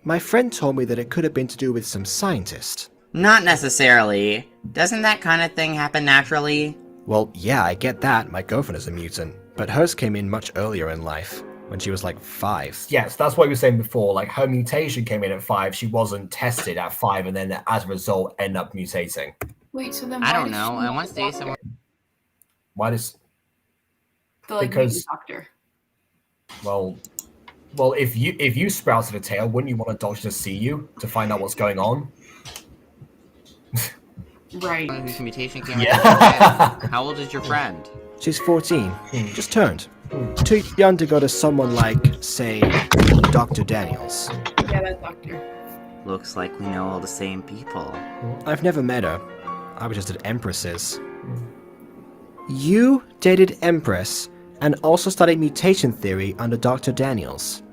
My friend told me that it could have been to do with some scientist. Not necessarily. Doesn't that kind of thing happen naturally? Well, yeah, I get that. My girlfriend is a mutant, but hers came in much earlier in life, when she was like 5. Yes, that's what you were saying before. Like her mutation came in at 5. She wasn't tested at 5, and then as a result, ended up mutating. Wait, so then I don't know. I want to stay somewhere. Why does? Because doctor. Well, if you sprouted a tail, wouldn't you want a doctor to see you to find out what's going on? Right. Whose mutation came Yeah. How old is your friend? She's 14. Just turned. Too young to go to someone like, say, Dr. Daniels. Yeah, that doctor. Looks like we know all the same people. I've never met her. I was just at Empress's. You dated Empress and also studied mutation theory under Dr. Daniels.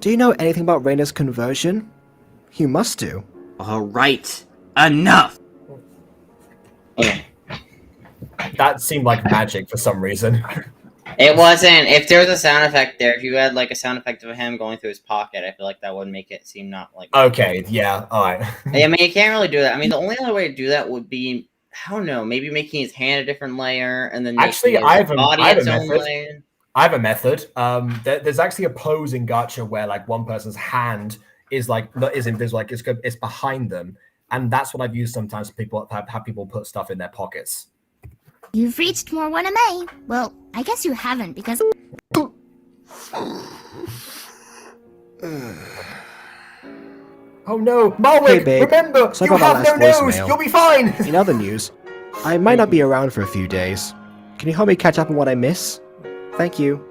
Do you know anything about Raina's conversion? You must do. Alright, enough! That seemed like magic for some reason. It wasn't. If there was a sound effect there, if you had like a sound effect of him going through his pocket, I feel like that would make it seem not like... Okay, yeah, alright. I mean, you can't really do that. I mean, the only other way to do that would be, I don't know, maybe making his hand a different layer, and then actually, I have a method. I have a method. There's actually a pose in Gacha where like one person's hand is like is invisible, like it's behind them, and that's what I've used sometimes. People have people put stuff in their pockets. You've reached more when May. Well, I guess you haven't because... Oh no, Marwick! Hey babe, Remember, sorry you about have that no last nose! voicemail. You'll be fine! In other news, I might not be around for a few days. Can you help me catch up on what I miss? Thank you.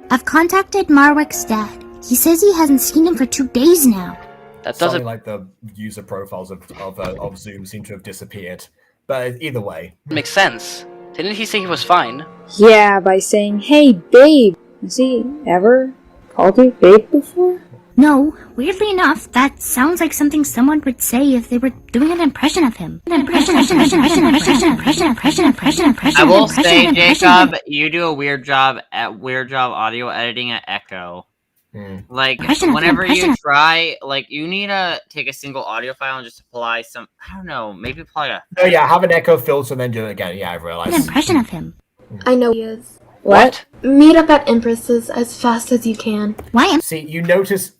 I've contacted Marwick's dad. He says he hasn't seen him for 2 days now. That doesn't like the user profiles of Zoom seem to have disappeared. But either way, Makes sense. Didn't he say he was fine? Yeah, by saying, hey, babe. Has he ever called you babe before? No, weirdly enough, that sounds like something someone would say if they were doing an impression of him. I will say, Jacob, you do a weird job audio editing at Echo. Like, whenever you try, like, you need to take a single audio file and just apply some, I don't know, maybe apply a... Oh yeah, have an echo filter and then do it again. Yeah, I've realized. An impression of him. I know he is. What? Meet up at Empress's as fast as you can. Why? See, you notice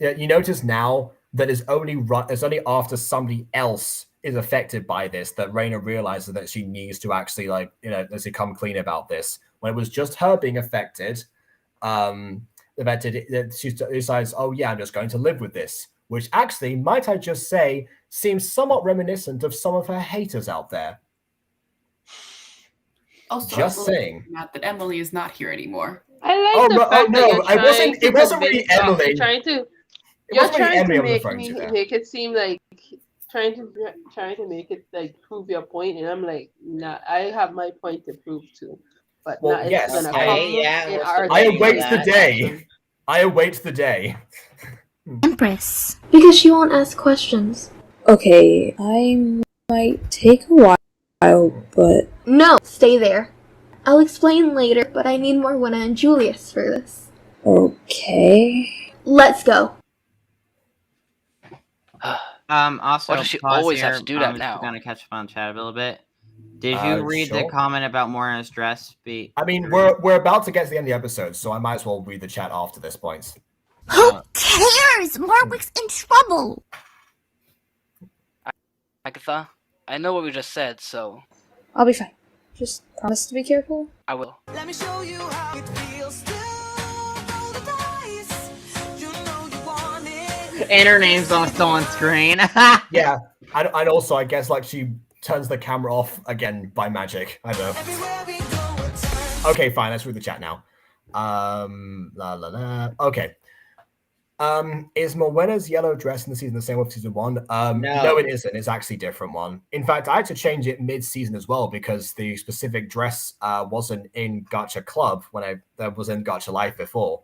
now that it's only after somebody else is affected by this, that Raina realizes that she needs to actually to come clean about this. When it was just her being affected, she decides, oh yeah, I'm just going to live with this, which actually, might I just say, seems somewhat reminiscent of some of her haters out there. Also, Just saying. Matt, that Emily is not here anymore. I like the fact that you're trying to it wasn't really convince- Emily. You're wasn't really trying Emily to I'm referring to there. make it seem like trying to make it like prove your point, and I'm like, nah, I have my point to prove too. But Well, not it's yes, gonna I- come yeah, in we're our I await the that day. action. I await the day. Empress. Because she won't ask questions. Okay, I might take a while, but No, stay there. I'll explain later, but I need Morwenna and Julius for this. okay. Let's go. Also, Why does she pause always here. have to do that I'm now? Just gonna catch up on chat a little bit. Did you read the Sure. comment about Moira's dress? I mean, we're about to get to the end of the episode, so I might as well read the chat after this point. Who cares? Marwick's in trouble. Agatha, I know what we just said, so I'll be fine. Just promise to be careful. I will. Let me show you how it feels to roll the dice. You know you want it. And her name's also on screen. Yeah, and also I guess like she turns the camera off again by magic. I don't know. Okay, fine. Let's read the chat now. Okay. Is Morwenna's yellow dress in the season the same with season 1? No, it isn't. It's actually a different one. In fact, I had to change it mid-season as well because the specific dress wasn't in Gacha Club when that was in Gacha Life before.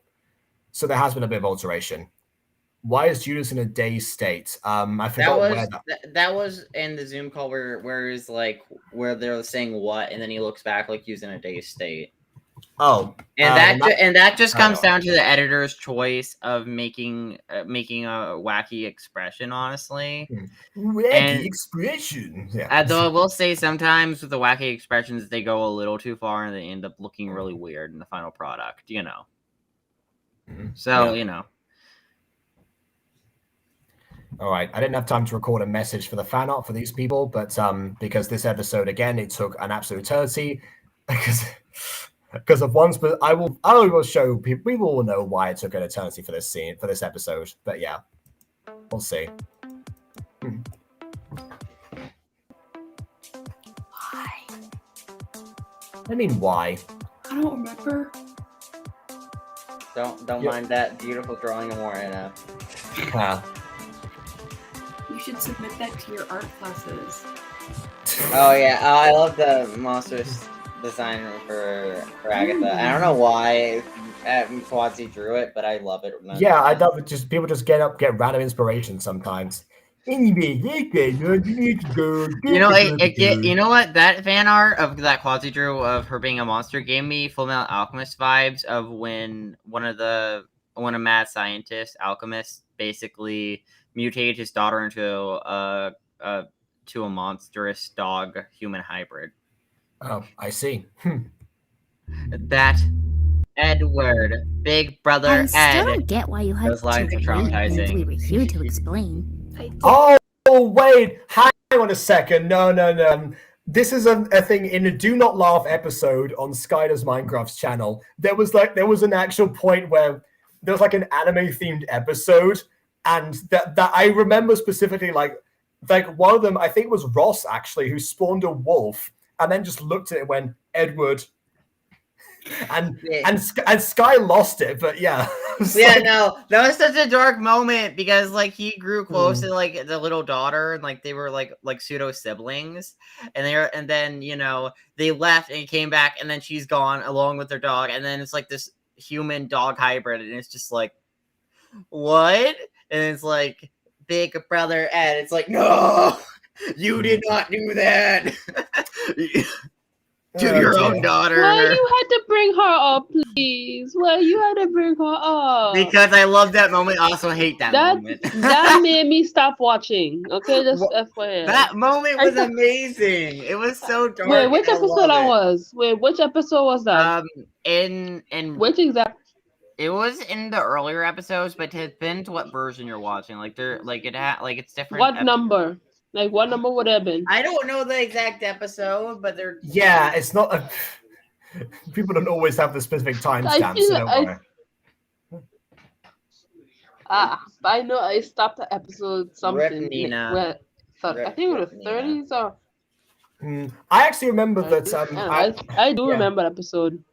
So there has been a bit of alteration. Why is Judas in a dazed state? I forgot where that was in the Zoom call where he's like where they're saying what, and then he looks back like he's in a dazed state. Oh, and that just comes down to the editor's choice of making a wacky expression. Honestly, wacky expression. Yeah. Although I will say sometimes with the wacky expressions they go a little too far and they end up looking really weird in the final product. You know. So you know. All right, I didn't have time to record a message for the fan art for these people, but because this episode again it took an absolute eternity because of ones, but I will show people. We will know why it took an eternity for this episode. But yeah, we'll see. Why? I mean, why? I don't remember. Don't mind that beautiful drawing of Morena. You should submit that to your art classes. Oh yeah, I love the monstrous design for Agatha. I don't know why Quadzi drew it, but I love it. Yeah, I love it. Just people just get random inspiration sometimes. You know what? That fan art of that Quadzi drew of her being a monster gave me Fullmetal Alchemist vibes of when when a mad scientist alchemist basically mutated his daughter into a monstrous dog human hybrid. Oh, I see. That Edward, Big Brother I Ed. still don't get why you had Those lines are to wait until traumatizing. we were here to explain. Oh, wait. Hang on a second. No. This is a thing in a Do Not Laugh episode on Skyler's Minecraft's channel. There was an actual point where there was like an anime-themed episode, and that I remember specifically like one of them, I think it was Ross actually, who spawned a wolf and then just looked at it and went, Edward. And Sky lost it, but yeah. Yeah, no, that was such a dark moment because like he grew close to like the little daughter and like they were like pseudo siblings, and then you know they left and came back and then she's gone along with their dog and then it's like this human dog hybrid and it's just like what? And it's like Big Brother Ed. It's like no, you did not do that. To your own daughter. Why you had to bring her up, please? Why you had to bring her up? Because I love that moment. I also hate that moment. That made me stop watching. Okay, just FYI. That moment was amazing. It was so dark. Wait, which episode I was? Wait, which episode was that? In which exact? It was in the earlier episodes, but it depends what version you're watching. Like they're like it's different. What number? Like, what number would it have been? I don't know the exact episode, but they're Yeah, it's not. People don't always have the specific timestamps, so don't worry. But I know I stopped at episode something. Nina. Where, I think it was the 30s or. I actually remember that. I do remember that episode.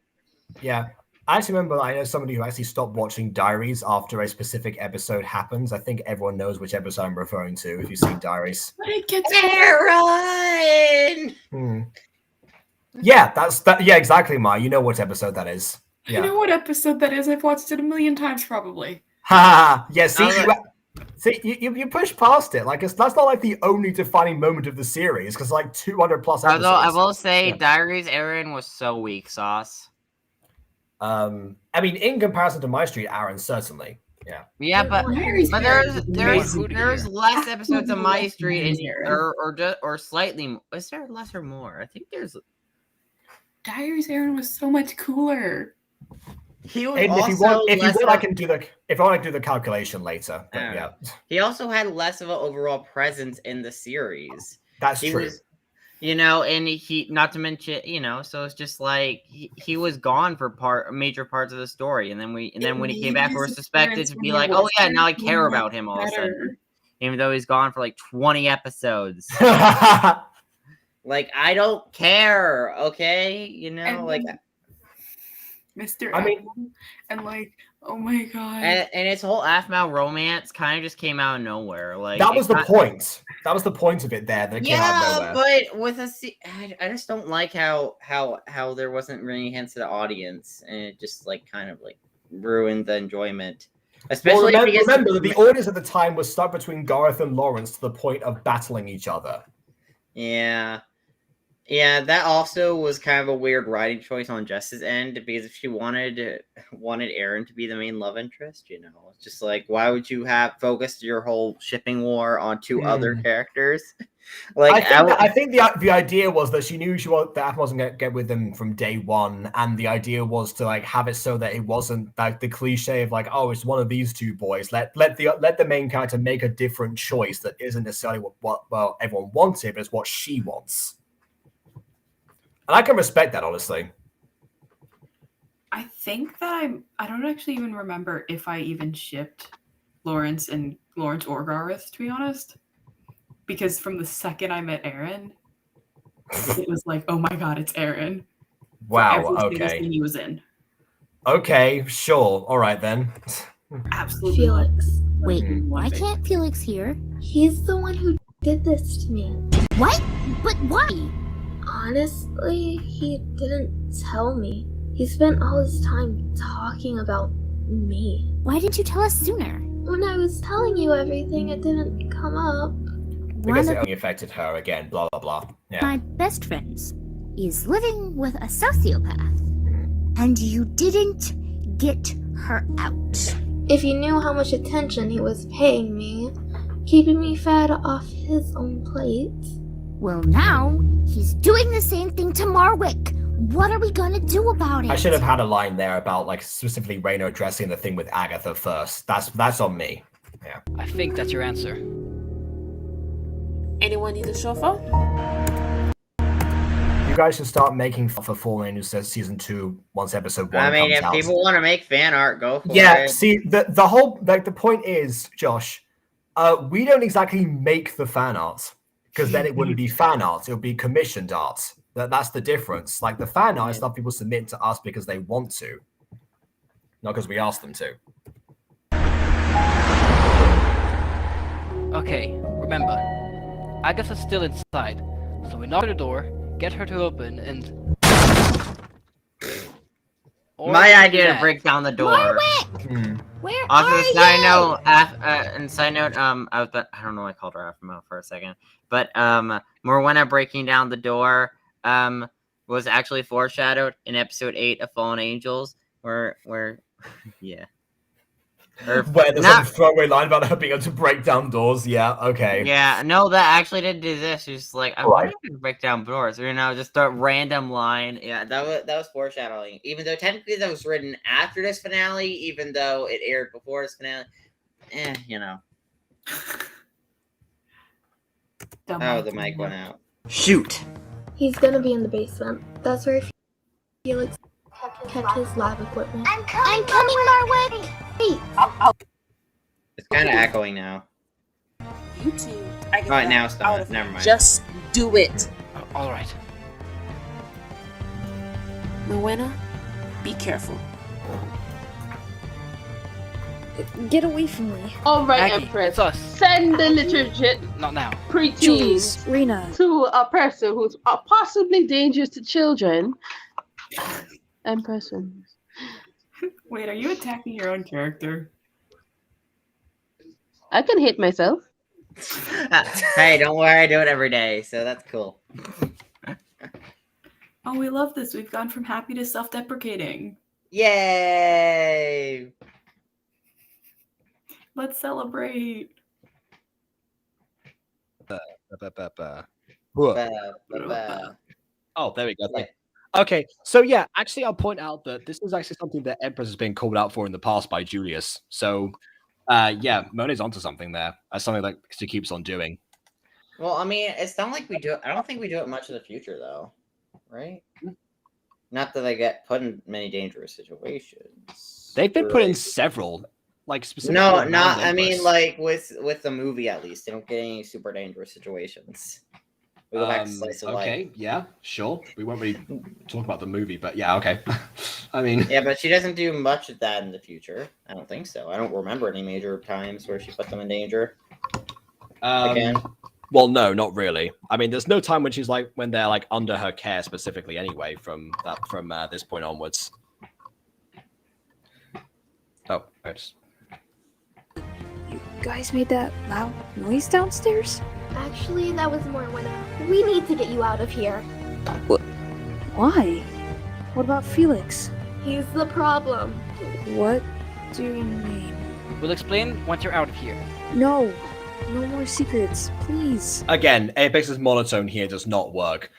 Yeah, I actually remember. I know somebody who actually stopped watching Diaries after a specific episode happens. I think everyone knows which episode I'm referring to if you've seen Diaries. But it gets Aaron. Yeah, that's that. Yeah, exactly, Ma. You know what episode that is. I know what episode that is. I've watched it a million times, probably. Ha! Yeah, see, you push past it. Like that's not like the only defining moment of the series because like 200 plus episodes. Although I will say, Diaries Aaron was so weak sauce. I mean, in comparison to My Street, Aaron certainly. Yeah. Yeah, but there's less episodes of My Street, or slightly. Is there less or more? I think there's. Diaries Aaron was so much cooler. He was Aiden, also if you want, I can do if I want to do the calculation later. But yeah. He also had less of an overall presence in the series. That's true. And he, not to mention, so it's just like he was gone for major parts of the story, and then when he came back, we were suspected to be like, oh yeah, now I care about him all of a sudden, even though he's gone for like 20 episodes. Like, I don't care, okay? Mr. Apple, and like, oh my god. And his whole Aphmau romance kind of just came out of nowhere. Like that was the point. That was the point of it there. That it came out of nowhere. But with I just don't like how there wasn't really hints to the audience, and it just like kind of like ruined the enjoyment. Especially remember that the audience at the time was stuck between Gareth and Lawrence to the point of battling each other. Yeah, that also was kind of a weird writing choice on Jess's end, because if she wanted Aaron to be the main love interest, it's just like, why would you have focused your whole shipping war on two other characters? Like, I think the idea was that she knew that Aphmau wasn't going to get with them from day one, and the idea was to like have it so that it wasn't like the cliche of like, oh, it's one of these two boys. Let the main character make a different choice that isn't necessarily what everyone wanted, but it's what she wants. And I can respect that, honestly. I think that I don't actually even remember if I even shipped Lawrence or Gareth, to be honest. Because from the second I met Aaron, it was like, oh my god, it's Aaron. Wow, for every okay. Scene he was in. Okay, sure. All right, then. Absolutely. Felix. Wait, why can't Felix hear? He's the one who did this to me. What? But why? Honestly, he didn't tell me. He spent all his time talking about me. Why didn't you tell us sooner? When I was telling you everything, it didn't come up. Because it only affected her again, blah, blah, blah. Yeah. My best friends is living with a sociopath, and you didn't get her out. If you knew how much attention he was paying me, keeping me fed off his own plate. Well, now he's doing the same thing to Marwick. What are we gonna do about it? I should have had a line there about like specifically Raina addressing the thing with Agatha first. That's on me. Yeah. I think that's your answer. Anyone need a chauffeur? You guys should start making for Fallen Angels season 2 once episode 1 I mean, comes if out. people want to make fan art, go for it. Yeah, see, the whole like the point is, Josh, we don't exactly make the fan art, because then it wouldn't be fan art; it would be commissioned art. That's the difference. Like the fan art is stuff people submit to us because they want to, not because we ask them to. Okay, remember, Agatha's still inside, so we knock at the door, get her to open, and... My idea to break down the door. Where Also, are side you? note, side note, I don't know why I called her Aphmau for a second, but Morwenna breaking down the door was actually foreshadowed in episode 8 of Fallen Angels, where yeah. Where there's a throwaway line about her being able to break down doors. Yeah, okay. Yeah, no, that actually did do this. She's like, I want to break down doors. Just a random line. Yeah, that was foreshadowing. Even though technically that was written after this finale, even though it aired before this finale. Oh, the mic went out. Shoot. He's gonna be in the basement. That's where Felix kept his lab equipment. I'm coming, Marwick. It's kind of echoing now. You two, I get Alright, that now it's out done. of Never here. mind. Just do it. All right. Rowena, be careful. Get away from me. All right, Maggie, Empress. it's us. Send the little jit Not now. Jules, preteens Rena. to a person who's possibly dangerous to children. Empress. Wait, are you attacking your own character? I can hit myself. Hey, don't worry, I do it every day, so that's cool. Oh, we love this. We've gone from happy to self-deprecating. Yay! Let's celebrate. Oh, there we go. Okay, so yeah, actually, I'll point out that this is actually something that Empress has been called out for in the past by Julius. So, yeah, Monet's onto something there. That's something that she keeps on doing. Well, I mean, it's not like we do it. I don't think we do it much in the future, though. Right? Not that I get put in many dangerous situations. They've been put in several, like specifically. No, around not. I Empress. mean, like with the movie, at least they don't get any super dangerous situations. We go back to slice of life. Okay, yeah, sure. We won't really talk about the movie, but yeah, okay. I mean, Yeah, but she doesn't do much of that in the future. I don't think so. I don't remember any major times where she put them in danger. Again. Well, no, not really. I mean, there's no time when she's like when they're like under her care specifically. Anyway, from this point onwards. Oh, oops. You guys made that loud noise downstairs? Actually, that was more when we need to get you out of here. Why? What about Felix? He's the problem. What do you mean? We'll explain once you're out of here. No. No more secrets, please. Again, Apex's monotone here does not work.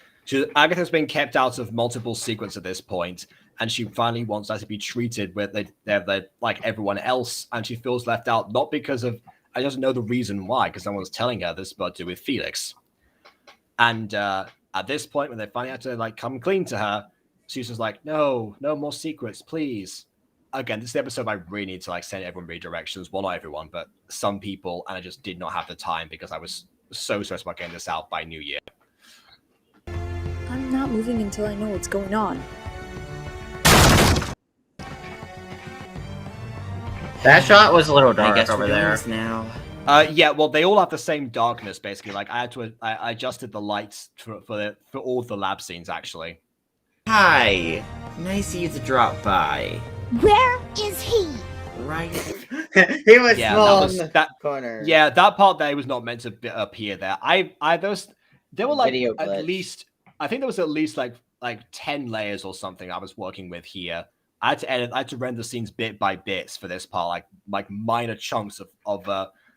Agatha's been kept out of multiple secrets at this point, and she finally wants that to be treated with like everyone else, and she feels left out, not because of, I doesn't know the reason why, because no one's telling her this, but to do with Felix. And at this point, when they finally have to like come clean to her, she's just like, no more secrets, please. Again, this is the episode I really need to like send everyone redirections. Well, not everyone, but some people, and I just did not have the time because I was so stressed about getting this out by New Year. I'm not moving until I know what's going on. That shot was a little dark I guess over we're doing there. this now. Yeah, well, they all have the same darkness basically. Like I adjusted the lights for all the lab scenes actually. Hi, nice of you to drop by. Where is he? Right. He was Yeah, small that was in the that corner. Yeah, that part there was not meant to appear there. There were like Video at glitch. least, I think there was at least like 10 layers or something I was working with here. I had to edit, I had to render scenes bit by bits for this part, like minor chunks of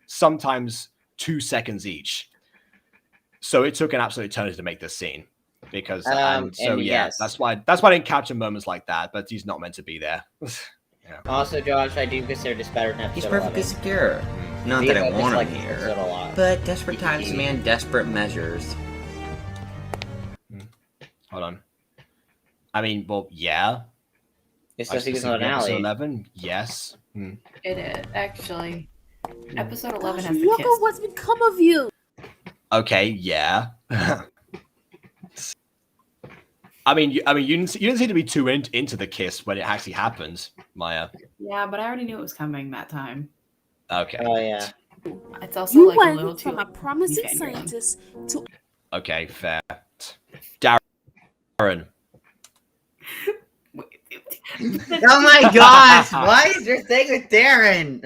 sometimes 2 seconds each. So it took an absolute eternity to make this scene. Because and yes. that's why I didn't capture moments like that, but he's not meant to be there. Yeah. Also, Josh, I do consider this better than episode He's perfectly 11. secure. Not Because that I want like him episode here, a lot. but desperate times demand desperate measures. Hold on. I mean, well, yeah. It's I just he's specifically not an episode alley. 11, yes. It is, actually. Episode 11 has the Look kiss. at what's become of you. Okay, yeah. I mean, you didn't seem to be too into the kiss when it actually happened, Maya. Yeah, but I already knew it was coming that time. Okay. Oh yeah. It's also You like a little went too from a like, promising fangirling. scientist to Okay, fair. Darren. Oh my gosh! Why is your thing with Darren?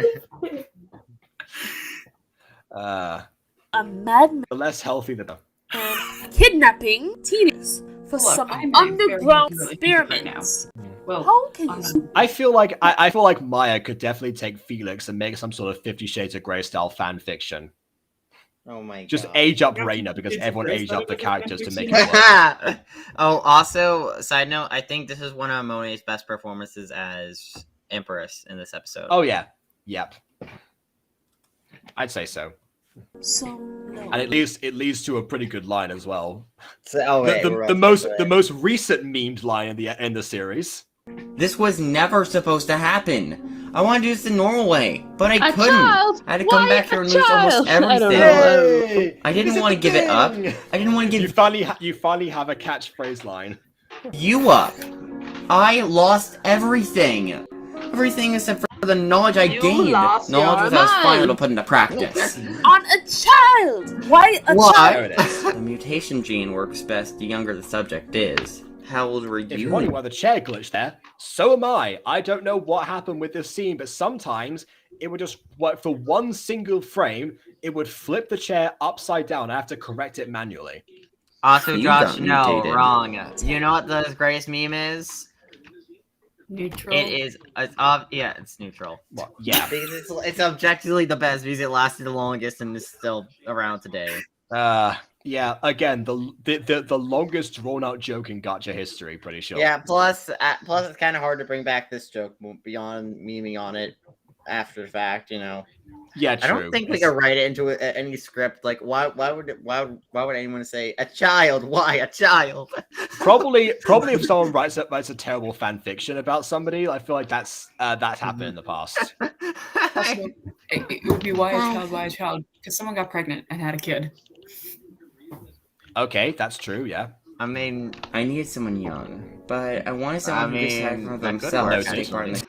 a madman The less healthy the and kidnapping teenagers for Look, some I'm underground very confused right now. experiments. Well, How can you? I feel like Maya could definitely take Felix and make some sort of 50 Shades of Grey style fan fiction. Oh my god. Just age up Raina because everyone aged up the characters to make it work. Oh, also, side note, I think this is one of Monet's best performances as Empress in this episode. Oh yeah. Yep. I'd say so. So no. And it leads to a pretty good line as well. So, The most recent memed line in the series. This was never supposed to happen. I wanted to do this the normal way, but I couldn't. child? I had to come Why back here a and lose almost child? I don't everything. know. I didn't want to give it up. I didn't want to give You finally have a catchphrase line. you up. I lost everything. Everything except for the knowledge I gained. lost Knowledge your which I was finally mind. able to put into practice. On a child! Why a What? child? The mutation gene works best the younger the subject is. How old were If you? you're wondering why the chair glitched there, so am I. I don't know what happened with this scene, but sometimes it would just, for one single frame, it would flip the chair upside down. I have to correct it manually. Also, You Josh, got no, mutated. wrong. You know what the greatest meme is? Neutral. It is. Yeah, it's neutral. Well, yeah. Because it's objectively the best because it lasted the longest and is still around today. Yeah. Again, the longest drawn out joke in gacha history. Pretty sure. Yeah. Plus, it's kind of hard to bring back this joke beyond memeing on it after the fact. You know. Yeah, I don't think we can write it into any script. Like, why would anyone say a child? Why a child? Probably if someone writes a terrible fan fiction about somebody, I feel like that's happened in the past. Also, it would be why a child, because someone got pregnant and had a kid. Okay, that's true. Yeah. I mean, I needed someone young, but I wanted someone who decided for themselves to take part in the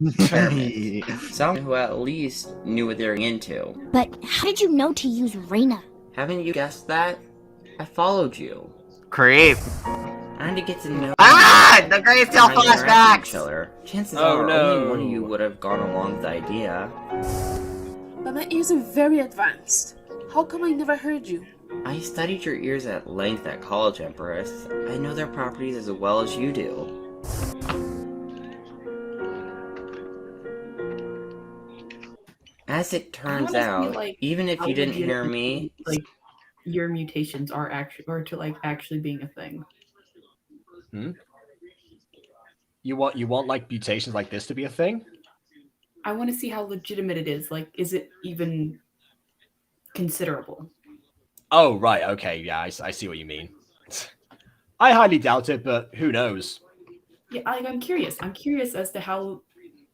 experiment. Someone who at least knew what they were into. But how did you know to use Reina? Haven't you guessed that? I followed you. Creep. I had to get to know. The Grave Tale flashbacks! Chances are only one of you would have gone along with the idea. But my ears are very advanced. How come I never heard you? I studied your ears at length at college, Empress. I know their properties as well as you do. As it turns out, even if you didn't hear me, like your mutations are actually being a thing. You want like mutations like this to be a thing? I want to see how legitimate it is. Like, is it even considerable? Oh right, okay, yeah, I see what you mean. I highly doubt it, but who knows? Yeah, I'm curious. I'm curious as to how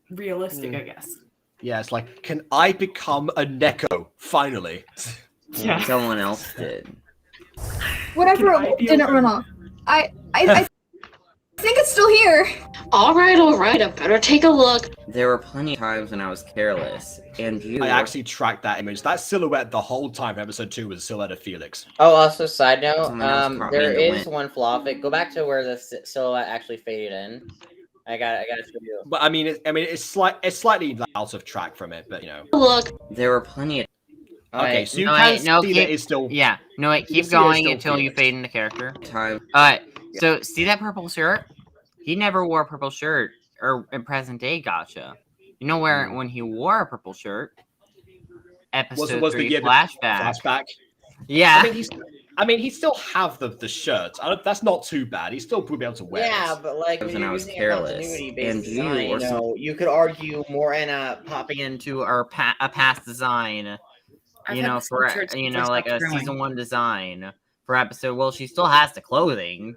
realistic, I guess. Yeah, it's like, can I become a Neko finally? Yeah. Someone else did. Whatever didn't run off. I think it's still here. Alright, I better take a look. There were plenty of times when I was careless, and you. I actually tracked that image. That silhouette the whole time. Episode 2 was a silhouette of Felix. Oh, also side note, there is win. one flaw of it. Go back to where the silhouette actually faded in. I got to show you. But I mean, it's slightly out of track from it, but you know. Look, there were plenty of. Okay, so you can see that it's still. Yeah, no wait, you keep see that it's going still until you Felix. fade into character. Time. Alright, so see that purple shirt? He never wore a purple shirt, or in present day gacha. You know where when he wore a purple shirt? Episode 3 flashback. Yeah. I mean, he still have the shirt. That's not too bad. He still would be able to wear it. Yeah, but like when I was careless, and you could argue more in popping into a past design. I've You had know, the for sweatshirts you since know, I like a stopped growing. season 1 design for episode. Well, she still has the clothing.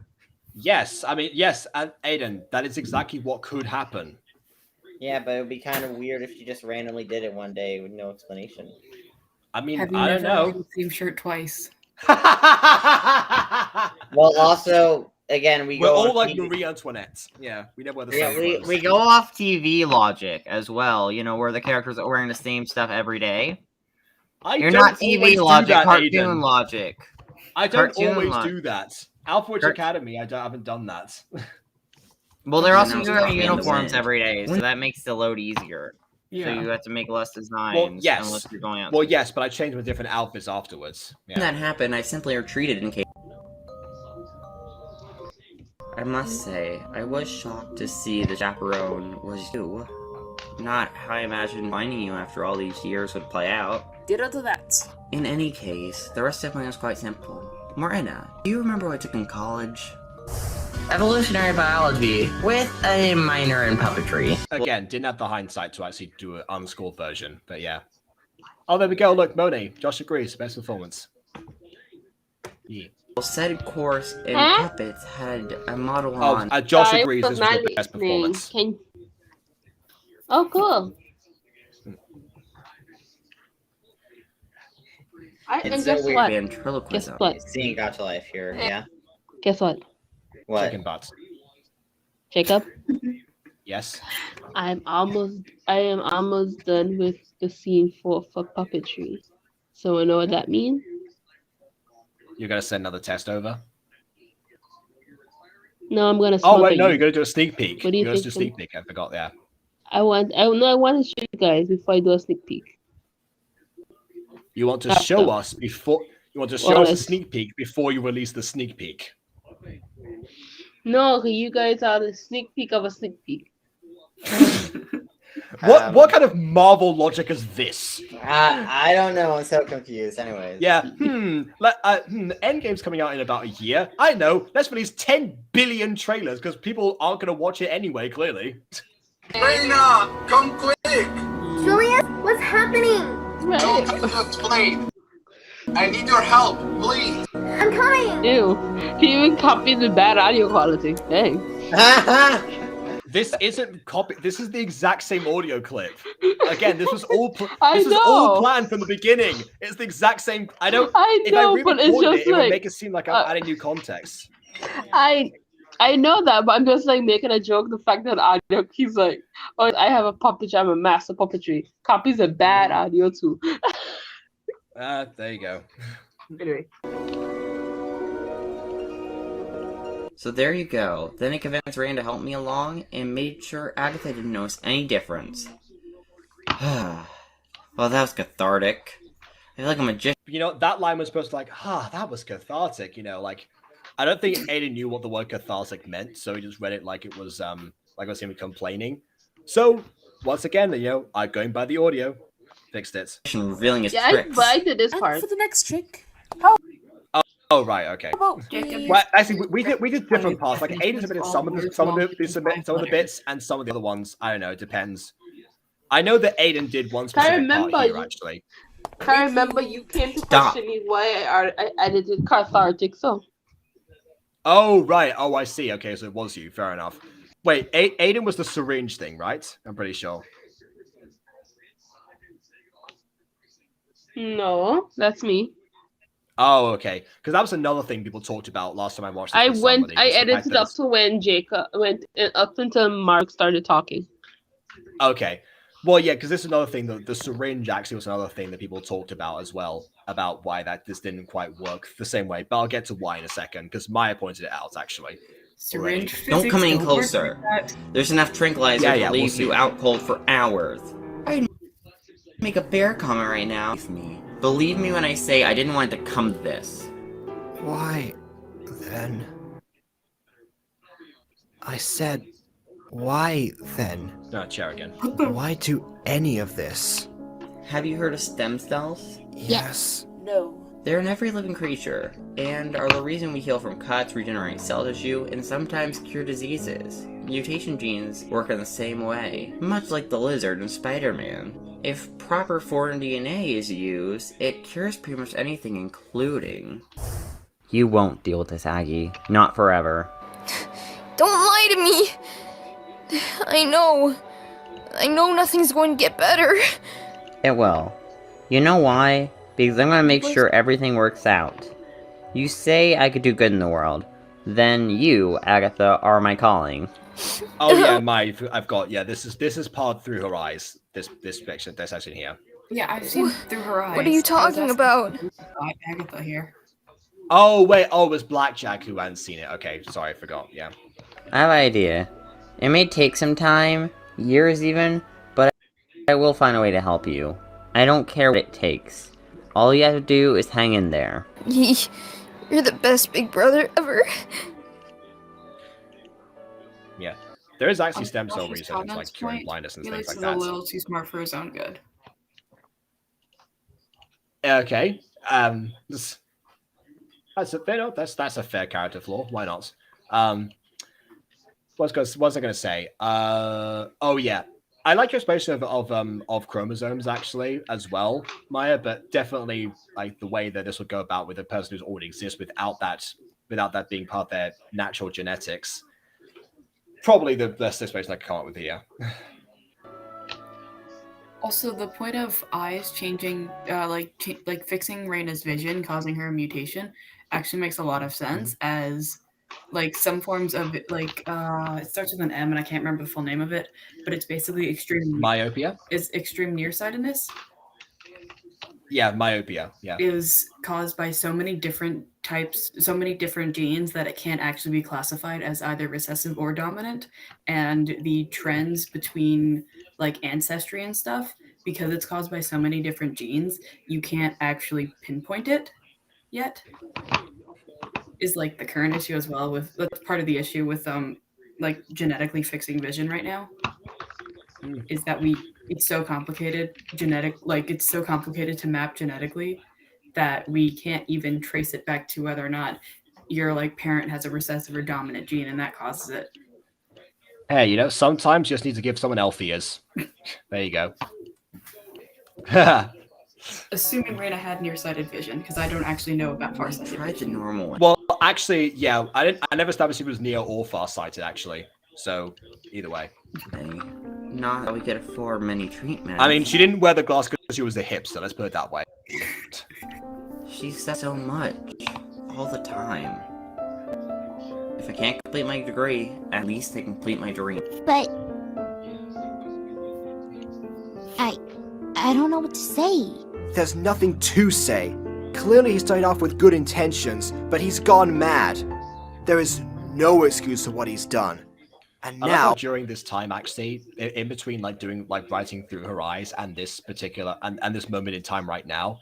Yes, I mean, yes, and Aiden, that is exactly what could happen. Yeah, but it would be kind of weird if she just randomly did it one day with no explanation. I mean, Have you I don't never know. worn the same shirt twice? Well, also, again, We're go all on like TV. Marie Antoinette. Yeah, we never wear the Yeah, same we clothes. go off TV logic as well, you know, where the characters are wearing the same stuff every day. You're don't not always TV do logic, that, cartoon Aiden. logic. I don't Cartoon always logic. do that. Alpha Witch Academy, I haven't done that. Well, they're also Now wearing it's uniforms not every day, so that makes the load easier. Yeah. So you have to make less designs Well, yes. unless you're going out. Well, yes, but I changed with different outfits afterwards. When that happened, I simply retreated in case. I must say, I was shocked to see the chaperone was you. Not how I imagined finding you after all these years would play out. Ditto to that. In any case, the rest of mine was quite simple. Morena, do you remember what I took in college? Evolutionary biology, with a minor in puppetry. Again, didn't have the hindsight to actually do an unscored version, but yeah. Oh, there we go. Look, Monet. Josh agrees. Best performance. Yeah. Said course and Huh? puppets had a model Oh, on. Josh I agrees. was This was not your best listening. performance. Oh, cool. It's And so guess weird what? ventriloquism. Guess what? Seeing Gacha life here, yeah. Guess what? What? Chicken butts. Jacob, Yes. I am almost done with the scene for puppetry. So you know what that means? You're gonna send another test over. No, I'm gonna. Oh wait, smother no, you. you're gonna do a sneak peek. What do you You're gonna think? do a sneak peek. I forgot. Yeah. I want to show you guys before I do a sneak peek. You want to After. show us before. You want to show us a Honest. sneak peek before you release the sneak peek. No, you guys are the sneak peek of a sneak peek. What kind of Marvel logic is this? I don't know. I'm so confused. Anyways. Yeah. Endgame's coming out in about a year. I know. Let's release 10 billion trailers because people aren't going to watch it anyway. Clearly. Reina, come quick! Julius, what's happening? Don't have to explain. I need your help, please. I'm coming. Ew. He even copied the bad audio quality. Dang. This isn't copy. This is the exact same audio clip. Again, this was all. I This was all know. planned from the beginning. It's the exact same. I don't. I If know, I but it's re-recorded just it, it would like, make it seem like I'm adding new context. I know that, but I'm just like making a joke. The fact that audio, he's like, oh, I have a puppetry. I'm a master puppetry. Copies a bad audio too. There you go. Anyway. So there you go. Then I convinced Rand to help me along and made sure Agatha didn't notice any difference. Well, that was cathartic. I feel like a magician. You know, that line was supposed to that was cathartic. I don't think Aiden knew what the word cathartic meant, so he just read it like it was like I was him complaining. So once again, I'm going by the audio. Fixed it. Revealing his Yeah, tricks. I did this And part. for the next trick, Oh right, okay. Jacob? Well, actually, we did different parts. Like Aiden submitted some of the bits, and some of the other ones. I don't know. It depends. I know that Aiden did one specific part here, actually. I remember you came to Stop. question me why I edited cathartic. So Oh right. Oh, I see. Okay, so it was you. Fair enough. Wait, Aiden was the syringe thing, right? I'm pretty sure. no, that's me. Oh, okay. Because that was another thing people talked about last time I watched. This I with somebody, I was the fact edited that up to when Jacob went up until Mark started talking. Okay. Well, yeah, because this is another thing. The syringe actually was another thing that people talked about as well, about why this didn't quite work the same way. But I'll get to why in a second, because Maya pointed it out, actually. Syringe Don't come any closer. There's enough tranquilizer to leave you out cold for hours. I'd make a bear comment right now. Believe me when I say I didn't want it to come to this. Why, then? I said, why then? No, chair again. Why do any of this? Have you heard of stem cells? Yes. No. They're in every living creature, and are the reason we heal from cuts, regenerate cell tissue, and sometimes cure diseases. Mutation genes work in the same way, much like the lizard in Spider-Man. If proper foreign DNA is used, it cures pretty much anything, including... You won't deal with this, Aggie. Not forever. Don't lie to me! I know nothing's going to get better. It will. You know why? Because I'm gonna make sure everything works out. You say I could do good in the world. Then you, Agatha, are my calling. Oh yeah, I've got this is part through her eyes. This section here. Yeah, I've seen through her eyes. What are you talking about? Agatha here. Oh wait, it was Blackjack who hadn't seen it. Okay, sorry, I forgot. Yeah. I have an idea. It may take some time, years even, but I will find a way to help you. I don't care what it takes. All you have to do is hang in there. You're the best big brother ever. Yeah. There is actually stem cell Josh's research into comments curing point, blindness and Felix things is like a that. little too smart for his own good. Okay. That's a fair character flaw. Why not? What's I gonna say? Oh yeah. I like your explanation of chromosomes actually as well, Maya, but definitely like the way that this would go about with a person who's already exists without that being part of their natural genetics. Probably the best explanation I can come up with here. Also, the point of eyes changing, like fixing Reina's vision, causing her a mutation, actually makes a lot of sense. As like some forms of it, like it starts with an M, and I can't remember the full name of it, but it's basically extreme myopia. Is extreme nearsightedness. Yeah, myopia. Yeah, is caused by so many different types, so many different genes that it can't actually be classified as either recessive or dominant. And the trends between like ancestry and stuff, because it's caused by so many different genes, you can't actually pinpoint it yet. Is like the current issue as well with that's part of the issue with like genetically fixing vision right now. Is that it's so complicated it's so complicated to map genetically that we can't even trace it back to whether or not your like parent has a recessive or dominant gene and that causes it. Hey, sometimes you just need to give someone elf ears. There you go. Assuming Reina had nearsighted vision, because I don't actually know about farsighted vision. Normal. Well, actually, yeah, I never established if it was near or farsighted actually. So either way. Not how we get for many treatments. I mean, she didn't wear the glass because she was a hipster. Let's put it that way. She said so much all the time. If I can't complete my degree, at least I complete my dream. But I don't know what to say. There's nothing to say. Clearly he started off with good intentions, but he's gone mad. There is no excuse for what he's done. And I now, like during this time, actually, in between writing through her eyes and this particular and this moment in time right now,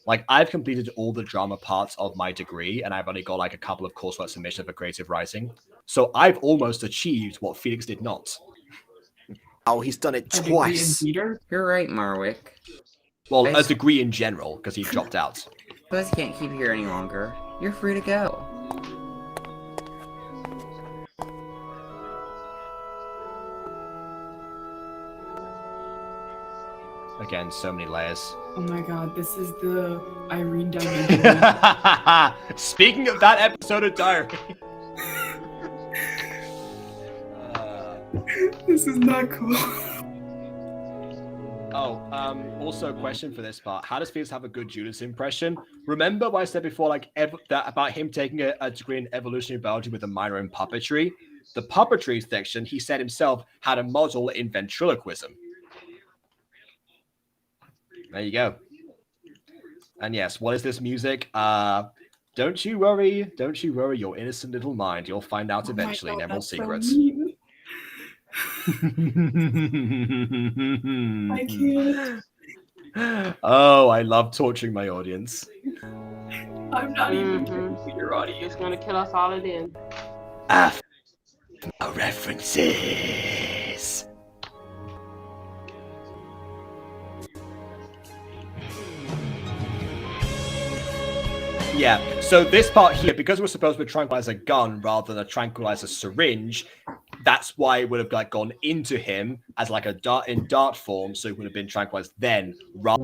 like I've completed all the drama parts of my degree, and I've only got like a couple of coursework submissions for creative writing. So I've almost achieved what Felix did not. Oh, he's done it twice. You're right, Marwick. Well, a degree in general, because he dropped out. Suppose you can't keep here any longer. You're free to go. Again, so many layers. Oh my god, this is the Irene dimension. Speaking of that episode of Diary. This is not cool. Also a question for this part. How does Felix have a good Judas impression? Remember what I said before, like that about him taking a degree in evolutionary biology with a minor in puppetry? The puppetry section, he said himself, had a module in ventriloquism. There you go. And yes, what is this music? Don't you worry, your innocent little mind. You'll find out eventually. God, Neville's secrets. so I can't. Oh, I love torturing my audience. I'm not even your audience. It's gonna kill us all again. References. Yeah, so this part here, because we're supposed to tranquilize a gun rather than a tranquilizer syringe, that's why it would have like gone into him as like a dart in dart form, so it would have been tranquilized then, rather.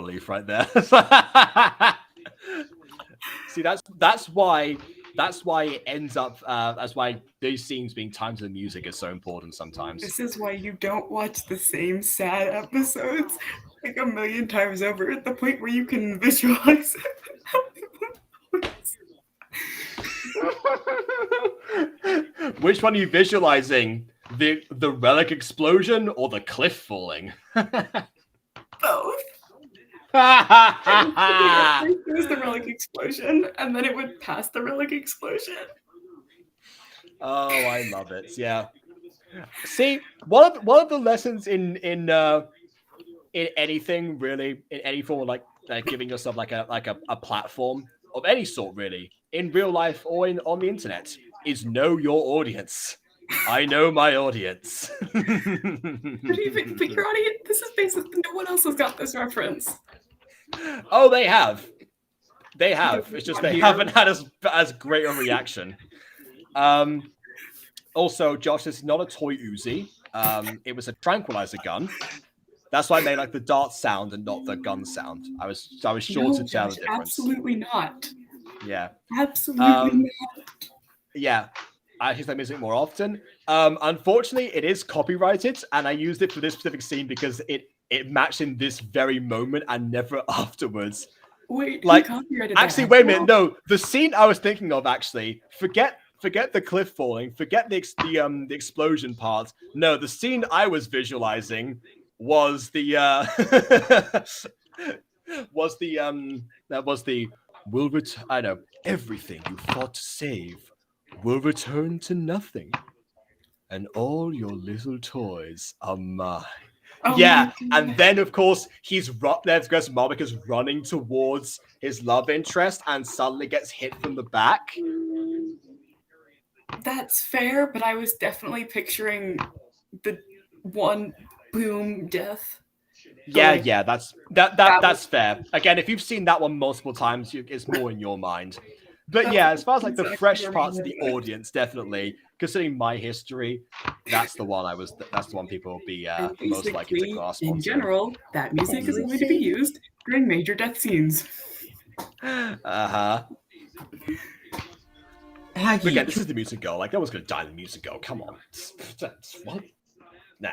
relief right there. See, that's why it ends up. That's why those scenes being timed to the music is so important sometimes. This is why you don't watch the same sad episodes like a million times over at the point where you can visualize it. Which one are you visualizing? The relic explosion or the cliff falling? Both. It was the relic explosion, and then it would pass the relic explosion. Oh, I love it. Yeah. See, one of the lessons in anything really, in any form of like giving yourself like a platform of any sort really, in real life or on the internet, is know your audience. I know my audience. But your audience, this is basically no one else has got this reference. Oh, they have. They have. It's just they haven't had as great a reaction. Also, Josh, this is not a toy Uzi. It was a tranquilizer gun. That's why I made like the dart sound and not the gun sound. I was sure to tell the difference. Absolutely not. Yeah. Absolutely not. Yeah. I use that music more often. Unfortunately, it is copyrighted, and I used it for this specific scene because it matched in this very moment and never afterwards. Wait, like, who copyrighted actually, that? wait a minute. No, the scene I was thinking of actually. Forget the cliff falling. Forget the explosion part. No, the scene I was visualizing was the I know everything you fought to save will return to nothing, and all your little toys are mine. Oh yeah, and then of course Marvick is running towards his love interest and suddenly gets hit from the back. That's fair, but I was definitely picturing the one boom death. Yeah, that's fair. Again, if you've seen that one multiple times, it's more in your mind. But yeah, as far as like the fresh parts of the audience, definitely considering my history, that's the one people will be most likely to grasp. In general, that music is only to be used during major death scenes. But again, this is the music girl. Like, no one's gonna die in the music girl. Come on. What? Nah.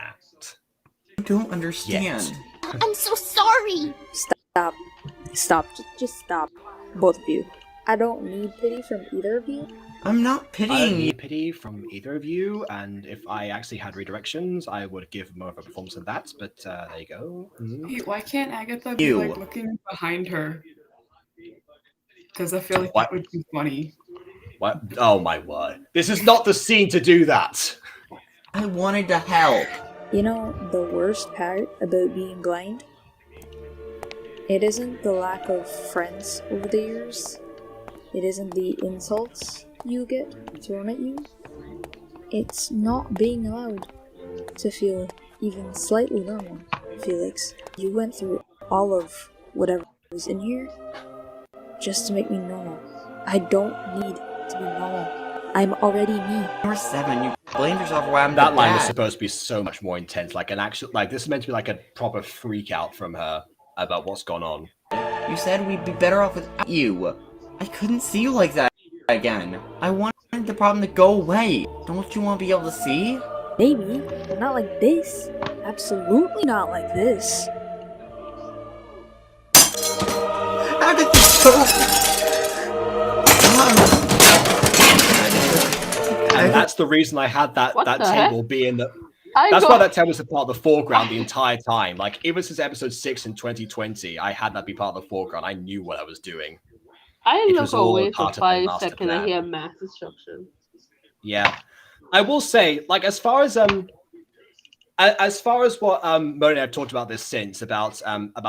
I don't understand. I'm so sorry. Stop. Just stop. Both of you. I don't need pity from either of you. I'm not pitying I don't you. need pity from either of you, and if I actually had redirections, I would give more of a performance than that, but there you go. Hey, why can't Agatha be like looking behind her? Because I feel like that would be funny. What? Oh my word. This is not the scene to do that. I wanted to help. You know, the worst part about being blind? It isn't the lack of friends over the years. It isn't the insults you get thrown at you. It's not being allowed to feel even slightly normal, Felix. You went through all of whatever was in here just to make me normal. I don't need to be normal. I'm already me. You're 7. You blamed yourself for why I'm That line bad. was supposed to be so much more intense, like an actual, like this is meant to be like a proper freak out from her about what's gone on. You said we'd be better off without you. I couldn't see you like that again. I wanted the problem to go away. Don't you want to be able to see? Maybe, but not like this. Absolutely not like this. And that's the reason I had that What the table heck? being the. I That's got- why that table was a part of the foreground the entire time. Like, ever since episode 6 in 2020, I had that be part of the foreground. I knew what I was doing. I It look was all away for part of the 5 master seconds and I plan. hear mass destruction. Yeah, I will say, like, as far as what Mona and I have talked about this since about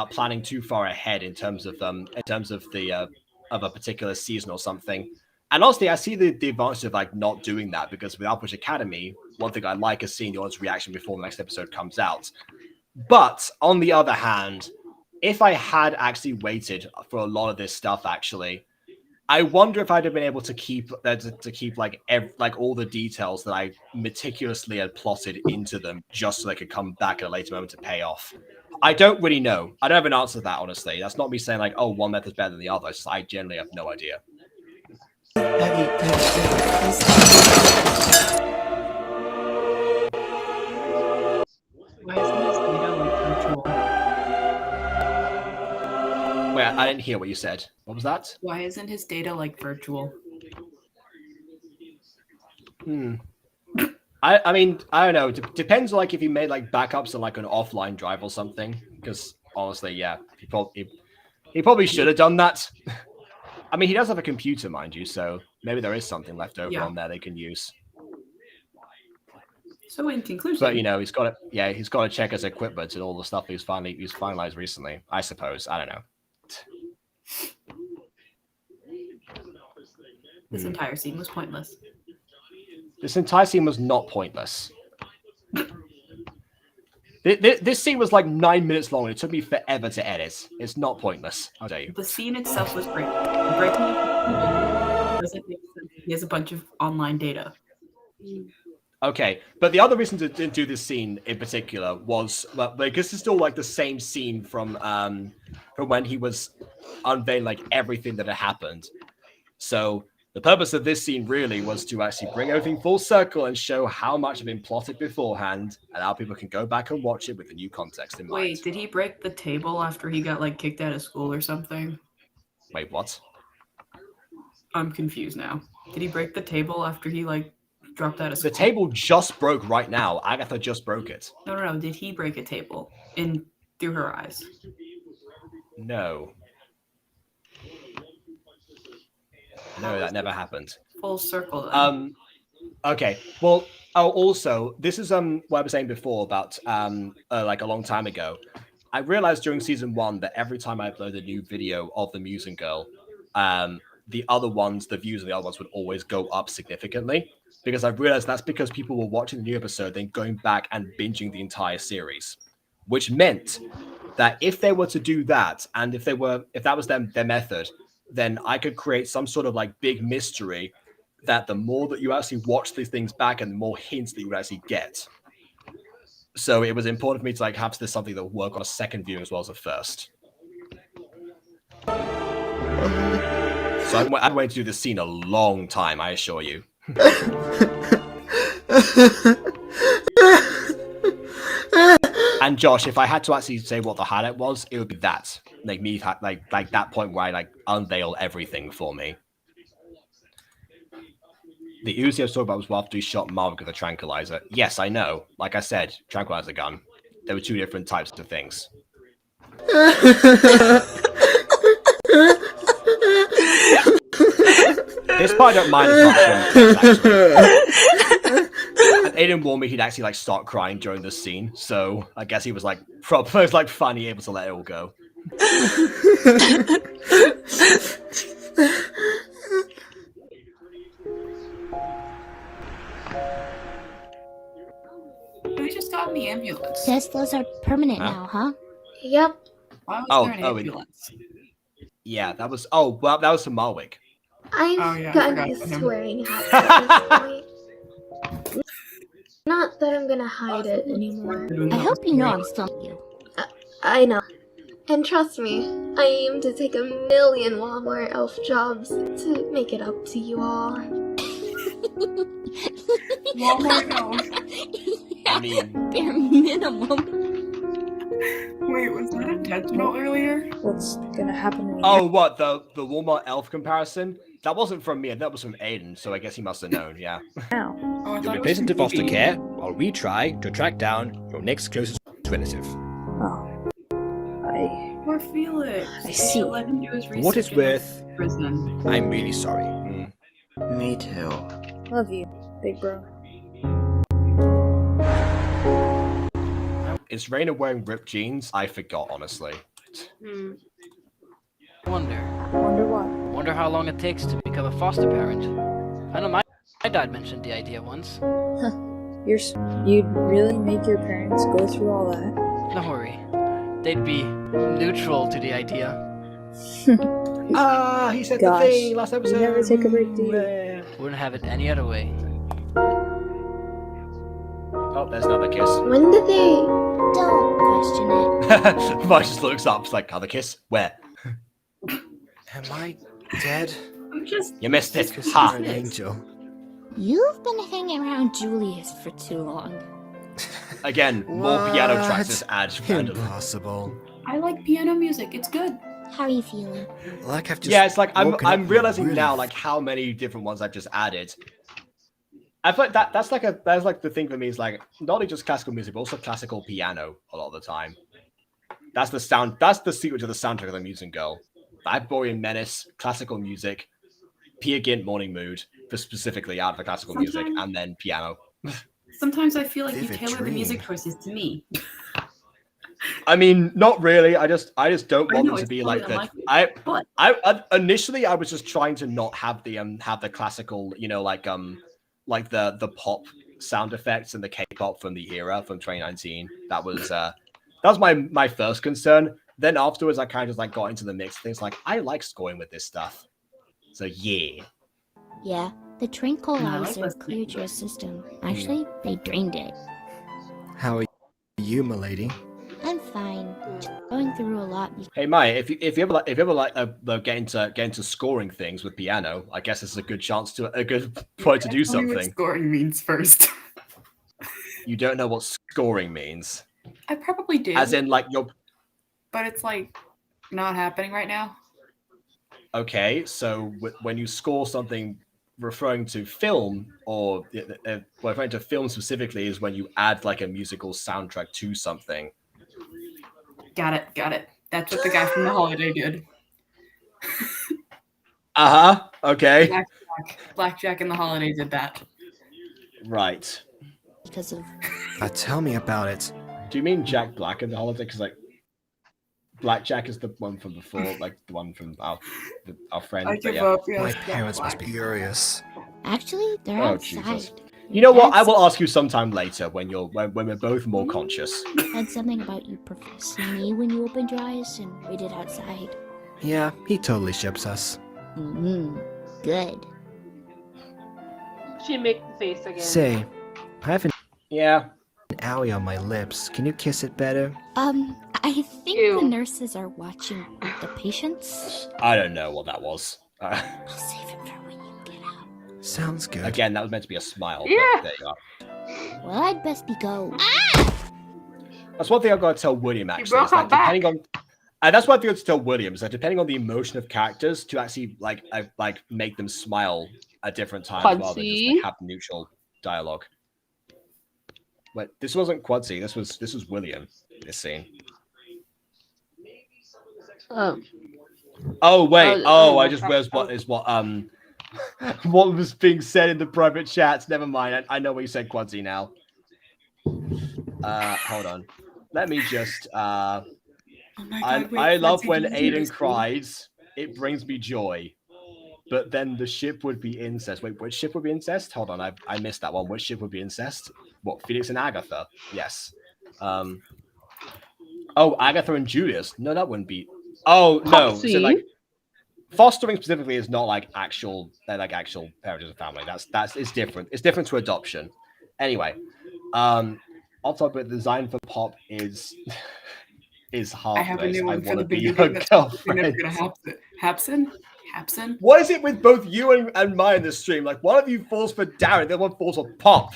planning too far ahead in terms of the of a particular season or something. And honestly, I see the advantage of like not doing that, because with Outpush Academy, one thing I like is seeing the audience reaction before the next episode comes out. But on the other hand, if I had actually waited for a lot of this stuff, actually, I wonder if I'd have been able to keep like all the details that I meticulously had plotted into them, just so they could come back at a later moment to pay off. I don't really know. I don't have an answer to that, honestly. That's not me saying like, oh, one method's better than the other. It's just I generally have no idea. Why isn't his data like virtual? Wait, I didn't hear what you said. What was that? Why isn't his data like virtual? I mean, I don't know. Depends, like, if he made like backups on like an offline drive or something. Because honestly, yeah, he probably should have done that. I mean, he does have a computer, mind you, so maybe there is something left over on there they can use. So in conclusion, But you know, he's got to check his equipment and all the stuff he's finalized recently. I suppose. I don't know. this entire scene was pointless. This entire scene was not pointless. This scene was like 9 minutes long, and it took me forever to edit. It's not pointless, I'll tell you. The scene itself was great. Breaking it doesn't make sense. He has a bunch of online data. Okay, but the other reason to do this scene in particular was like this is still like the same scene from when he was unveiling like everything that had happened. So the purpose of this scene really was to actually bring everything full circle and show how much had been plotted beforehand, and how people can go back and watch it with the new context in mind. Wait, did he break the table after he got like kicked out of school or something? Wait, what? I'm confused now. Did he break the table after he like dropped out of school? The table just broke right now. Agatha just broke it. No. Did he break a table through her eyes? No. No, that never happened. Full circle then. Okay. Well, also, this is what I was saying before about like a long time ago. I realized during season 1 that every time I upload a new video of the Mutant Girl, the views of the other ones would always go up significantly. Because I've realized that's because people were watching the new episode, then going back and binging the entire series. Which meant that if they were to do that, and if that was their method, then I could create some sort of like big mystery that the more that you actually watch these things back and the more hints that you would actually get. So it was important for me to like have this something that would work on a second viewing as well as a first. So I've waited to do this scene a long time, I assure you. And Josh, if I had to actually say what the highlight was, it would be that. Like me, like that point where I like unveil everything for me. The Uzi I was talking about was after he shot Mark with a tranquilizer. Yes, I know. Like I said, tranquilizer gun. There were two different types of things. This part I don't mind as much actually. And Aiden warned me he'd actually like start crying during this scene, so I guess he was like finally able to let it all go. We just got in the ambulance. Guess those are permanent now, huh? Yep. Why was there an ambulance? Yeah, that was. Oh, well, that was from Marwick. I've gotten used to wearing hats at this point. Not that I'm gonna hide it anymore. I hope you know I'm still you. I know. And trust me, I aim to take 1,000,000 Walmart elf jobs to make it up to you all. Walmart elf. I mean, bare minimum. Wait, was that intentional earlier? What's gonna happen to me? Oh, what the Walmart elf comparison? That wasn't from me. That was from Aiden. So I guess he must have known. Yeah. Oh, You'll be placed into foster care while we try to track down your next closest relative. Poor Felix. I They see. should let him do his For what it's research in worth, prison. I'm really sorry. Me too. Love you, big bro. Is Raina wearing ripped jeans? I forgot, honestly. Wonder what? Wonder how long it takes to become a foster parent. I know my dad mentioned the idea once. You'd really make your parents go through all that? Don't worry. They'd be neutral to the idea. He said Gosh, the thing last episode. You never take a break, do you? Wouldn't have it any other way. Oh, there's another kiss. When did they? Don't question it. Marge just looks up. It's like, another kiss? Where? Am I dead? I'm just. You missed it. Because Ha! you're an angel. You've been hanging around Julius for too long. Again, more piano tracks just add random. Impossible. I like piano music. It's good. How are you feeling? Like I've just Yeah, it's like woken I'm up realizing really now like how many different ones I've just added. I feel like that's like the thing for me is like not only just classical music, but also classical piano a lot of the time. That's the sound. That's the secret to the soundtrack of the Mutant Girl. Viborian Menace, classical music, Peer Gynt Morning Mood for specifically out of the classical music, and then piano. Sometimes I feel like you Vivid tailor the dream. music choices to me. I mean, not really. I just don't I want know, them to it's be totally like the. unlikely, but- I initially I was just trying to not have the classical, you know, like the pop sound effects and the K-pop from the era from 2019. That was my first concern. Then afterwards, I kind of just like got into the mix. Things like I like scoring with this stuff. So yeah. Yeah, the tranquilizer listening, cleared your system. Actually, they drained it. How are you, milady? I'm fine. Just going through a lot. Hey Maya, if you ever get into scoring things with piano, I guess it's a good point to do Tell me what something. scoring means first. You don't know what scoring means, I probably do. as in like you're But it's like not happening right now. okay. So when you score something referring to film or referring to film specifically is when you add like a musical soundtrack to something. Got it. That's what the guy from The Holiday did. Okay. Blackjack in The Holiday did that. Right. Because of. Tell me about it. Do you mean Jack Black in The Holiday? Because like Blackjack is the one from before, like the one from our friend. I but give yeah. up. Yeah, My parents must be furious. Actually, they're Oh, outside. Jesus. You know what? I will ask you sometime later when we're both more conscious. Said something about you professing me when you opened your eyes and waited outside. Yeah, he totally ships us. Good. She make the face again. Say, I have an owie on my lips. Can you kiss it better? I think the nurses are watching the patients. I don't know what that was. I'll save it for when you get out. Sounds good. Again, that was meant to be a smile. Yeah. But there you are. Well, I'd best be go. That's one thing I've got to tell William, actually. broke Is that her back. depending on, and that's one thing I've got to tell William, is that depending on the emotion of characters, to actually like make them smile at different times rather than just like, have neutral dialogue. But this wasn't Quadzy. This was William. This scene. Oh wait. I just realized what was being said in the private chats. Never mind. I know what you said, Quadzy, now. Hold on. Let me just God, I love Quadzy, when did you do Aiden this, cries. It brings me joy. But then the ship would be incest. Wait, which ship would be incest? Hold on, I missed that one. Which ship would be incest? What, Felix and Agatha? Yes. Oh, Agatha and Julius. No, that wouldn't be. Oh no. So like fostering specifically is not like actual parents of family. It's different. It's different to adoption. Anyway, on top of it, the design for Pop is hard. I have a new one for the be baby. your That's probably never girlfriend. gonna happen. Hapson? What is it with both you and Maya in this stream? Like, one of you falls for Darren, the other one falls for Pop.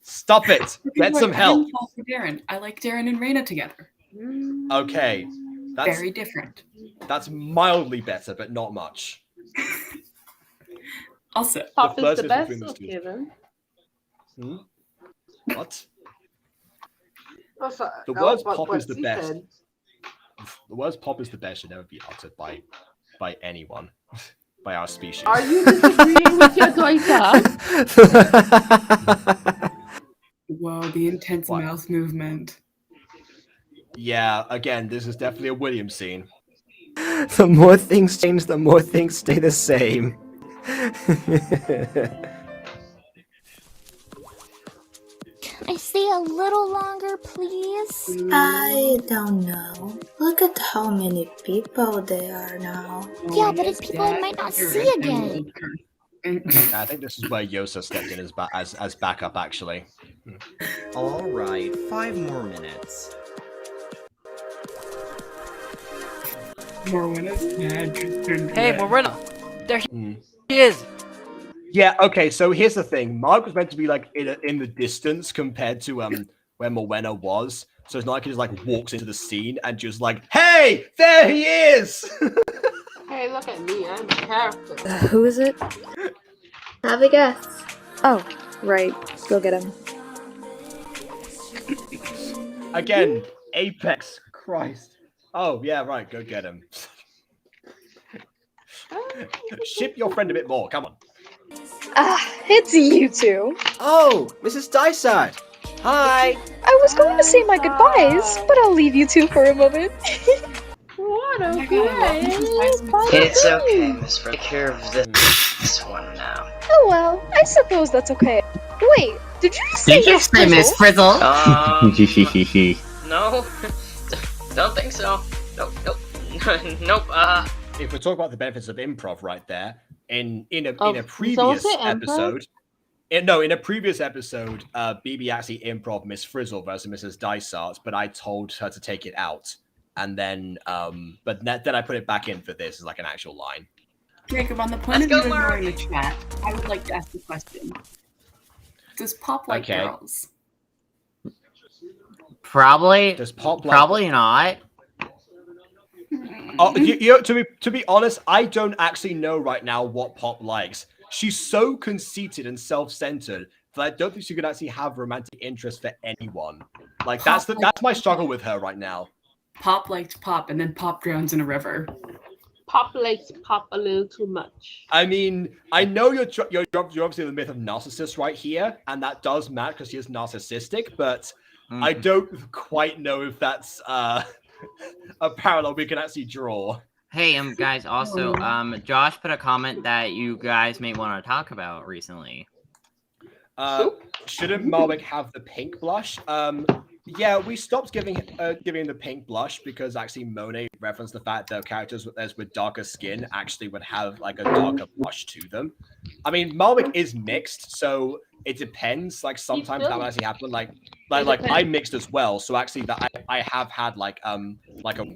Stop it. Get some help. I didn't fall for Darren. I like Darren and Raina together. Okay. That's very different. That's mildly better, but not much. Also, Pop The is the first best. between those two. Okay then. What? Oh, sorry. The Oh, words what- Pop what is the she best. said. The words Pop is the best should never be uttered by anyone. By our species. Are you disagreeing with your daughter? Whoa, the intense mouth movement. Yeah, again, this is definitely a William scene. The more things change, the more things stay the same. Can I stay a little longer, please? I don't know. Look at how many people there are now. Yeah, but it's people I might not see again. I think this is where Yosa stepped in as backup, actually. All right, 5 more minutes. Hey, Morena! There he is! Yeah, okay, so here's the thing. Mark was meant to be like in the distance compared to where Morena was. So it's not like he just like walks into the scene and just like, hey, there he is! Hey, look at me. I'm a character. Who is it? Have a guess. Oh, right. Go get him. Again, Apex. Christ. Oh, yeah, right, go get him. Ship your friend a bit more, come on. It's you two. Oh, Mrs. Dysart. Hi. I was going to say my goodbyes, but I'll leave you two for a moment. What a It's okay, Miss Frizzle. Take care of this one now. Oh well, I suppose that's okay. Wait, did you just say Did you say Miss Frizzle? No, don't think so. Nope, nope. If we talk about the benefits of improv right there, in a someone previous say improv? episode, in a previous episode, BB actually improv Miss Frizzle versus Mrs. Dysart, but I told her to take it out, and then then I put it back in for this as like an actual line. Jacob, on the point of you ignoring the chat, I would like to ask a question. Does Pop like girls? Probably. Does Pop like... Probably not. Oh, to be honest, I don't actually know right now what Pop likes. She's so conceited and self-centered that I don't think she could actually have romantic interest for anyone. Like that's my struggle with her right now. Pop likes Pop, and then Pop drowns in a river. Pop likes Pop a little too much. I mean, I know you're obviously the myth of narcissist right here, and that does matter because she is narcissistic, but I don't quite know if that's a parallel we can actually draw. Hey, guys, also, Josh put a comment that you guys may want to talk about recently. Shouldn't Malwick have the pink blush? Yeah, we stopped giving the pink blush because actually Monet referenced the fact that characters with darker skin actually would have like a darker blush to them. I mean, Malwick is mixed, so it depends. Like sometimes that would actually happen. Like I mixed as well, so actually that I have had like a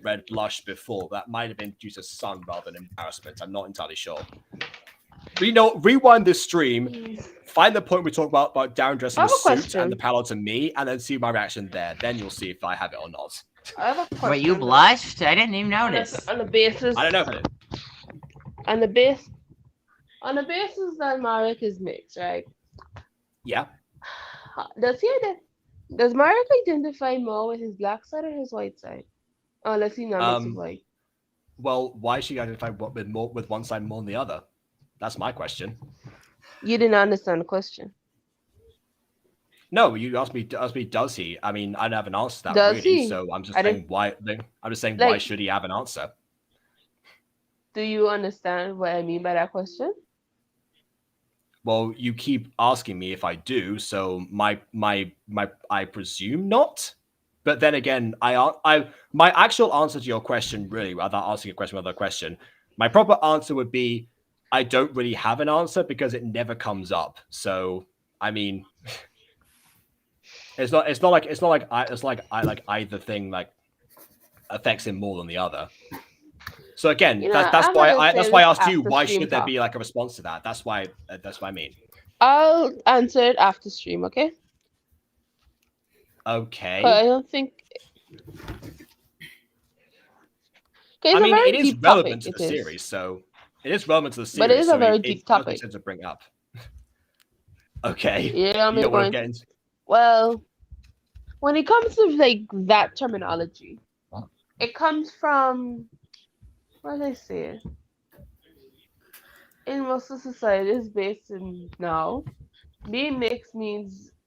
red blush before. That might have been due to sun rather than embarrassment. I'm not entirely sure. But, rewind this stream, find the point we talk about Darren dressing the suit and the parallel to me, and then see my reaction there. Then you'll see if I have it or not. I have a question. Wait, you blushed? I didn't even notice. On the basis. I don't know if I did. On the basis that Marek is mixed, right? Yeah. Does Marek identify more with his black side or his white side? Unless he not mixed with white. Well, why should he identify with one side more than the other? That's my question. You didn't understand the question. No, you asked me. Does he? I mean, I don't have an answer to that. Does really, he? So I'm just saying why. I'm just saying why should he have an answer? Do you understand what I mean by that question? Well, you keep asking me if I do, so I presume not. But then again, my actual answer to your question, really, without asking a question with a question, my proper answer would be I don't really have an answer because it never comes up. So I mean, it's not like either thing like affects him more than the other. So again, that's why I asked you why should there be like a response to that. That's what I mean. I'll answer it after stream, okay? Okay. I don't think. I mean, it is relevant to the series, so it is relevant to the series. But it is a very deep topic to bring up. Okay. Yeah, well, when it comes to like that terminology, it comes from. What did I say? In most of societies based in now, being mixed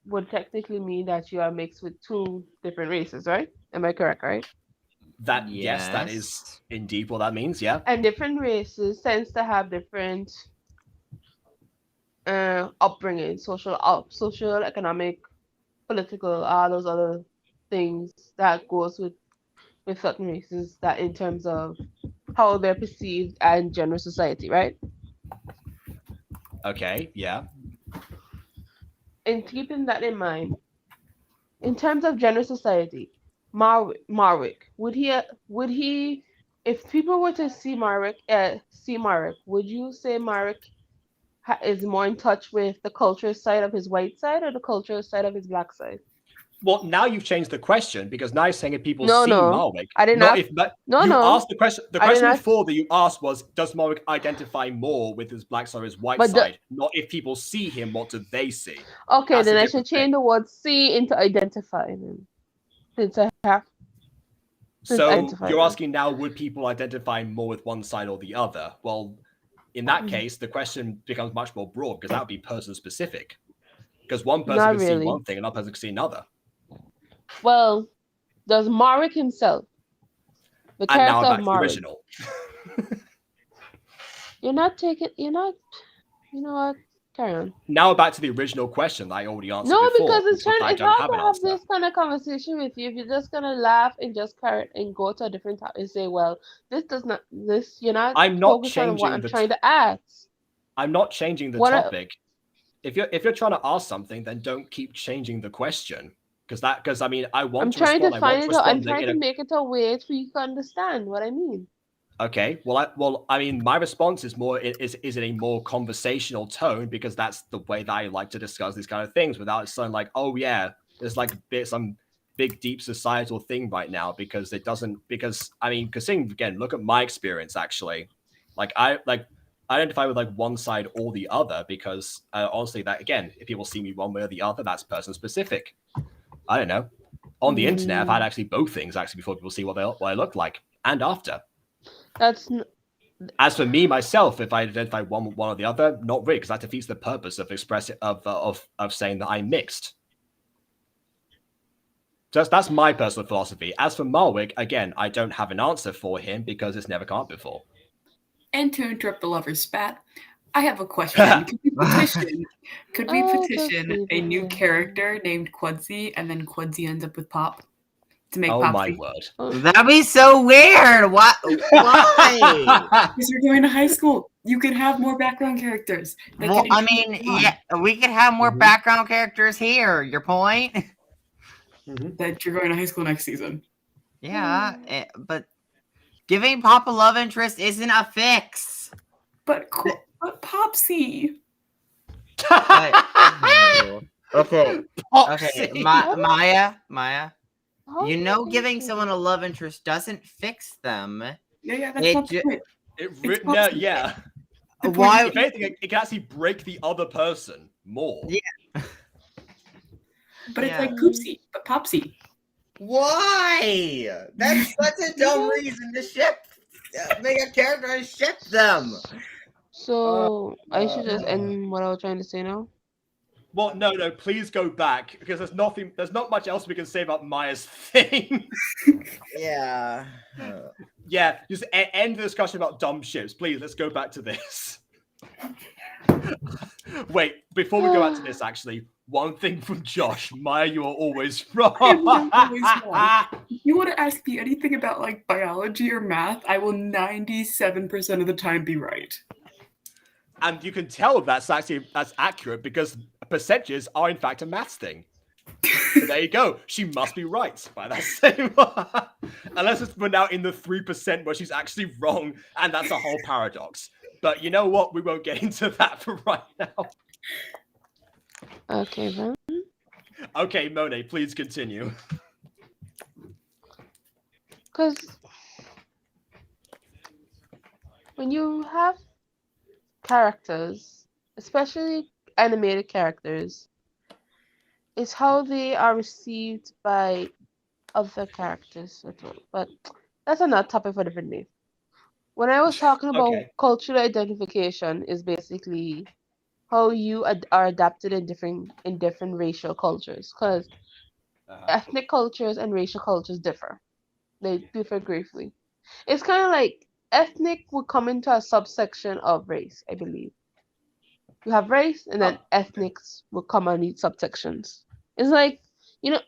would technically mean that you are mixed with two different races, right? Am I correct, right? Yes, that is indeed what that means, yeah. And different races tends to have different upbringing, social, economic, political, all those other things that goes with certain races that in terms of how they're perceived in general society, right? Okay, yeah. And keeping that in mind, in terms of general society, Marwick, would he, if people were to see Marwick, would you say Marwick is more in touch with the cultural side of his white side or the cultural side of his black side? Well, now you've changed the question because now you're saying if people No, see no, Marwick, I didn't not ask. if. But No, you no, asked the question. The I didn't question ask. before that you asked was, does Marwick identify more with his black side or his white But side? Not if people see him, what do they see? Okay, That's then a I different should change thing. the word see into identify. Then, since I have. So you're asking now, would people identify more with one side or the other? Well, in that case, the question becomes much more broad because that would be person specific. Because one person Not can see really. one thing, another person can see another. Well, does Marwick himself, the And now character I'm of back to the Marwick, original. you're not. You know what? Carry on. Now back to the original question that I already answered No, before. because it's I it's don't hard have to an have answer. this kind of conversation with you if you're just gonna laugh and just carry and go to a different topic and say, well, this does not you're not I'm not focused on what changing I'm the trying to ask. I'm not changing the What topic. If you're trying to ask something, then don't keep changing the question. Because I mean I want I'm to trying respond. to I want find to it out. I'm respond trying in to a make it a way for you to understand what I mean. Okay, well, I mean, my response is more is in a more conversational tone because that's the way that I like to discuss these kind of things without sounding like, oh yeah, there's like some big deep societal thing right now because it doesn't because I mean, because again, look at my experience actually, I identify with like one side or the other because honestly, that again, if people see me one way or the other, that's person specific. I don't know. On the internet, I've had actually both things actually before people see what I look like and after. As for me myself, if I identify one or the other, not really, because that defeats the purpose of expressing of saying that I'm mixed. Just that's my personal philosophy. As for Marwick, again, I don't have an answer for him because it's never come up before. And to interrupt the lover's spat, I have a question. Could we petition a new character named Quudzy, and then Quudzy ends up with Pop to make Oh Popsy? my word! That'd be so weird. Why? Because you're going to high school. You can have more background characters. Well, I mean, yeah, we could have more background characters here. Your point? That you're going to high school next season. Yeah, but giving Pop a love interest isn't a fix. But Popsy. Okay. Popsy. Maya. You know, giving someone a love interest doesn't fix them. Yeah, that's not the point. Yeah. Why? If anything, it can actually break the other person more. Yeah. But it's like Poopsy, but Popsy. Why? That's such a dumb reason to ship. Make a character and ship them. So I should just end what I was trying to say now. Well, no, please go back because there's not much else we can say about Maya's thing. Yeah. Yeah, just end the discussion about dumb ships. Please, let's go back to this. Wait, before we go back to this, actually, one thing from Josh. Maya, you are always wrong. If you want to ask me anything about like biology or math, I will 97% of the time be right. And you can tell that's accurate because percentages are in fact a maths thing. So there you go. She must be right by that same. Unless we're now in the 3% where she's actually wrong, and that's a whole paradox. But you know what? We won't get into that for right now. Okay, then. Okay, Monet, please continue. Because when you have characters, especially animated characters, it's how they are received by other characters. But that's another topic for a different day. When I was talking about cultural identification, is basically how you are adapted in different racial cultures, because ethnic cultures and racial cultures differ. They differ greatly. It's kind of like ethnic would come into a subsection of race, I believe. You have race, and then ethnics will come underneath subsections. It's like, you know,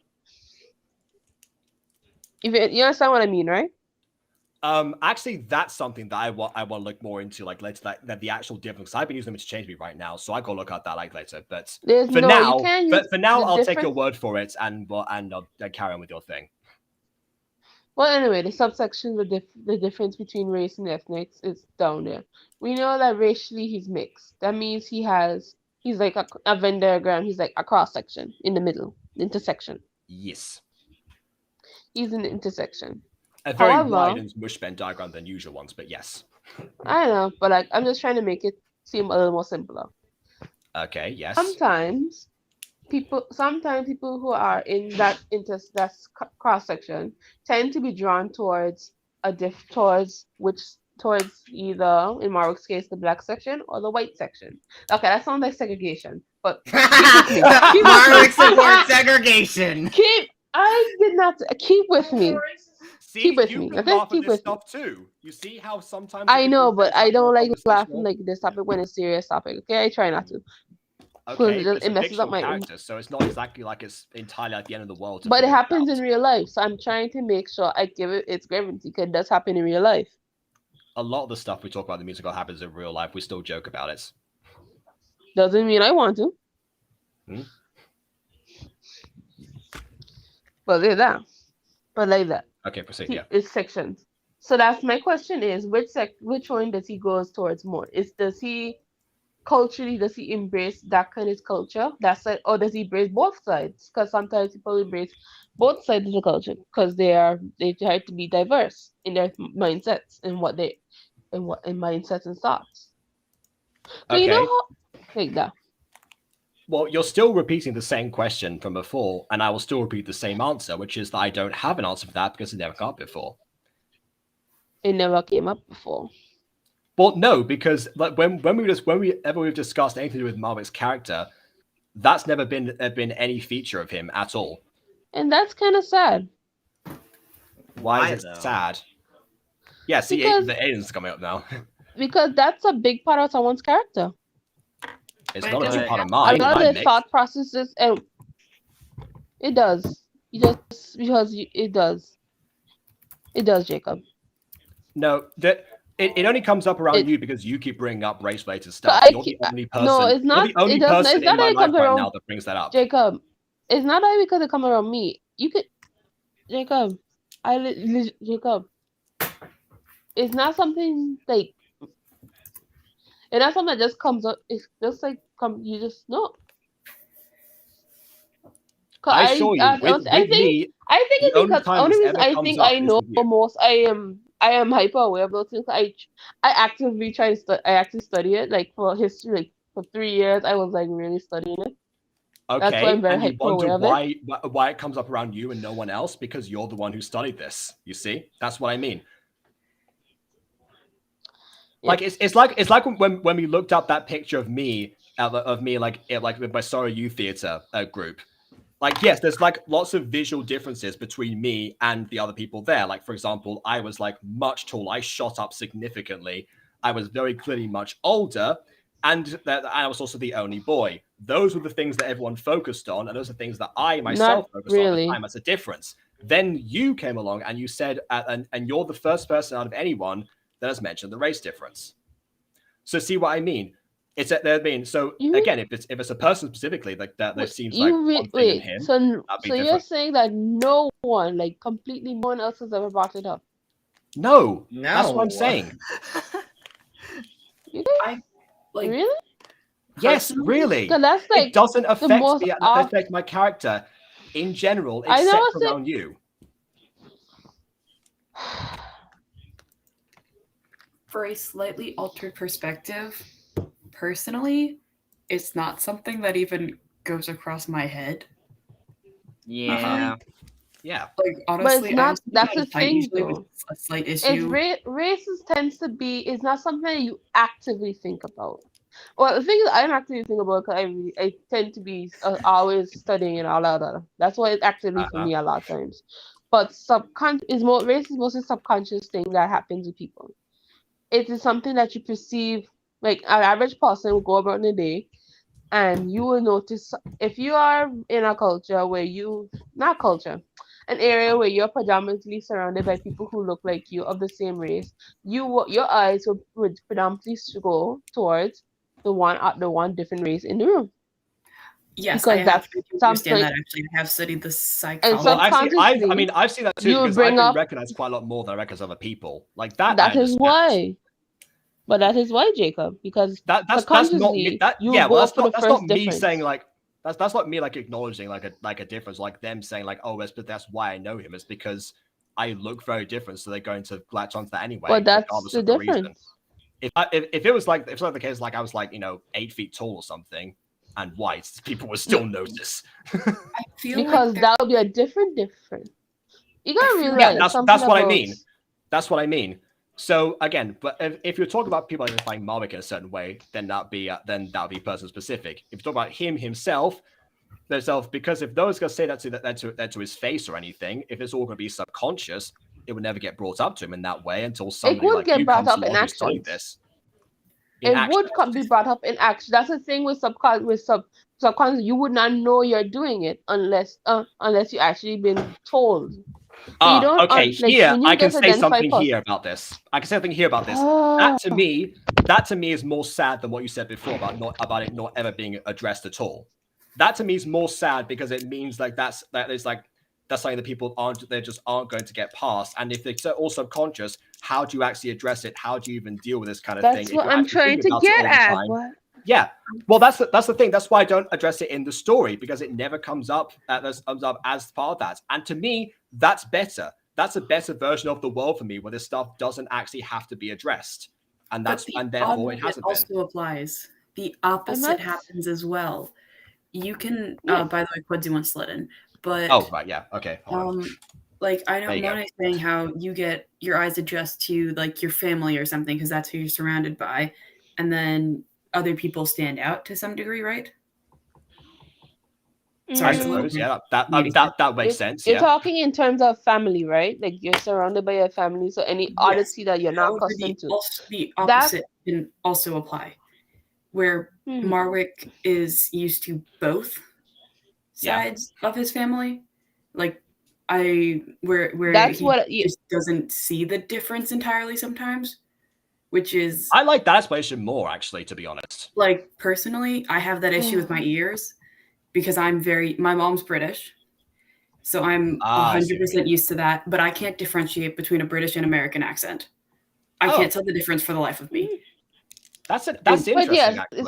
if you understand what I mean, right? Actually, that's something that I want to look more into, like later. That the actual difference. I've been using them to change me right now, so I gotta look at that like later. But There's for no, now, you can't use for now, the I'll take your difference- word for it, and I'll carry on with your thing. Well, anyway, the subsection with the difference between race and ethnics is down there. We know that racially he's mixed. That means he's like a Venn diagram. He's like a cross section in the middle, intersection. Yes. He's an intersection. A very However, wide and mush Venn diagram than usual ones, but yes. I know, but like I'm just trying to make it seem a little more simpler. Okay. Yes. Sometimes people who are in that cross section tend to be drawn towards towards either, in Mark's case, the black section or the white section. Okay, that sounds like segregation, but keep with me. Marwick supports segregation. I did not keep with me. See, Keep with you me. can Okay, laugh at keep this with me. stuff too. You see how sometimes I know, people but have I don't more like laughing conversational? like this topic when it's serious topic. Okay, I try not to. Okay, but It it's a messes up fictional my. character, so it's not exactly like it's entirely at the end of the world. But it happens in real life, so I'm trying to make sure I give it its gravity because it does happen in real life. A lot of the stuff we talk about in the musical happens in real life. We still joke about it. Doesn't mean I want to. Hmm? But like that. But like that. Okay, proceed. See, Yeah. it's sections. So that's my question: is which one does he go towards more? Does he embrace that kind of culture, that side, or does he embrace both sides? Because sometimes people embrace both sides of the culture because they try to be diverse in their mindsets and in mindsets and thoughts. So Okay. you know how, like that. Well, you're still repeating the same question from before, and I will still repeat the same answer, which is that I don't have an answer for that because it never came up before. It never came up before. Well, no, because like whenever we've discussed anything to do with Marwick's character, that's never been any feature of him at all. And that's kind of sad. Why is it sad? Yeah, see, Because- the alien's coming up now. Because that's a big part of someone's character. It's not a big part of mine. A lot of I'm their thought processes, and it does. It does. It does, Jacob. No, it only comes up around you because you keep bringing up race-related stuff. You're the only person. No, it's not. You're the only It doesn't. person It's not in my that it life comes right around now that brings that up. Jacob. It's not that because it comes around me. You could, Jacob. Jacob. It's not something like. It's not something that just comes up. It's just like you just know. I assure you, with me, I think it's the only because time only this reason ever I comes think up I is know with you. most. I am hyper aware of those things. I actively try to study. I actually study it like for history. Like for 3 years, I was like really studying it. Okay, That's why I'm very and you hyper wonder aware of it. why it comes up around you and no one else because you're the one who studied this. You see, that's what I mean. Like it's like when we looked up that picture of me like with my Sorrow Youth Theatre group. Like, yes, there's like lots of visual differences between me and the other people there. Like, for example, I was like much taller. I shot up significantly. I was very clearly much older, and I was also the only boy. Those were the things that everyone focused on, and those are things that I myself focused on at the time as a difference. Then you came along and you said, and you're the first person out of anyone that has mentioned the race difference. So see what I mean? It's that I mean. So again, if it's a person specifically like that, that seems like one thing in him. So different. you're saying that no one, like completely no one else, has ever brought it up? No, that's what I'm saying. Really? Yes, really. That's like it doesn't affect most me. It doesn't affect my character in general, I except never around you. For a slightly altered perspective, personally, it's not something that even goes across my head. Yeah. Yeah. Like honestly, but it's not. That's the thing, usually though. a slight It's issue. racist tends to be. It's not something you actively think about. Well, the thing is, I don't actively think about because I tend to be always studying and all that. That's why it's actively for me a lot of times. But race is mostly subconscious thing that happens with people. It is something that you perceive, like an average person will go about in a day, and you will notice if you are in a culture where an area where you're predominantly surrounded by people who look like you of the same race, your eyes would predominantly go towards the one different race in the room. Yes, Because I that's have to understand something. that actually. I have studied the And psychology. Well, actually, subconsciously, I've seen that too you because bring I've been up. recognized quite a lot more than I recognize other people. Like that. That I is understand. why. But that is why, Jacob, because That's not me. subconsciously you yeah. go Well, for the that's first not me difference. saying like that's not me like acknowledging like a difference. Like them saying like, oh, that's why I know him. It's because I look very different, so they're going to latch onto that anyway. But that's regardless the of the reason. difference. If it was like the case, like I was like 8 feet tall or something and white, people would still notice. I feel because like that would be a different. You gotta realize yeah, something that's what I about- mean. That's what I mean. So again, but if you're talking about people identifying Marwick in a certain way, then that'd be person specific. If you talk about himself, because if those guys say that to his face or anything, if it's all going to be subconscious, it would never get brought up to him in that way until somebody would like get you brought comes up in along who's doing actions. this. It would be brought up in action. That's the thing with subconscious. You would not know you're doing it unless you actually been told. So you don't. Okay, like, here when you I can just say identify something pos- here about this. I can say something here about this. Ah. That to me is more sad than what you said before about it not ever being addressed at all. That to me is more sad because it means like that's something that people aren't going to get past. And if it's all subconscious, how do you actually address it? How do you even deal with this kind of thing? That's what I'm trying to get at. What? Yeah, well, that's the thing. That's why I don't address it in the story because it never comes up as part of that. And to me, that's better. That's a better version of the world for me, where this stuff doesn't actually have to be addressed, and therefore it hasn't also applies. The opposite happens as well. You can. By the way, Quincy wants slid in, but oh right, yeah, okay. Like I know There you go. Mona is saying how you get your eyes adjust to like your family or something because that's who you're surrounded by, and then other people stand out to some degree, right? I suppose, yeah, that makes sense. You're Yeah. talking in terms of family, right? Like you're surrounded by your family, so any oddity that you're not accustomed to. The opposite can also apply, where Marwick is used to both sides of his family. Like where That's he what just doesn't see the difference entirely sometimes, which is I like that explanation more, actually, to be honest. like personally, I have that issue with my ears because my mom's British, so I'm 100% used to that. But I can't differentiate between a British and American accent. I can't tell the difference for the life of me. That's interesting. But yes, actually.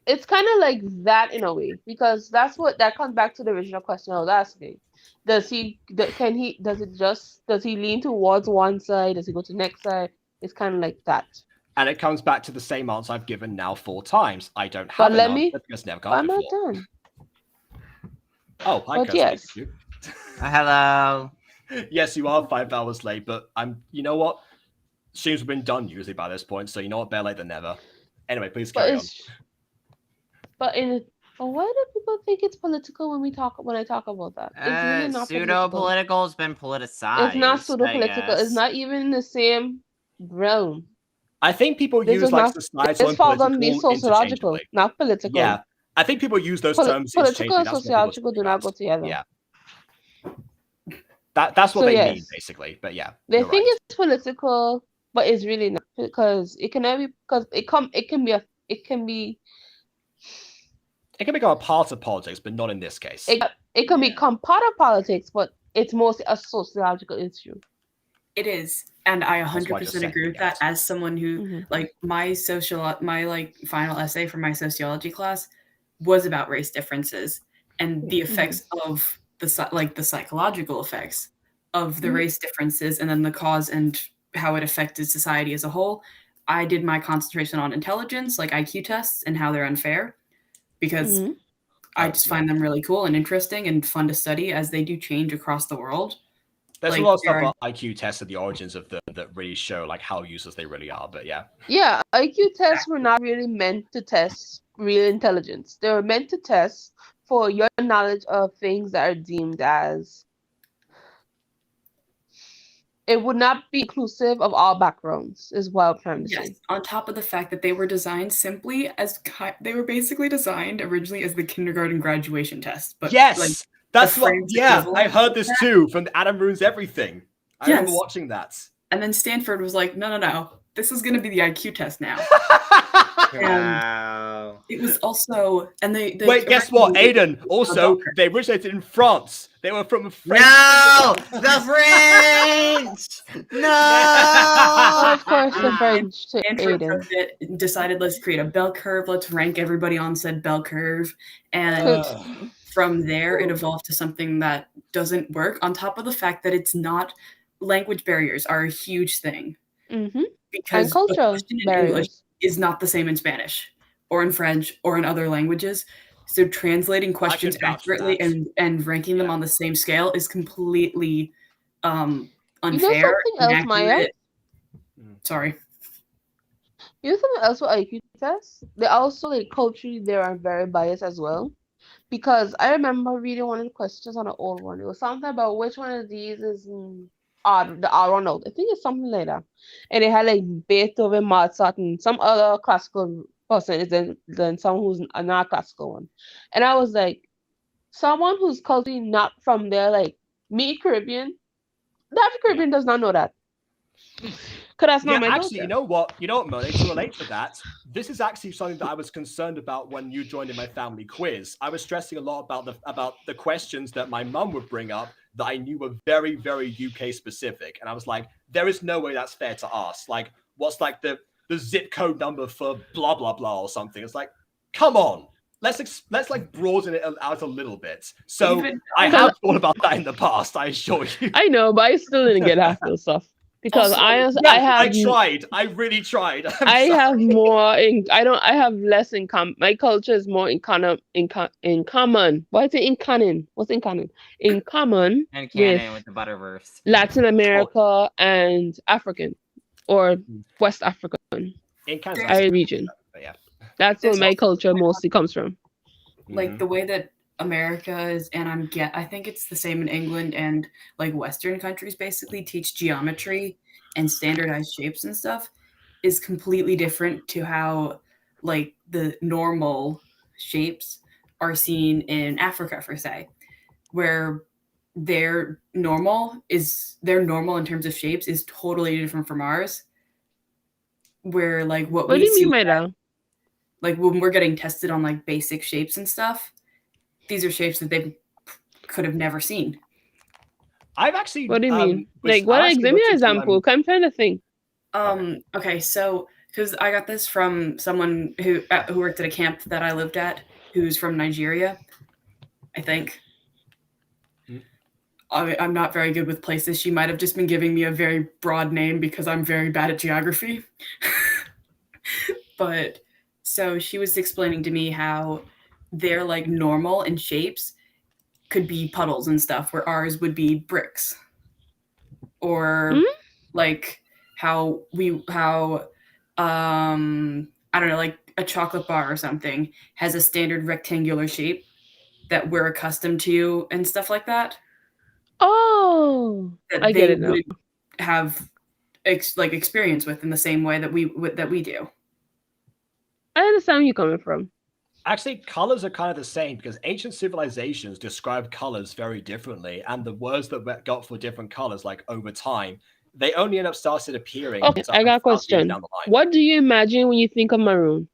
it's kind of like that in a way because that comes back to the original question I was asking. Does he lean towards one side? Does he go to the next side? It's kind of like that. And it comes back to the same answer I've given now 4 times. I don't have an answer because never come I'm not before. done. Oh, hi, But Kirsty. yes. Hello. Yes, you are 5 hours late, but you know what? Streams have been done usually by this point, so you know what? Better late than never. Anyway, please carry on. But why do people think it's political when I talk about that? It's really not Pseudo-political has been politicized. It's not pseudo-political. It's not even in the same realm. I think people use like societal and falls on me political sociological, interchangeably. not political. Yeah, I think people use those terms Political and interchangeably. That's what sociological do not go together. Yeah. That's what So, they yes. mean, basically. But yeah, They you're think right. it's political, but it's really not because it can become a part of politics, but not in this case. It can become part of politics, but it's mostly a sociological issue. It is, and I why I just 100% said agree with that. As someone who like my final essay for my sociology class was about race differences and the effects of the psychological effects of the race differences, and then the cause and how it affected society as a whole. I did my concentration on intelligence, like IQ tests, and how they're unfair, because I just find them really cool and interesting and fun to study as they do change across the world. There's Like, a lot of stuff there are- about IQ tests at the origins of them that really show like how useless they really are. But yeah, Yeah, IQ tests were not really meant to test real intelligence. They were meant to test for your knowledge of things that are deemed as. It would not be inclusive of all backgrounds, is what I'm trying to say. On top of the fact that they were designed simply as they were basically designed originally as the kindergarten graduation test. But yes, That's what. Fran's Yeah, equivalent I heard of this that. too from Adam Ruins Everything. I remember watching that. And then Stanford was like, no. This is going to be the IQ test now. Wow. It was also, and they Wait, guess what, Aiden? Also, they originated in France. They were from France. No, the French. No. Of course, the French to Stanford Aiden. decided, let's create a bell curve. Let's rank everybody on said bell curve, and from there it evolved to something that doesn't work. On top of the fact that it's not, language barriers are a huge thing. Mm-hmm. Because And cultural the question in barriers. English is not the same in Spanish or in French or in other languages. So translating questions accurately and ranking them on the same scale is completely unfair. something else, Maya? inaccurate. Sorry. You know something else with IQ tests? They also, like, culturally, they are very biased as well. Because I remember reading one of the questions on an old one. It was something about which one of these is odd, the odd one out. I think it's something like that. And it had like Beethoven, Mozart, and some other classical person than someone who's a not classical one. And I was like, someone who's culturally not from there, like me, Caribbean, the African Caribbean does not know that. Because that's not my actually, culture. you know what, Monet, to relate to that, this is actually something that I was concerned about when you joined in my family quiz. I was stressing a lot about the questions that my mum would bring up that I knew were very, very UK specific, and I was like, there is no way that's fair to ask. Like, what's like the zip code number for blah blah blah or something? It's like, come on. Let's like broaden it out a little bit. So I have thought about that in the past, I assure you. I know, but I still didn't get half those stuff. Because Also, I tried. I really tried. I have more in. I have less in common. My culture is more in common. What's it in canon? What's in canon? In common And canon with the Butterverse. Latin America and African, or West African. In canon, region. Yeah. That's where my culture mostly comes from. Like the way that America is, and I think it's the same in England and like Western countries basically teach geometry and standardized shapes and stuff is completely different to how like the normal shapes are seen in Africa, for say, where their normal in terms of shapes is totally different from ours. Where like what do we you see mean by that? Like when we're getting tested on like basic shapes and stuff, these are shapes that they could have never seen. I've actually. What do you mean? Like, what? Give me an example. I'm trying to think. Okay, so because I got this from someone who worked at a camp that I lived at, who's from Nigeria, I think. I'm not very good with places. She might have just been giving me a very broad name because I'm very bad at geography. But so she was explaining to me how they're like normal in shapes could be puddles and stuff, where ours would be bricks. Or like how I don't know, like a chocolate bar or something has a standard rectangular shape that we're accustomed to and stuff like that. Oh, That I get it now. wouldn't have experience with in the same way that we do. I understand where you're coming from. Actually, colors are kind of the same because ancient civilizations describe colors very differently, and the words that we got for different colors, like over time, they only end up started appearing. Okay, I got a question. Down the line. What do you imagine when you think of maroon?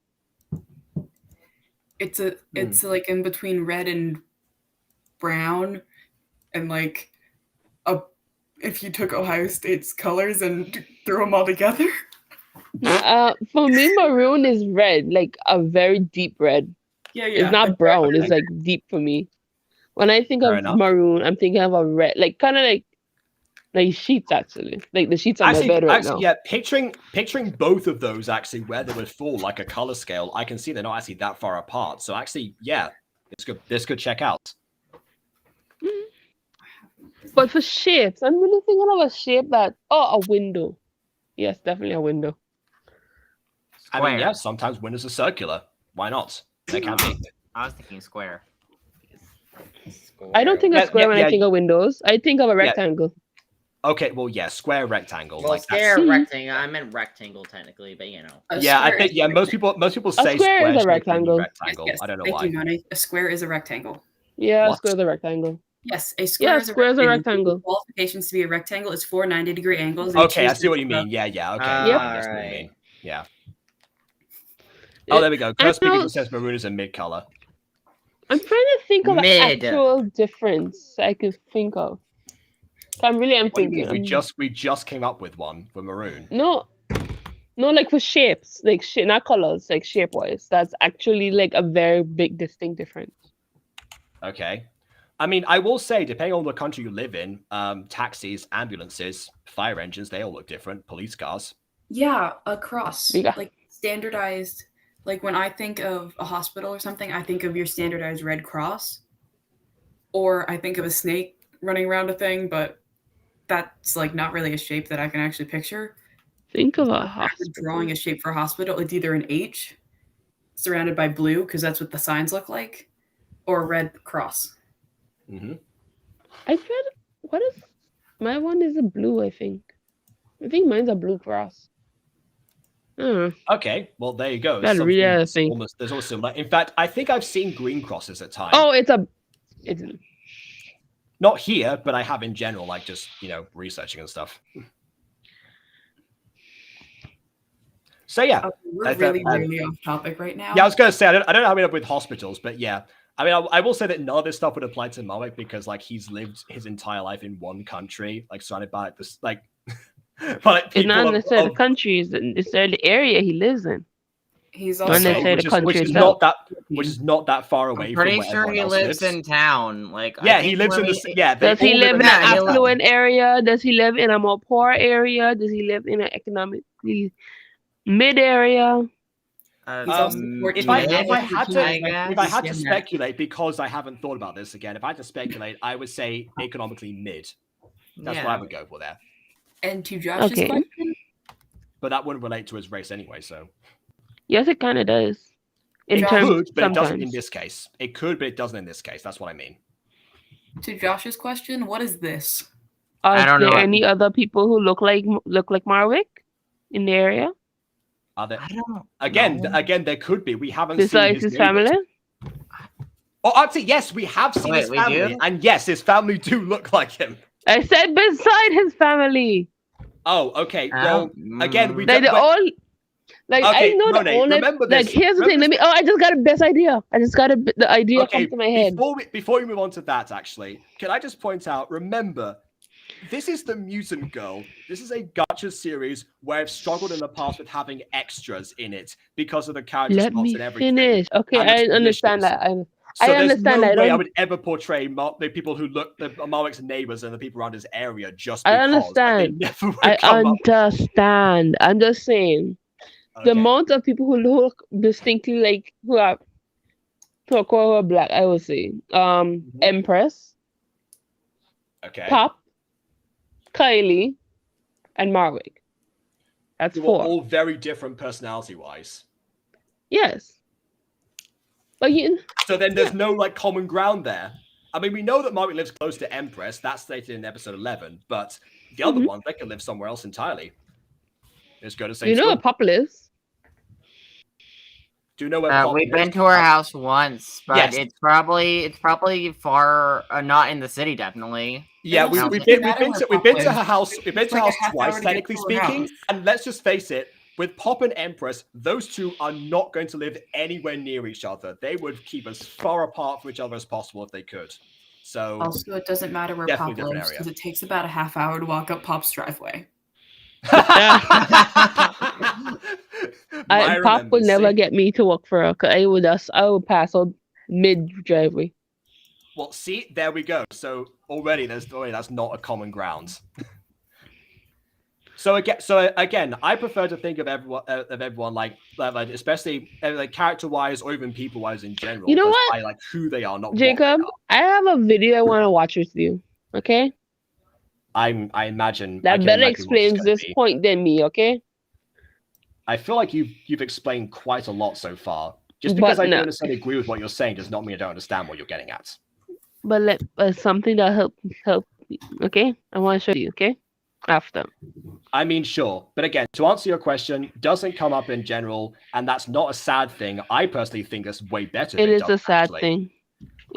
It's like in between red and brown, and like if you took Ohio State's colors and threw them all together. For me, maroon is red, like a very deep red. Yeah. It's not brown. It's like deep for me. When I think of maroon, I'm thinking of a red, like kind of like sheets actually, like the sheets on my bed right now. Yeah, picturing both of those actually where they would fall like a color scale, I can see they're not actually that far apart. So actually, yeah, this could check out. But for shapes, I'm really thinking of a shape a window. Yes, definitely a window. I mean, yeah, sometimes windows are circular. Why not? They can be. I was thinking square. I don't think of square when I think of windows. I think of a rectangle. Okay, well, yeah, square rectangle. Well, square rectangle. I meant rectangle technically, but you know. I think most people say square is a rectangle. Yes. I don't know Thank why. you, Money. A square is a rectangle. Yeah, What? square is a rectangle. Yes, a square Yeah, is a square is a rectangle. rectangle. Qualifications to be a rectangle is 4 90-degree angles. And Okay, I choose see what you the- mean. Yeah, okay. Yep. I guess what you mean. Yeah. Yeah, Oh, there we go. and Curse Pikachu also- says maroon is a mid color. I'm trying to think of an Mid. actual difference I could think of. I'm really What do you mean? thinking. We just came up with one for maroon. No, like for shapes, like not colors, like shape wise. That's actually like a very big distinct difference. Okay. I mean, I will say, depending on the country you live in, taxis, ambulances, fire engines, they all look different. Police cars. Yeah, a cross. Yeah. Like standardized. Like when I think of a hospital or something, I think of your standardized red cross. Or I think of a snake running around a thing, but that's like not really a shape that I can actually picture. Think of a If I were hospital. drawing a shape for a hospital, it's either an H surrounded by blue, because that's what the signs look like, or a red cross. Mm-hmm. I tried. What is my one? Is a blue. I think mine's a blue cross. Okay, well there you go. That's really a thing. There's almost similar. In fact, I think I've seen green crosses at times. Oh, it's not here, but I have in general, like just researching and stuff. So yeah, We're really off topic right now. Yeah, I was gonna say I don't know how we end up with hospitals, but yeah. I mean, I will say that none of this stuff would apply to Marwick because, like, he's lived his entire life in one country, like, surrounded by this, like, it's not necessarily the country; it's necessarily the area he lives in. He's not necessarily the country itself. Which is not that far away. I'm pretty from sure he lives in town. Like, yeah, he lives in the yeah. Does he live in an affluent area? Does he live in a more poor area? Does he live in an economically mid area? If I had to speculate, because I haven't thought about this again, if I had to speculate, I would say economically mid. That's what I would go for there. And to Josh's question, but that wouldn't relate to his race anyway. So yes, it kind of does. It could, but it doesn't in this case. It could, but it doesn't in this case. That's what I mean. To Josh's question, what is this? Are there any other people who look like Marwick in the area? Are there? Again, there could be. We haven't besides seen his family. Oh, actually, yes, we have seen his family, and yes, his family do look like him. I said beside his family. Oh, okay. Well, again, we like don't. all. Like okay, I know Monet, the only. remember Like this. here's the thing. I just got a best idea. I just got the idea come to my head. Before we move on to that, actually, can I just point out? Remember, this is the Mutant Girl. This is a gacha series where I've struggled in the past with having extras in it because of the character Let spots me and everything. finish. Okay, I understand that. So I understand there's no that. way I would ever portray the people who look the Marwick's neighbors and the people around his area just I because. understand. Like, they never would I come up. understand. I'm just saying. The amount of people who look distinctly like who are black, I would say. Empress, okay, Pop, Kylie, and Marwick. That's They were 4. all very different personality-wise. Yes. But so then there's no like common ground there. I mean, we know that Marwick lives close to Empress. That's stated in episode 11. But the other ones, they can live somewhere else entirely. Just go to same school. where Pop lives. Do you know where Pop we've lives? been to her house once, but Yes. it's probably far, not in the city, definitely. Yeah, we've been to her house. We've been to her house twice, technically speaking. And let's just face it, with Pop and Empress, those two are not going to live anywhere near each other. They would keep as far apart from each other as possible if they could. So Also, it doesn't matter where definitely Pop different lives area. because it takes about a half hour to walk up Pop's driveway. Pop would never get me to work for her because I would pass out mid driveway. Well, see, there we go. So already that's not a common ground. So again, I prefer to think of everyone like especially like character-wise or even people-wise in general. You know what? By like who they are, not Jacob, what I have a video I want to watch with you. Okay. I imagine That I better imagine what explains it's gonna this be. point than me. Okay. I feel like you've explained quite a lot so far. Just because I don't necessarily agree with what you're saying does not mean I don't understand what you're getting at. But something that help me. Okay. I want to show you. Okay. After. I mean, sure. But again, to answer your question, doesn't come up in general, and that's not a sad thing. I personally think that's way better. It is a sad thing.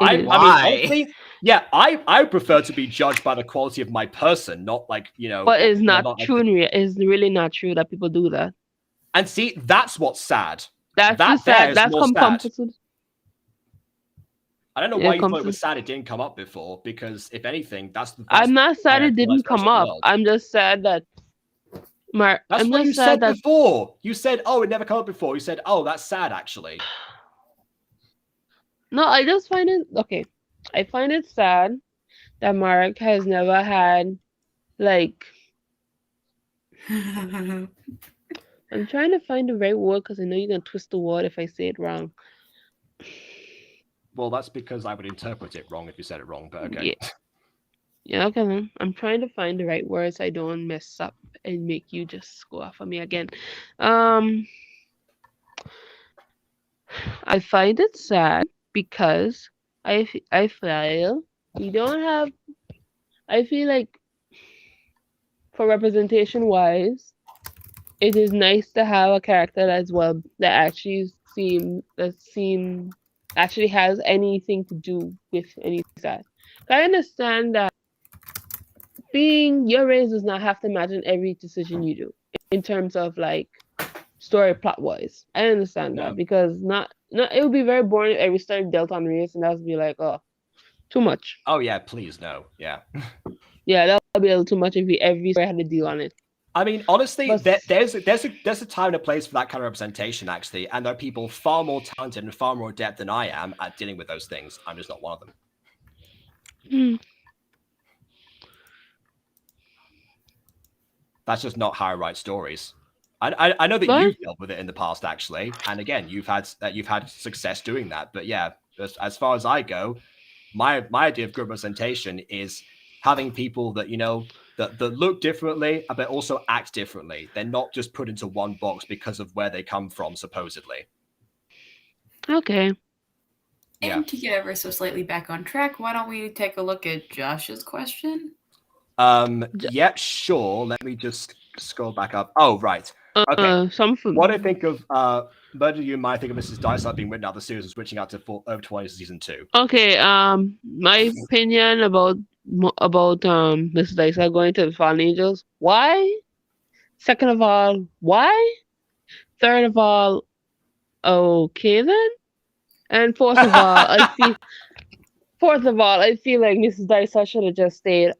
I Why? mean, honestly, yeah, I prefer to be judged by the quality of my person, not like, you know. But it's not not like true. It's really not true that people do that. And see, that's what's sad. That's That the sad. there is That's more sad. I don't know why you thought it was sad it didn't come up before, because if anything, that's I'm not sad why I it feel didn't that's come most of the up. world. I'm just sad that That's I'm what you just sad said that before. You said, "Oh, it never come up before." You said, "Oh, that's sad, actually." No, I just find it okay. I find it sad that Mark has never had like I'm trying to find the right word because I know you're gonna twist the word if I say it wrong. Well, that's because I would interpret it wrong if you said it wrong, but okay. Yeah. Yeah, okay then. I'm trying to find the right words so I don't mess up and make you just go off on me again. I find it sad because I feel we don't have. I feel like for representation wise, it is nice to have a character as well that actually has anything to do with any side. I understand that being your race does not have to imagine every decision you do in terms of like story plot wise. I understand that because not it would be very boring if every story dealt on race and that would be like, oh, too much. Oh yeah, please no. Yeah. Yeah, that would be a little too much if every story had to deal on it. I mean, honestly, there's a time and a place for that kind of representation, actually, and there are people far more talented and far more adept than I am at dealing with those things. I'm just not one of them. That's just not how I write stories. I know that you've dealt with it in the past, actually, and again, you've had success doing that. But yeah, as far as I go, my idea of good representation is having people that that look differently, but also act differently. They're not just put into one box because of where they come from, supposedly. Okay. And to get ever so slightly back on track, why don't we take a look at Josh's question? Yeah, sure. Let me just scroll back up. Oh, right. Okay. What do I think of what do you might think of Mrs. Dysart being written out of the series and switching out to over 20 season 2? Okay, my opinion about Mrs. Dysart going to the Fallen Angels. Why? Second of all, why? Third of all, okay then. And fourth of all, I feel like Mrs. Dysart should have just stayed.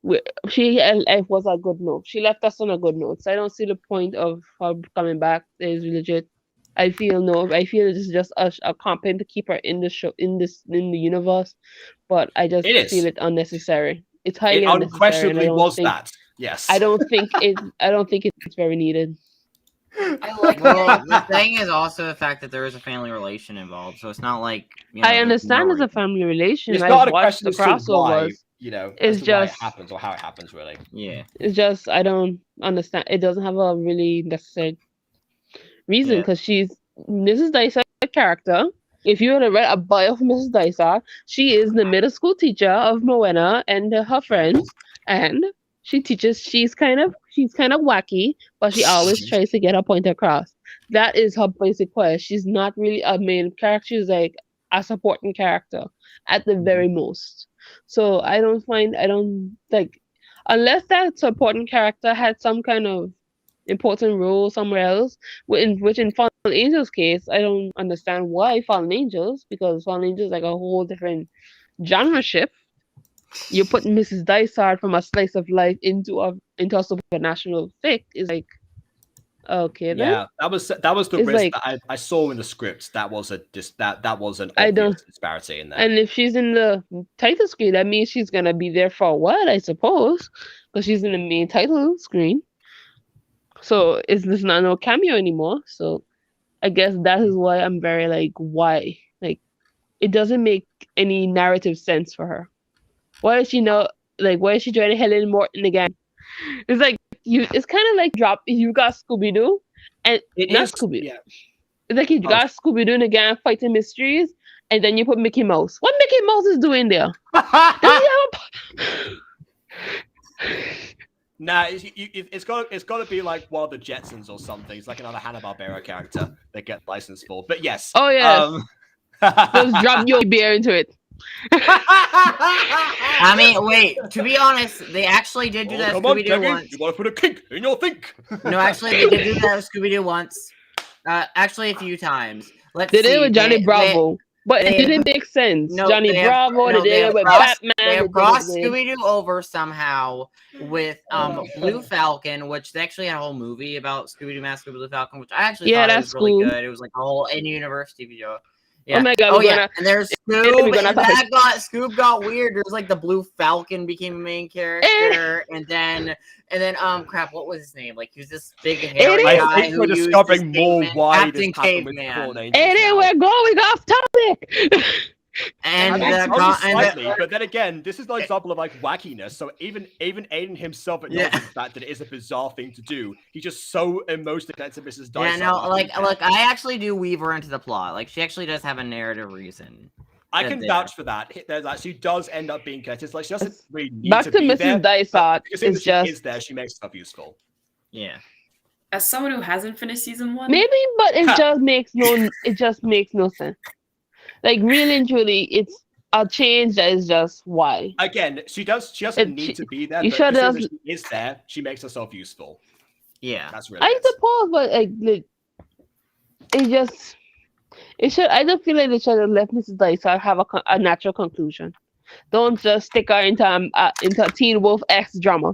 It was a good note. She left us on a good note. So I don't see the point of her coming back. It's legit. I feel it's just a competent to keep her in the show, in the universe. But I just feel it unnecessary. It's highly unnecessary. Unquestionably was that. Yes. I don't think it's very needed. Well, the thing is also the fact that there is a family relation involved, so it's not like I understand there's a family relation. It's I've not a watched question the as to why, crossovers. It's just why it happens or how it happens, really. Yeah. It's just I don't understand. It doesn't have a really necessary reason because she's Mrs. Dysart character. If you would have read a bio of Mrs. Dysart, she is the middle school teacher of Moena and her friends, and she teaches. She's kind of wacky, but she always tries to get her point across. That is her basic quest. She's not really a main character. She's like a supporting character at the very most. So I don't like unless that supporting character had some kind of important role somewhere else. Which in Fallen Angels case, I don't understand why Fallen Angels, because Fallen Angels is like a whole different genre shift. You put Mrs. Dysart from a slice of life into a supernatural fic is like okay then. Yeah, that was the risk that I saw in the script. That was an obvious disparity in there. And if she's in the title screen, that means she's gonna be there for a while, I suppose, because she's in the main title screen. So is this not no cameo anymore? So I guess that is why I'm very like, why? Like, it doesn't make any narrative sense for her. Why is she joining Helen Morton again? It's like it's kind of like you got Scooby Doo and Scooby Doo. Yeah. It's like you got Scooby Doo again fighting mysteries, and then you put Mickey Mouse. What Mickey Mouse is doing there? Does he have Nah, it's got to be like one of the Jetsons or something. It's like another Hanna-Barbera character that get licensed for. But yes. Oh yes. Just drop your beer into it. I mean, wait. To be honest, they actually did do that Come on, Scooby Doo Peggy, once. you want to put a kink in your think? No, actually, they did do that Scooby Doo once. Actually, a few times. Let's They did see. it with Johnny Bravo, but it didn't make sense. Johnny Bravo, they did it with Batman. They have did crossed it with- Scooby Doo over somehow with Blue Falcon, which they actually had a whole movie about Scooby Doo Mask of Blue Falcon, which I actually thought it was really good. It was like a whole in-universe TV show. Yeah. Oh my God, Oh we're yeah. gonna- And there's we're Scoob, gonna and Scoob got weird. There's like the Blue Falcon became a main character, and then crap, what was his name? Like he was this big hairy guy I think who we're used discovering his more caveman- why Captain this happened with Caveman. Fallen Angels. And we're going off topic. And slightly, but then again, this is an example of like wackiness. So even Aiden himself acknowledges the fact that it is a bizarre thing to do. He's just so emotionally connected to Mrs. Yeah, Dyson. no, look, I actually do weave her into the plot. Like, she actually does have a narrative reason. I can vouch for that. There's like she does end up being connected. It's like she doesn't really need Back to to be Mrs. there. Dysart. Because It's she just is there, she makes stuff useful. Yeah. As someone who hasn't finished season 1, maybe, but it just makes no sense. Like really and truly, it's a change that is just why. Again, she doesn't need to be there, you but sure considering does- she is there, she makes herself useful. Yeah. That's really I suppose, but like, it just. It should. I don't feel like they should have left Mrs. Dysart have a natural conclusion. Don't just stick her into Teen Wolf X drama.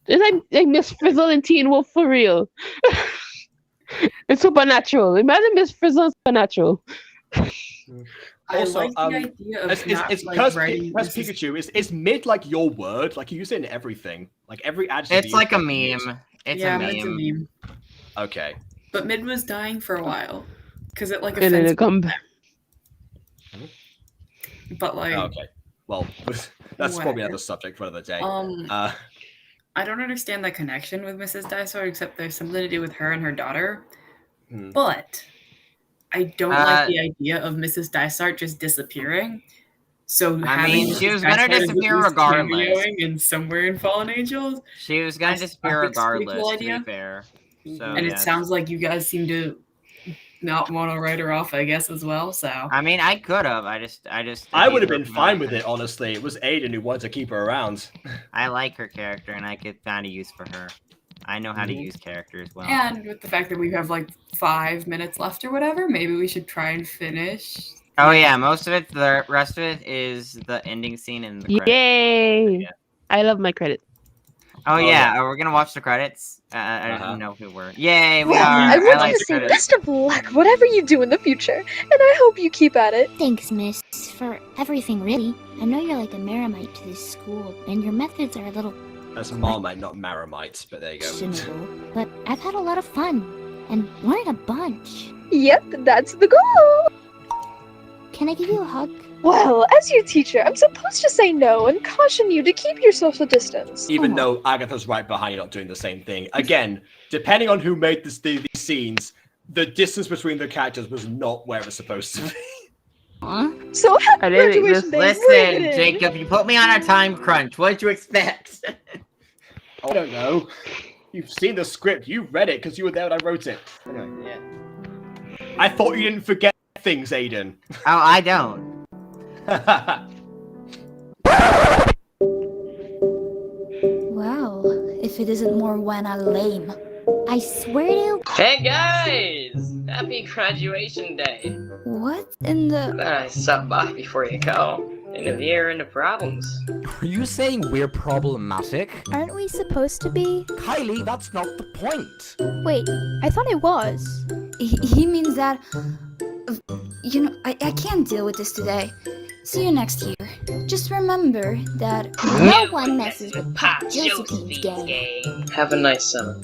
It's like Miss Frizzle and Teen Wolf for real. It's supernatural. Imagine Miss Frizzle and Supernatural. Also, I like the idea of it's not, because like, writing Pikachu is mid like your word, like you use it in everything, like every adjective. It's like a meme. It's a meme. It's a meme. Okay. But Mid was dying for a while because it like And then offends. it come back. But like, Okay. Well, that's probably another subject for another day. I don't understand the connection with Mrs. Dysart except there's something to do with her and her daughter. Hmm. But I don't like the idea of Mrs. Dysart just disappearing. So I mean, she was gonna disappear regardless. And somewhere in Fallen Angels, She was gonna disappear think it's a pretty regardless, cool to idea. be fair. So, and it yes. sounds like you guys seem to not want to write her off, I guess, as well. So I mean, I could have. I would have been fine with it, honestly. It was Aiden who wanted to keep her around. I like her character, and I could find a use for her. I know how to use characters well. And with the fact that we have like 5 minutes left or whatever, maybe we should try and finish. Oh yeah, most of it. The rest of it is the ending scene and the credits. Yay! Yeah. I love my credit. Oh yeah, we're gonna watch the credits. I didn't know who were. Yay, we Well, are. I want like you to the say credits. best of luck, whatever you do in the future, and I hope you keep at it. Thanks, miss, for everything, really. I know you're like a Maramite to this school, and your methods are a little That's Marmite, not Maramite, but there you go. questionable, but I've had a lot of fun, and learned a bunch. Yep, that's the goal. Can I give you a hug? Well, as your teacher, I'm supposed to say no and caution you to keep your social distance. Even though Agatha's right behind you, not doing the same thing. Again, depending on who made these scenes, the distance between the characters was not where it's supposed to be. So happy graduation day. Listen, Jacob, you put me on a time crunch. What did you expect? I don't know. You've seen the script. You read it because you were there when I wrote it. Yeah. I thought you didn't forget things, Aiden. Oh, I don't. Well, if it isn't more when I lame. I swear to... Hey guys! Happy graduation day. What in the... Thought I'd stop by before you go. And if you're into problems. Are you saying we're problematic? Aren't we supposed to be? Kylie, that's not the point. Wait, I thought it was. He means that... You know, I can't deal with this today. See you next year. Just remember that... No one messes with Pop Josephine's game. Have a nice summer.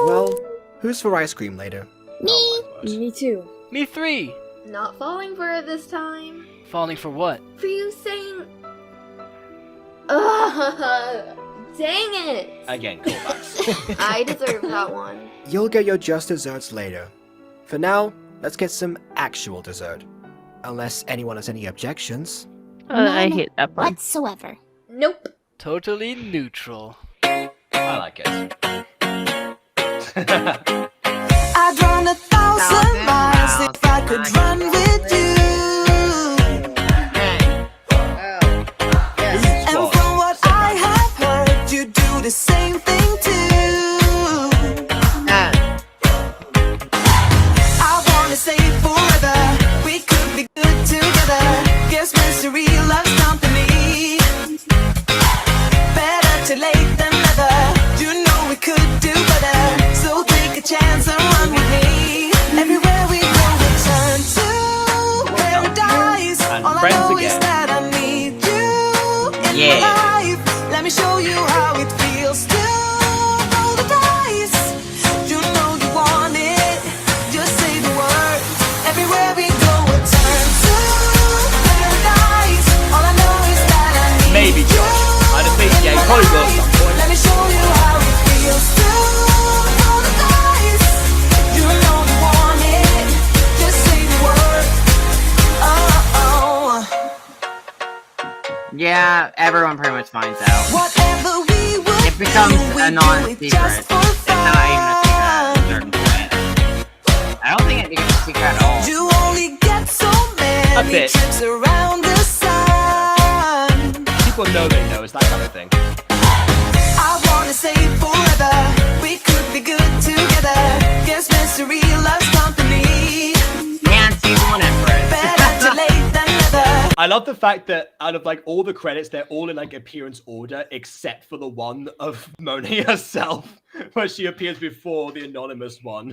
Well, who's for ice cream later? Me. Me too. Me 3. Not falling for it this time. Falling for what? For you saying... Ugh, dang it. Again, callbacks. I deserve that one. You'll get your just desserts later. For now, let's get some actual dessert. Unless anyone has any objections. I hate that part. Whatsoever. Nope. Totally neutral. I like it. I Yeah, everyone pretty much finds out. Whatever we would It becomes do, a non-secret. It's not even a secret at a certain point. I don't think it becomes a secret at all. You only get so many bit. trips around the sun. People know they know. It's that kind of thing. I wanna say forever, we could be good together. Guess mystery loves company. And season 1 Empress. Better late than never. I love the fact that out of like all the credits, they're all in like appearance order, except for the one of Monet herself, where she appears before the anonymous one.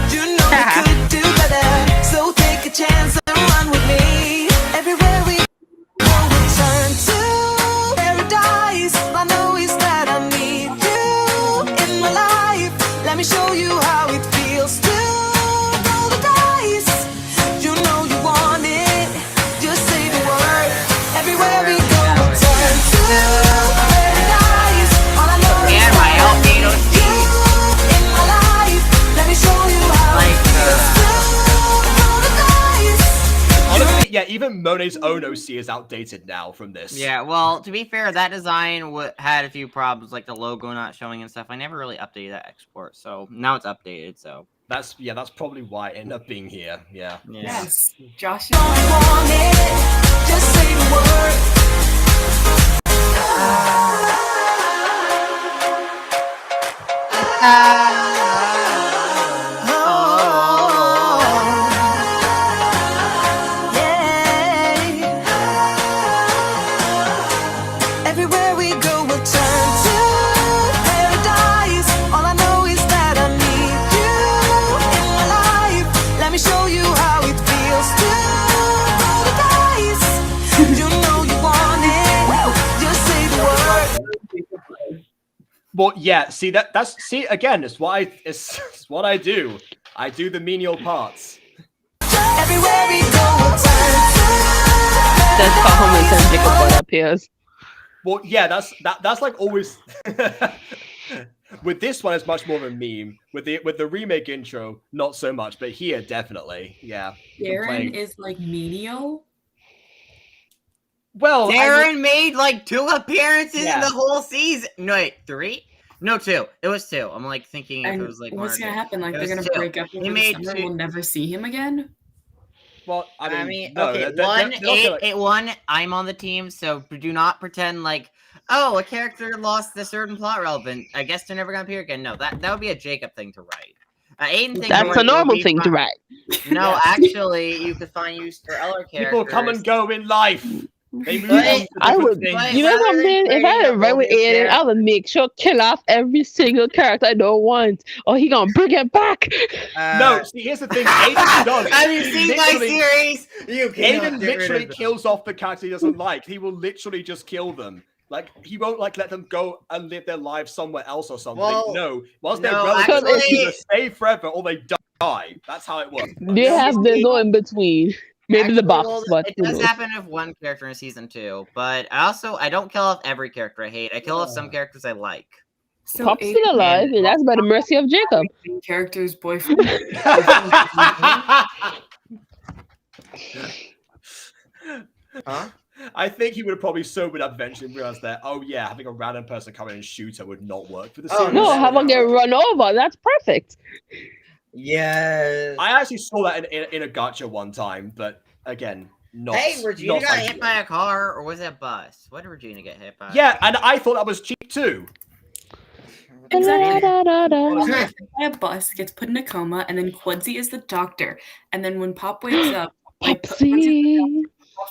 You know we could do better, so take a chance and run with me. Everywhere we go, we'll turn to paradise. I know it's that I need you in my life. Let me show you how it feels to roll the dice. You know you want it, just say the word. Everywhere we go, we'll turn to paradise. All I know is And my LP you in my life. Let me show you how it feels to roll the dice. Honestly, yeah, even Monet's own OC is outdated now from this. Yeah, well, to be fair, that design had a few problems, like the logo not showing and stuff. I never really updated that export, so now it's updated, so. That's probably why it ended up being here. Yeah. Yes, Josh. Want it, just say the word. Everywhere we go, we'll turn to paradise. All I know is that I need you in my life. Let me show you how it feels to roll the dice. You know you want it, just say the word. Well, yeah. See see again. It's what I do. I do the menial parts. Everywhere we go, we'll turn to That's how many times Jacob Boy appears. Well, yeah, that's like always. With this one, it's much more of a meme. With the remake intro, not so much, but here definitely, yeah. Darren is like menial. Well, Darren made like 2 appearances in Yeah. the whole season. No, wait, 3? No, 2. It was 2. I'm like thinking if And it was like what's one or gonna two. happen? Like It they're was gonna 2. break up He over the made summer. 2. We'll never see him again. Well, I mean, no, okay, they're not gonna- I'm on the team, so do not pretend like, oh, a character lost a certain plot relevant. I guess they're never gonna appear again. No, that would be a Jacob thing to write. Aiden thing. That's a normal thing to write. No, Yes. actually, you could find use for other characters. People come and go in life. They move But on to I different would, things. you know something? If I had a run with Aiden, I would make sure kill off every single character I don't want, or he gonna bring it back. No, see, here's the thing. Aiden does. Have you He seen my literally- series? You cannot Aiden get rid literally of them. kills off the character he doesn't like. He will literally just kill them. Like, he won't like let them go and live their lives somewhere else or something. Well, no, once they're no, relatives, actually- they either stay forever or they die. That's how it works. There's no in between. Maybe the box, Well, but it who does knows? happen with one character in season 2, but I don't kill off every character I hate. I kill off some characters I like. So Pop's still alive, and that's by the mercy of Jacob. main character's boyfriend. Huh? I think he would have probably sobered up eventually and realized that, oh yeah, having a random person come in and shoot her would not work for the series. No, have a get run over. That's perfect. Yes. I actually saw that in a gacha one time, but again, not. Hey, Regina not got ideal. hit by a car, or was it a bus? What did Regina get hit by? Yeah, and I thought that was cheap too. Exactly. Da-da-da-da. By a bus, gets put in a coma, and then Quincy is the doctor. And then when Pop wakes up, Pop's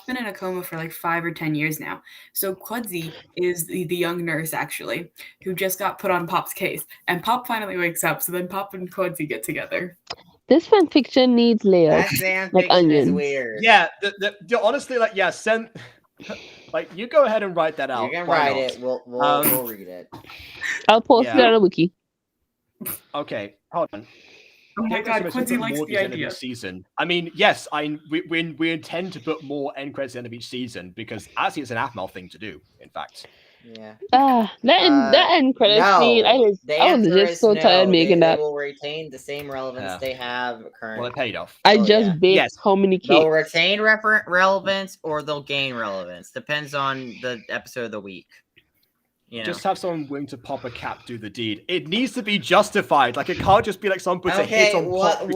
been in a coma for like 5 or 10 years now. So Quincy is the young nurse, actually, who just got put on Pop's case. And Pop finally wakes up, so then Pop and Quincy get together. This fanfiction needs layers, That like fanfiction is onions. weird. Yeah, honestly, like, yeah, send. Like, you go ahead and write that out. You can Why write not? it. We'll read it. I'll post it Yeah. on a wiki. Okay, hold on. Oh my Take god, this Quincy to likes more the to end of idea. each season. I mean, yes, we intend to put more end credits at the end of each season because actually it's an Aphmau thing to do, in fact. Yeah. That end credit scene. I was just so tired making they that. will retain the same relevance they have currently. Well, it paid off. I just baked how many cakes? They'll retain relevance or they'll gain relevance. Depends on the episode of the week. You know? Just have someone willing to pop a cap do the deed. It needs to be justified. Like, it can't just be like someone puts a hit on Pop.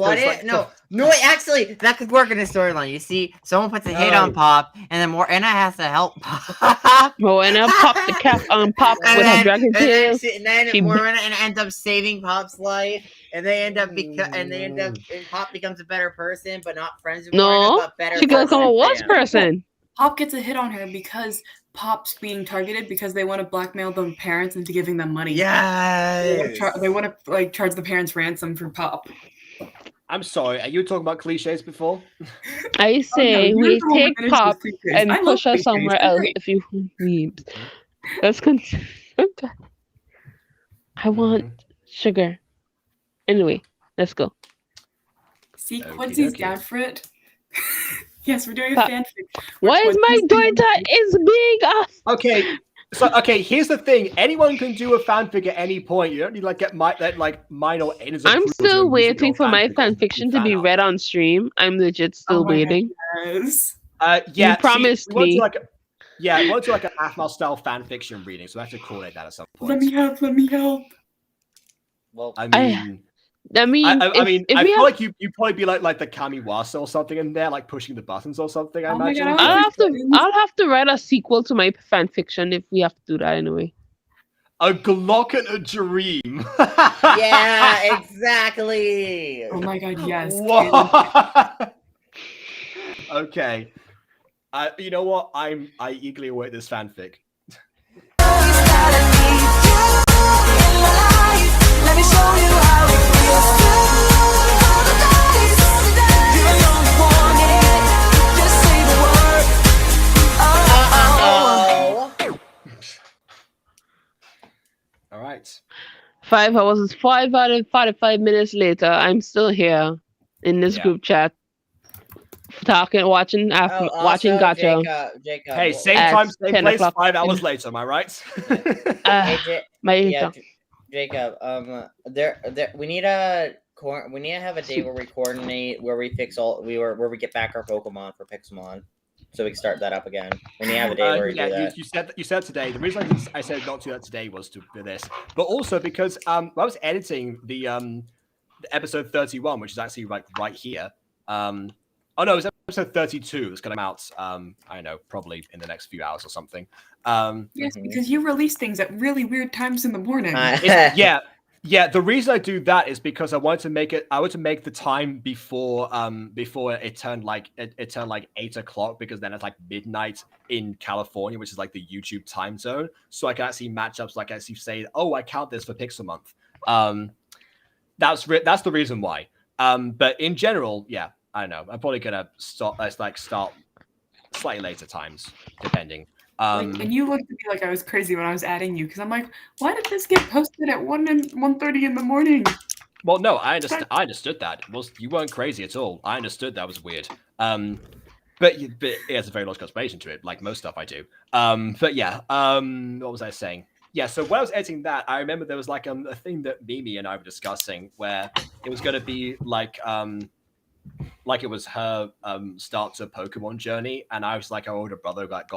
No, wait, actually, that could work in a storyline. You see, someone puts a hit on Pop, and then Morena has to help Pop. Morena popped the cap on Pop with her dragon tail. And then Morena ends up saving Pop's life, and they end up and Pop becomes a better person, but not friends with Morena, but better. She becomes a worse person. Pop gets a hit on her because Pop's being targeted because they want to blackmail the parents into giving them money. Yes. They want to like charge the parents ransom for Pop. I'm sorry, are you talking about cliches before? I say we take Pop and I push her love somewhere cliches. else They're if you need. Let's continue. I want sugar. Anyway, let's go. See, Quincy's down for it. Yes, we're doing a fanfic. Why is my daughter is big? Okay, here's the thing. Anyone can do a fanfic at any point. You don't need like get mine or Anna's I'm approval still to waiting use for your my fanfic fanfiction to be read on stream. I'm legit still waiting. Yes. Yeah, You promised we want me. to we want to like an AFMAL style fanfiction reading, so I have to coordinate that at some point. Let me help. Well, I mean, I feel like you probably be like the Kamiwasa or something in there, like pushing the buttons or something. I imagine. I'll have to write a sequel to my fanfiction if we have to do that anyway. A Glock and a Dream. Yeah, exactly. Oh my god, yes. What? Okay. You know what? I eagerly await this fanfic. Let me show you how it feels to roll the dice. You're the only one in it. Just say the word. Oh. All right. 5 hours, 5 out of 45 minutes later, I'm still here in this group chat, talking, watching Gacha. Jacob, Hey, same at time, same 10 place, o'clock 5 hours later. Am I right? Jacob, we need to have a day where we coordinate, where we fix where we get back our Pokemon for Pixelmon, so we can start that up again. We need to have a day where we do that. You said today. The reason I said not to do that today was for this, but also because I was editing the episode 31, which is actually like right here. Oh no, it's episode 32 that's gonna come out. I don't know, probably in the next few hours or something. Yes, because you release things at really weird times in the morning. Yeah. The reason I do that is because I wanted to make it. I wanted to make the time before it turned like 8 o'clock, because then it's like midnight in California, which is like the YouTube time zone. So I can actually match up. So I can actually say, oh, I count this for Pixel Month. That's the reason why. But in general, yeah, I don't know. I'm probably gonna start slightly later times, depending. And you looked at me like I was crazy when I was adding you, because I'm like, why did this get posted at 1:30 in the morning? Well, no, I understood that. You weren't crazy at all. I understood that was weird. But it has a very logical explanation to it, like most stuff I do. But yeah, what was I saying? Yeah, so when I was editing that, I remember there was like a thing that Mimi and I were discussing where it was going to be like it was her start to Pokemon journey, and I was like her older brother got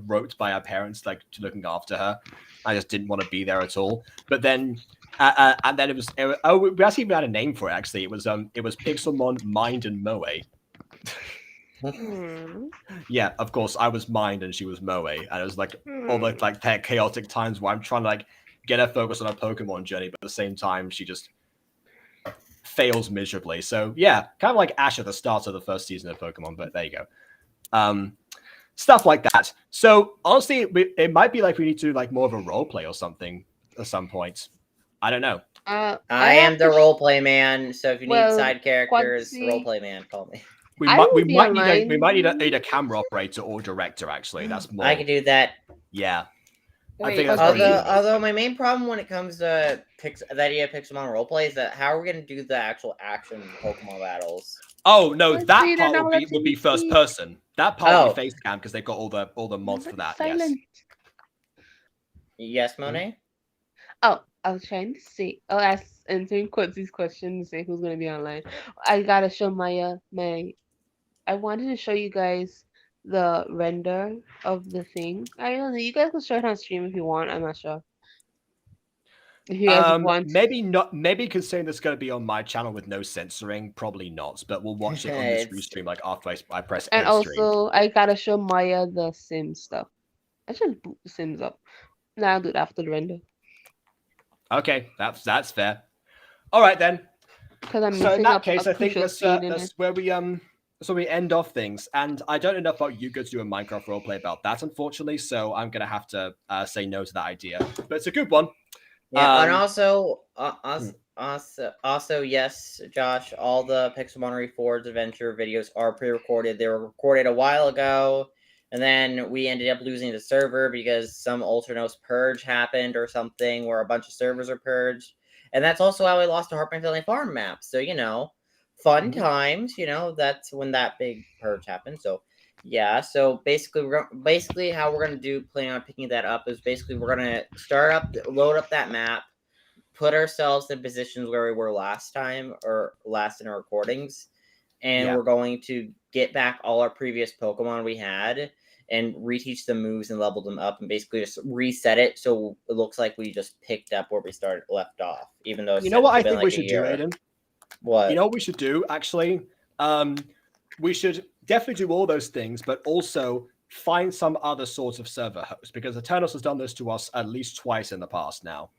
roped by our parents like looking after her. I just didn't want to be there at all. But then and then we actually even had a name for it. Actually, it was Pixelmon, Mind, and Moe. Yeah, of course, I was Mind and she was Moe, and it was like all the like chaotic times where I'm trying to like get her focused on her Pokemon journey, but at the same time she just fails miserably. So yeah, kind of like Ash at the start of the first season of Pokemon, but there you go. Stuff like that. So honestly, it might be like we need to do like more of a role play or something at some point. I don't know. I am the role play man. So if you need side characters, role play man, call me. We might need a camera operator or director. Actually, that's more. I can do that. Yeah. I think that's although my main problem when it comes to the idea of Pixelmon roleplay is that how are we going to do the actual action Pokemon battles? Oh no, that part would be first person. That part would be face cam because they've got all the mods for that. Yes. Yes, Monet? Oh, I was trying to see. Oh, answering Quincy's question to say who's gonna be online. I gotta show Maya I wanted to show you guys the render of the thing. I don't know. You guys can show it on stream if you want. I'm not sure. If you guys want. Maybe not. Maybe considering this going to be on my channel with no censoring, probably not. But we'll watch it on this restream like after I press And end stream. also, I gotta show Maya the Sims stuff. I should boot the Sims up. Nah, I'll do it after the render. Okay, that's fair. All right then. Because I'm so in missing that up case, a I think crucial that's scene in it. where we end off things. And I don't know enough about you guys to do a Minecraft roleplay about that, unfortunately. So I'm gonna have to say no to that idea. But it's a good one. Yeah, and also, yes, Josh, all the Pixelmon Reforged adventure videos are pre-recorded. They were recorded a while ago, and then we ended up losing the server because some Ultranos purge happened or something, where a bunch of servers are purged. And that's also how I lost the Harping Valley Farm map. So, fun times, that's when that big purge happened. So, yeah, so basically how we're going to plan on picking that up is basically we're going to load up that map, put ourselves in positions where we were last time or last in our recordings, and we're going to get back all our previous Pokemon we had and reteach them moves and level them up and basically just reset it so it looks like we just picked up where we left off, even though you know what I think we should do, Aiden? What? You know what we should do, actually? We should definitely do all those things, but also find some other sort of server host, because Eternals has done this to us at least twice in the past now.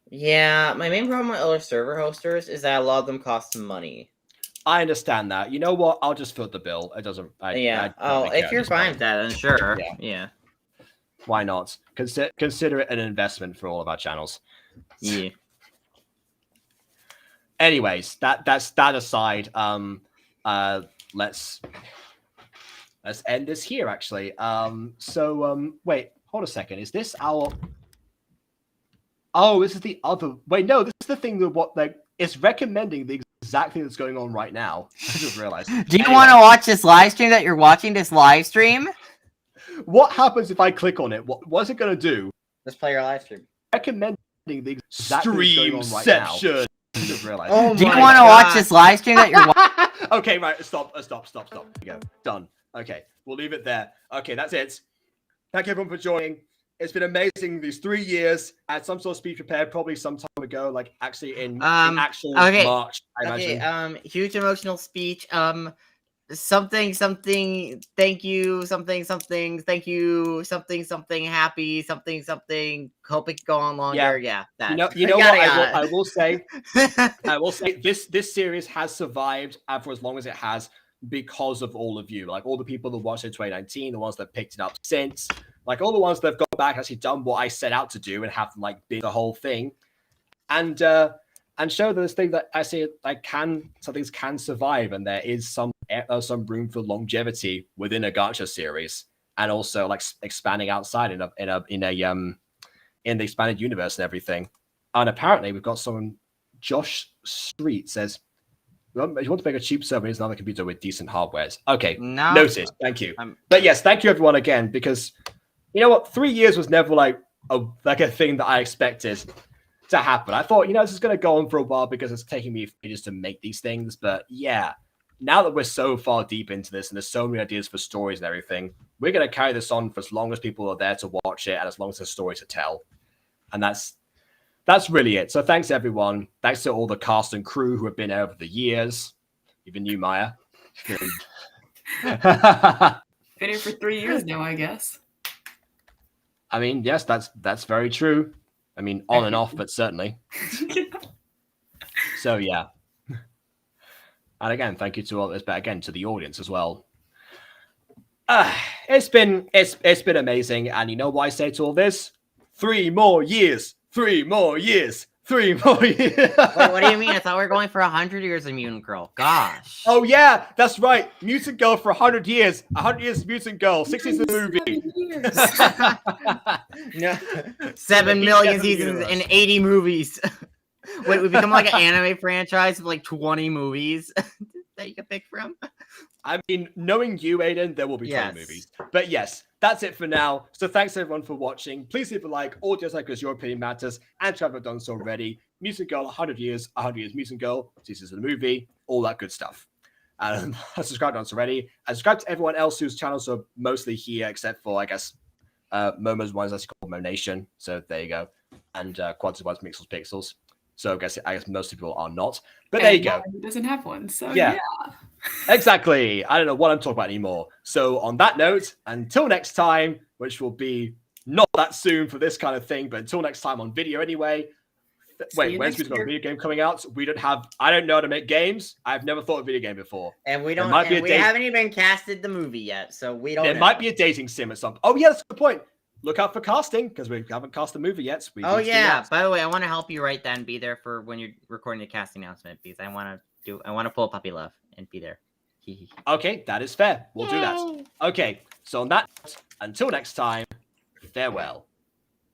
Yeah, my main problem with other server hosters is that a lot of them cost some money. I understand that. You know what? I'll just foot the bill. It doesn't. If you're fine with that, then sure. Yeah. Why not? Consider it an investment for all of our channels. Yeah. Anyways, that's that aside. Let's end this here. Actually. Wait. Hold a second. Is this our? Oh, this is the other. Wait, no. This is the thing that it's recommending the exact thing that's going on right now. I just realized. Do you want to watch this live stream that you're watching? This live stream? What happens if I click on it? What's it going to do? Just play your live stream. Recommending the exact thing that's going on right now. I just realized. Oh, do you want to watch this live stream that you're watching? Okay, right. Stop. There you go. Done. Okay, we'll leave it there. Okay, that's it. Thank you everyone for joining. It's been amazing these 3 years. I had some sort of speech prepared probably some time ago, like actually in actual March, I imagine. Huge emotional speech. Something, thank you, something, thank you, something, happy, something, hope it can go on longer. Yeah, that. You know what I will say? I will say this series has survived for as long as it has because of all of you. Like all the people that watched it in 2019, the ones that picked it up since, like all the ones that have gone back and actually done what I set out to do and have like been the whole thing. And show this thing that I say some things can survive, and there is some room for longevity within a gacha series, and also like expanding outside in the expanded universe and everything. And apparently we've got someone. Josh Street says, well, if you want to make a cheap server, it's another computer with decent hardware. Okay, noted. Thank you. But yes, thank you everyone again, because you know what, 3 years was never like a thing that I expected to happen. I thought, this is going to go on for a while because it's taking me ages to make these things. But yeah, now that we're so far deep into this and there's so many ideas for stories and everything, we're going to carry this on for as long as people are there to watch it and as long as there's a story to tell. And that's really it. So thanks everyone. Thanks to all the cast and crew who have been over the years. Even you, Maya. Been here for 3 years now, I guess. I mean, yes, that's very true. I mean, on and off, but certainly. So yeah. And again, thank you to all this, but again to the audience as well. It's been amazing, and you know what I say to all this? 3 more years. 3 more years. 3 more years. Wait, what do you mean? I thought we were going for 100 years of Mutant Girl. Gosh. Oh yeah, that's right. Mutant Girl for 100 years. 100 years of Mutant Girl. 6 years of the movie. No, 7 million seasons and 80 movies. Wait, we become like an anime franchise of like 20 movies that you can pick from. I mean, knowing you, Aiden, there will be 20 movies. But yes, that's it for now. So thanks everyone for watching. Please leave a like, or dislike because your opinion matters. And if you haven't done so already, Mutant Girl, 100 Years Mutant Girl, this is the movie, all that good stuff. Subscribe to us already. And subscribe to everyone else whose channels are mostly here, except for, I guess, Momo's one is actually called Mo Nation. So there you go. And Quads was Mixels Pixels. So I guess most people are not. But there you go. He doesn't have one, so yeah. Exactly. I don't know what I'm talking about anymore. So on that note, until next time, which will be not that soon for this kind of thing, but until next time on video anyway. Wait, when's we got a video game coming out? I don't know how to make games. I've never thought of a video game before. And we don't. We haven't even casted the movie yet, so we don't. There might be a dating sim or something. Oh yeah, that's a good point. Look out for casting because we haven't cast the movie yet. So oh yeah. By the way, I want to help you write that and be there for when you're recording the casting announcement because I want to pull Puppy Love and be there. Okay, that is fair. We'll do that. Okay, so on that, until next time, farewell.